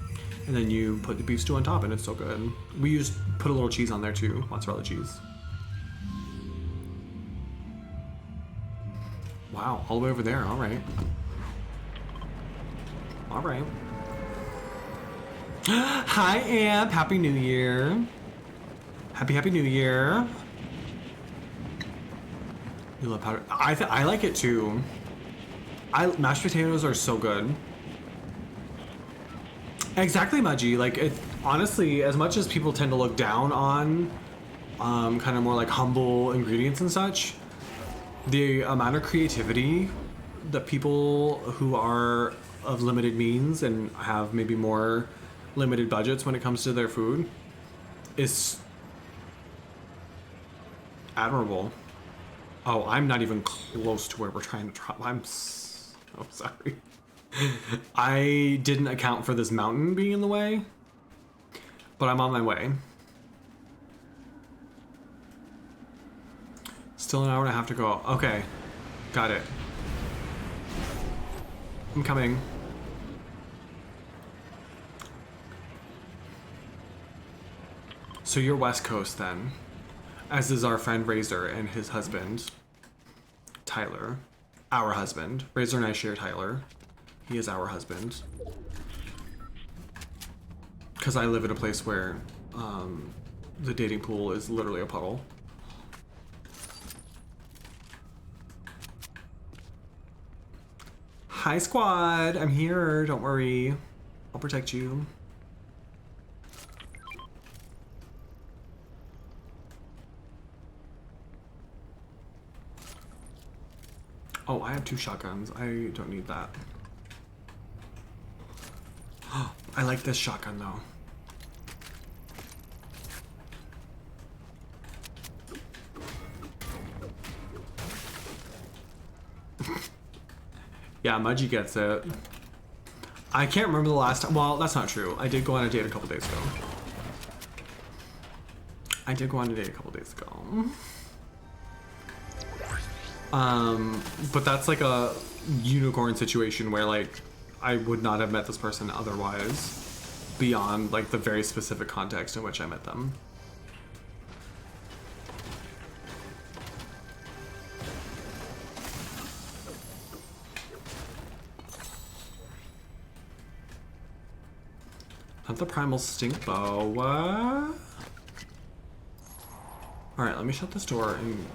and then you put the beef stew on top and it's so good. We put a little cheese on there too, mozzarella cheese. Wow, all the way over there. All right. All right. Hi, Amp. Happy New Year. Happy New Year. You love powder. I like it too. Mashed potatoes are so good. Exactly, Maji. Like, honestly, as much as people tend to look down on kind of more like humble ingredients and such, the amount of creativity that people who are of limited means and have maybe more limited budgets when it comes to their food is admirable. Oh, I'm not even close to where we're trying to drop. I'm so sorry. I didn't account for this mountain being in the way, but I'm on my way. Still an hour and a half to go. Okay, got it. I'm coming. So you're West Coast then, as is our friend Razor and his husband, Tyler. Our husband. Razor and I share Tyler. He is our husband. because I live in a place where the dating pool is literally a puddle. Hi squad, I'm here, don't worry. I'll protect you. Oh, I have 2 shotguns. I don't need that. I like this shotgun though. Yeah, Mudgy gets it. I can't remember the last time. Well, that's not true. I did go on a date a couple days ago. But that's like a unicorn situation where like I would not have met this person otherwise beyond like the very specific context in which I met them. Not the primal stink bow. What? Alright, let me shut this door and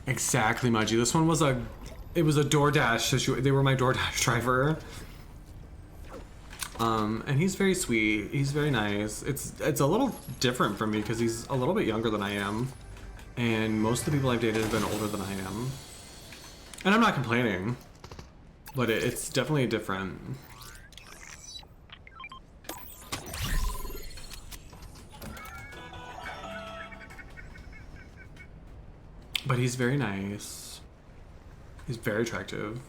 exactly, Mudgy. This one was it was a DoorDash situation. They were my DoorDash driver. And he's very sweet. He's very nice. It's a little different from me because he's a little bit younger than I am. And most of the people I've dated have been older than I am. And I'm not complaining. But it's definitely different. But he's very nice. He's very attractive.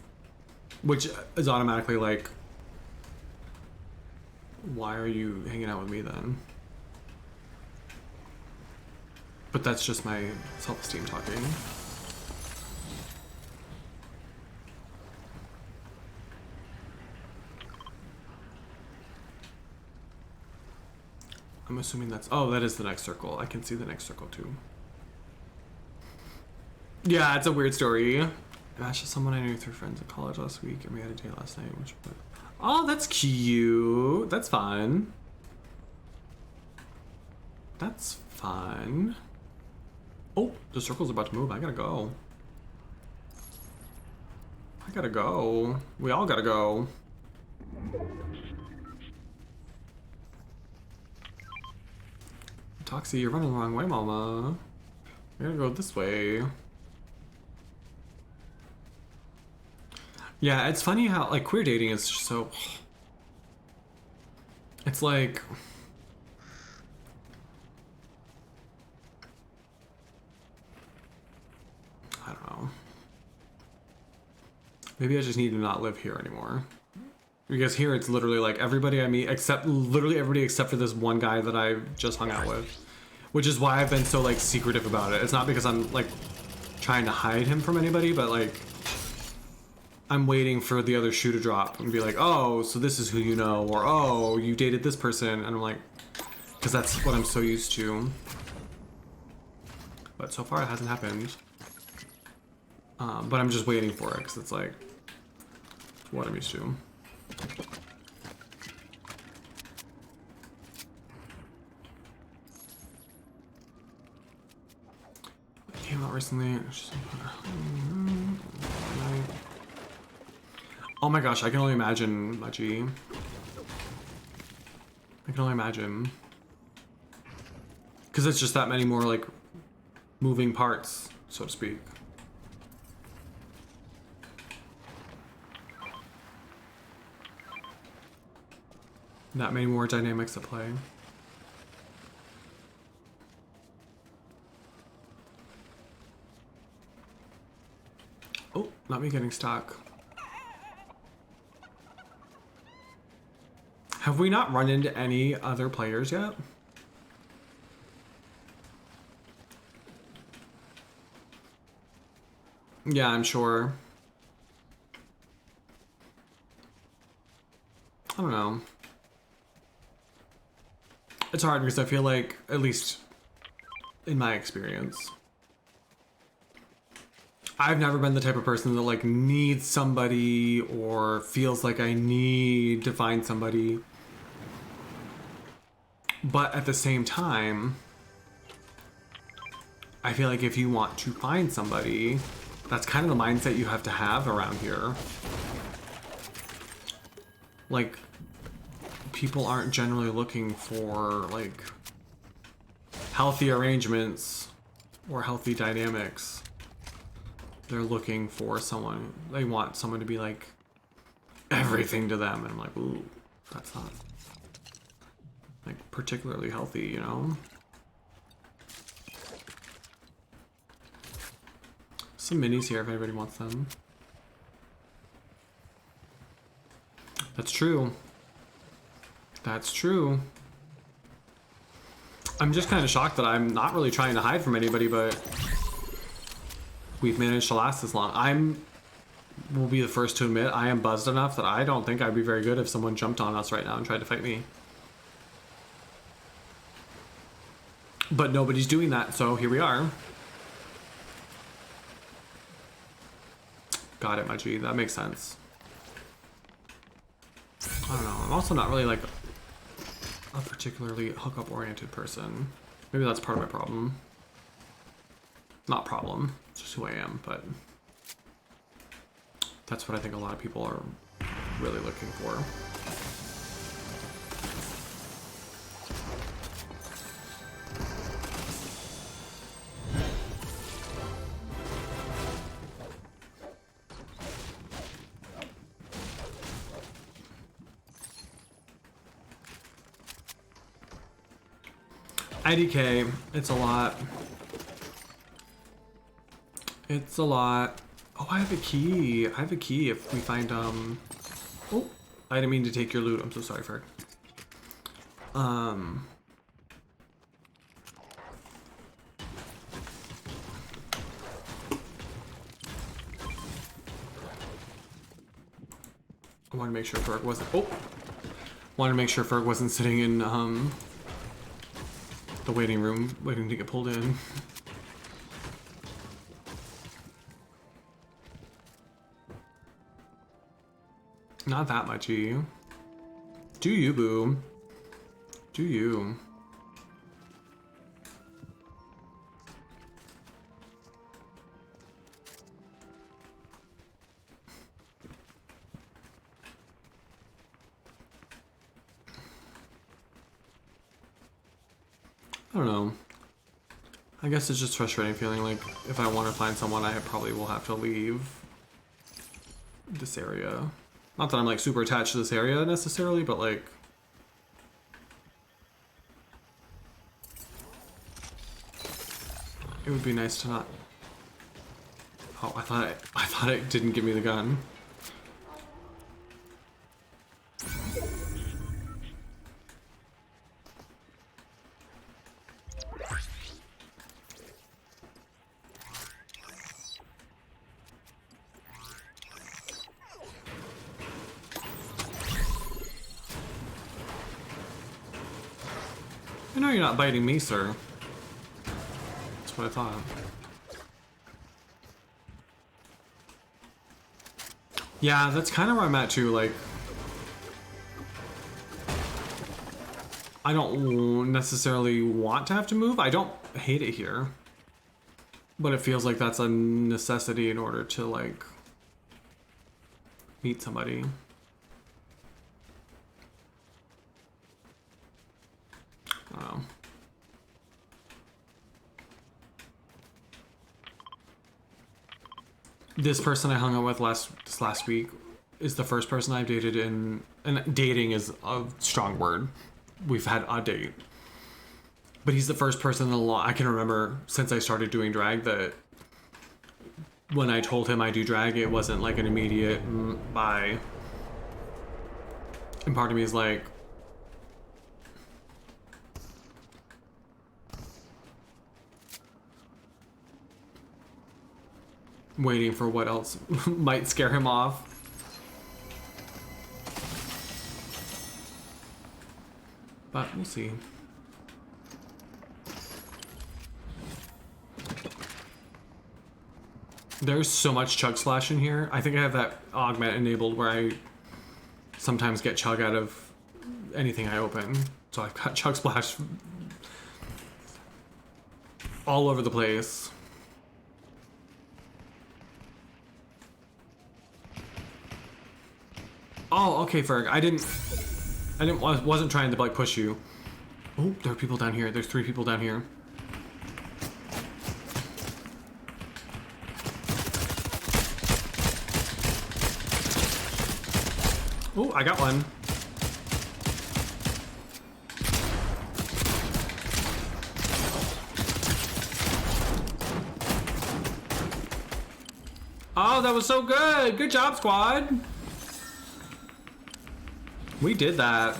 Which is automatically like, why are you hanging out with me then? But that's just my self-esteem talking. I'm assuming that's, oh, that is the next circle. I can see the next circle too. Yeah, it's a weird story. I matched someone I knew through friends at college last week and we had a date last night. Oh, that's cute. That's fun. That's fun. Oh, the circle's about to move. I gotta go. We all gotta go. Toxie, you're running the wrong way, mama. We're gonna go this way. Yeah, it's funny how, like, queer dating is just so... It's like... I don't know. Maybe I just need to not live here anymore. Because here it's literally like everybody I meet, literally everybody except for this one guy that I just hung out with. Which is why I've been so, like, secretive about it. It's not because I'm, like, trying to hide him from anybody, but, like... I'm waiting for the other shoe to drop and be like, oh, so this is who you know, or oh, you dated this person, and I'm like, because that's what I'm so used to. But so far it hasn't happened. But I'm just waiting for it, because it's like, what I'm used to. It came out recently. Oh my gosh, I can only imagine, Mudgy. I can only imagine. Because it's just that many more, like, moving parts, so to speak. That many more dynamics at play. Oh, not me getting stuck. Have we not run into any other players yet? Yeah, I'm sure. I don't know. It's hard because I feel like, at least in my experience, I've never been the type of person that like needs somebody or feels like I need to find somebody. But at the same time, I feel like if you want to find somebody, that's kind of the mindset you have to have around here. Like, people aren't generally looking for like healthy arrangements or healthy dynamics. They're looking for someone, they want someone to be like everything to them, and I'm like, ooh, that's not like particularly healthy, you know? Some minis here if anybody wants them. That's true. That's true. I'm just kind of shocked that I'm not really trying to hide from anybody, but we've managed to last this long. Will be the first to admit I am buzzed enough that I don't think I'd be very good if someone jumped on us right now and tried to fight me. But nobody's doing that, so here we are. Got it, my G. That makes sense. I don't know. I'm also not really like a particularly hookup oriented person. Maybe that's part of my problem. Not problem. It's just who I am, but that's what I think a lot of people are really looking for. IDK, it's a lot. It's a lot. Oh, I have a key. I have a key if we find, oh, I didn't mean to take your loot. I'm so sorry, Ferg. I want to make sure Ferg wasn't, wanted to make sure Ferg wasn't sitting in, the waiting room, waiting to get pulled in. Not that much, you. Do you, boo? Do you? I don't know. I guess it's just frustrating feeling like if I want to find someone, I probably will have to leave this area. Not that I'm like super attached to this area necessarily, but like it would be nice to not. Oh, I thought it didn't give me the gun. I know you're not biting me, sir. That's what I thought. Yeah, that's kind of where I'm at too, like I don't necessarily want to have to move. I don't hate it here. But it feels like that's a necessity in order to like meet somebody. I don't know. This person I hung out with this last week is the first person I've dated and dating is a strong word. We've had a date. But he's the first person in a lot I can remember since I started doing drag that when I told him I do drag, it wasn't like an immediate bye. And part of me is like, waiting for what else might scare him off. But we'll see. There's so much Chug Splash in here. I think I have that augment enabled where I sometimes get Chug out of anything I open. So I've got Chug Splash all over the place. Oh, okay, Ferg. Wasn't trying to like push you. Oh, there are people down here. There's 3 people down here. Oh, I got one. Oh, that was so good. Good job, squad. We did that.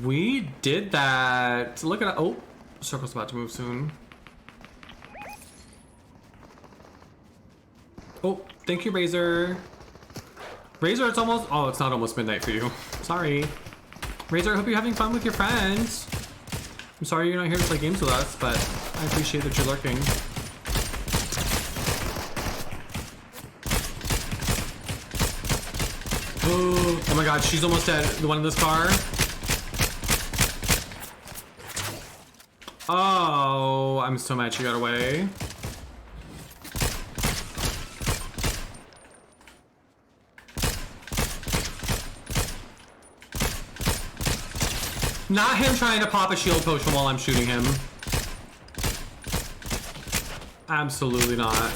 We did that. Look at that. Oh, circle's about to move soon. Oh, thank you, Razor. Razor, it's almost... Oh, it's not almost midnight for you. Sorry. Razor, I hope you're having fun with your friends. I'm sorry you're not here to play games with us, but I appreciate that you're lurking. Oh my god, she's almost dead. The one in this car. Oh, I'm so mad she got away. Not him trying to pop a shield potion while I'm shooting him. Absolutely not.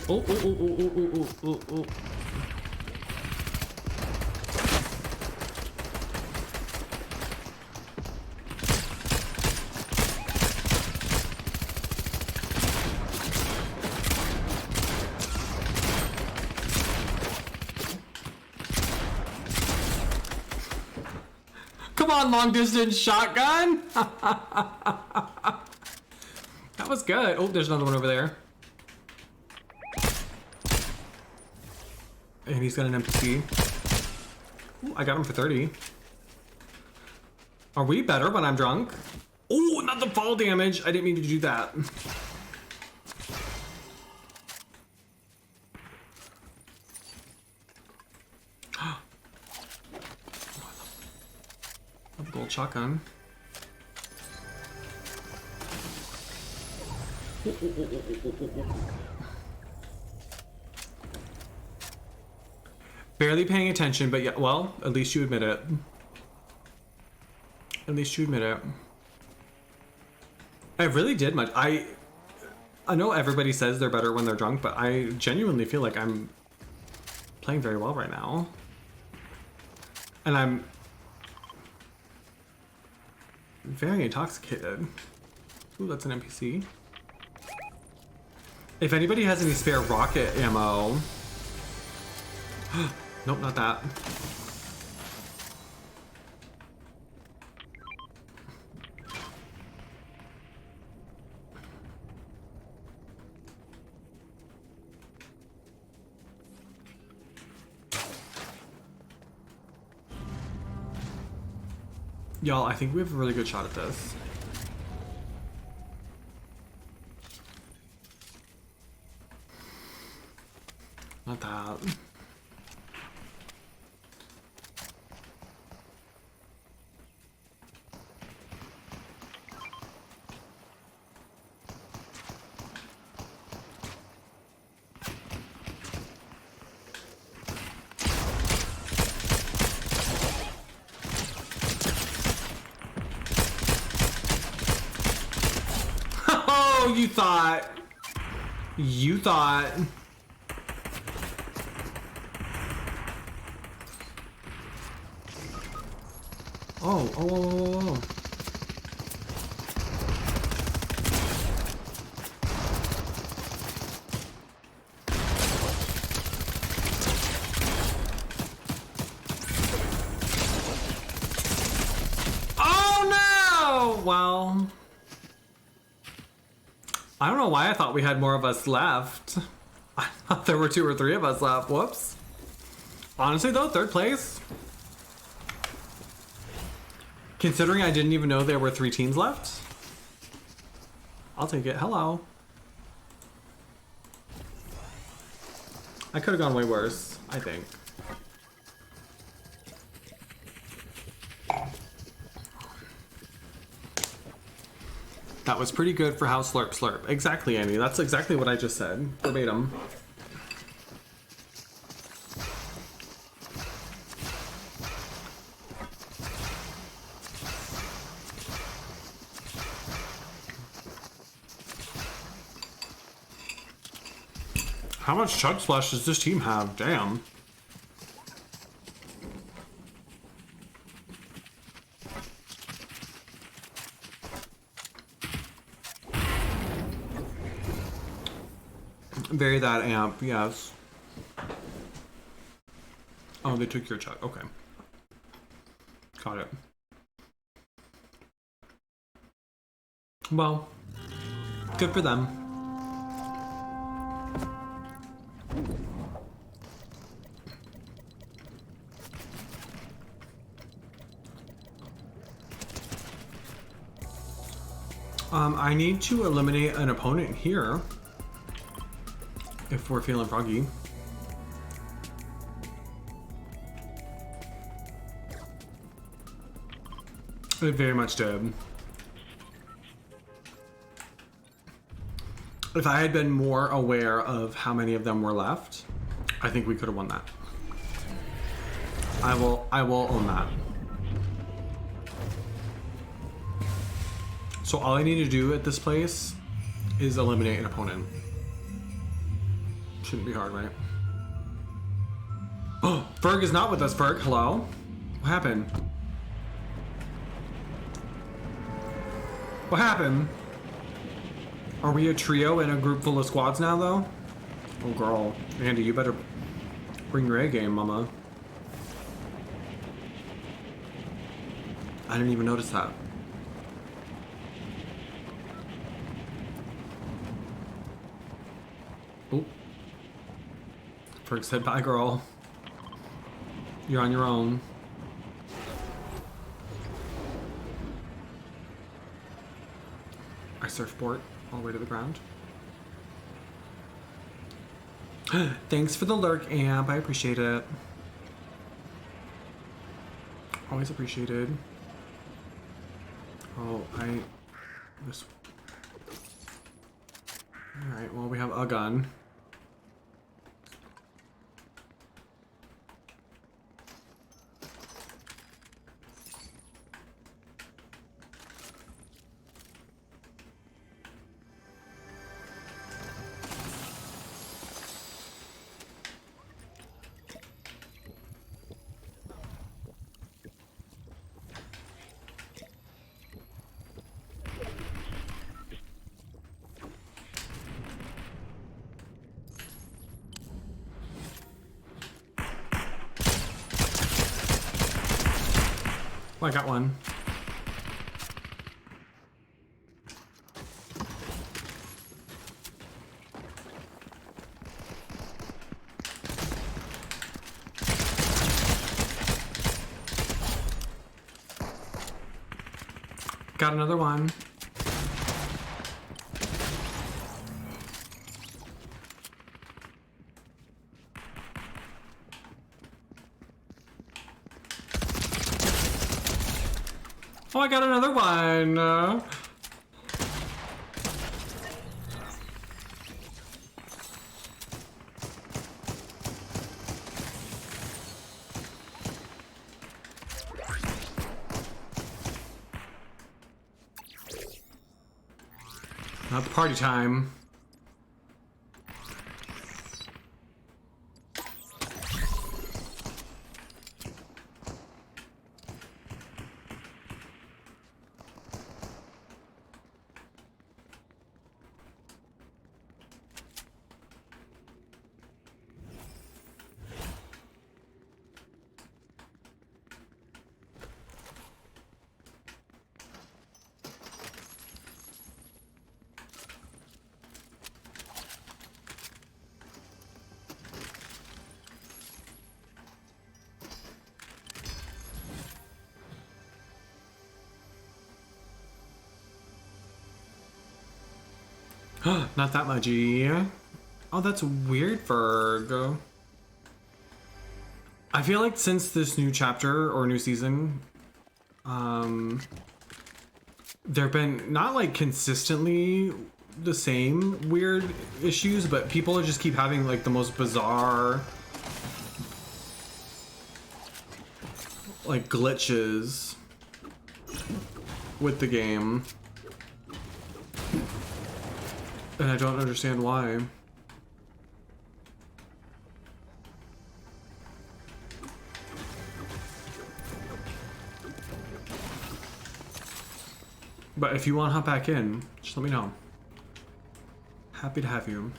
Oh, oh, oh, oh, oh, oh, oh, oh. Come on, long distance shotgun. That was good. Oh, there's another one over there. And he's got an NPC. Ooh, I got him for 30. Are we better when I'm drunk? Oh, not the fall damage. I didn't mean to do that. A gold shotgun. Barely paying attention, but yeah, well, at least you admit it. At least you admit it. I really did much. I know everybody says they're better when they're drunk, but I genuinely feel like I'm playing very well right now. And I'm very intoxicated. Ooh, that's an NPC. If anybody has any spare rocket ammo... Nope, not that. Y'all, I think we have a really good shot at this. Not that. Oh, you thought. You thought. Oh. Oh no! Well, I don't know why I thought we had more of us left. I thought there were 2 or 3 of us left. Whoops. Honestly though, 3rd place. Considering I didn't even know there were 3 teams left. I'll take it. Hello. I could have gone way worse, I think. That was pretty good for how slurp slurp. Exactly, Annie. That's exactly what I just said. Verbatim. How much Chug Splash does this team have? Damn. Bury that amp, yes. Oh, they took your Chug. Okay. Got it. Well, good for them. I need to eliminate an opponent here if we're feeling froggy. It very much did. If I had been more aware of how many of them were left, I think we could have won that. I will own that. So all I need to do at this place is eliminate an opponent. Shouldn't be hard, right? Oh, Ferg is not with us, Ferg. Hello? What happened? What happened? Are we a trio in a group full of squads now, though? Oh, girl. Andy, you better bring your A game, mama. I didn't even notice that. Oh. Ferg said, bye, girl. You're on your own. I surfboard all the way to the ground. Thanks for the lurk, Amp. I appreciate it. Always appreciated. Oh, this. Alright, well, we have a gun. Oh, I got one. Got another one. Oh, I got another one. Not party time. Not that much. Oh, that's weird, Ferg. I feel like since this new chapter or new season, there have been not like consistently the same weird issues, but people just keep having like the most bizarre like glitches with the game. And I don't understand why. But if you want to hop back in, just let me know. Happy to have you.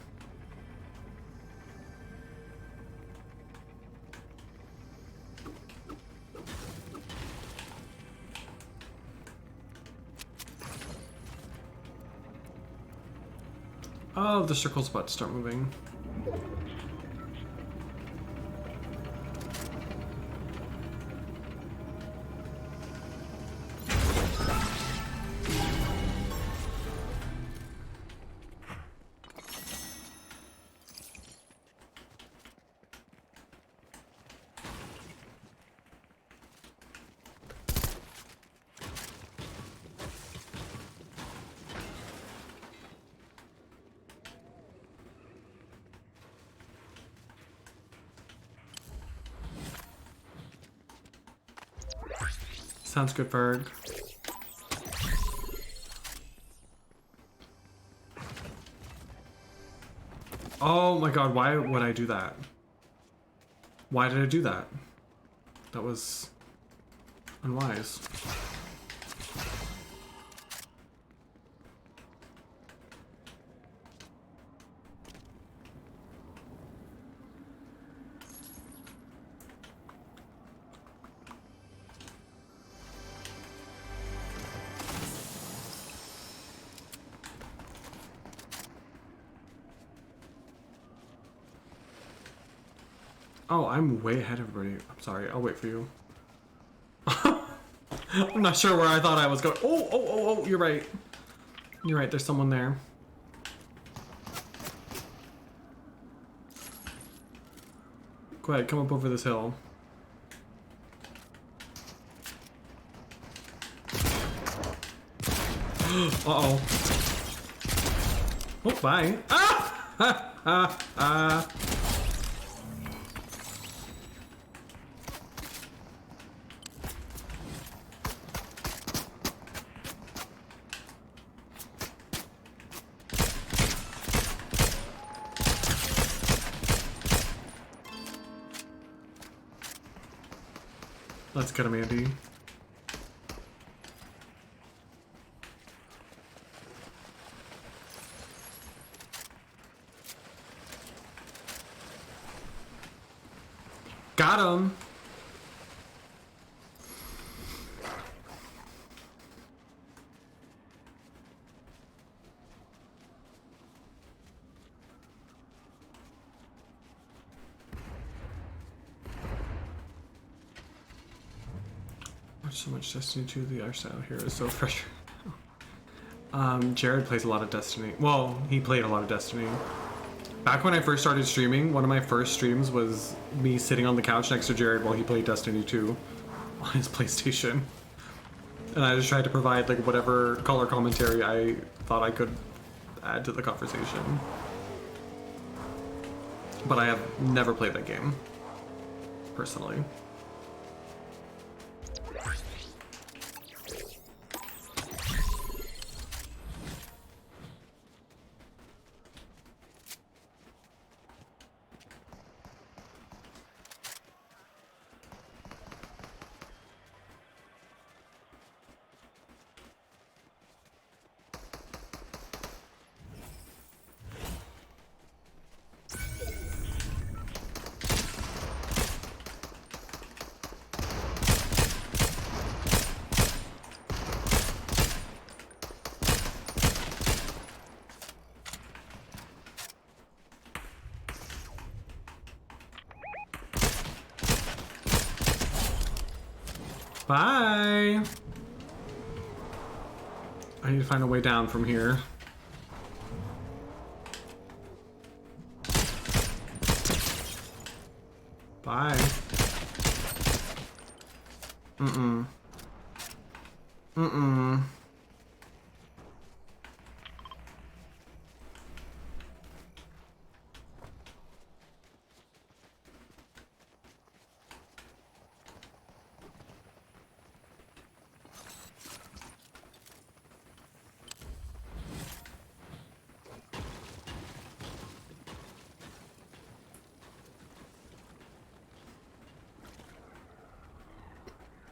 Oh, the circle's about to start moving. Sounds good, Ferg. Oh my god, why would I do that? Why did I do that? That was unwise. Oh, I'm way ahead of everybody. I'm sorry. I'll wait for you. I'm not sure where I thought I was going. Oh, you're right. You're right. There's someone there. Go ahead. Come up over this hill. Uh-oh. Oh, bye. Ah! Let's get him, Andy. Got him. So much Destiny 2, the art style here is so frustrating. Jared plays a lot of Destiny. Well, he played a lot of Destiny. Back when I first started streaming, one of my first streams was me sitting on the couch next to Jared while he played Destiny 2 on his PlayStation. And I just tried to provide like whatever color commentary I thought I could add to the conversation. But I have never played that game, personally. Bye! I need to find a way down from here. Bye. Mm-mm. Mm-mm.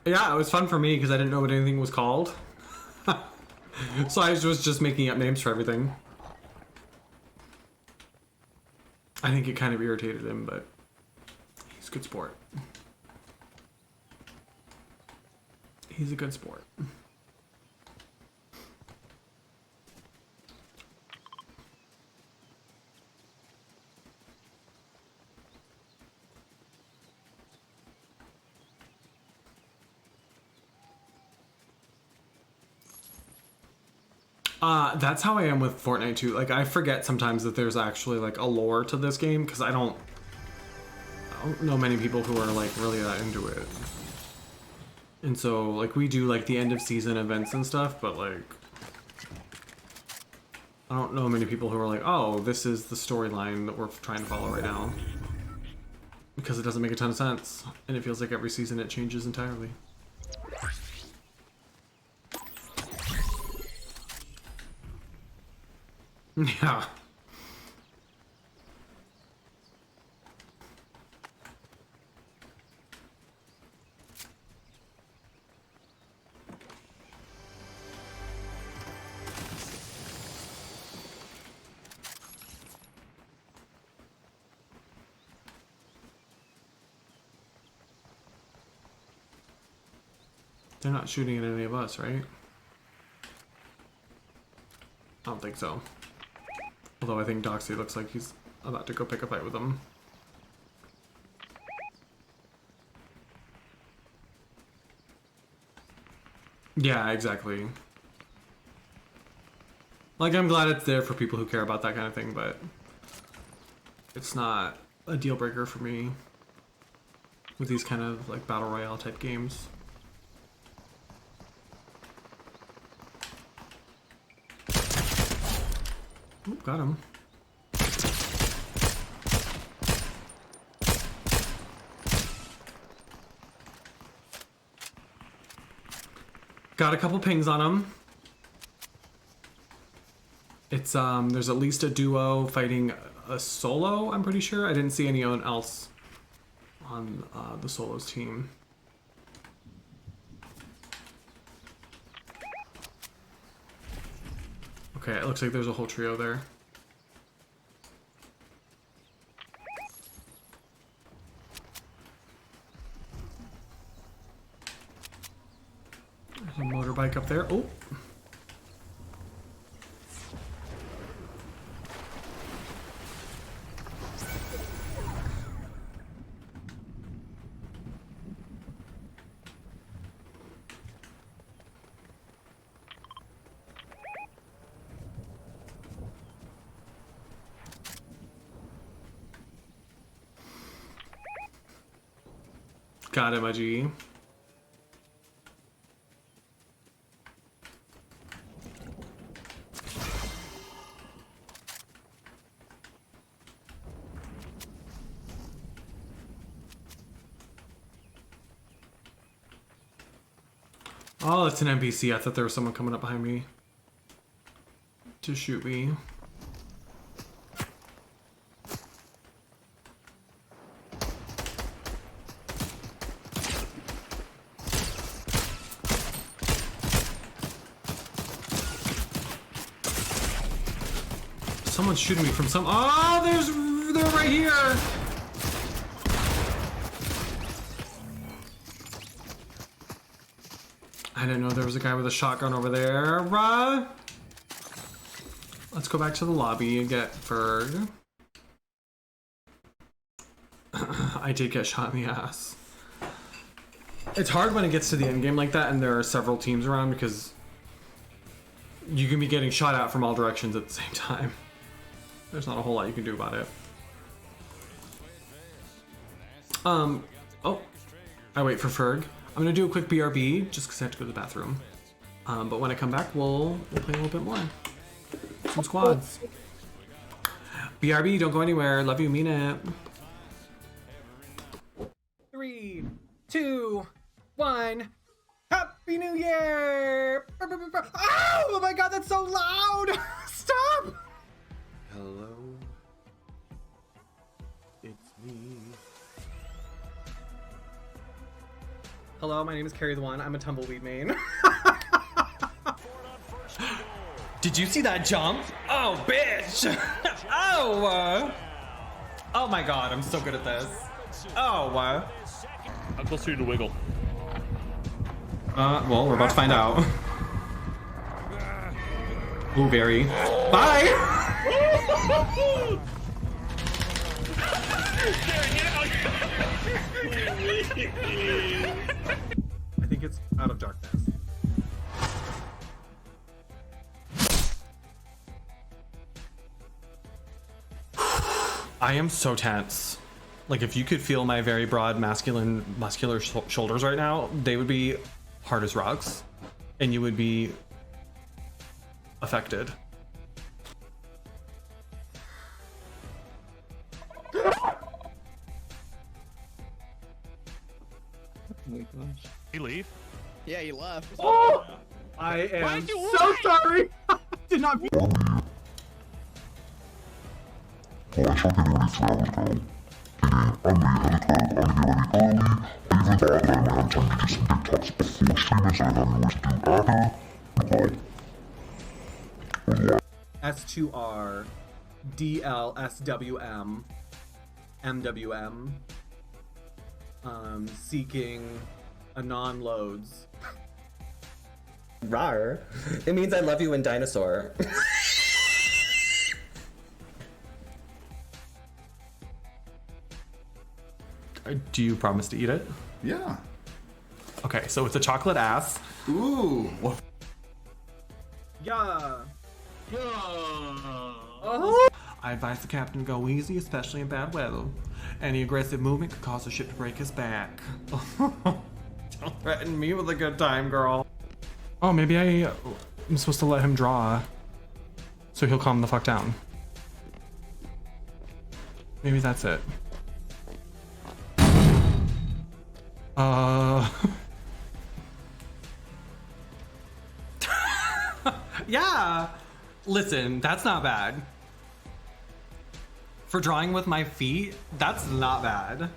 Yeah, it was fun for me because I didn't know what anything was called. So I was just making up names for everything. I think it kind of irritated him, but he's a good sport. He's a good sport. That's how I am with Fortnite too. Like, I forget sometimes that there's actually like a lore to this game because I don't know many people who are like really that into it. And so like we do like the end of season events and stuff, but like I don't know many people who are like, oh, this is the storyline that we're trying to follow right now. Because it doesn't make a ton of sense. And it feels like every season it changes entirely. Yeah. They're not shooting at any of us, right? I don't think so. Although I think Doxy looks like he's about to go pick a fight with them. Yeah, exactly. Like, I'm glad it's there for people who care about that kind of thing, but it's not a deal breaker for me with these kind of like battle royale type games. Ooh, got him. Got a couple pings on him. It's there's at least a duo fighting a solo, I'm pretty sure. I didn't see anyone else on the solos team. Okay, it looks like there's a whole trio there. There's a motorbike up there. Oh! Got him, G. Oh, it's an NPC. I thought there was someone coming up behind me to shoot me. Someone's shooting me from some. Oh, they're right here. I didn't know there was a guy with a shotgun over there. Let's go back to the lobby and get Ferg. I did get shot in the ass. It's hard when it gets to the end game like that and there are several teams around because you can be getting shot at from all directions at the same time. There's not a whole lot you can do about it. Oh, I wait for Ferg. I'm gonna do a quick BRB just because I have to go to the bathroom. But when I come back, we'll play a little bit more. Some squads. BRB, don't go anywhere. Love you, mean it. 3, 2, 1. Happy New Year! Oh my god, that's so loud! Stop! Hello. It's me. Hello, my name is Carrie the One. I'm a tumbleweed main. Did you see that jump? Oh, bitch! Oh! Oh my god, I'm so good at this. Oh! How close are you to wiggle? Well, we're about to find out. Ooh, very. Bye! I think it's out of darkness. I am so tense. Like, if you could feel my very broad muscular shoulders right now, they would be hard as rocks, and you would be affected. He leave? Yeah, he left. Oh! I am so sorry! I did not mean. S2R DLSWM MWM seeking anon loads. Rar. It means I love you in dinosaur. Do you promise to eat it? Yeah. Okay, so it's a chocolate ass. Ooh. Yeah. Oh. I advise the captain to go easy, especially in bad weather. Any aggressive movement could cause the ship to break his back. Don't threaten me with a good time, girl. Oh, maybe I'm supposed to let him draw, so he'll calm the fuck down. Maybe that's it. Yeah. Listen, that's not bad. For drawing with my feet, that's not bad.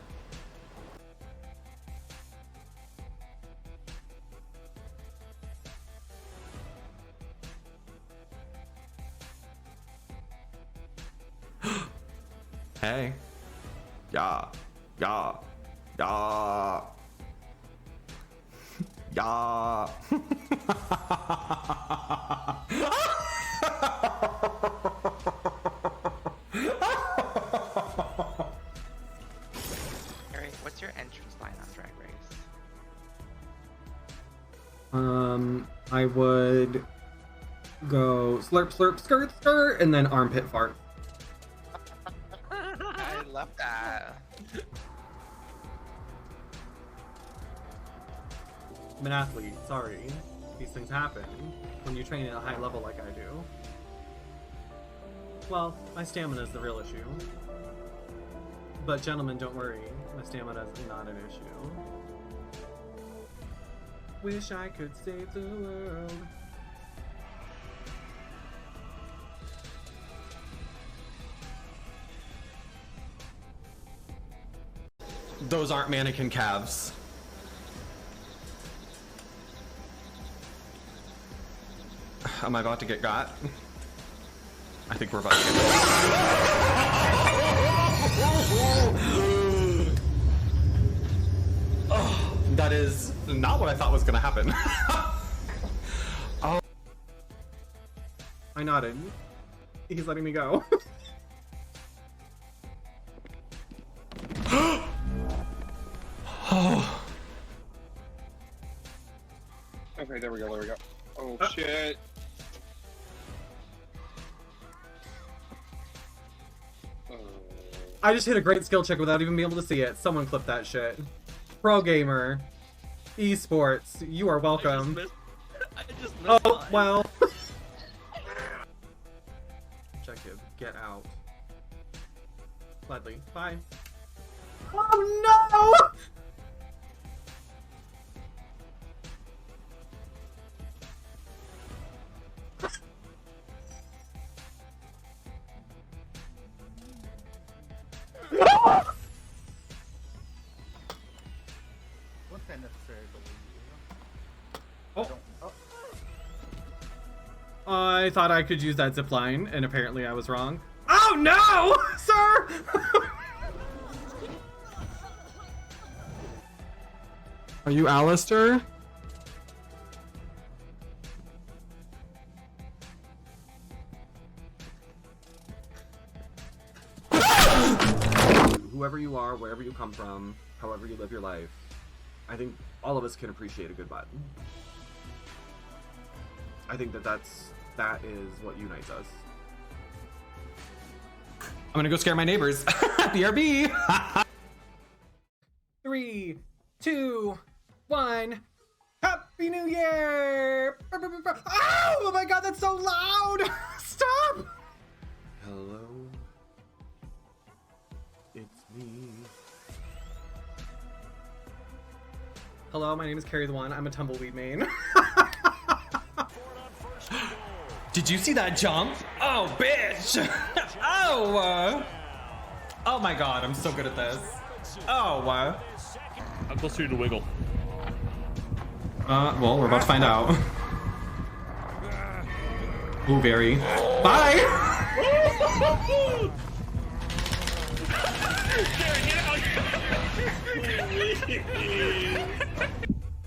Hey. Yeah. Yeah. Yeah. Yeah. Harry, what's your entrance line on Drag Race? I would go slurp, slurp, skirt, skirt, and then armpit fart. I love that. I'm an athlete, sorry. These things happen when you train at a high level like I do. Well, my stamina is the real issue. But gentlemen, don't worry. My stamina is not an issue. Wish I could save the world. Those aren't mannequin calves. Am I about to get got? I think we're about to get Oh, that is not what I thought was gonna happen. Oh. I nodded. He's letting me go. Oh. Okay, there we go, there we go. Oh shit. I just hit a great skill check without even being able to see it. Someone clip that shit. Pro gamer. Esports. You are welcome. I just missed Oh, mine. well. Objective. Get out. Gladly. Bye. Oh no! What's that necessary Oh. I thought I could use that zip line, and apparently I was wrong. Oh no, sir! Are you Alistair? Whoever you are, wherever you come from, however you live your life, I think all of us can appreciate a good butt. I think that is what unites us. I'm gonna go scare my neighbors. BRB. 3, 2, 1. Happy New Year! Oh my God, that's so loud! Stop! Hello. It's me. Hello, my name is Carrie the One. I'm a tumbleweed main. Did you see that jump? Oh, bitch! Oh! Oh my God, I'm so good at this. Oh! How close are you to wiggle? Well, we're about to find out. Ooh, very. Bye!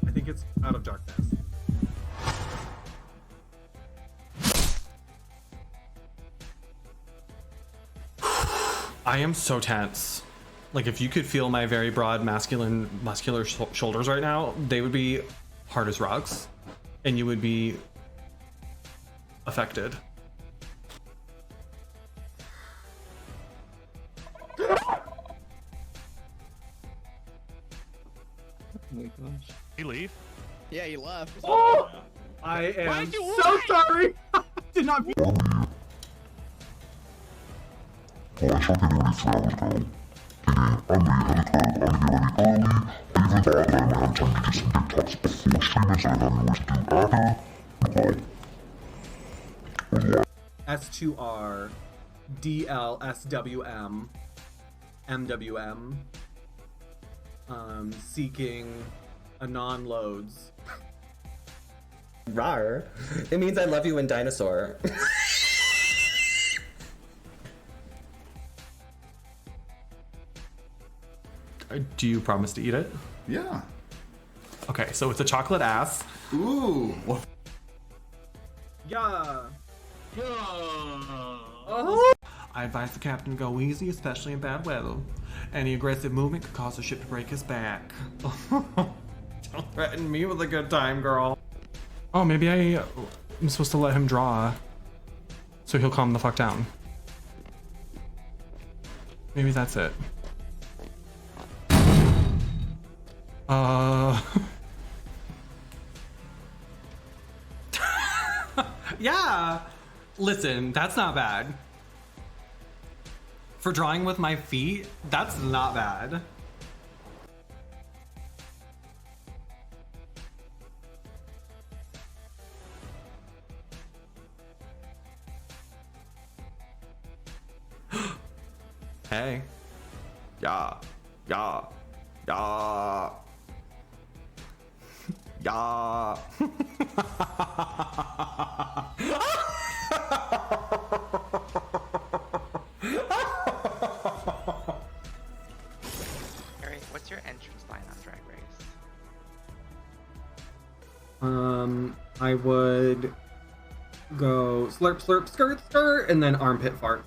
I think it's out of darkness. I am so tense. Like, if you could feel my very broad muscular shoulders right now, they would be hard as rocks, and you would be affected. Oh my gosh. He leave? Yeah, he left. Oh! I am so sorry! Did not mean. S2R DLSWM MWM seeking anon loads. Rar. It means I love you in dinosaur. Do you promise to eat it? Yeah. Okay, so it's a chocolate ass. Ooh. Yeah. Oh. I advise the captain to go easy, especially in bad weather. Any aggressive movement could cause the ship to break his back. Don't threaten me with a good time, girl. Oh, maybe I'm supposed to let him draw, so he'll calm the fuck down. Maybe that's it. Yeah. Listen, that's not bad. For drawing with my feet, that's not bad. Hey. Yeah. Yeah. Yeah. Yeah. Harry, what's your entrance line on Drag Race? I would go slurp, slurp, skirt, skirt, and then armpit fart.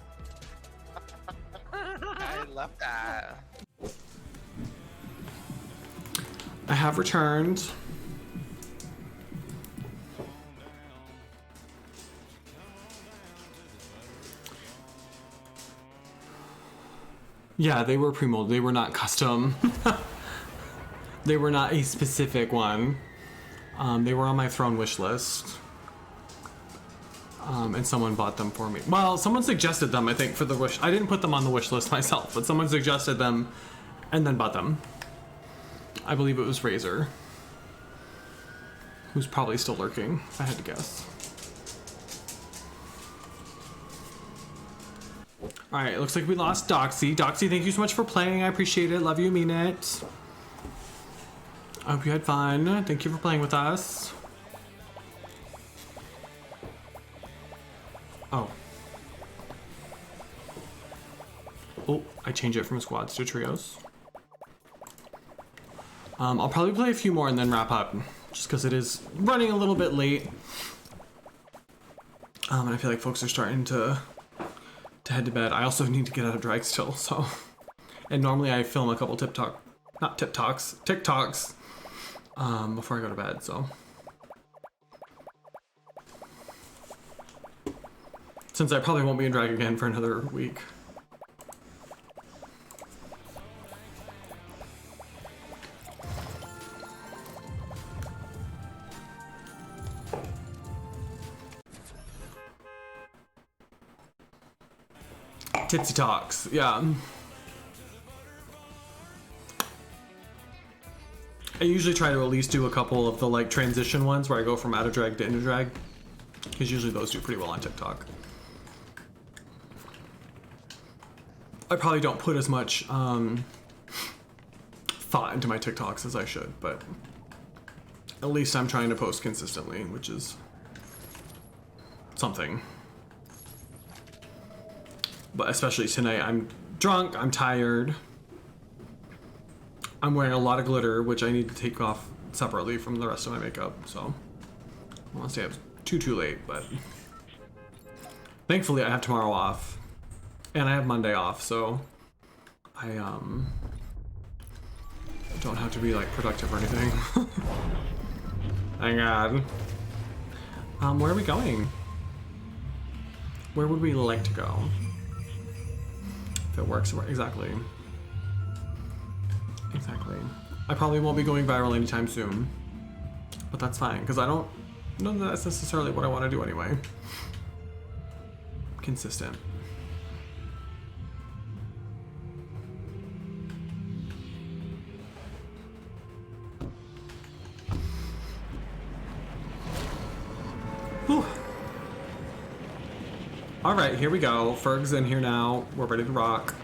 I love that. I have returned. Yeah, they were pre-molded. They were not custom. They were not a specific one. They were on my throne wish list. And someone bought them for me. Well, someone suggested them, I think, for the wish. I didn't put them on the wish list myself, but someone suggested them and then bought them. I believe it was Razor, who's probably still lurking, if I had to guess. All right, it looks like we lost Doxy. Doxy, thank you so much for playing. I appreciate it. Love you, mean it. I hope you had fun. Thank you for playing with us. Oh, I changed it from squads to trios. I'll probably play a few more and then wrap up, just because it is running a little bit late. And I feel like folks are starting to head to bed. I also need to get out of drag still, so. And normally I film a couple TikToks before I go to bed, so. Since I probably won't be in drag again for another week. Tipsy Talks, yeah. I usually try to at least do a couple of the like transition ones where I go from out of drag to into drag, because usually those do pretty well on TikTok. I probably don't put as much thought into my TikToks as I should, but at least I'm trying to post consistently, which is something. But especially tonight, I'm drunk, I'm tired. I'm wearing a lot of glitter, which I need to take off separately from the rest of my makeup, so I don't want to stay up too late, but thankfully I have tomorrow off. And I have Monday off, so I don't have to be like productive or anything. Thank God. Where are we going? Where would we like to go? If it works, exactly. Exactly. I probably won't be going viral anytime soon, but that's fine, because I don't know that that's necessarily what I want to do anyway. Consistent. Whew. All right, here we go. Ferg's in here now. We're ready to rock.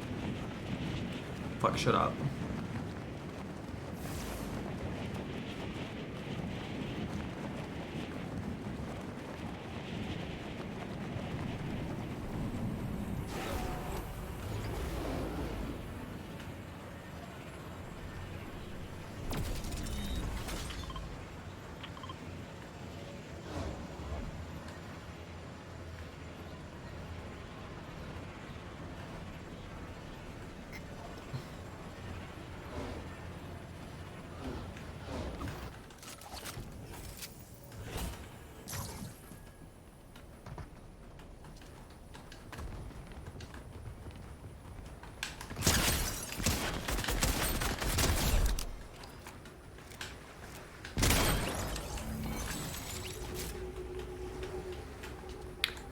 Fuck shit up.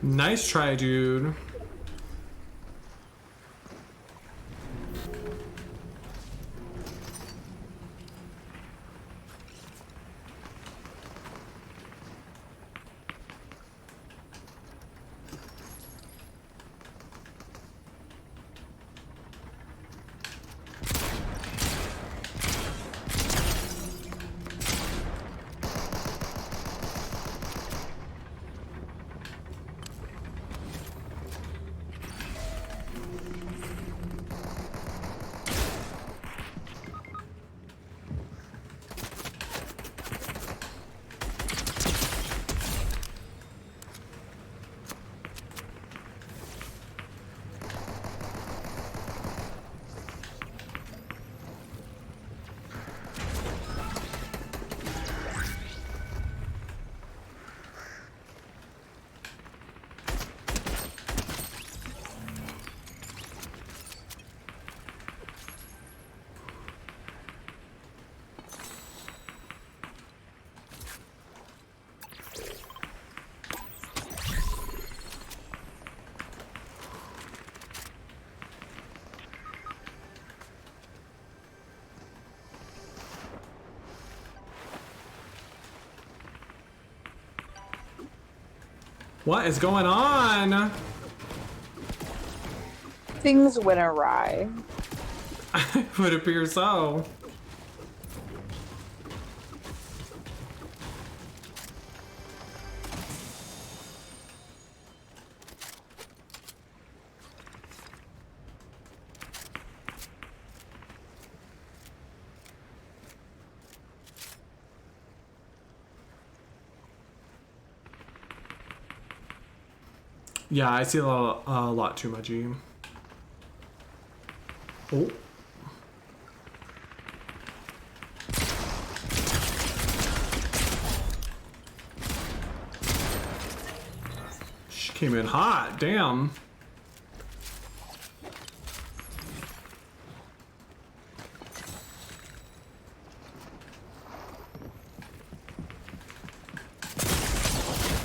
Nice try, dude. What is going on? Things went awry. Would appear so. Yeah, I see a lot too much. Oh. She came in hot, damn.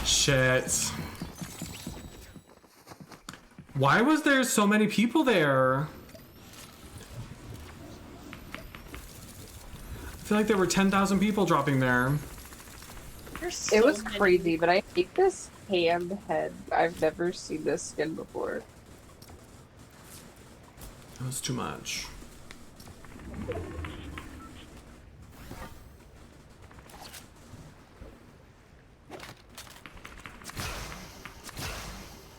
Shit. Why was there so many people there? I feel like there were 10,000 people dropping there. It was crazy, but I hate this hand head. I've never seen this skin before. That was too much.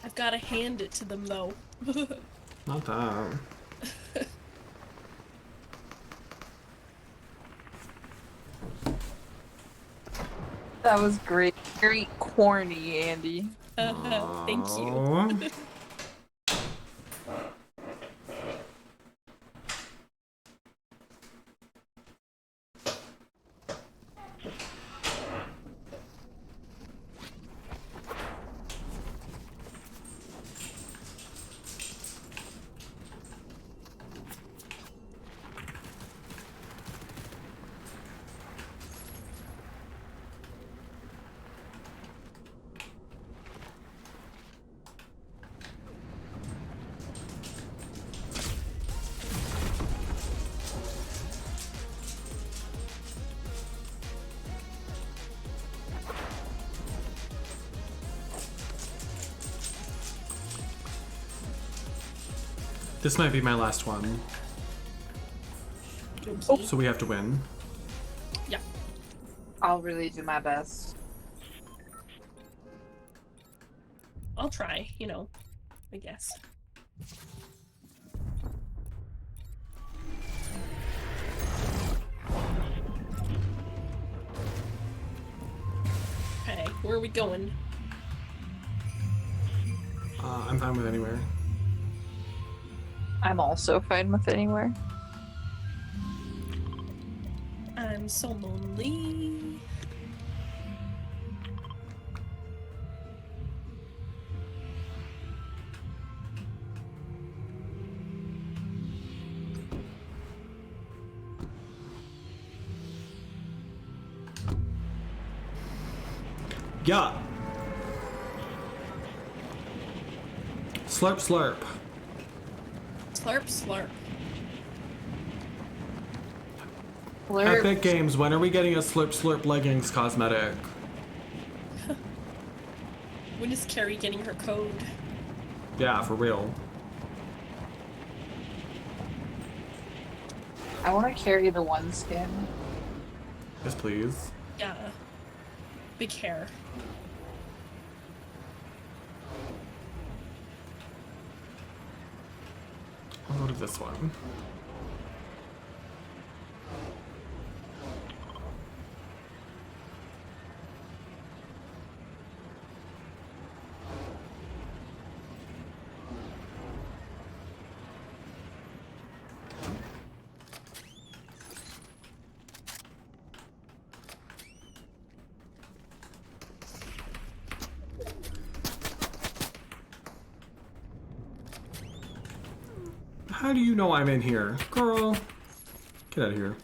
I've gotta hand it to them though. Not that. That was great. Very corny, Andy. Thank you. Aw. This might be my last one, Okay. so we have to win. Yeah. I'll really do my best. I'll try, you know, I guess. Okay, where are we going? I'm fine with anywhere. I'm also fine with anywhere. I'm so lonely. Yeah. Slurp, slurp. Slurp, slurp. Epic Games, when are we getting a slurp, slurp leggings cosmetic? When is Carrie getting her code? Yeah, for real. I want to carry the one skin. Yes, please. Yeah. Big hair. I'll go to this one. How do you know I'm in here? Girl, get out of here.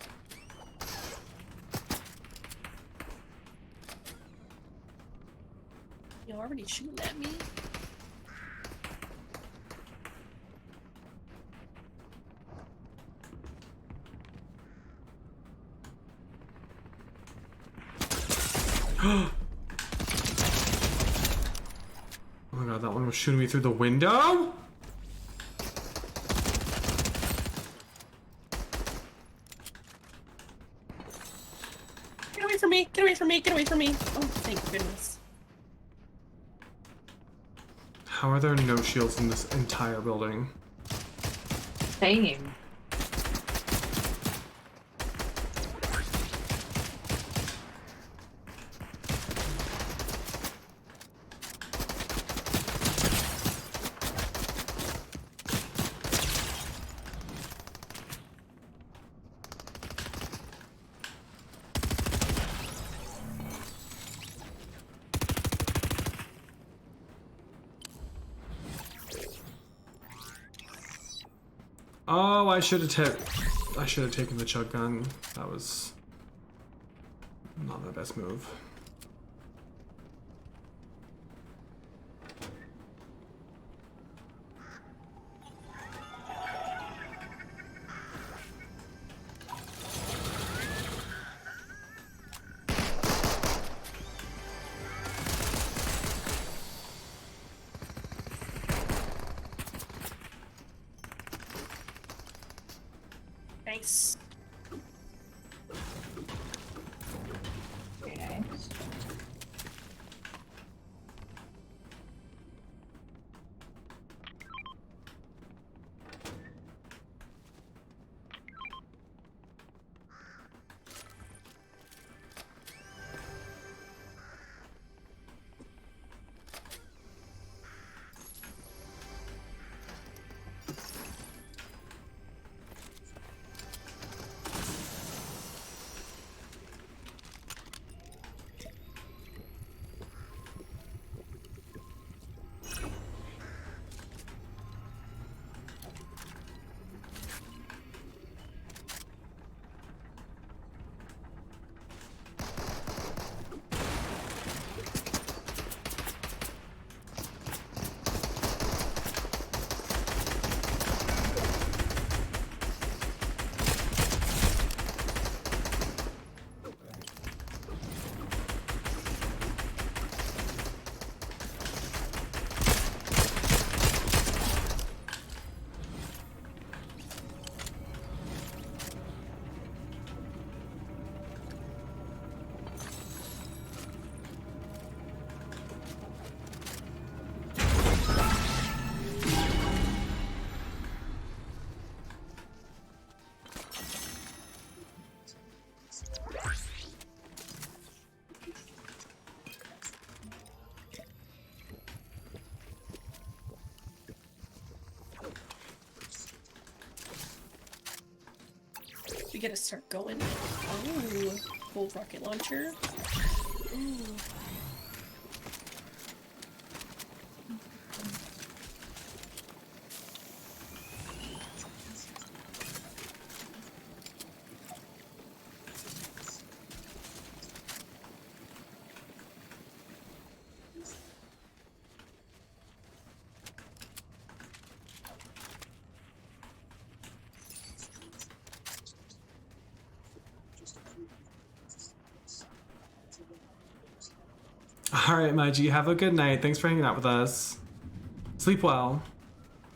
You're already shooting at me? my god, that one was shooting me through the window? Get away from me! Get away from me! Get away from me! Oh, thank goodness. How are there no shields in this entire building? Same. Oh, I should have taken the chug gun. That was not my best move. Nice. Very nice. We gotta start going. Oh, gold rocket launcher. Ooh. All right, my G, have a good night. Thanks for hanging out with us. Sleep well.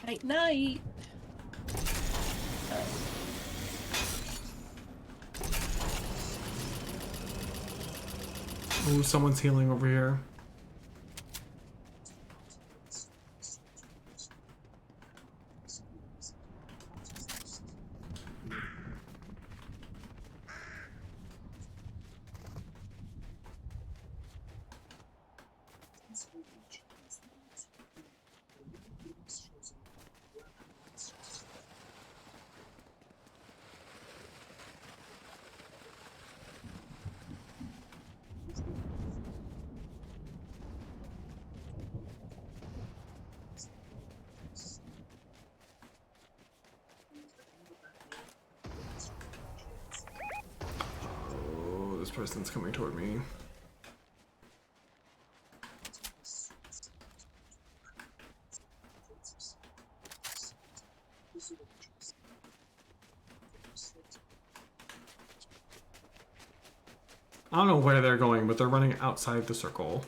Night night. Ooh, someone's healing over here. This person's coming toward me. I don't know where they're going, but they're running outside the circle.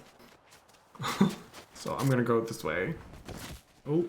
So so I'm gonna go this way. Oh.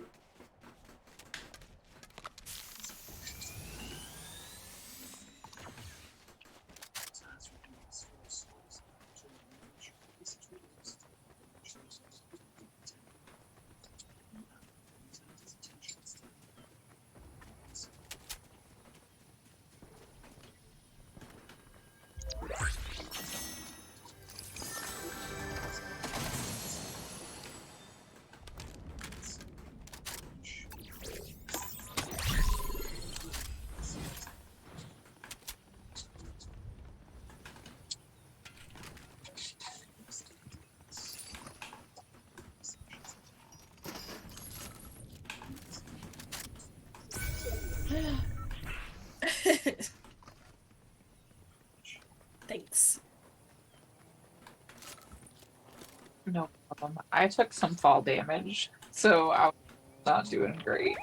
Thanks. No problem. I took some fall damage, so I was not doing great.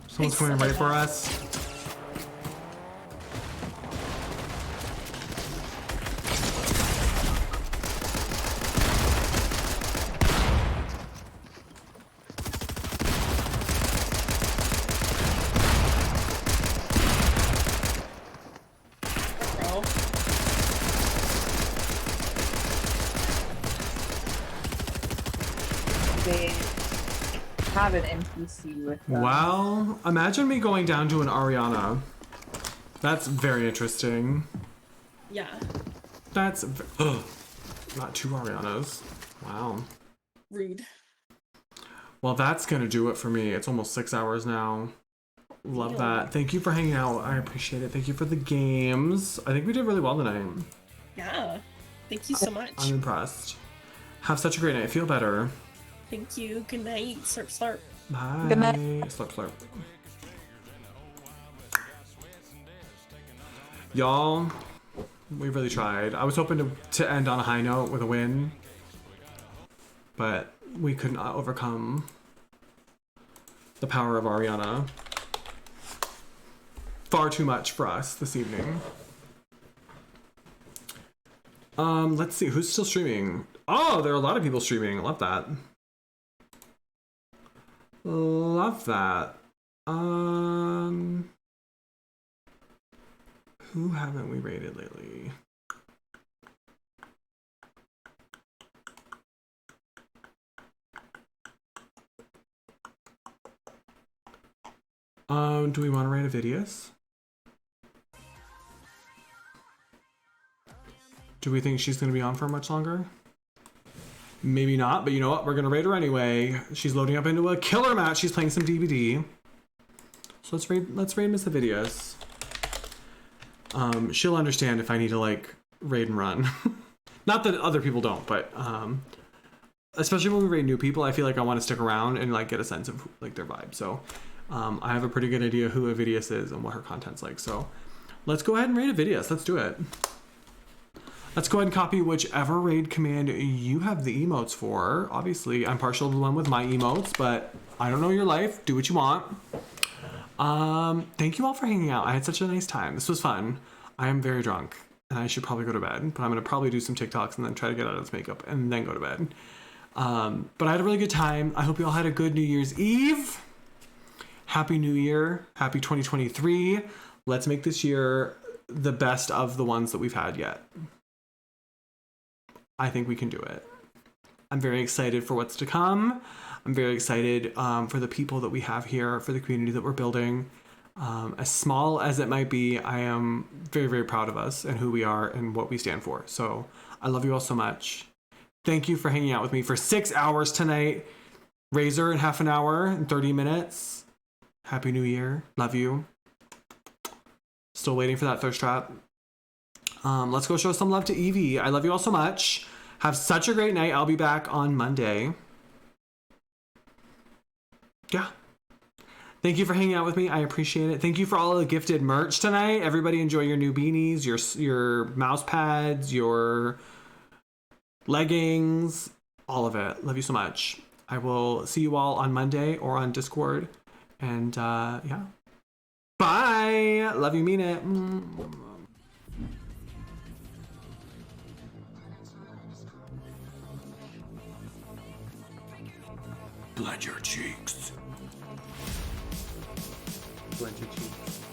Someone's coming right for us. Bro. They have an NPC with them. Wow. Imagine me going down to an Ariana. That's very interesting. Yeah. That's not two Arianas. Wow. Rude. Well, that's gonna do it for me. It's almost 6 hours now. Love that. Thank you for hanging out. I appreciate it. Thank you for the games. I think we did really well tonight. Yeah. Thank you so much. I'm impressed. Have such a great night. Feel better. Thank you. Good night. Slurp slurp. Bye. Good night. Slurp slurp. Y'all, we really tried. I was hoping to end on a high note with a win, but we could not overcome the power of Ariana. Far too much for us this evening. Let's see, who's still streaming? Oh, there are a lot of people streaming. Love that. Love that. Who haven't we rated lately? Do we want to rate a Vidius? Do we think she's going to be on for much longer? Maybe not, but you know what? We're going to raid her anyway. She's loading up into a killer match. She's playing some DBD. So let's raid Miss Vidius. She'll understand if I need to like raid and run. Not that other people don't, but especially when we raid new people, I feel like I want to stick around and like get a sense of like their vibe. So I have a pretty good idea who Vidius is and what her content's like. So let's go ahead and raid a Vidius. Let's do it. Let's go ahead and copy whichever raid command you have the emotes for. Obviously, I'm partial to the one with my emotes, but I don't know your life. Do what you want. Thank you all for hanging out. I had such a nice time. This was fun. I am very drunk and I should probably go to bed, but I'm going to probably do some TikToks and then try to get out of this makeup and then go to bed. But I had a really good time. I hope you all had a good New Year's Eve. Happy New Year. Happy 2023. Let's make this year the best of the ones that we've had yet. I think we can do it. I'm very excited for what's to come. I'm very excited for the people that we have here, for the community that we're building. As small as it might be, I am very, very proud of us and who we are and what we stand for. So I love you all so much. Thank you for hanging out with me for 6 hours tonight. Razor in half an hour and 30 minutes. Happy New Year. Love you. Still waiting for that thirst trap. Let's go show some love to Evie. I love you all so much. Have such a great night. I'll be back on Monday. Yeah. Thank you for hanging out with me. I appreciate it. Thank you for all of the gifted merch tonight. Everybody enjoy your new beanies, your mouse pads, your leggings, all of it. Love you so much. I will see you all on Monday or on Discord. And yeah. Bye. Love you, mean it. Blend your cheeks. Blend your cheeks.